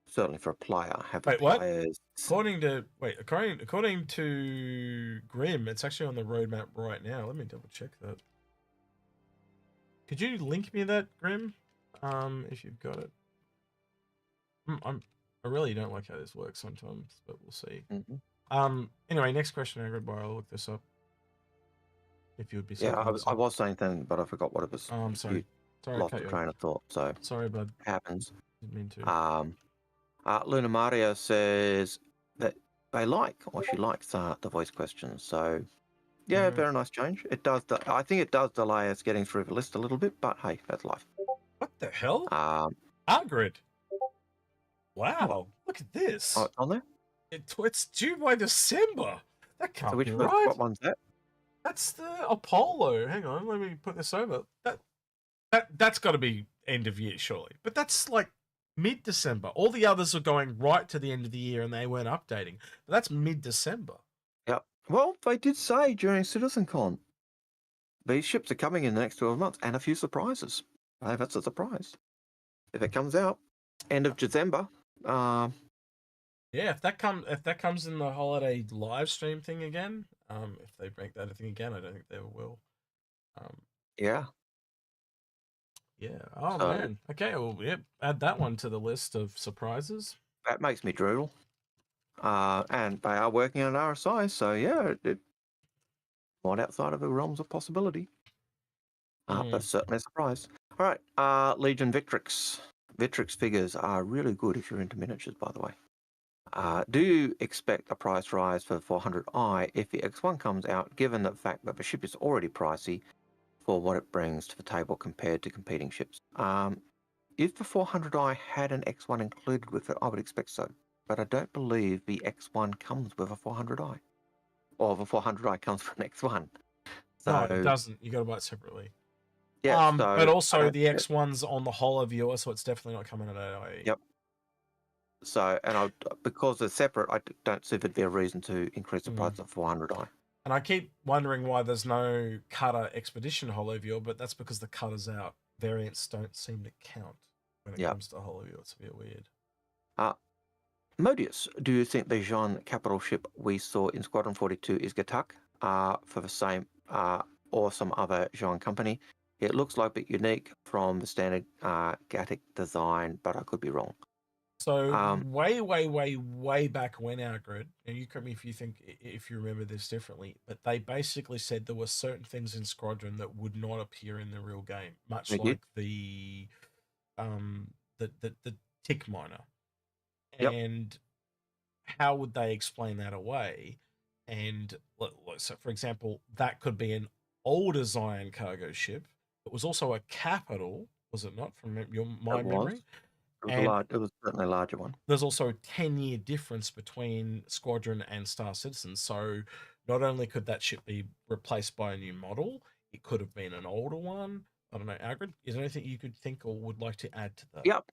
Speaker 2: certainly for a player, have the players.
Speaker 1: According to Grim, it's actually on the roadmap right now. Let me double check that. Could you link me that, Grim? If you've got it. I really don't like how this works sometimes, but we'll see. Anyway, next question, Goodbye. I'll look this up. If you would be so
Speaker 2: I was saying something, but I forgot what it was.
Speaker 1: I'm sorry.
Speaker 2: Lost the train of thought. So
Speaker 1: sorry, bud.
Speaker 2: Happens.
Speaker 1: Didn't mean to.
Speaker 2: Luna Maria says that they like, or she likes the voice questions. So yeah, very nice change. It does. I think it does delay us getting through the list a little bit, but hey, that's life.
Speaker 1: What the hell? Algared. Wow, look at this.
Speaker 2: Oh, it's on there?
Speaker 1: It's due by December. That can't be right.
Speaker 2: What one's that?
Speaker 1: That's the Apollo. Hang on, let me put this over. That's got to be end of year, surely. But that's like mid-December. All the others are going right to the end of the year, and they weren't updating. But that's mid-December.
Speaker 2: Yep. Well, they did say during CitizenCon, these ships are coming in the next 12 months, and a few surprises. That's a surprise. If it comes out end of December.
Speaker 1: Yeah, if that comes in the holiday live stream thing again, if they make that a thing again, I don't think they will.
Speaker 2: Yeah.
Speaker 1: Oh man. Okay. Well, add that one to the list of surprises.
Speaker 2: That makes me drool. And they are working on RSI, so yeah, it not outside of the realms of possibility. But certainly a surprise. All right. Legion Victrix. Victrix figures are really good if you're into miniatures, by the way. Do you expect a price rise for the 400i if the X1 comes out, given the fact that the ship is already pricey for what it brings to the table compared to competing ships? If the 400i had an X1 included with it, I would expect so. But I don't believe the X1 comes with a 400i. Or the 400i comes with an X1. So,
Speaker 1: no, it doesn't. You got to buy it separately.
Speaker 2: Yeah,
Speaker 1: but also the X1's on the Holoviewer, so it's definitely not coming at AIE.
Speaker 2: Yep. So, and because they're separate, I don't see there'd be a reason to increase the price of 400i.
Speaker 1: And I keep wondering why there's no Cutter Expedition Holoviewer, but that's because the Cutter's out. Variants don't seem to count when it comes to Holoviewer. It's a bit weird.
Speaker 2: Modius, do you think the Jean capital ship we saw in Squadron 42 is gatak? for the same or some other genre company. It looks like a bit unique from the standard gatak design, but I could be wrong.
Speaker 1: So way back when, Algared, and you correct me if you remember this differently, but they basically said there were certain things in Squadron that would not appear in the real game, much like the tick miner. And how would they explain that away? And so, for example, that could be an older Zion cargo ship. It was also a capital, was it not, from my memory?
Speaker 2: It was certainly a larger one.
Speaker 1: There's also a 10-year difference between Squadron and Star Citizen. So not only could that ship be replaced by a new model, it could have been an older one. I don't know, Algared, is there anything you could think or would like to add to that?
Speaker 2: Yep.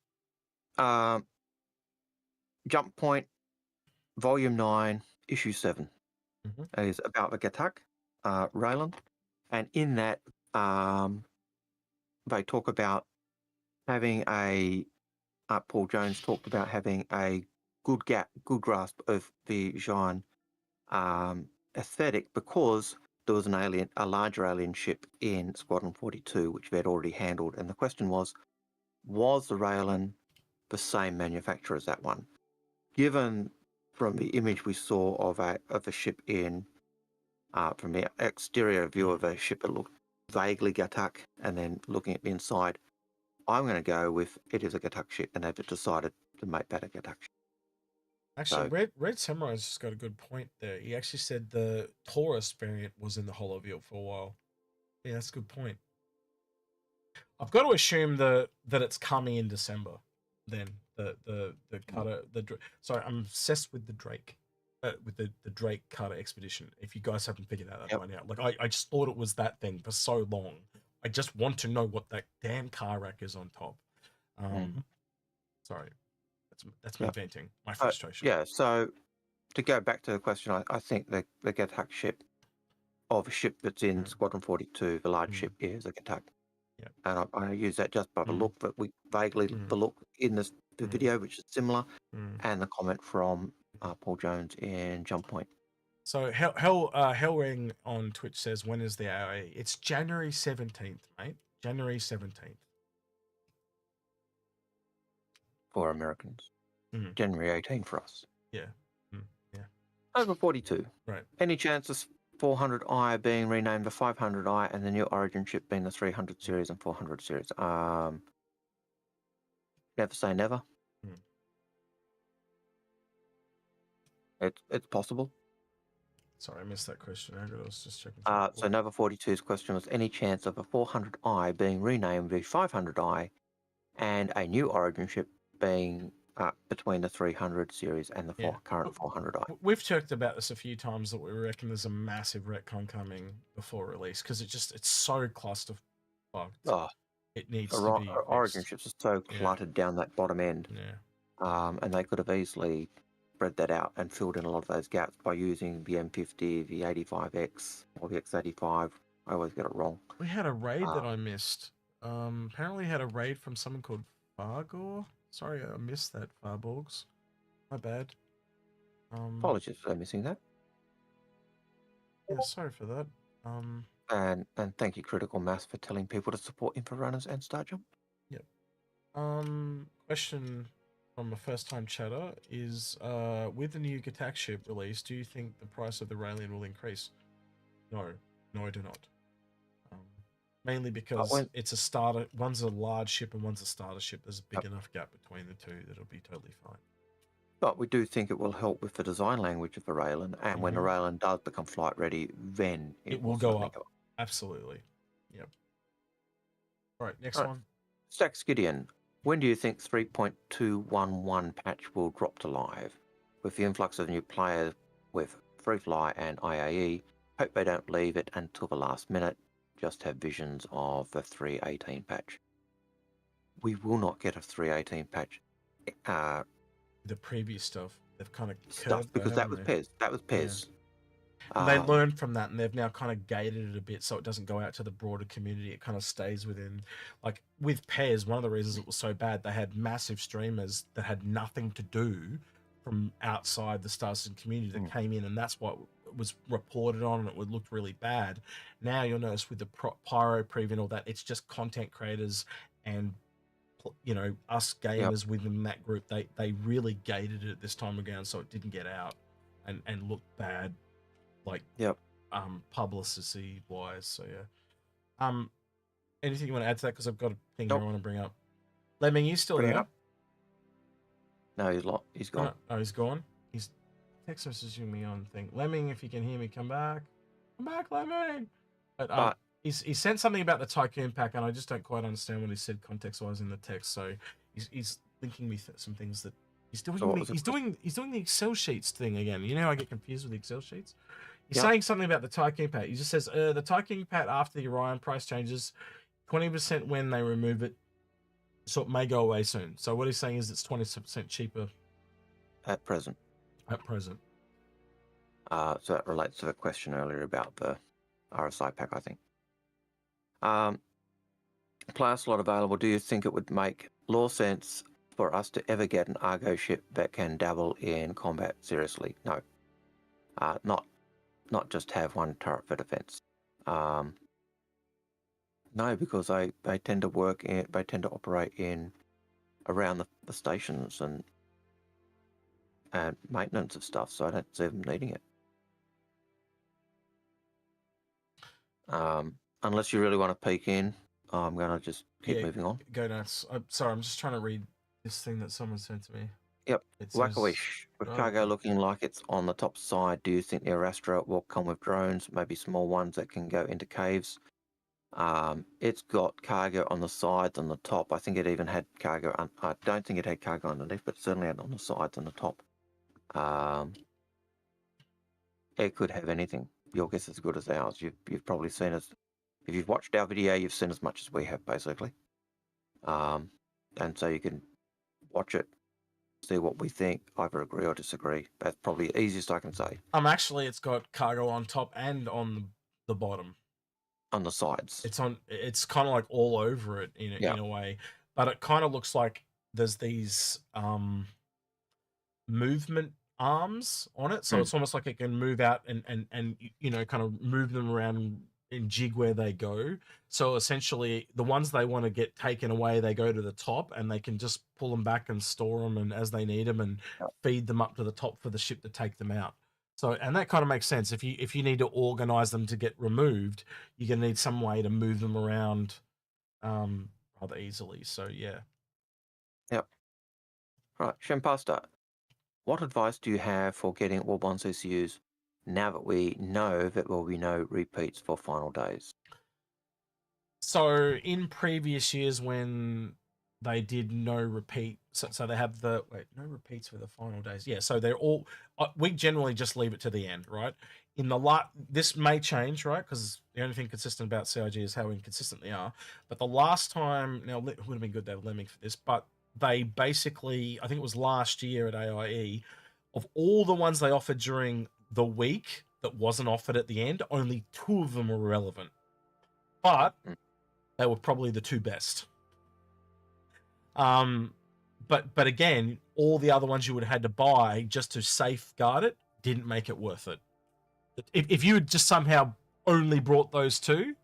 Speaker 2: Jump Point, Volume 9, Issue 7 is about the gatak, Raylan. And in that, they talk about having Paul Jones talked about having a good grasp of the genre aesthetic, because there was a larger alien ship in Squadron 42, which they'd already handled. And the question was the Raylan the same manufacturer as that one? Given from the image we saw of a ship in, from the exterior view of a ship, it looked vaguely gatak, and then looking at the inside, I'm going to go with it is a gatak ship, and they've decided to make that a gatak ship.
Speaker 1: Actually, Red Samurai's just got a good point there. He actually said the Taurus variant was in the holovial for a while. Yeah, that's a good point. I've got to assume that it's coming in December. Then the cutter sorry, I'm obsessed with the Drake, with the Drake cutter expedition. If you guys haven't figured that by now, like I just thought it was that thing for so long. I just want to know what that damn car rack is on top. Sorry, that's me venting my frustration.
Speaker 2: So to go back to the question, I think the gatak ship, of a ship that's in Squadron 42, the large ship is a gatak. And I use that just by the look, but we vaguely the look in the video, which is similar, and the comment from Paul Jones in Jump Point.
Speaker 1: So Hellring on Twitch says, when is the AIE? It's January 17th, mate. January 17th.
Speaker 2: For Americans. January 18th for us.
Speaker 1: Yeah.
Speaker 2: Over 42.
Speaker 1: Right.
Speaker 2: Any chances 400i being renamed the 500i and the new origin ship being the 300 series and 400 series? Never say never. It's possible.
Speaker 1: Sorry, I missed that question. I was just checking.
Speaker 2: So Nova 42's question was, any chance of a 400i being renamed the 500i and a new origin ship being between the 300 series and the current 400i?
Speaker 1: We've talked about this a few times, that we reckon there's a massive retcon coming before release, because it's so clusterfucked. It needs to be
Speaker 2: origin ships are so cluttered down that bottom end. And they could have easily spread that out and filled in a lot of those gaps by using the M50, the 85X, or the X85. I always get it wrong.
Speaker 1: We had a raid that I missed. Apparently had a raid from someone called Fargor. Sorry, I missed that, Farborgs. My bad.
Speaker 2: Apologies for missing that.
Speaker 1: Yeah, sorry for that.
Speaker 2: And thank you, Critical Mass, for telling people to support Inforunners and STAR-JM.
Speaker 1: Yep. Question from a first-time chatter is, with the new gatak ship release, do you think the price of the Raelian will increase? No, I do not. Mainly because it's a starter. One's a large ship and one's a starter ship. There's a big enough gap between the two that it'll be totally fine.
Speaker 2: But we do think it will help with the design language of the Raelin, and when the Raelin does become flight ready, then
Speaker 1: it will go up. Absolutely. Yep. All right, next one.
Speaker 2: Stacks Gideon, when do you think 3.211 patch will drop to live? With the influx of new players with FreeFly and IAE, hope they don't leave it until the last minute. Just have visions of the 3.18 patch. We will not get a 3.18 patch.
Speaker 1: The previous stuff, they've kind of
Speaker 2: because that was Pez. That was Pez.
Speaker 1: Yeah. They learned from that, and they've now kind of gated it a bit so it doesn't go out to the broader community. It kind of stays within. Like with Pez, one of the reasons it was so bad, they had massive streamers that had nothing to do from outside the Star Citizen community that came in, and that's what was reported on and it would look really bad. Now you'll notice with the pyro preview and all that, it's just content creators and us gamers within that group. They really gated it this time around so it didn't get out and look bad, like publicity wise. So yeah. Anything you want to add to that? Because I've got a thing I want to bring up. Lemming, you still there?
Speaker 2: No, he's gone.
Speaker 1: Oh, he's gone. He's text messaging me on thing. Lemming, if you can hear me, come back. Come back, Lemming. But he sent something about the Tycoon pack, and I just don't quite understand what he said context-wise in the text. So he's linking me some things that he's doing. So he's doing the Excel sheets thing again. You know how I get confused with the Excel sheets. He's saying something about the Tycoon pack. He just says the Tycoon pack after the Orion price changes 20% when they remove it. So it may go away soon. So what he's saying is it's 20% cheaper
Speaker 2: at present.
Speaker 1: At present.
Speaker 2: So that relates to the question earlier about the RSI pack, I think. Player slot available. Do you think it would make lore sense for us to ever get an Argo ship that can dabble in combat seriously? No. Not just have one turret for defense. No, because they tend to operate in around the stations and maintenance of stuff, so I don't see them needing it. Unless you really want to peek in, I'm going to just keep moving on.
Speaker 1: Go nuts. I'm sorry, I'm just trying to read this thing that someone sent to me.
Speaker 2: Yep. Wackawish. With cargo looking like it's on the top side, do you think the Arastra will come with drones, maybe small ones that can go into caves? It's got cargo on the sides and the top. I think it even had cargo. I don't think it had cargo underneath, but certainly had on the sides and the top. It could have anything. Your guess is as good as ours. You've probably seen us. If you've watched our video, you've seen as much as we have, basically. And so you can watch it, see what we think, either agree or disagree. That's probably the easiest I can say.
Speaker 1: Actually, it's got cargo on top and on the bottom.
Speaker 2: On the sides.
Speaker 1: It's kind of like all over it in a way, but it kind of looks like there's these movement arms on it, so it's almost like it can move out and kind of move them around and jig where they go. So essentially, the ones they want to get taken away, they go to the top, and they can just pull them back and store them, and as they need them, and feed them up to the top for the ship to take them out. So, and that kind of makes sense. If you need to organize them to get removed, you're gonna need some way to move them around rather easily. So yeah.
Speaker 2: Yep. Right, Shempasta, what advice do you have for getting Warbond CCUs now that we know that there will be no repeats for final days?
Speaker 1: So in previous years when they did no repeat, so they have no repeats for the final days. Yeah, so they're all, we generally just leave it to the end, right? In the this may change, right? Because the only thing consistent about CIG is how inconsistent they are. But the last time, now it would have been good to have Lemming for this, but they basically, I think it was last year at AIE, of all the ones they offered during the week that wasn't offered at the end, only 2 of them were relevant. But they were probably the 2 best. But again, all the other ones you would have had to buy just to safeguard it didn't make it worth it. If you had just somehow only brought those 2,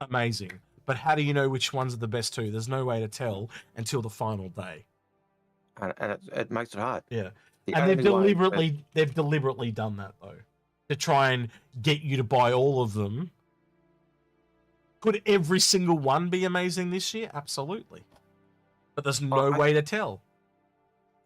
Speaker 1: amazing. But how do you know which ones are the best 2? There's no way to tell until the final day.
Speaker 2: And it makes it hard.
Speaker 1: Yeah. And they've deliberately done that though, to try and get you to buy all of them. Could every single one be amazing this year? Absolutely. But there's no way to tell.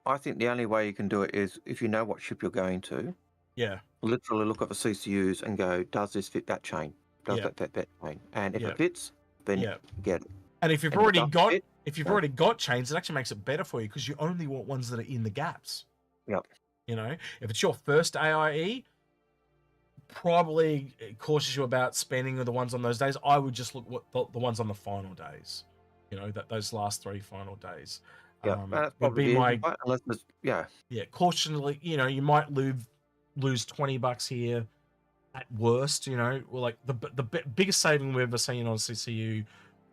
Speaker 2: I think the only way you can do it is if you know what ship you're going to.
Speaker 1: Yeah.
Speaker 2: Literally look at the CCUs and go, does this fit that chain? Does that chain? And if it fits, then get it.
Speaker 1: And if you've already got chains, it actually makes it better for you because you only want ones that are in the gaps.
Speaker 2: Yep.
Speaker 1: You know, if it's your first AIE, probably cautious you about spending the ones on those days. I would just look what the ones on the final days. You know, those last 3 final days.
Speaker 2: Yeah, that's probably unless there's,
Speaker 1: cautionally, you know, you might lose $20 here at worst. You know, well, like the biggest saving we've ever seen on CCU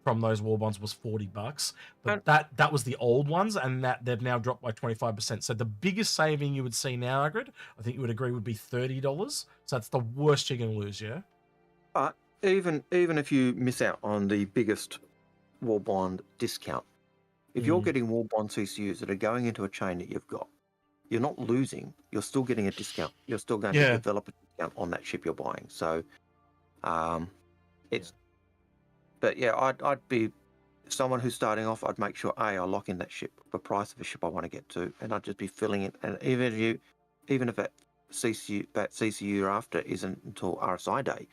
Speaker 1: from those war bonds was $40, but that was the old ones, and that they've now dropped by 25%. So the biggest saving you would see now, Agrid, I think you would agree, would be $30. So that's the worst you're going to lose, yeah.
Speaker 2: But even if you miss out on the biggest war bond discount, if you're getting war bond CCUs that are going into a chain that you've got, you're not losing. You're still getting a discount. You're still going to develop a discount on that ship you're buying. So, it's. But yeah, I'd be someone who's starting off. I'd make sure I lock in that ship, the price of a ship I want to get to, and I'd just be filling it. And even if that CCU you're after isn't until RSI day,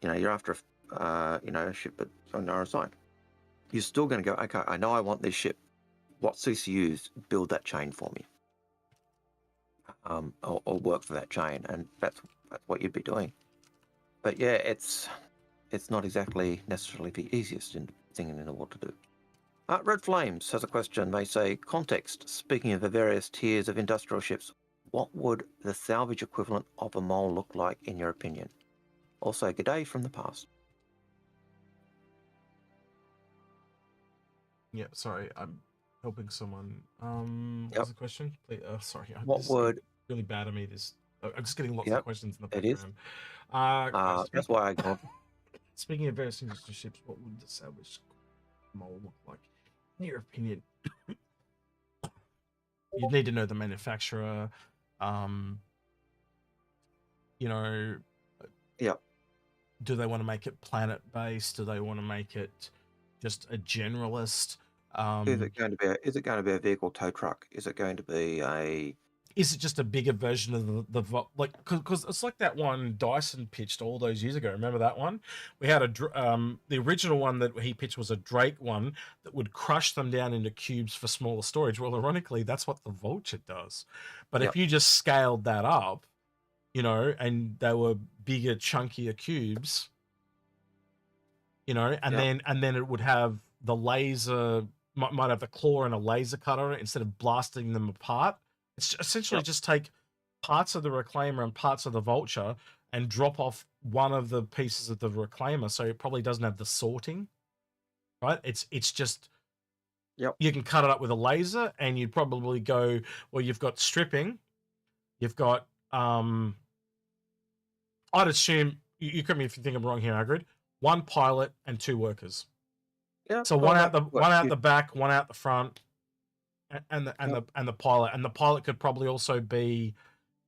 Speaker 2: you're after a ship that's on RSI. You're still going to go, okay, I know I want this ship. What CCUs build that chain for me? Or work for that chain, and that's what you'd be doing. But yeah, it's not exactly necessarily the easiest thing in the world to do. Red Flames has a question. They say, context, speaking of the various tiers of industrial ships, what would the salvage equivalent of a mole look like in your opinion? Also, good day from the past.
Speaker 1: Yeah, sorry, I'm helping someone. What was the question? Please, sorry,
Speaker 2: What would
Speaker 1: really bad of me? I'm just getting lots of questions in the background.
Speaker 2: That's why I got.
Speaker 1: Speaking of various industry ships, what would the salvage mole look like in your opinion? You'd need to know the manufacturer. Do they want to make it planet based? Do they want to make it just a generalist?
Speaker 2: Is it going to be a vehicle tow truck? Is it going to be a?
Speaker 1: Is it just a bigger version of the because it's like that one Dyson pitched all those years ago. Remember that one? We had the original one that he pitched was a Drake one that would crush them down into cubes for smaller storage. Well, ironically, that's what the Vulture does. But if you just scaled that up, and they were bigger, chunkier cubes, and then it would have the laser, might have the claw and a laser cutter on it instead of blasting them apart. It's essentially just take parts of the Reclaimer and parts of the Vulture and drop off one of the pieces of the Reclaimer, so it probably doesn't have the sorting, right? It's just you can cut it up with a laser, and you'd probably go, well, you've got stripping, you've got I'd assume, you correct me if you think I'm wrong here, Agrid, 1 pilot and 2 workers. Yeah. So one out the back, one out the front. And the pilot, and the pilot could probably also be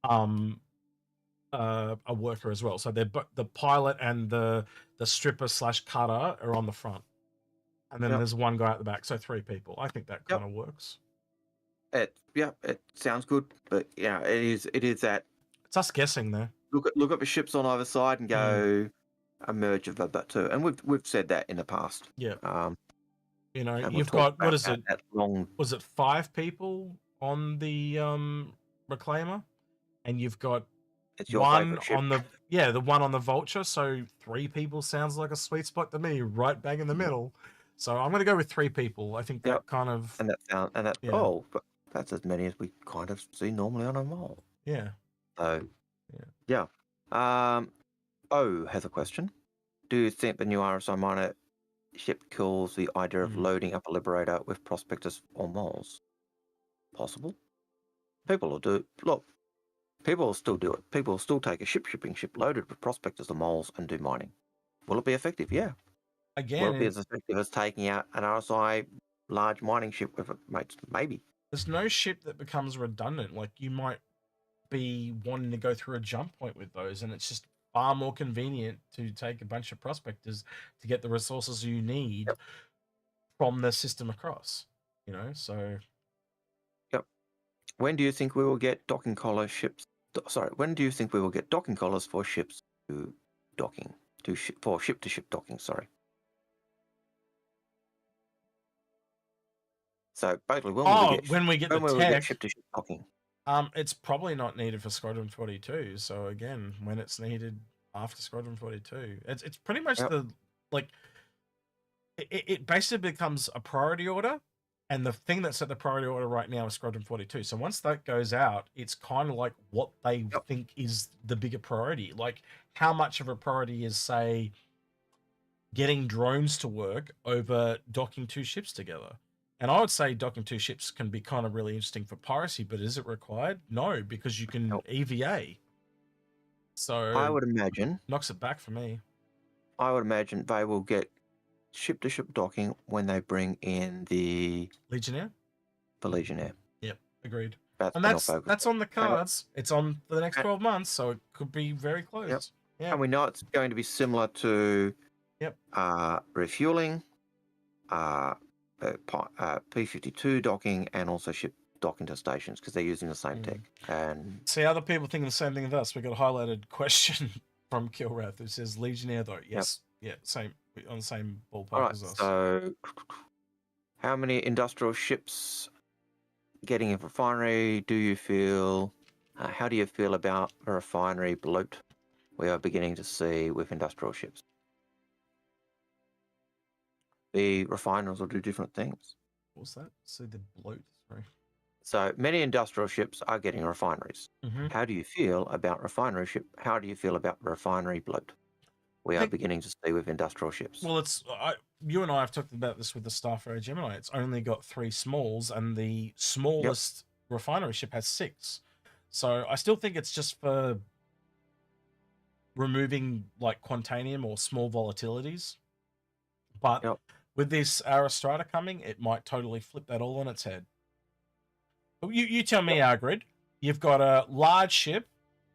Speaker 1: a worker as well. So they're the pilot and the stripper / cutter are on the front, and then there's one guy at the back. So 3 people. I think that kind of works.
Speaker 2: It sounds good, but it is that.
Speaker 1: It's us guessing there.
Speaker 2: Look at the ships on either side and go a merge of that too. And we've said that in the past.
Speaker 1: Yeah. You've got, what is it? Was it 5 people on the Reclaimer, and you've got one on the one on the Vulture. So 3 people sounds like a sweet spot to me, right bang in the middle. So I'm going to go with 3 people. I think that kind of
Speaker 2: but that's as many as we kind of see normally on a mole.
Speaker 1: Yeah.
Speaker 2: So O has a question. Do you think the new RSI miner ship kills the idea of loading up a Liberator with prospectors or moles? Possible. People will do it. Look, people will still do it. People will still take a shipping ship loaded with prospectors or moles and do mining. Will it be effective? Yeah.
Speaker 1: Again,
Speaker 2: will it be as effective as taking out an RSI large mining ship with it, mates? Maybe.
Speaker 1: There's no ship that becomes redundant. Like, you might be wanting to go through a jump point with those, and it's just far more convenient to take a bunch of prospectors to get the resources you need from the system across. So.
Speaker 2: Yep. When do you think we will get docking collar ships? When do you think we will get docking collars for ships to docking for ship to ship docking? Sorry. So basically,
Speaker 1: when we get the tech,
Speaker 2: ship to ship docking.
Speaker 1: It's probably not needed for Squadron 42. So again, when it's needed after Squadron 42, it's pretty much it basically becomes a priority order, and the thing that's at the priority order right now is Squadron 42. So once that goes out, it's kind of like what they think is the bigger priority. Like, how much of a priority is, say, getting drones to work over docking two ships together. And I would say docking two ships can be kind of really interesting for piracy, but is it required? No, because you can EVA. So
Speaker 2: I would imagine
Speaker 1: knocks it back for me.
Speaker 2: I would imagine they will get ship-to-ship docking when they bring in the
Speaker 1: Legionnaire.
Speaker 2: Yep,
Speaker 1: agreed.
Speaker 2: That's
Speaker 1: And that's on the cards. It's on for the next 12 months, so it could be very close.
Speaker 2: Yep.
Speaker 1: Yeah.
Speaker 2: And we know it's going to be similar to refueling, P-52 docking, and also ship docking to stations because they're using the same tech. And
Speaker 1: see, other people thinking the same thing as us. We got a highlighted question from Kilrath who says Legionnaire though. Yes, same on the same ballpark as us.
Speaker 2: So how many industrial ships getting a refinery do you feel? How do you feel about a refinery bloat we are beginning to see with industrial ships? The refiners will do different things.
Speaker 1: What's that? So the bloat, sorry.
Speaker 2: So many industrial ships are getting refineries. How do you feel about refinery ship? How do you feel about refinery bloat we are beginning to see with industrial ships?
Speaker 1: Well, you and I have talked about this with the STAR-JM Gemini. It's only got 3 smalls, and the smallest refinery ship has 6. So I still think it's just for removing like quantanium or small volatilities. But with this Arastra coming, it might totally flip that all on its head. You tell me, Algared, you've got a large ship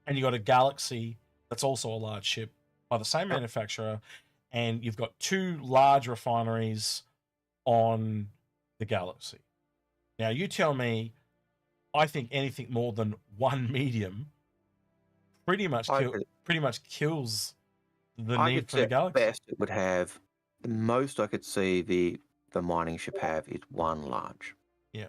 Speaker 1: and you've got a Galaxy that's also a large ship by the same manufacturer, and you've got 2 large refineries on the Galaxy. Now, you tell me, I think anything more than 1 medium pretty much kills the need for the Galaxy.
Speaker 2: Best it would have, the most I could see the mining ship have is 1 large.
Speaker 1: Yeah.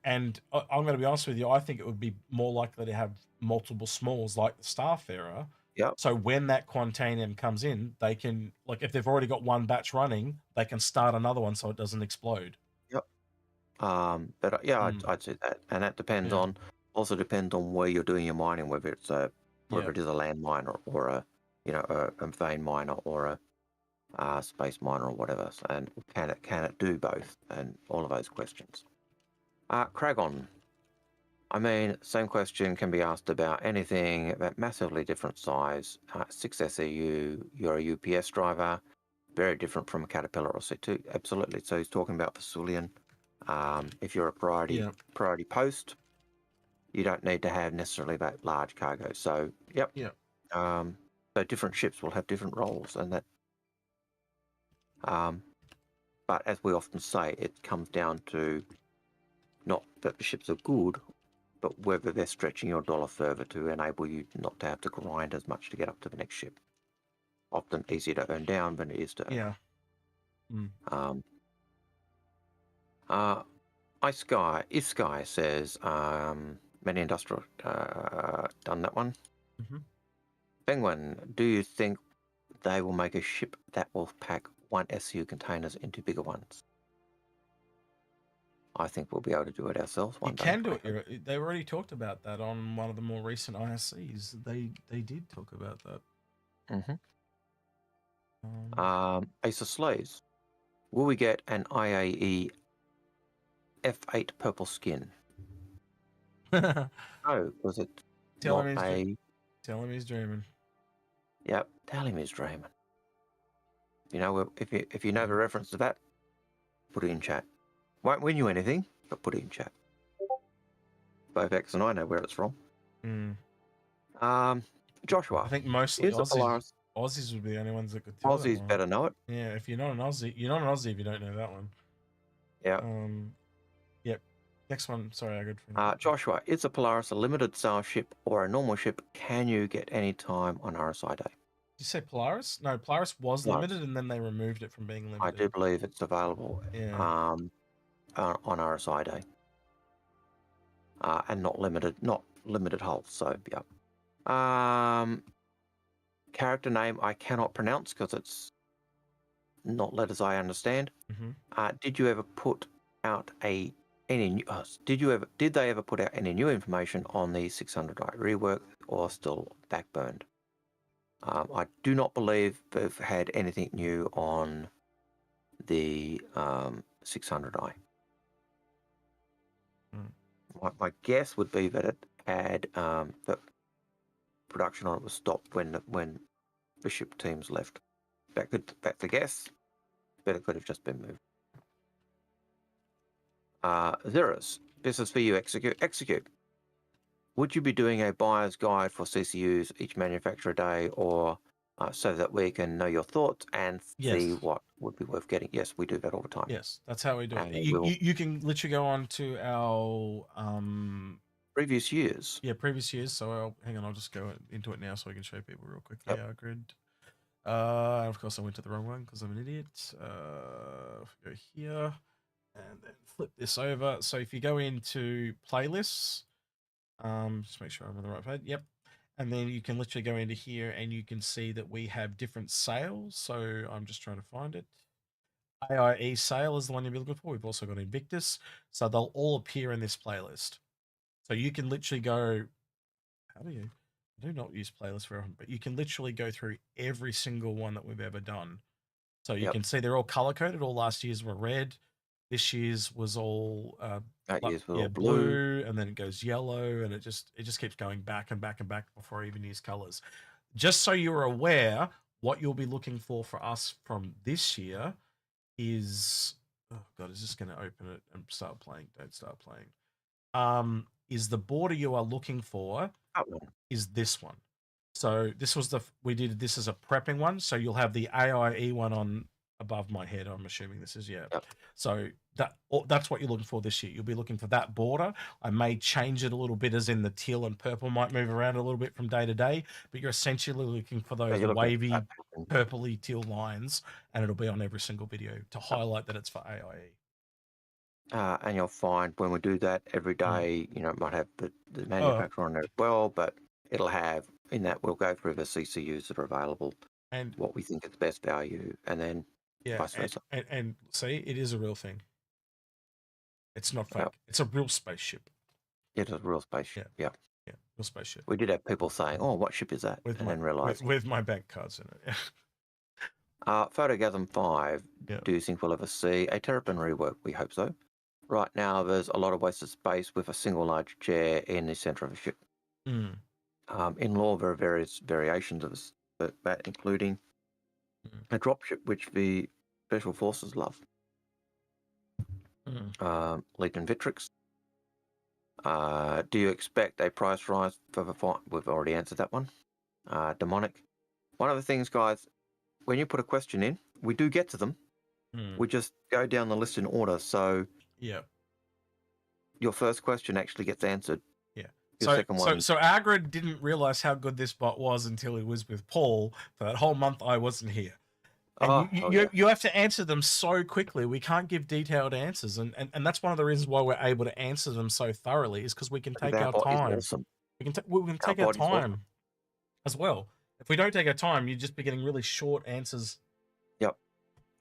Speaker 1: And I'm going to be honest with you, I think it would be more likely to have multiple smalls like the Starfarer.
Speaker 2: Yep.
Speaker 1: So when that quantanium comes in, they can, like if they've already got 1 batch running, they can start another one so it doesn't explode.
Speaker 2: Yep. But yeah, I'd say that. And that depends on where you're doing your mining, whether it's it is a land mine or a vein miner or a space miner or whatever. And can it do both? And all of those questions. Cragon. I mean, same question can be asked about anything about massively different size. 6 SEU, you're a UPS driver, very different from a Caterpillar or C2. Absolutely. So he's talking about Vesulian. If you're a priority post, you don't need to have necessarily that large cargo. So, so different ships will have different roles, and that. But as we often say, it comes down to not that the ships are good, but whether they're stretching your dollar further to enable you not to have to grind as much to get up to the next ship. Often easier to earn down than it is to earn. If Sky says many industrial done that one. Penguin, do you think they will make a ship that will pack 1 SU containers into bigger ones? I think we'll be able to do it ourselves one day.
Speaker 1: You can do it. They already talked about that on one of the more recent ISCs. They did talk about that.
Speaker 2: Ace of Slaves. Will we get an IAE F8 purple skin? No, was it
Speaker 1: Tell him he's dreaming.
Speaker 2: Yep, tell him he's dreaming. You know, if you know the reference to that, put it in chat. Won't win you anything, but put it in chat. Both X and I know where it's from. Joshua.
Speaker 1: I think mostly Aussies would be the only ones that could tell
Speaker 2: Aussies
Speaker 1: that one.
Speaker 2: better know it.
Speaker 1: Yeah, if you're not an Aussie, you're not an Aussie if you don't know that one.
Speaker 2: Yeah.
Speaker 1: Yep. Next one. Sorry, I got.
Speaker 2: Joshua, is a Polaris a limited sail ship or a normal ship? Can you get any time on RSI day?
Speaker 1: Did you say Polaris? No, Polaris was limited, and then they removed it from being limited.
Speaker 2: I do believe it's available. On RSI day. And not limited hull. So yeah. Character name I cannot pronounce because it's not letters I understand. Did you ever put out did they ever put out any new information on the 600i rework or still backburned? I do not believe they've had anything new on the 600i. My guess would be that it had that production on it was stopped when the ship teams left. That's a guess, but it could have just been moved. Zeros, this is for you. Execute. Would you be doing a buyer's guide for CCUs each manufacturer day, or so that we can know your thoughts and see what would be worth getting? Yes, we do that all the time.
Speaker 1: Yes, that's how we do
Speaker 2: And
Speaker 1: it. You can literally go on to our
Speaker 2: previous years.
Speaker 1: Yeah, previous years. So hang on, I'll just go into it now so I can show people real quickly. Our grid. Of course, I went to the wrong one because I'm an idiot. Go here and then flip this over. So if you go into playlists, just make sure I'm on the right page. Yep. And then you can literally go into here and you can see that we have different sales. So I'm just trying to find it. AIE sale is the one you'll be looking for. We've also got Invictus. So they'll all appear in this playlist. So you can literally go, how do you? I do not use playlists very often, but you can literally go through every single one that we've ever done. So you can see they're all color coded. All last year's were red. This year's was all blue, and then it goes yellow, and it just keeps going back and back and back before I even use colors. Just so you're aware, what you'll be looking for us from this year is, oh god, is this going to open it and start playing? Don't start playing. Is the border you are looking for is this one. So this was we did this as a prepping one. So you'll have the AIE one on above my head. I'm assuming this is So that's what you're looking for this year. You'll be looking for that border. I may change it a little bit, as in the teal and purple might move around a little bit from day to day, but you're essentially looking for those wavy purpley teal lines, and it'll be on every single video to highlight that it's for AIE.
Speaker 2: And you'll find when we do that every day, it might have the manufacturer on there as well, but it'll have in that we'll go through the CCUs that are available and what we think is the best value, and then vice versa.
Speaker 1: And see, it is a real thing. It's not fake. It's a real spaceship.
Speaker 2: It is a real spaceship. Yeah,
Speaker 1: real spaceship.
Speaker 2: We did have people saying, "Oh, what ship is that?" then realize
Speaker 1: with my bank cards in it.
Speaker 2: Photogasm 5. Do you think we'll ever see a Terrapin rework? We hope so. Right now, there's a lot of wasted space with a single large chair in the center of a ship. In lore, there are various variations of that, including a dropship, which the Special Forces love. Legion Victrix. Do you expect a price rise for the fight? We've already answered that one. Demonic. One of the things, guys, when you put a question in, we do get to them. We just go down the list in order. So your first question actually gets answered. Your second one.
Speaker 1: So Algared didn't realize how good this bot was until it was with Paul. For that whole month, I wasn't here. And you have to answer them so quickly. We can't give detailed answers, and that's one of the reasons why we're able to answer them so thoroughly, is because we can take our time.
Speaker 2: Awesome.
Speaker 1: We can take our time as well. If we don't take our time, you'd just be getting really short answers.
Speaker 2: Yep.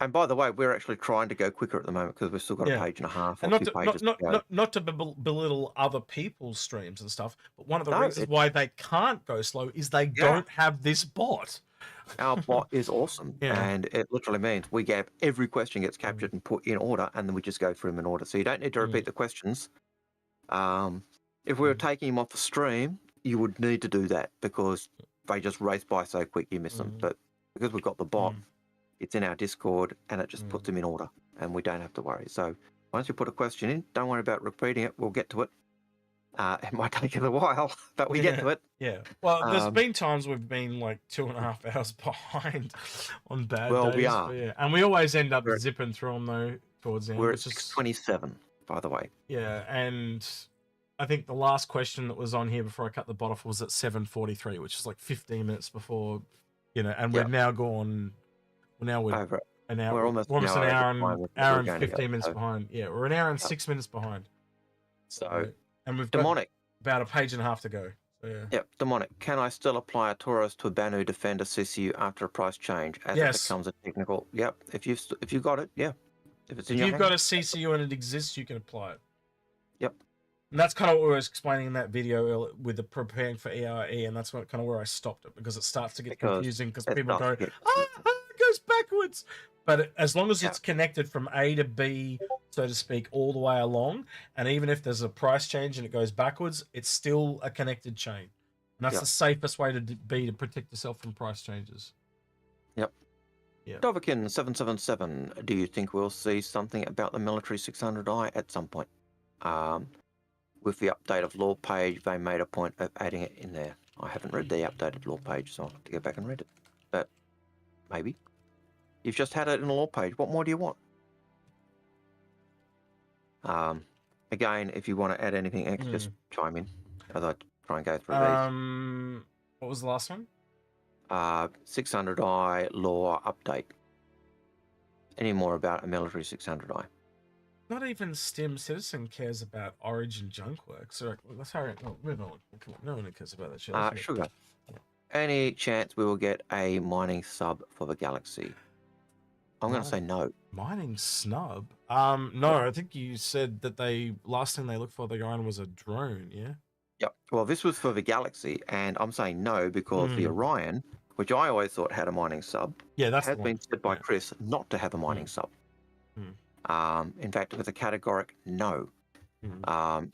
Speaker 2: And by the way, we're actually trying to go quicker at the moment because we've still got a page and a half. Or
Speaker 1: not to belittle other people's streams and stuff, but one of the reasons why they can't go slow is they don't have this bot.
Speaker 2: Our bot is awesome, and it literally means every question gets captured and put in order, and then we just go through them in order. So you don't need to repeat the questions. If we were taking them off the stream, you would need to do that because they just race by so quick you miss them. But because we've got the bot, it's in our Discord, and it just puts them in order, and we don't have to worry. So once you put a question in, don't worry about repeating it. We'll get to it. It might take it a while, but we get to it.
Speaker 1: Yeah. Well, there's been times we've been like 2.5 hours behind on bad days.
Speaker 2: We are.
Speaker 1: And we always end up zipping through them, though, towards the end.
Speaker 2: We're at 6:27, by the way.
Speaker 1: Yeah, and I think the last question that was on here before I cut the bot off was at 7:43, which is like 15 minutes before, and we're now gone... Now we're
Speaker 2: over
Speaker 1: an hour.
Speaker 2: We're almost
Speaker 1: an hour and 15 minutes behind. Yeah, we're an hour and 6 minutes behind.
Speaker 2: So,
Speaker 1: and we've
Speaker 2: Demonic.
Speaker 1: Got about a page and a half to go. So, yeah.
Speaker 2: Yep, Demonic. Can I still apply a Taurus to a Banu Defender CCU after a price change as it becomes a technical? Yep. If you've got it, If it's
Speaker 1: if you've got a CCU and it exists, you can apply it.
Speaker 2: Yep.
Speaker 1: And that's kind of what I was explaining in that video with the preparing for ERE, and that's what kind of where I stopped it, because it starts to get confusing because people go, it goes backwards. But as long as it's connected from A to B, so to speak, all the way along, and even if there's a price change and it goes backwards, it's still a connected chain. And that's the safest way to be to protect yourself from price changes.
Speaker 2: Yep.
Speaker 1: Yeah.
Speaker 2: Doverkin 777, do you think we'll see something about the military 600i at some point? With the update of law page, they made a point of adding it in there. I haven't read the updated law page, so I'll have to go back and read it. But maybe. You've just had it in the law page. What more do you want? Again, if you want to add anything else, just chime in as I try and go through these.
Speaker 1: What was the last one?
Speaker 2: 600i law update. Any more about a military 600i?
Speaker 1: Not even STEM Citizen cares about Origin junk work. So let's hurry. Move on. Come on. No one cares about that shit.
Speaker 2: Sugar. Any chance we will get a mining sub for the Galaxy? I'm going to say no.
Speaker 1: Mining snub? No, I think you said that last thing they looked for the Orion was a drone, yeah?
Speaker 2: Yep. Well, this was for the Galaxy, and I'm saying no because the Orion, which I always thought had a mining sub, has been said by Chris not to have a mining sub. In fact, it was a categoric no,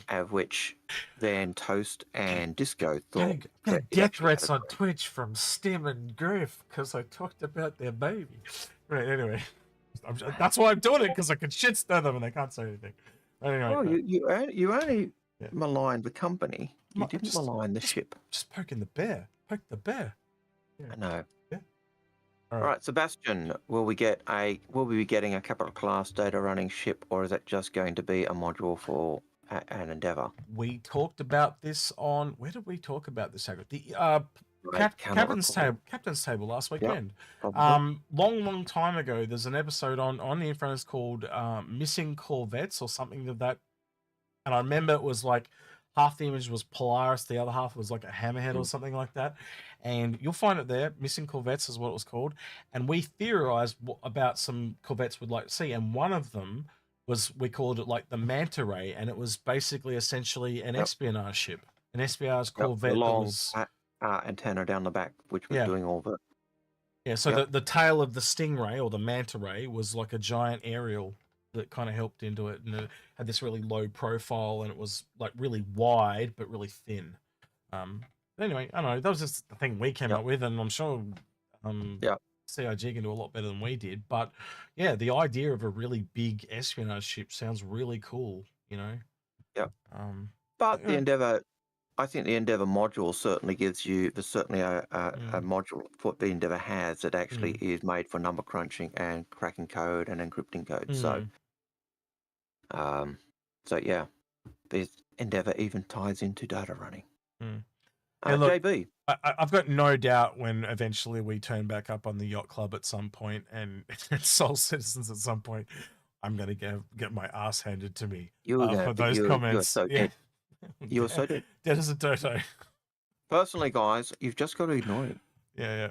Speaker 2: of which then Toast and Disco thought.
Speaker 1: Death threats on Twitch from Stim and Griff because I talked about their baby. Right, anyway. That's why I'm doing it, because I can shit stir them and they can't say anything. Anyway.
Speaker 2: Oh, you only maligned the company. You didn't malign the ship.
Speaker 1: Just poking the bear. Poke the bear. Yeah.
Speaker 2: I know.
Speaker 1: Yeah.
Speaker 2: All right, Sebastian, will we be getting a capital class data running ship, or is that just going to be a module for an Endeavour?
Speaker 1: We talked about this on, where did we talk about this? The captain's table last weekend. Long time ago, there's an episode on the Inforunners called Missing Corvettes or something of that. And I remember it was like half the image was Polaris, the other half was like a hammerhead or something like that. And you'll find it there. Missing Corvettes is what it was called. And we theorized about some Corvettes we'd like to see. And one of them was, we called it like the Manta Ray. And it was basically essentially an espionage ship. An espionage Corvette that was...
Speaker 2: antenna down the back, which was doing all the...
Speaker 1: Yeah, so the tail of the Stingray, or the Manta Ray, was like a giant aerial that kind of helped into it. And it had this really low profile, and it was like really wide, but really thin. Anyway, I don't know. That was just the thing we came up with, and I'm sure CIG can do a lot better than we did. But yeah, the idea of a really big espionage ship sounds really cool, you know?
Speaker 2: Yeah. But the Endeavour... I think the Endeavour module certainly gives you, there's certainly a module what the Endeavour has that actually is made for number crunching and cracking code and encrypting code. So yeah, this Endeavour even ties into data running.
Speaker 1: Hey, look,
Speaker 2: JB.
Speaker 1: I've got no doubt when eventually we turn back up on the yacht club at some point and Soul Citizens at some point, I'm going to get my ass handed to me for those comments.
Speaker 2: You're so dead.
Speaker 1: Dead as a dodo.
Speaker 2: Personally, guys, you've just got to ignore it.
Speaker 1: Yeah.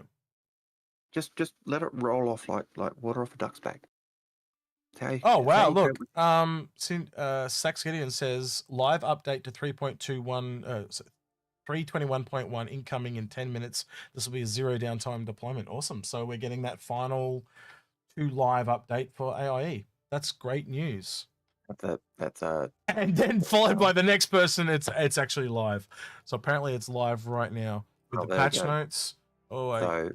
Speaker 2: Just let it roll off like water off a duck's back.
Speaker 1: Oh wow! Look, Sax Gideon says live update to 321.1 incoming in 10 minutes. This will be a 0 downtime deployment. Awesome. So we're getting that final 2 live update for AIE. That's great news. And then followed by the next person, it's actually live. So apparently it's live right now with the patch notes.
Speaker 2: Go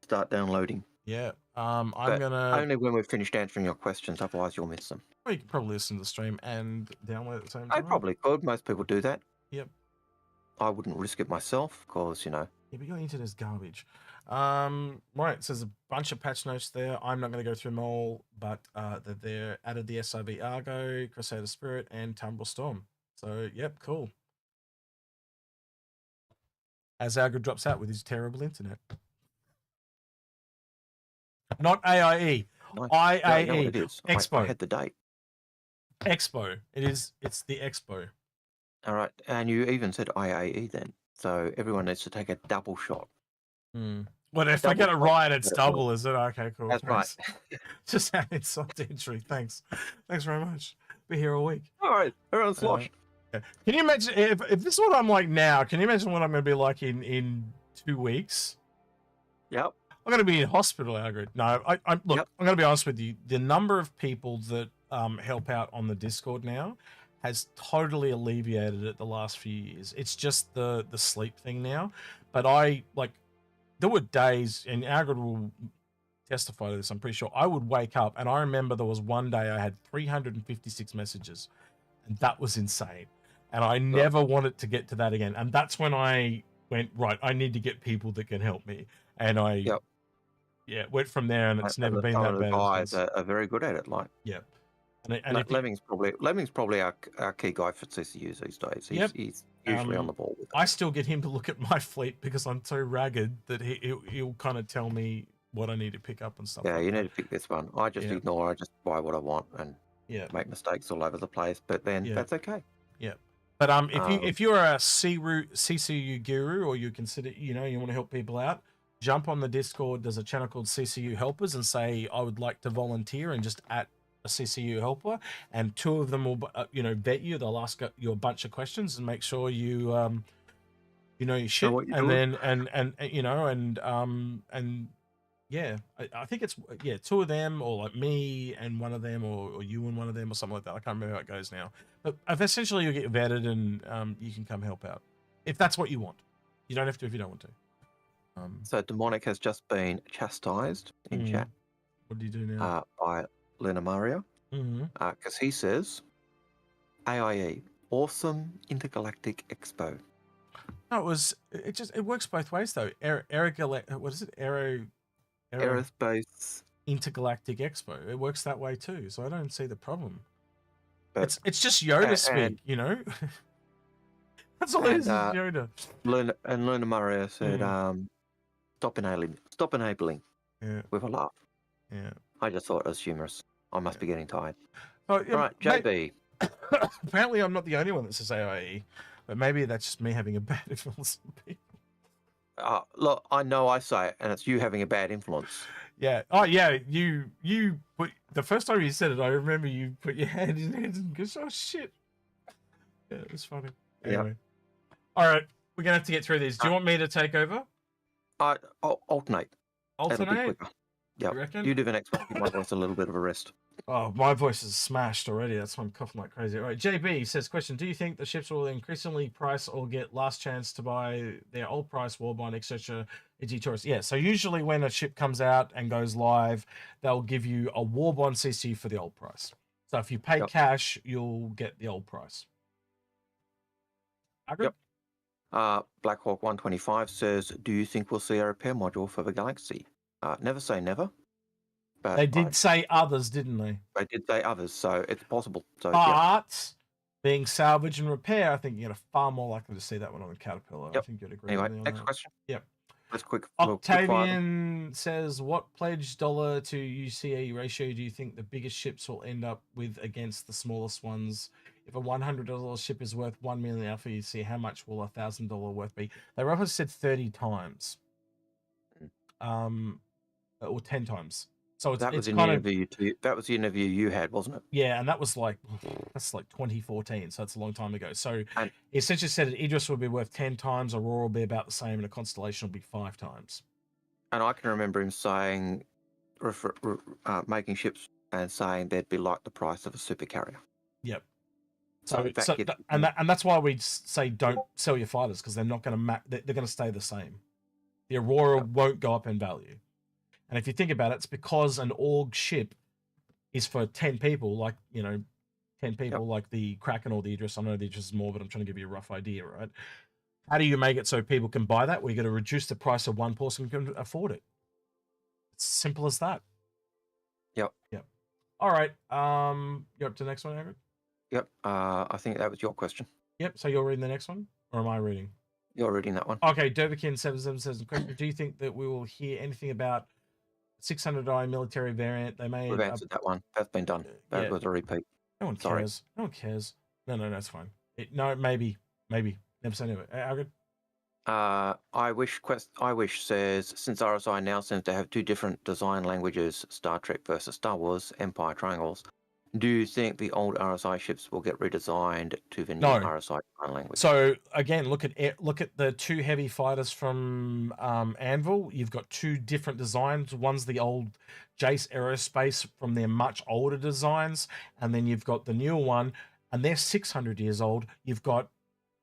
Speaker 2: start downloading.
Speaker 1: Yeah. I'm gonna
Speaker 2: only when we've finished answering your questions, otherwise you'll miss them.
Speaker 1: Well, you can probably listen to the stream and download at the same time.
Speaker 2: I probably could. Most people do that.
Speaker 1: Yep.
Speaker 2: I wouldn't risk it myself, because
Speaker 1: Yeah, but your internet's garbage. Right, so there's a bunch of patch notes there. I'm not going to go through them all, but they're there. Added the SRV Argo, Crusader Spirit, and Tumbrel Storm. So, yep, cool. As Algared drops out with his terrible internet. Not AIE. IAE.
Speaker 2: No, it is.
Speaker 1: Expo.
Speaker 2: I had the date.
Speaker 1: Expo. It's the Expo.
Speaker 2: All right, and you even said IAE then. So everyone needs to take a double shot.
Speaker 1: Well, if I get it right, it's double, is it? Okay, cool.
Speaker 2: That's right.
Speaker 1: Just adding soft entry. Thanks very much. Be here a week.
Speaker 2: All right, everyone's sloshed.
Speaker 1: Yeah. Can you imagine if this is what I'm like now? Can you imagine what I'm going to be like in 2 weeks?
Speaker 2: Yep.
Speaker 1: I'm going to be in hospital, Algared. No, I'm look.
Speaker 2: Yep.
Speaker 1: I'm going to be honest with you. The number of people that help out on the Discord now has totally alleviated it the last few years. It's just the sleep thing now. But there were days, and Algared will testify to this, I'm pretty sure. I would wake up, and I remember there was one day I had 356 messages, and that was insane. And I never wanted to get to that again. And that's when I went, right, I need to get people that can help me. And I went from there, and it's never been that bad.
Speaker 2: Guys are very good at it. Like,
Speaker 1: and
Speaker 2: Lemming's probably our key guy for CCUs these days. He's usually on the ball with it.
Speaker 1: I still get him to look at my fleet because I'm so ragged that he'll kind of tell me what I need to pick up and stuff.
Speaker 2: Yeah,
Speaker 1: like
Speaker 2: you
Speaker 1: that.
Speaker 2: need to pick this one. I just ignore. I just buy what I want and make mistakes all over the place. But then that's okay.
Speaker 1: Yeah. But if you're a CCU guru, or you consider you want to help people out, jump on the Discord. There's a channel called CCU Helpers, and say I would like to volunteer, and just at a CCU helper, and 2 of them will vet you. They'll ask you a bunch of questions and make sure you know your shit, I think it's 2 of them, or like me and one of them, or you and one of them, or something like that. I can't remember how it goes now. But essentially, you get vetted, and you can come help out if that's what you want. You don't have to if you don't want to.
Speaker 2: So Demonic has just been chastised in chat.
Speaker 1: What do you do now?
Speaker 2: By Lena Maria, because he says, AIE, awesome intergalactic expo.
Speaker 1: No, it works both ways though. What is it?
Speaker 2: Aerospace
Speaker 1: Intergalactic Expo. It works that way too, so I don't see the problem.
Speaker 2: But,
Speaker 1: it's just Yoda speak, That's all it is Yoda.
Speaker 2: Luna Maria said, stop enabling with a laugh.
Speaker 1: Yeah.
Speaker 2: I just thought it was humorous. I must be getting tired.
Speaker 1: Oh, yeah,
Speaker 2: right, JB.
Speaker 1: Apparently I'm not the only one that says AIE, but maybe that's just me having a bad influence on people.
Speaker 2: Look, I know I say it, and it's you having a bad influence.
Speaker 1: Yeah. Oh, yeah. You put the first time you said it, I remember you put your hand in your hands and goes, "Oh shit!" Yeah, it was funny. Anyway, all right, we're gonna have to get through these. Do you want me to take over?
Speaker 2: Alternate.
Speaker 1: Alternate.
Speaker 2: Yeah. You do the next one. Give my voice a little bit of a rest.
Speaker 1: Oh, my voice is smashed already. That's why I'm coughing like crazy. All right, JB says, question, do you think the ships will increasingly price or get last chance to buy their old price, Warbond, etc., EG Tourist? Yeah, so usually when a ship comes out and goes live, they'll give you a Warbond CC for the old price. So if you pay cash, you'll get the old price.
Speaker 2: Yep. Blackhawk 125 says, do you think we'll see a repair module for the Galaxy? Never say never. But
Speaker 1: they did say others, didn't they?
Speaker 2: They did say others, so it's possible. So,
Speaker 1: but being salvage and repair, I think you're far more likely to see that one on the Caterpillar. I think you'd agree
Speaker 2: anyway,
Speaker 1: with me on
Speaker 2: next
Speaker 1: that.
Speaker 2: question.
Speaker 1: Yep.
Speaker 2: That's quick.
Speaker 1: Octavian says, what pledged dollar to UCA ratio do you think the biggest ships will end up with against the smallest ones? If a $100 ship is worth 1 million alpha UC, how much will $1,000 worth be? They roughly said 30 times. Or 10 times. So
Speaker 2: that was that was the interview you had, wasn't it?
Speaker 1: Yeah, and that's like 2014, so it's a long time ago. So he essentially said that Idris would be worth 10 times, Aurora will be about the same, and a Constellation will be 5 times.
Speaker 2: And I can remember him saying, making ships and saying they'd be like the price of a supercarrier.
Speaker 1: Yep. And that's why we say don't sell your fighters, because they're not going to they're going to stay the same. The Aurora won't go up in value. And if you think about it, it's because an org ship is for 10 people, like, 10 people like the Kraken or the Idris. I know the Idris is more, but I'm trying to give you a rough idea, right? How do you make it so people can buy that? Well, you got to reduce the price of one person who can afford it. It's simple as that.
Speaker 2: Yep.
Speaker 1: All right. You're up to the next one, Aaron?
Speaker 2: Yep. I think that was your question.
Speaker 1: Yep. So you're reading the next one? Or am I reading? You're
Speaker 2: reading that one.
Speaker 1: Okay. Doverkin777 says, question, do you think that we will hear anything about 600i military variant?
Speaker 2: We've answered that one. That's been done. That was a repeat.
Speaker 1: No one cares. No one cares. No, that's fine. Maybe. Never say never. Algared?
Speaker 2: I wish says, since RSI now seems to have 2 different design languages, Star Trek versus Star Wars, Empire Triangles, Do you think the old RSI ships will get redesigned to the new
Speaker 1: No.
Speaker 2: RSI design language?
Speaker 1: So again, look at the two heavy fighters from Anvil. You've got two different designs. One's the old Jace Aerospace from their much older designs, and then you've got the newer one, and they're 600 years old. You've got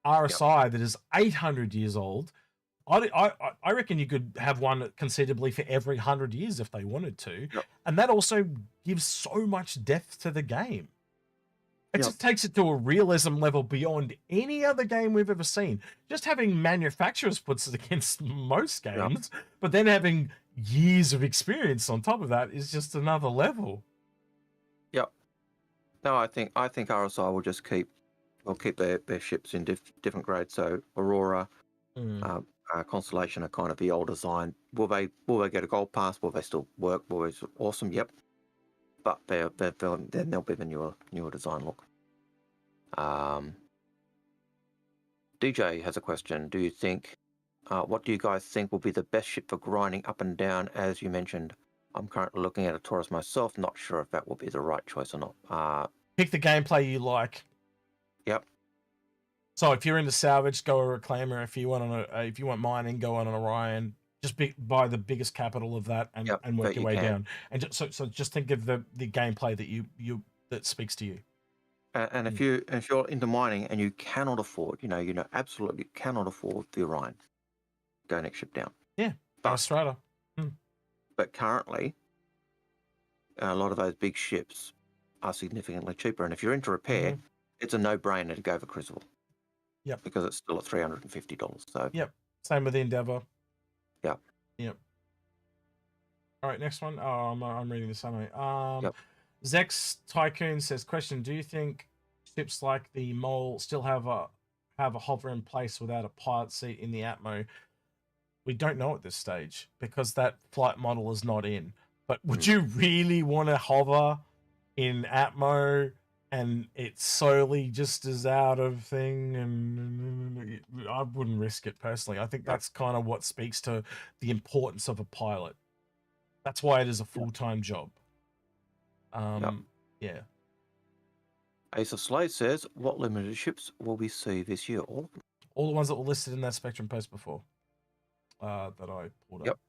Speaker 1: RSI that is 800 years old. I reckon you could have one conceivably for every 100 years if they wanted to.
Speaker 2: Yep.
Speaker 1: And that also gives so much depth to the game. It
Speaker 2: Yep.
Speaker 1: just takes it to a realism level beyond any other game we've ever seen. Just having manufacturers puts it against most games, but then having years of experience on top of that is just another level.
Speaker 2: Yep. No, I think RSI will just keep their ships in different grades. So Aurora, Constellation are kind of the old design. Will they get a gold pass? Will they still work? Will they awesome? Yep. But then they'll be the newer design look. DJ has a question. Do you think? What do you guys think will be the best ship for grinding up and down? As you mentioned, I'm currently looking at a Taurus myself. Not sure if that will be the right choice or not.
Speaker 1: Pick the gameplay you like.
Speaker 2: Yep.
Speaker 1: So if you're into salvage, go a reclaimer. If you want mining, go on an Orion. Just buy the biggest capital of that and work your way down. And so just think of the gameplay that that speaks to you.
Speaker 2: And if you're into mining and you cannot afford, absolutely cannot afford the Orion, go next ship down.
Speaker 1: Yeah, Arastra.
Speaker 2: But currently, a lot of those big ships are significantly cheaper. And if you're into repair, it's a no-brainer to go for Crucible.
Speaker 1: Yep.
Speaker 2: Because it's still at $350. So.
Speaker 1: Yep. Same with the Endeavor.
Speaker 2: Yep.
Speaker 1: Yep. All right, next one. Oh, I'm reading the summary.
Speaker 2: Yep.
Speaker 1: Zex Tycoon says, question, do you think ships like the Mole still have a hover in place without a pilot seat in the Atmo? We don't know at this stage because that flight model is not in. But would you really want to hover in Atmo and it solely just is out of thing? And I wouldn't risk it personally. I think that's kind of what speaks to the importance of a pilot. That's why it is a full-time job. Yeah.
Speaker 2: Ace of Slade says, what limited ships will we see this year? All
Speaker 1: the ones that were listed in that Spectrum post before that I pulled up.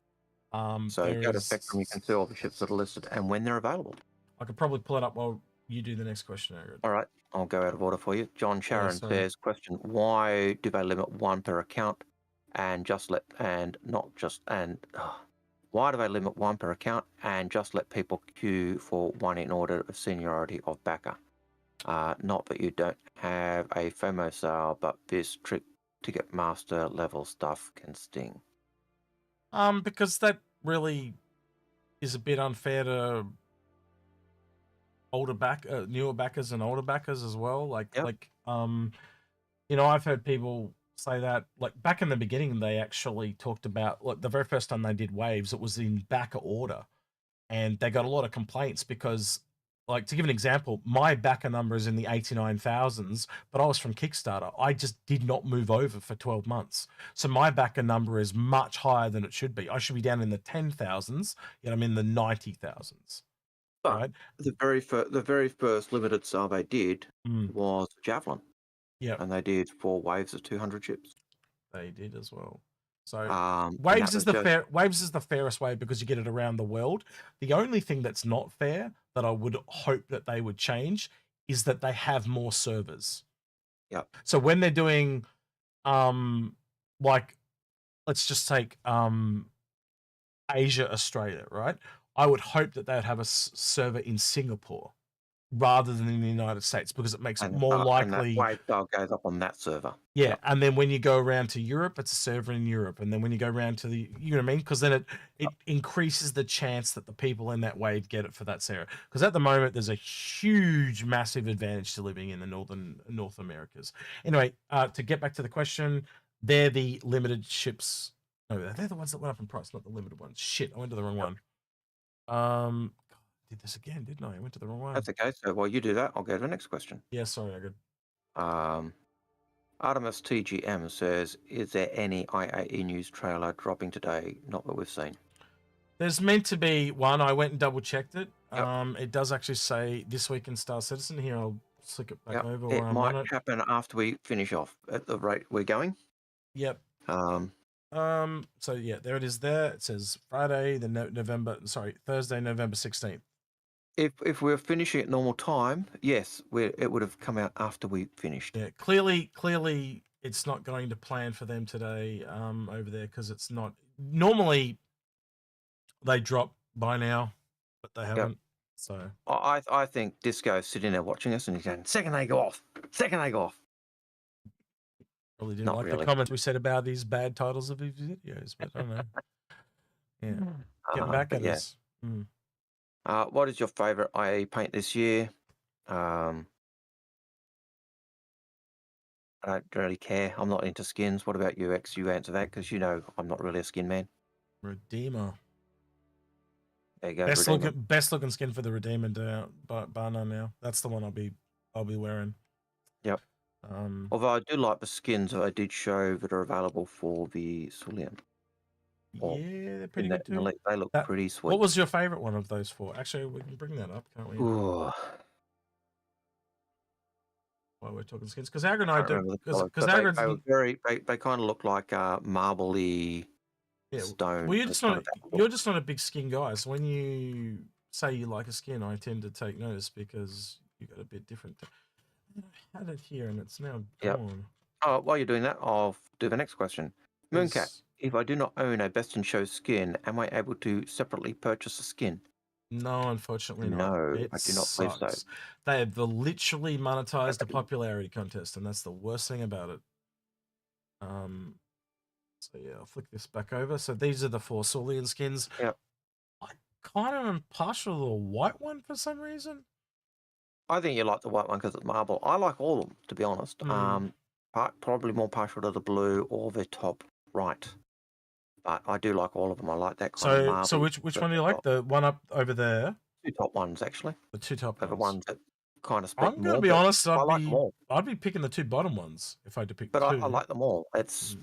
Speaker 2: So go to Spectrum, you can see all the ships that are listed and when they're available.
Speaker 1: I could probably pull it up while you do the next question, Agrid.
Speaker 2: All right, I'll go out of order for you. John Sharon says, question, why do they limit one per account and why do they limit one per account and just let people queue for one in order of seniority of backer? Not that you don't have a FOMO sale, but this trick to get master level stuff can sting.
Speaker 1: Because that really is a bit unfair to newer backers and older backers as well. I've heard people say that, like, back in the beginning, they actually talked about, like, the very first time they did waves, it was in backer order, and they got a lot of complaints because, like, to give an example, my backer number is in the 89,000s, but I was from Kickstarter. I just did not move over for 12 months. So my backer number is much higher than it should be. I should be down in the 10,000s, yet I'm in the 90,000s.
Speaker 2: But
Speaker 1: right?
Speaker 2: the very first limited sale they did was Javelin.
Speaker 1: Yeah.
Speaker 2: And they did 4 waves of 200 ships.
Speaker 1: They did as well. So waves is the fairest way because you get it around the world. The only thing that's not fair that I would hope that they would change is that they have more servers.
Speaker 2: Yeah.
Speaker 1: So when they're doing like, let's just take Asia, Australia, right? I would hope that they'd have a server in Singapore rather than in the United States because it makes it more likely.
Speaker 2: And that wave style goes up on that server.
Speaker 1: Yeah, and then when you go around to Europe, it's a server in Europe, and then when you go around to the, you know what I mean? Because then it increases the chance that the people in that wave get it for that server. Because at the moment, there's a huge, massive advantage to living in the North Americas. Anyway, to get back to the question, they're the limited ships. No, they're the ones that went up in price, not the limited ones. Shit, I went to the wrong one. Did this again, didn't I? I went to the wrong one.
Speaker 2: That's okay. So while you do that, I'll go to the next question.
Speaker 1: Yeah, sorry, I
Speaker 2: got. Artemis TGM says, is there any IAE news trailer dropping today? Not that we've seen.
Speaker 1: There's meant to be one. I went and double checked it.
Speaker 2: Yep.
Speaker 1: It does actually say this week in Star Citizen. Here, I'll flick it back
Speaker 2: Yep.
Speaker 1: over
Speaker 2: It
Speaker 1: while I'm
Speaker 2: might
Speaker 1: on it.
Speaker 2: happen after we finish off at the rate we're going.
Speaker 1: Yep.
Speaker 2: Um,
Speaker 1: So yeah, there it is. There it says Thursday, November 16th.
Speaker 2: if we're finishing at normal time, yes, it would have come out after we finished.
Speaker 1: Yeah, clearly, it's not going to plan for them today. Over there because it's not normally they drop by now, but they haven't. Yep. So
Speaker 2: I think Disco's sitting there watching us and he's going, second they go off.
Speaker 1: Probably didn't like the comments we said about these bad titles of these videos, but I don't know. Yeah, getting back at us. Mm.
Speaker 2: What is your favorite IE paint this year? I don't really care. I'm not into skins. What about you, X? You answer that because you know I'm not really a skin man.
Speaker 1: Redeemer.
Speaker 2: There you go.
Speaker 1: Best looking skin for the Redeemer banner now. That's the one I'll be wearing.
Speaker 2: Yep. Although I do like the skins that I did show that are available for the Sulian.
Speaker 1: Yeah, they're pretty good too.
Speaker 2: They look pretty sweet.
Speaker 1: What was your favorite one of those four? Actually, we can bring that up, can't we?
Speaker 2: Ooh.
Speaker 1: While we're talking skins, because Agri and I do. Because
Speaker 2: they kind of look like marbly stone.
Speaker 1: Well, you're just not a big skin guy. So when you say you like a skin, I tend to take notice because you got a bit different. I had it here and it's now gone.
Speaker 2: Oh, while you're doing that, I'll do the next question. Mooncat, if I do not own a Best in Show skin, am I able to separately purchase a skin?
Speaker 1: No, unfortunately not.
Speaker 2: No, I do not believe so.
Speaker 1: They have literally monetized a popularity contest, and that's the worst thing about it. So yeah, I'll flick this back over. So these are the 4 Sulian skins.
Speaker 2: Yep.
Speaker 1: I kind of am partial to the white one for some reason.
Speaker 2: I think you like the white one because it's marble. I like all of them, to be honest. Probably more partial to the blue or the top right. But I do like all of them. I like that kind of marble.
Speaker 1: So which one do you like? The one up over there?
Speaker 2: 2 top ones, actually.
Speaker 1: The 2 top ones.
Speaker 2: The ones that kind of
Speaker 1: I'm going to be honest. I'd be picking the 2 bottom ones if I had to pick.
Speaker 2: But I like them all. It's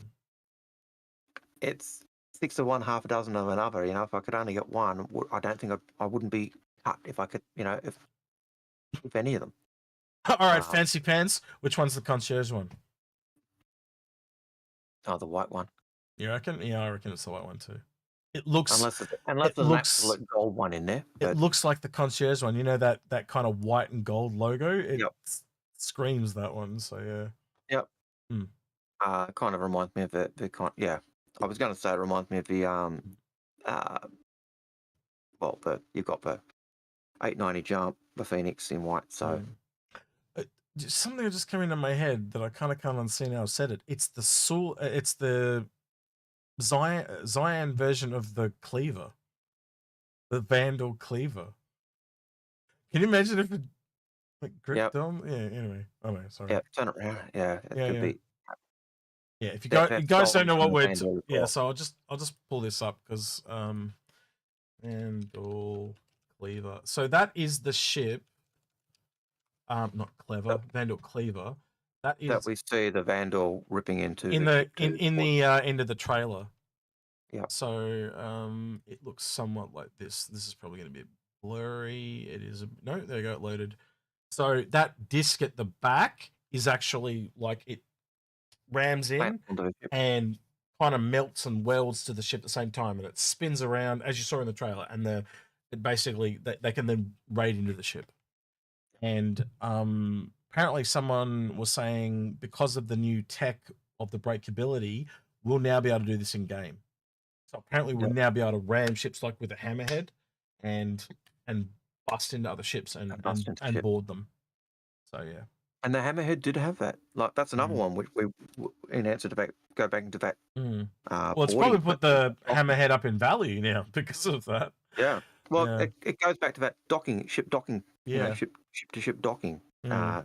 Speaker 2: 6 of one, half a dozen of another. You know, if I could only get one, I don't think I wouldn't be cut if I could. You know, if any of them.
Speaker 1: All right, Fancy Pants. Which one's the concierge one?
Speaker 2: Oh, the white one.
Speaker 1: You reckon? Yeah, I reckon it's the white one too. It looks
Speaker 2: unless there's an absolute gold one in there.
Speaker 1: It looks like the concierge one. You know that kind of white and gold logo. It screams that one. So yeah.
Speaker 2: Yep. Kind of reminds me of the yeah. I was going to say it reminds me of the you've got the 890 jump, the Phoenix in white. So
Speaker 1: something just came into my head that I kind of can't unsee now. I've said it. It's the Zion version of the cleaver, the Vandal cleaver. Can you imagine if it gripped on? Yeah. Anyway, oh no, sorry.
Speaker 2: Yeah, turn it around. Yeah, it could be.
Speaker 1: Yeah, if you guys don't know what we're so I'll just pull this up because Vandal cleaver. So that is the ship. Not clever, Vandal cleaver. That
Speaker 2: we see the Vandal ripping into
Speaker 1: in the end of the trailer.
Speaker 2: Yeah.
Speaker 1: So it looks somewhat like this. This is probably going to be blurry. It is no. There you go. It loaded. So that disc at the back is actually like it rams in and kind of melts and welds to the ship at the same time, and it spins around as you saw in the trailer. And they can then raid into the ship. And apparently someone was saying because of the new tech of the breakability, we'll now be able to do this in game. So apparently we'll now be able to ram ships like with a hammerhead and bust into other ships and board them. So yeah.
Speaker 2: And the hammerhead did have that. Like that's another one which we in answer to go back into that.
Speaker 1: Well, it's probably put the hammerhead up in value now because of that.
Speaker 2: Yeah. Well, it goes back to that ship docking.
Speaker 1: Yeah.
Speaker 2: You know, ship to ship docking.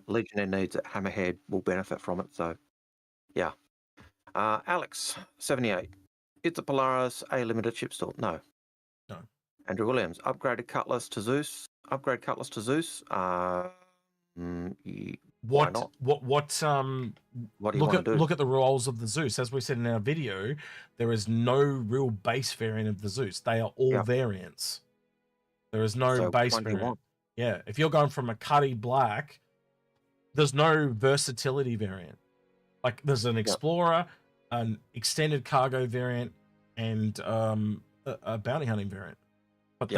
Speaker 2: Legionnaire needs a hammerhead will benefit from it. So, yeah. Alex 78. Is the Polaris a limited ship still? No. Andrew Williams upgraded Cutlass to Zeus. Upgrade Cutlass to Zeus. Why not?
Speaker 1: What do you want to do? Look at the roles of the Zeus. As we said in our video, there is no real base variant of the Zeus. They are all variants. There is no
Speaker 2: So
Speaker 1: base
Speaker 2: which one do you
Speaker 1: variant.
Speaker 2: want?
Speaker 1: Yeah, if you're going from a Cutlass Black, there's no versatility variant. Like there's an Explorer, an extended cargo variant, and a bounty hunting variant. But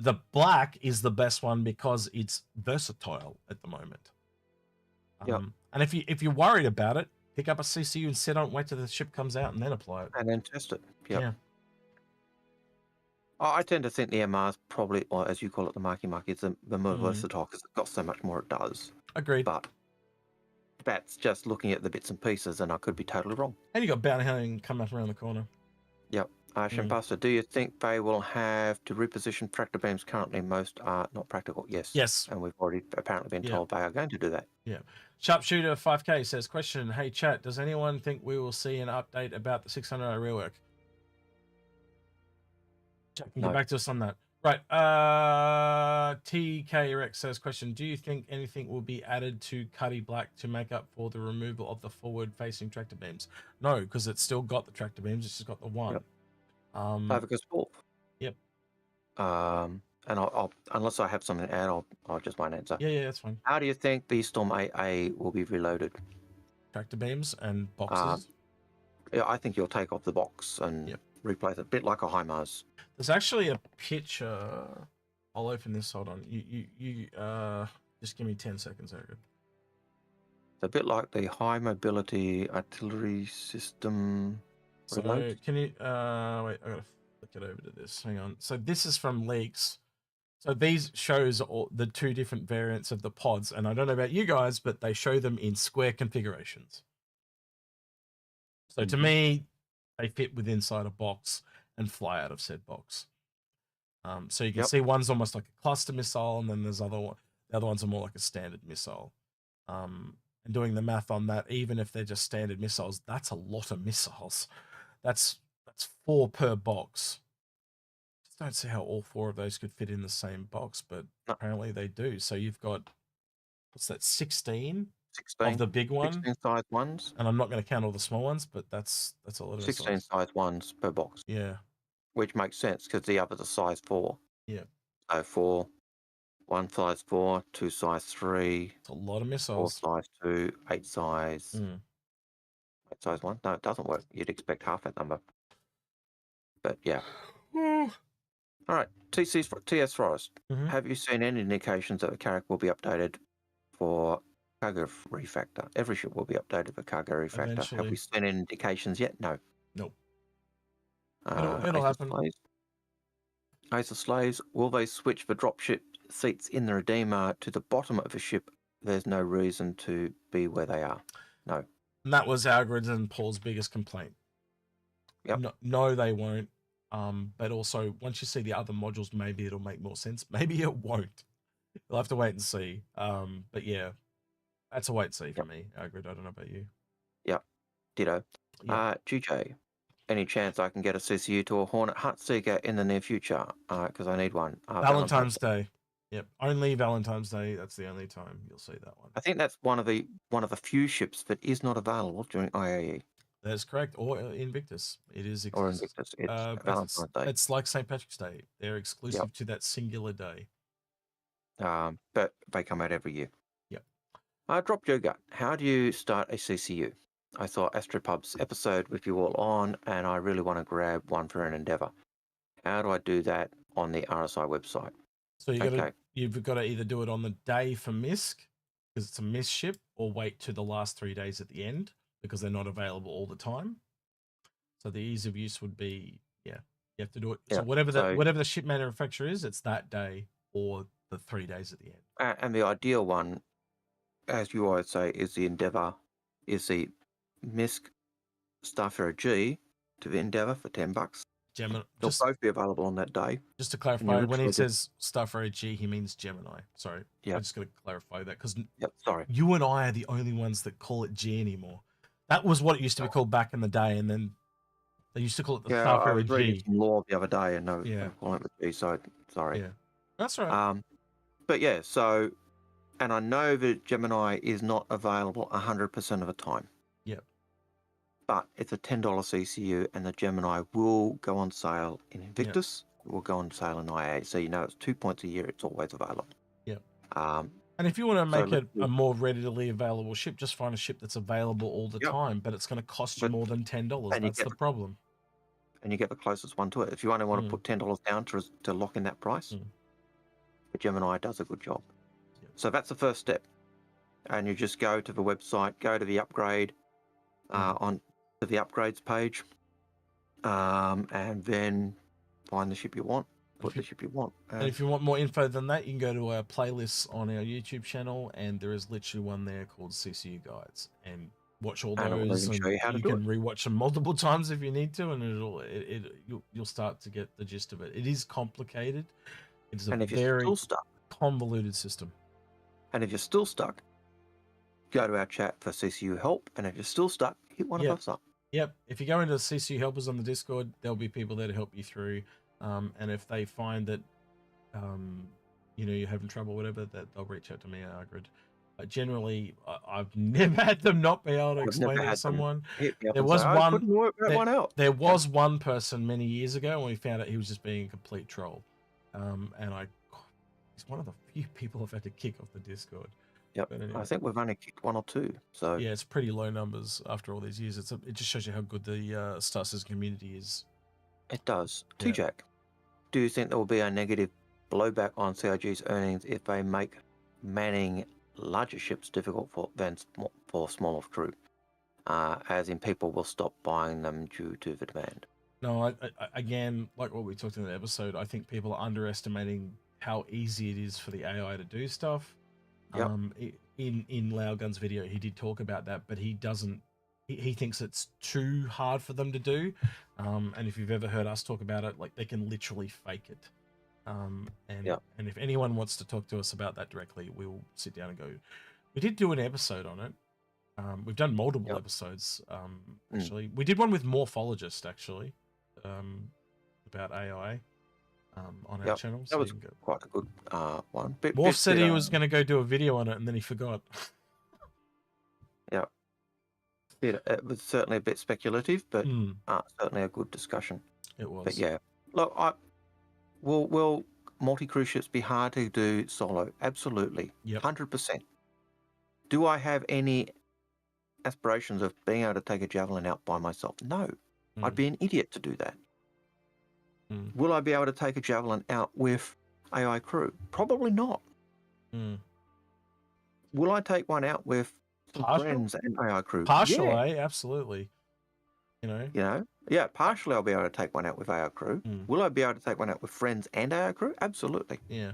Speaker 1: the Black is the best one because it's versatile at the moment. And if you're worried about it, pick up a CCU and sit on it, wait till the ship comes out, and then apply it.
Speaker 2: And then test it.
Speaker 1: Yeah.
Speaker 2: I tend to think the MR is probably, or as you call it, the mkII, is the more versatile because it's got so much more it does.
Speaker 1: Agreed.
Speaker 2: But that's just looking at the bits and pieces, and I could be totally wrong.
Speaker 1: And you got bounty hunting coming up around the corner.
Speaker 2: Yep. Shambasta, do you think they will have to reposition tractor beams currently? Most are not practical. Yes.
Speaker 1: Yes.
Speaker 2: And we've already apparently been told they are going to do that.
Speaker 1: Yeah. Sharpshooter 5K says, question, hey chat, does anyone think we will see an update about the 600 rework? Chat can get back to us on that. Right. TKRX says, question, do you think anything will be added to Cutlass Black to make up for the removal of the forward-facing tractor beams? No, because it's still got the tractor beams. It's just got the one.
Speaker 2: Yep. Focus wolf.
Speaker 1: Yep.
Speaker 2: And I'll unless I have something to add, I'll just won't answer.
Speaker 1: Yeah, that's fine.
Speaker 2: How do you think the Storm AA will be reloaded?
Speaker 1: Tractor beams and boxes.
Speaker 2: Yeah, I think you'll take off the box and replace it, a bit like a HIMARS.
Speaker 1: There's actually a picture. I'll open this. Hold on. You just give me 10 seconds, Eric.
Speaker 2: It's a bit like the high mobility artillery system.
Speaker 1: So can you wait, I gotta flick it over to this. Hang on. So this is from leaks. So these shows all the two different variants of the pods, and I don't know about you guys, but they show them in square configurations. So to me, they fit with inside a box and fly out of said box. So you can see one's almost like a cluster missile, and then there's the other ones are more like a standard missile. And doing the math on that, even if they're just standard missiles, that's a lot of missiles. That's 4 per box. Just don't see how all 4 of those could fit in the same box, but apparently they do. So you've got, what's that, 16 of the big one?
Speaker 2: 16 size ones.
Speaker 1: And I'm not going to count all the small ones, but that's a lot of
Speaker 2: 16 size ones per box.
Speaker 1: Yeah.
Speaker 2: Which makes sense because the others are size 4.
Speaker 1: Yeah.
Speaker 2: So 4, 1 size 4, 2 size 3.
Speaker 1: It's a lot of missiles.
Speaker 2: 4 size 2, 8 size. 8 size 1. No, it doesn't work. You'd expect half that number. But yeah. All right. TS Forest. Have you seen any indications that the carrack will be updated for cargo refactor? Every ship will be updated for cargo refactor.
Speaker 1: Eventually.
Speaker 2: Have we seen any indications yet? No.
Speaker 1: Nope. It'll happen.
Speaker 2: Ace of Slaves, will they switch the dropship seats in the Redeemer to the bottom of a ship? There's no reason to be where they are. No.
Speaker 1: And that was Algared and Paul's biggest complaint.
Speaker 2: Yep.
Speaker 1: No, they won't. But also, once you see the other modules, maybe it'll make more sense. Maybe it won't. You'll have to wait and see. But yeah, that's a wait and see for me, Algared. I don't know about you.
Speaker 2: Yep. Ditto.
Speaker 1: Yep.
Speaker 2: GJ, any chance I can get a CCU to a Hornet Hut Seeker in the near future? Because I need one.
Speaker 1: Valentine's Day. Yep. Only Valentine's Day. That's the only time you'll see that one.
Speaker 2: I think that's one of the few ships that is not available during IAE.
Speaker 1: That's correct. Or Invictus. It is
Speaker 2: Or Invictus. It's Valentine's Day.
Speaker 1: It's like St. Patrick's Day. They're exclusive to that singular day.
Speaker 2: But they come out every year.
Speaker 1: Yep.
Speaker 2: Drop Yoga. How do you start a CCU? I saw Astropub's episode with you all on, and I really want to grab one for an endeavor. How do I do that on the RSI website?
Speaker 1: So you've got to either do it on the day for MISC, because it's a MISC ship, or wait to the last 3 days at the end, because they're not available all the time. So the ease of use would be, you have to do it. So whatever the ship manufacturer is, it's that day or the 3 days at the end.
Speaker 2: And the ideal one, as you always say, is the endeavor, is the MISC Starfarer G to the endeavor for $10.
Speaker 1: Gemini.
Speaker 2: They'll both be available on that day.
Speaker 1: Just to clarify, when he says Starfarer G, he means Gemini. Sorry.
Speaker 2: Yeah.
Speaker 1: I just got to clarify that because
Speaker 2: sorry.
Speaker 1: You and I are the only ones that call it G anymore. That was what it used to be called back in the day, and then they used to call it the Starfarer
Speaker 2: I was
Speaker 1: G.
Speaker 2: reading some law the other day, and no, calling it the G. So sorry.
Speaker 1: Yeah, that's right.
Speaker 2: But yeah, so, and I know that Gemini is not available 100% of the time.
Speaker 1: Yep.
Speaker 2: But it's a $10 CCU, and the Gemini will go on sale in Invictus, will go on sale in IA. So you know it's 2 points a year. It's always available.
Speaker 1: Yep.
Speaker 2: Um,
Speaker 1: And if you want to make it
Speaker 2: let's
Speaker 1: a more readily available ship, just find a ship that's available all the
Speaker 2: Yep.
Speaker 1: time, but it's going to cost you
Speaker 2: But-
Speaker 1: more than $10.
Speaker 2: and you
Speaker 1: That's
Speaker 2: get
Speaker 1: the problem.
Speaker 2: and you get the closest one to it. If you only want
Speaker 1: Mm.
Speaker 2: to put $10 down to lock in that price,
Speaker 1: Mm.
Speaker 2: the Gemini does a good job.
Speaker 1: Yep.
Speaker 2: So that's the first step. And you just go to the website, go to the upgrade, on to the upgrades page, and then find the ship you want, put the ship you want.
Speaker 1: And if you want more info than that, you can go to our playlists on our YouTube channel, and there is literally one there called CCU Guides, and watch all
Speaker 2: And it will
Speaker 1: those.
Speaker 2: even
Speaker 1: And
Speaker 2: show you how to
Speaker 1: you
Speaker 2: do
Speaker 1: can rewatch them multiple times if you need to, and you'll start to get the gist of it. It is complicated. It's a
Speaker 2: And if you're
Speaker 1: very
Speaker 2: still stuck,
Speaker 1: convoluted system.
Speaker 2: Go to our chat for CCU help. And if you're still stuck, hit one of us up.
Speaker 1: Yep. If you go into CCU helpers on the Discord, there'll be people there to help you through. And if they find that, you're having trouble, whatever, that they'll reach out to me, Algared. Generally, I've never had them not be able to explain it to someone. There was There was one person many years ago when we found out he was just being a complete troll. He's one of the few people I've had to kick off the Discord.
Speaker 2: Yep.
Speaker 1: But anyway.
Speaker 2: I think we've only kicked one or two. So
Speaker 1: yeah, it's pretty low numbers after all these years. It just shows you how good the Star Citizen community is.
Speaker 2: It does.
Speaker 1: Yeah.
Speaker 2: T-Jack, do you think there will be a negative blowback on CIG's earnings if they make manning larger ships difficult for smaller crew? As in, people will stop buying them due to the demand.
Speaker 1: No, I again, like what we talked in the episode, I think people are underestimating how easy it is for the AI to do stuff.
Speaker 2: Yep.
Speaker 1: In Laugun's video, he did talk about that, but he doesn't. He thinks it's too hard for them to do. And if you've ever heard us talk about it, like they can literally fake it. And if anyone wants to talk to us about that directly, we'll sit down and go. We did do an episode on it. We've done multiple episodes. Actually, we did one with Morphologist actually, about AI. On our channel.
Speaker 2: That was quite a good one.
Speaker 1: Morph said he was going to go do a video on it, and then he forgot.
Speaker 2: Yeah. It was certainly a bit speculative, but certainly a good discussion.
Speaker 1: It was.
Speaker 2: But yeah, look, will multi-cruise ships be hard to do solo? Absolutely. 100%. Do I have any aspirations of being able to take a Javelin out by myself? No. I'd be an idiot to do that. Will I be able to take a Javelin out with AI crew? Probably not. Will I take one out with some friends and AI crew?
Speaker 1: Partially, absolutely.
Speaker 2: Yeah, partially I'll be able to take one out with AI crew. Will I be able to take one out with friends and AI crew? Absolutely.
Speaker 1: Yeah.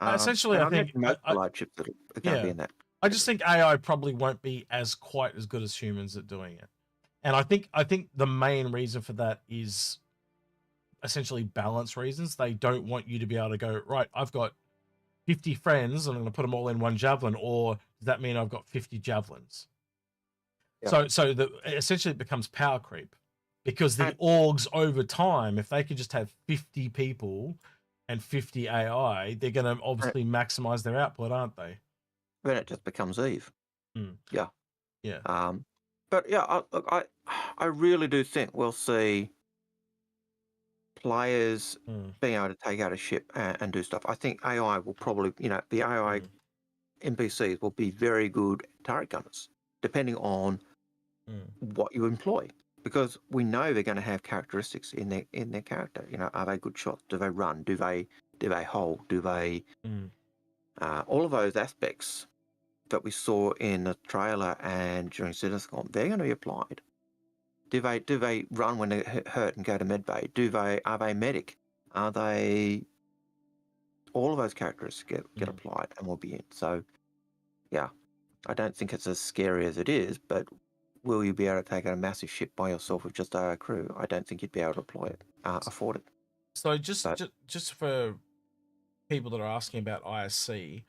Speaker 1: Essentially, I think
Speaker 2: most large ships that are going to be in that.
Speaker 1: I just think AI probably won't be quite as good as humans at doing it, and I think the main reason for that is essentially balance reasons. They don't want you to be able to go, right, I've got 50 friends and I'm going to put them all in one Javelin, or does that mean I've got 50 Javelins? Yeah. So essentially it becomes power creep, because the orgs over time, if they could just have 50 people and 50 AI, they're going to obviously maximize their output, aren't they?
Speaker 2: Then it just becomes Eve. Yeah.
Speaker 1: Yeah.
Speaker 2: But yeah, I really do think we'll see players being able to take out a ship and do stuff. I think AI will probably, the AI NPCs will be very good turret gunners, depending on what you employ, because we know they're going to have characteristics in their character. Are they good shots? Do they run? Do they hold? Do they all of those aspects that we saw in the trailer and during CitizenCon, they're going to be applied. Do they run when they're hurt and go to medbay? Are they medic? Are they? All of those characteristics get applied and will be in. So, yeah, I don't think it's as scary as it is, but will you be able to take out a massive ship by yourself with just our crew? I don't think you'd be able to afford it.
Speaker 1: So just for people that are asking about ISC,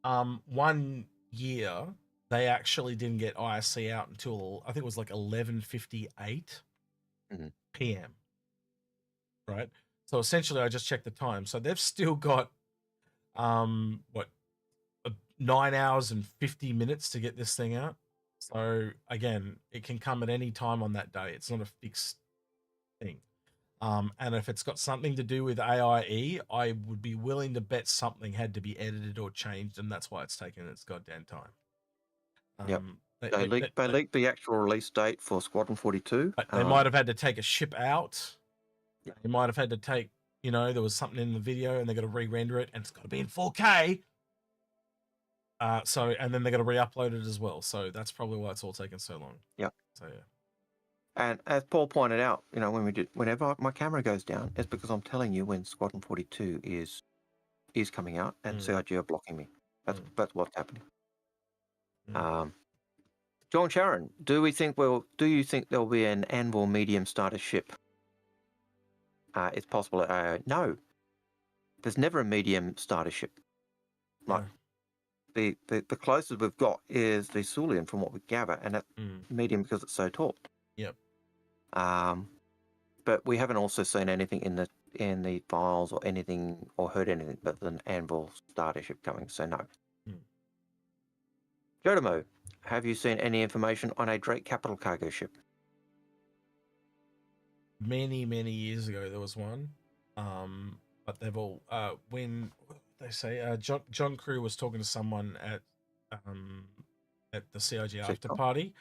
Speaker 1: 1 year they actually didn't get ISC out until I think it was like 11:58 p.m. Right. So essentially, I just checked the time. So they've still got 9 hours and 50 minutes to get this thing out. So again, it can come at any time on that day. It's not a fixed thing. And if it's got something to do with AIE, I would be willing to bet something had to be edited or changed, and that's why it's taken its goddamn time.
Speaker 2: Yep. They leaked the actual release date for Squadron 42.
Speaker 1: They might have had to take a ship out.
Speaker 2: Yeah.
Speaker 1: They might have had to take, there was something in the video and they got to re-render it, and it's got to be in 4K. And then they got to re-upload it as well. So that's probably why it's all taken so long.
Speaker 2: Yeah.
Speaker 1: So yeah.
Speaker 2: And as Paul pointed out, whenever my camera goes down, it's because I'm telling you when Squadron 42 is coming out, and CIG are blocking me. That's what's happening. John Sharon, do you think there'll be an Anvil medium starter ship? It's possible. No, there's never a medium starter ship. Like the closest we've got is the Sulian, from what we gather, and that's medium because it's so tall.
Speaker 1: Yep.
Speaker 2: But we haven't also seen anything in the files or anything, or heard anything but an Anvil starter ship coming. So no. Jodomo, have you seen any information on a Drake capital cargo ship?
Speaker 1: Many years ago there was one, but they've all when they say John Crew was talking to someone at the CIG after party,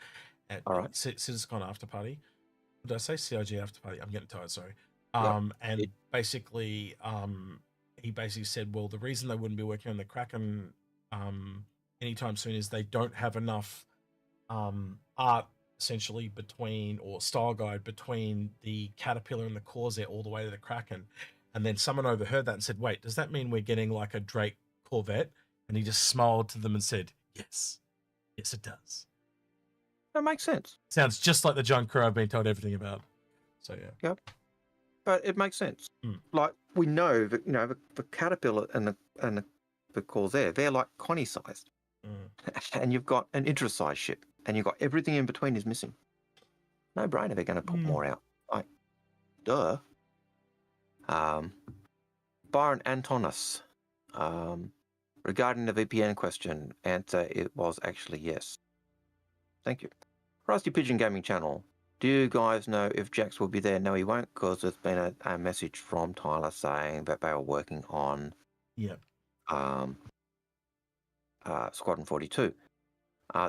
Speaker 1: at CitizenCon after party. Did I say CIG after party? I'm getting tired. Sorry. And basically, he basically said, well, the reason they wouldn't be working on the Kraken anytime soon is they don't have enough art, essentially, or style guide between the Caterpillar and the Corsair all the way to the Kraken. And then someone overheard that and said, wait, does that mean we're getting like a Drake Corvette? And he just smiled to them and said, yes, it does.
Speaker 2: That makes sense.
Speaker 1: Sounds just like the John Crew I've been told everything about. So yeah.
Speaker 2: Yep. But it makes sense. Like, we know that the Caterpillar and the Corsair, they're like Connie sized. And you've got an Idris sized ship, and you've got everything in between is missing. No brainer, they're going to put more out. Like, duh. Byron Antonis, regarding the VPN question, answer, it was actually yes. Thank you. Rusty Pigeon Gaming Channel, do you guys know if Jax will be there? No, he won't, because there's been a message from Tyler saying that they were working on Squadron 42.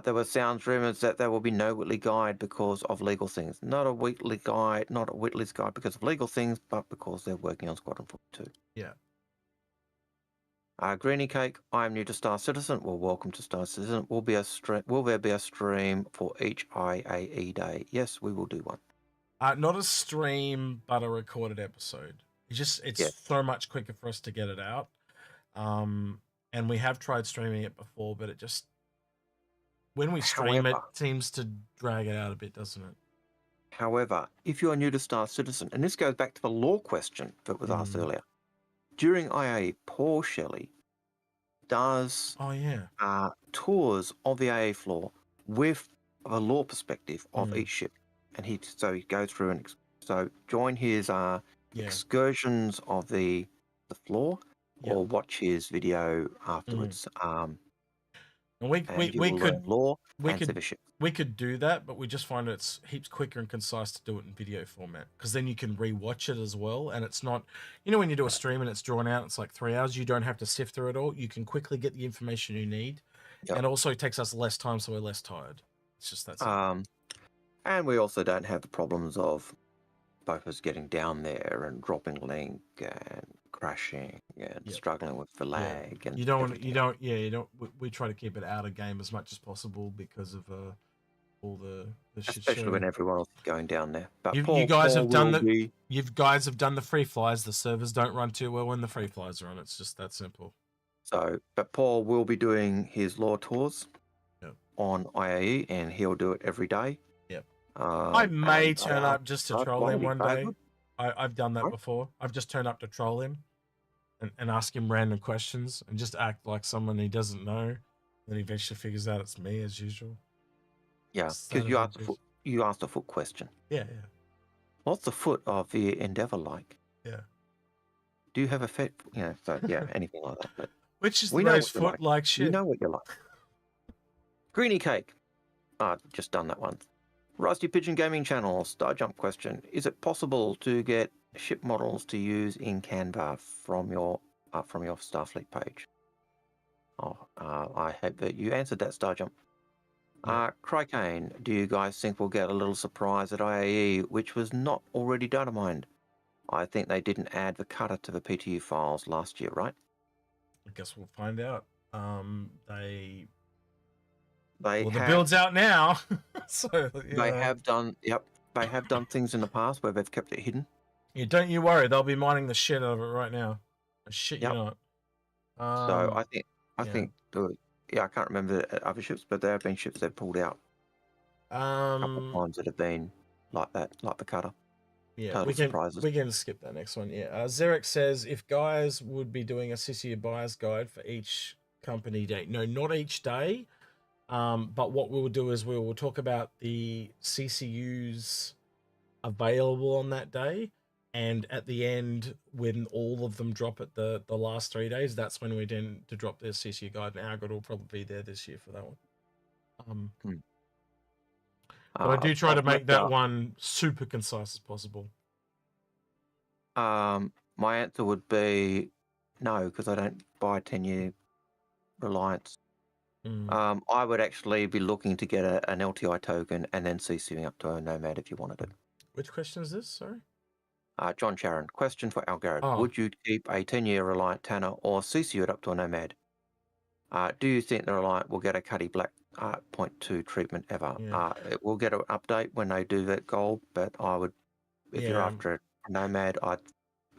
Speaker 2: There were rumors that there will be no weekly guide because of legal things. Not a weekly's guide because of legal things, but because they're working on Squadron 42.
Speaker 1: Yeah.
Speaker 2: Greeny Cake, I'm new to Star Citizen. Well, welcome to Star Citizen. Will there be a stream for each IAE day? Yes, we will do one.
Speaker 1: Not a stream, but a recorded episode. It's so much quicker for us to get it out. And we have tried streaming it before, but it just, when we stream it seems to drag it out a bit, doesn't it?
Speaker 2: However, if you are new to Star Citizen, and this goes back to the law question that was asked earlier, during IA, Paul Shelley does tours of the AA floor with a law perspective of each ship, and he goes through and join his excursions of the floor, or watch his video afterwards.
Speaker 1: We could do that, but we just find it's heaps quicker and concise to do it in video format, because then you can rewatch it as well, and it's not, when you do a stream and it's drawn out, it's like 3 hours, you don't have to sift through it all. You can quickly get the information you need, and also it takes us less time, so we're less tired. It's just that simple.
Speaker 2: And we also don't have the problems of both of us getting down there and dropping link and crashing and struggling with the lag. And
Speaker 1: we try to keep it out of game as much as possible because of all the shit show.
Speaker 2: Especially when everyone else is going down there. But
Speaker 1: you guys have done the free flies. The servers don't run too well when the free flies are on. It's just that simple.
Speaker 2: But Paul will be doing his law tours on IAE, and he'll do it every day.
Speaker 1: I may turn up just to troll him one day. I've done that before. I've just turned up to troll him and ask him random questions and just act like someone he doesn't know. Then he eventually figures out it's me as usual.
Speaker 2: Yeah, because you asked a foot question.
Speaker 1: Yeah.
Speaker 2: What's the foot of the Endeavour like?
Speaker 1: Yeah.
Speaker 2: Do you have a fit? Anything like that. But
Speaker 1: which is the most foot-like shit.
Speaker 2: You know what you're like. Greeny Cake. Just done that once. Rusty Pigeon Gaming Channel, Star Jump question. Is it possible to get ship models to use in Canva from your Starfleet page? Oh, I hope that you answered that, Starjump. Crikane, do you guys think we'll get a little surprise at IAE, which was not already data mined? I think they didn't add the cutter to the PTU files last year, right?
Speaker 1: I guess we'll find out. The
Speaker 2: The
Speaker 1: build's out now. So yeah.
Speaker 2: They have done, they have done things in the past where they've kept it hidden.
Speaker 1: Yeah, don't you worry. They'll be mining the shit out of it right now. Shit, you not.
Speaker 2: So I think, I can't remember the other ships, but there have been ships they've pulled out. A couple of times that have been like that, like the cutter.
Speaker 1: Yeah,
Speaker 2: Total
Speaker 1: we can skip that next one. Yeah, Zarek says if guys would be doing a CCU buyer's guide for each company day. No, not each day. But what we will do is we will talk about the CCUs available on that day, and at the end, when all of them drop at the last 3 days, that's when we tend to drop their CCU guide. And Algared will probably be there this year for that one. But I do try to make that one super concise as possible.
Speaker 2: My answer would be no, because I don't buy 10-year Reliance. I would actually be looking to get an LTI token and then CCing up to a Nomad if you wanted it.
Speaker 1: Which question is this? Sorry.
Speaker 2: John Sharon, question for Algared.
Speaker 1: Oh.
Speaker 2: Would you keep a 10-year Reliant Tanner or CCU it up to a Nomad? Do you think the Reliant will get a Cutlass Black 0.2 treatment ever?
Speaker 1: Yeah.
Speaker 2: It will get an update when they do that gold, but I would, if you're after a Nomad, I'd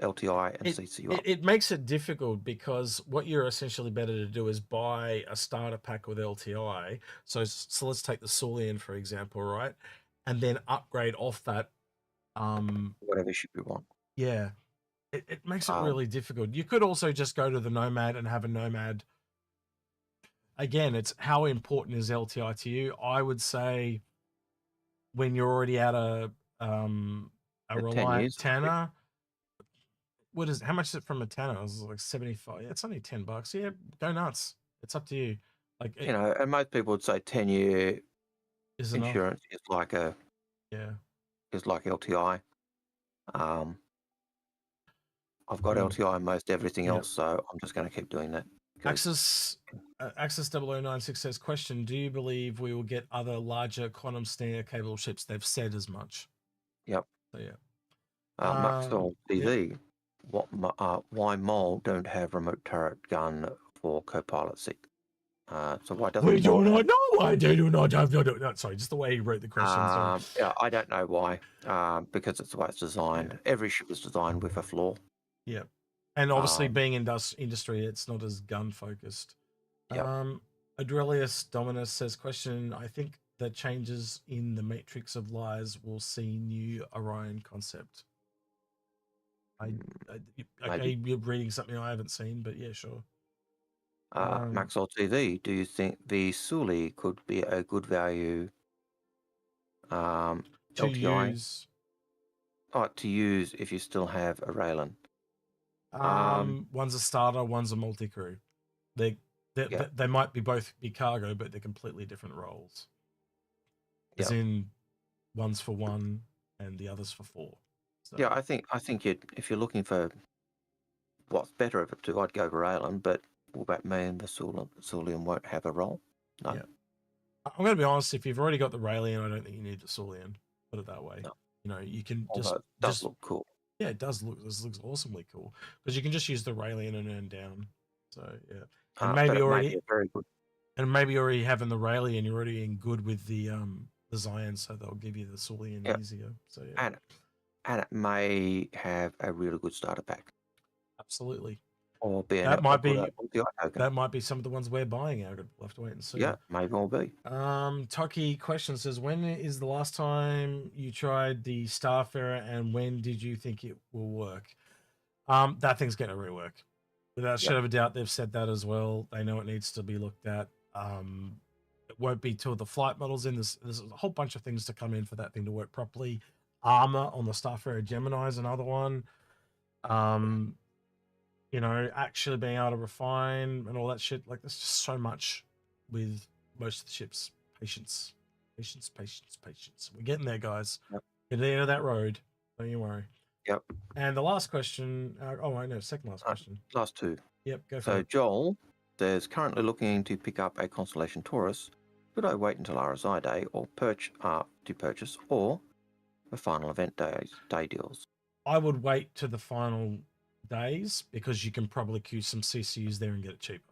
Speaker 2: LTI and CCU up.
Speaker 1: It makes it difficult because what you're essentially better to do is buy a starter pack with LTI. So let's take the Saulian, for example, right? And then upgrade off that.
Speaker 2: Whatever ship you want.
Speaker 1: Yeah. It makes it really difficult. You could also just go to the Nomad and have a Nomad. Again, it's how important is LTI to you? I would say when you're already at a Reliant Tanner. How much is it from a Tanner? It was like 75. Yeah, it's only $10. Yeah, go nuts. It's up to you. Like
Speaker 2: and most people would say 10-year
Speaker 1: is
Speaker 2: insurance is like LTI. I've got LTI in most everything else, so I'm just going to keep doing that.
Speaker 1: Axis 0096 says, question, do you believe we will get other larger quantum standard capable ships? They've said as much.
Speaker 2: Yep.
Speaker 1: So yeah.
Speaker 2: Maxwell TV. Why Mole don't have remote turret gun for co-pilot seat? So why doesn't
Speaker 1: we do not know why they do not have no, sorry, just the way he wrote the questions.
Speaker 2: Yeah, I don't know why. Because it's the way it's designed. Yeah. Every ship is designed with a flaw.
Speaker 1: Yeah. And obviously being industry, it's not as gun focused.
Speaker 2: Yep.
Speaker 1: Adrelius Dominus says, question, I think the changes in the Matrix of Lies will see new Orion concept. Okay, you're reading something I haven't seen, but yeah, sure.
Speaker 2: Maxwell TV, do you think the Suli could be a good value
Speaker 1: to
Speaker 2: LTI?
Speaker 1: use?
Speaker 2: To use if you still have a Raylan.
Speaker 1: One's a starter, one's a multi-crew. They might be both be cargo, but they're completely different roles. As in, one's for 1 and the other's for 4. So.
Speaker 2: Yeah, I think if you're looking for what's better of the two, I'd go Raylan, but what about me and the Saulian won't have a role? No.
Speaker 1: Yeah. I'm going to be honest, if you've already got the Raelian, I don't think you need the Saulian. Put it that way.
Speaker 2: No.
Speaker 1: You know, you can
Speaker 2: Although it does look cool.
Speaker 1: Yeah, it does look. This looks awesomely cool because you can just use the Raelian and earn down. So yeah, and maybe already
Speaker 2: very good.
Speaker 1: And maybe already having the Raelian, you're already in good with the Zion, so they'll give you the Saulian easier. So yeah,
Speaker 2: and it may have a really good starter pack.
Speaker 1: Absolutely.
Speaker 2: Or
Speaker 1: that might be some of the ones we're buying out. We'll have to wait and see.
Speaker 2: Yeah, may well be.
Speaker 1: Tucky question says, when is the last time you tried the Starfarer and when did you think it will work? That thing's going to rework. Without a shadow of a doubt, they've said that as well. They know it needs to be looked at. It won't be till the flight models in. There's a whole bunch of things to come in for that thing to work properly. Armor on the Starfarer Gemini is another one. You know, actually being able to refine and all that shit. Like, there's just so much with most of the ships. Patience. We're getting there, guys. Yep. Get to the end of that road. Don't you worry.
Speaker 2: Yep.
Speaker 1: And the last question. Oh, I know. Second last question.
Speaker 2: Last two.
Speaker 1: Yep. Go for
Speaker 2: So
Speaker 1: it.
Speaker 2: Joel says, currently looking to pick up a Constellation Taurus. Should I wait until RSI day or to purchase, or the final event day deals?
Speaker 1: I would wait to the final days because you can probably queue some CCUs there and get it cheaper.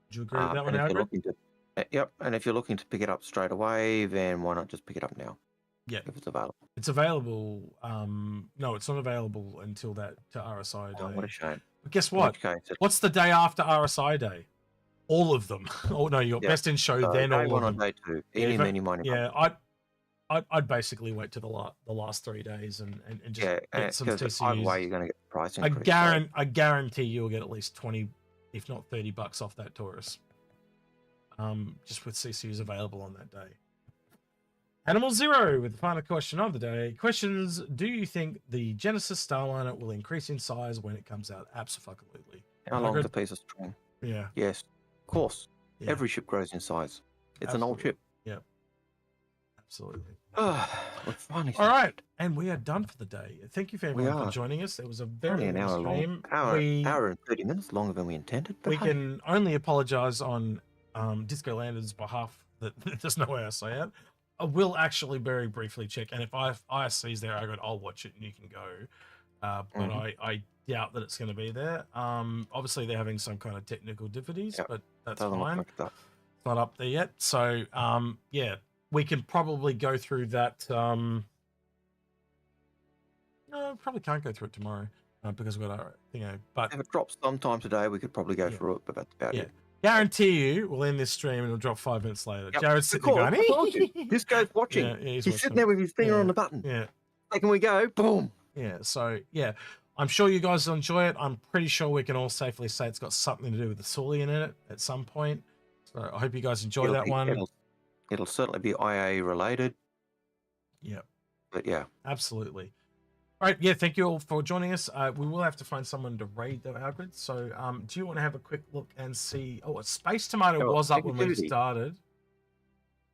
Speaker 1: Would you agree with that one, Algared?
Speaker 2: Yep. And if you're looking to pick it up straight away, then why not just pick it up now?
Speaker 1: Yeah,
Speaker 2: if it's available.
Speaker 1: It's available. No, it's not available until that to RSI day.
Speaker 2: Oh, what a shame.
Speaker 1: But guess what? What's the day after RSI day? All of them. Oh no, your best in show. Then all of them.
Speaker 2: Day two. Yeah,
Speaker 1: I'd basically wait to the last 3 days and just get some TCUs.
Speaker 2: Either way, you're going to get the price increase.
Speaker 1: I guarantee you'll get at least 20, if not $30 off that Taurus. Just with CCUs available on that day. Animal Zero with the final question of the day. Questions: do you think the Genesis Starliner will increase in size when it comes out? Absolutely.
Speaker 2: How long is a piece of string?
Speaker 1: Yeah.
Speaker 2: Yes. Of course. Yeah. Every ship grows in size. It's an old ship.
Speaker 1: Yep. Absolutely.
Speaker 2: We're finally
Speaker 1: all right, and we are done for the day. Thank you for everyone for joining us. It was a very long stream.
Speaker 2: Hour and 30 minutes longer than we intended. But
Speaker 1: we can only apologize on Disco Landed's behalf that there's no ASI out. I will actually very briefly check, and if ISC's there, I'll watch it and you can go. But I doubt that it's going to be there. Obviously, they're having some kind of technical difficulties, but that's fine. It's not up there yet. So, yeah, we can probably go through that. No, probably can't go through it tomorrow because we've got our, but
Speaker 2: if it drops sometime today, we could probably go through it, but that's about it.
Speaker 1: Guarantee you, we'll end this stream and it'll drop 5 minutes later. Yep. Jared's sitting there going,
Speaker 2: this guy's watching. He's sitting there with his finger on the button.
Speaker 1: Yeah.
Speaker 2: Like, can we go? Boom.
Speaker 1: Yeah. So, yeah, I'm sure you guys will enjoy it. I'm pretty sure we can all safely say it's got something to do with the Saulian in it at some point. So I hope you guys enjoy that one.
Speaker 2: It'll certainly be IA related.
Speaker 1: Yeah.
Speaker 2: But yeah.
Speaker 1: Absolutely. All right, yeah, thank you all for joining us. We will have to find someone to raid the Algared. So do you want to have a quick look and see... Oh, Space Tomato was up when we started.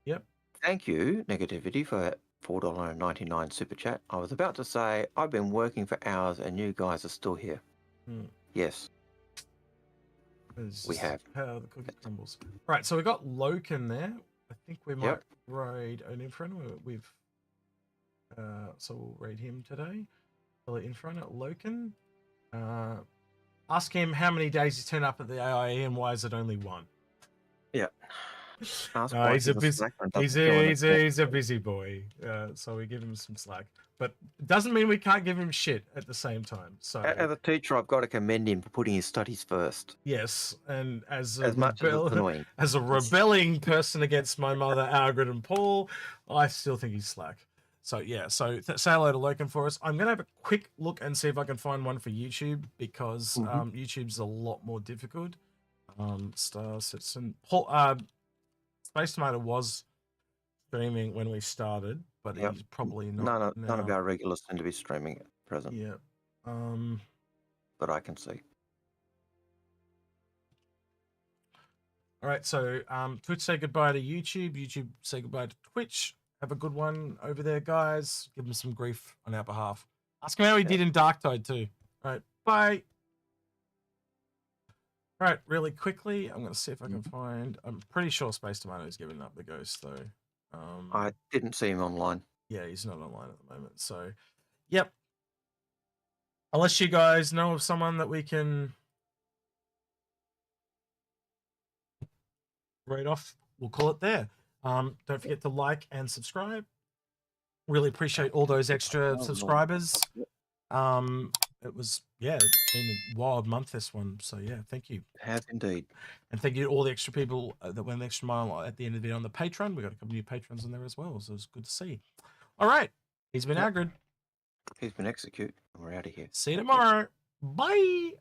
Speaker 1: Yep.
Speaker 2: Thank you, Negativity, for $4.99 super chat. I was about to say, I've been working for hours and you guys are still here. Yes. We have.
Speaker 1: How the cookie crumbles. Right, so we got Loken there. I think we might raid an Inforunner. So we'll raid him today. Inforunner, Loken. Ask him how many days he's turned up at the AIE and why is it only one.
Speaker 2: Yeah.
Speaker 1: He's a busy boy. So we give him some slack. But it doesn't mean we can't give him shit at the same time. So
Speaker 2: as a teacher, I've got to commend him for putting his studies first.
Speaker 1: Yes, and as a rebelling person against my mother, Algared and Paul, I still think he's slack. So yeah, so say hello to Loken for us. I'm gonna have a quick look and see if I can find one for YouTube because YouTube's a lot more difficult. Star Citizen, Space Tomato was streaming when we started, but he's probably not.
Speaker 2: None of our regulars seem to be streaming at present.
Speaker 1: Yeah.
Speaker 2: But I can see.
Speaker 1: All right, so Twitch say goodbye to YouTube. YouTube say goodbye to Twitch. Have a good one over there, guys. Give him some grief on our behalf. Ask him how he did in Darktide too. All right, bye. All right, really quickly, I'm going to see if I can find... I'm pretty sure Space Tomato is giving up the ghost, though.
Speaker 2: I didn't see him online.
Speaker 1: Yeah, he's not online at the moment. So, yep. Unless you guys know of someone that we can raid off, we'll call it there. Don't forget to like and subscribe. Really appreciate all those extra subscribers. It was, it's been a wild month, this one. So, yeah, thank you.
Speaker 2: It has indeed.
Speaker 1: And thank you to all the extra people that went an extra mile at the end of the video on the Patreon. We got a couple new patrons on there as well, so it was good to see. All right. He's been Algared.
Speaker 2: He's been Execute. And we're out of here.
Speaker 1: See you tomorrow. Bye.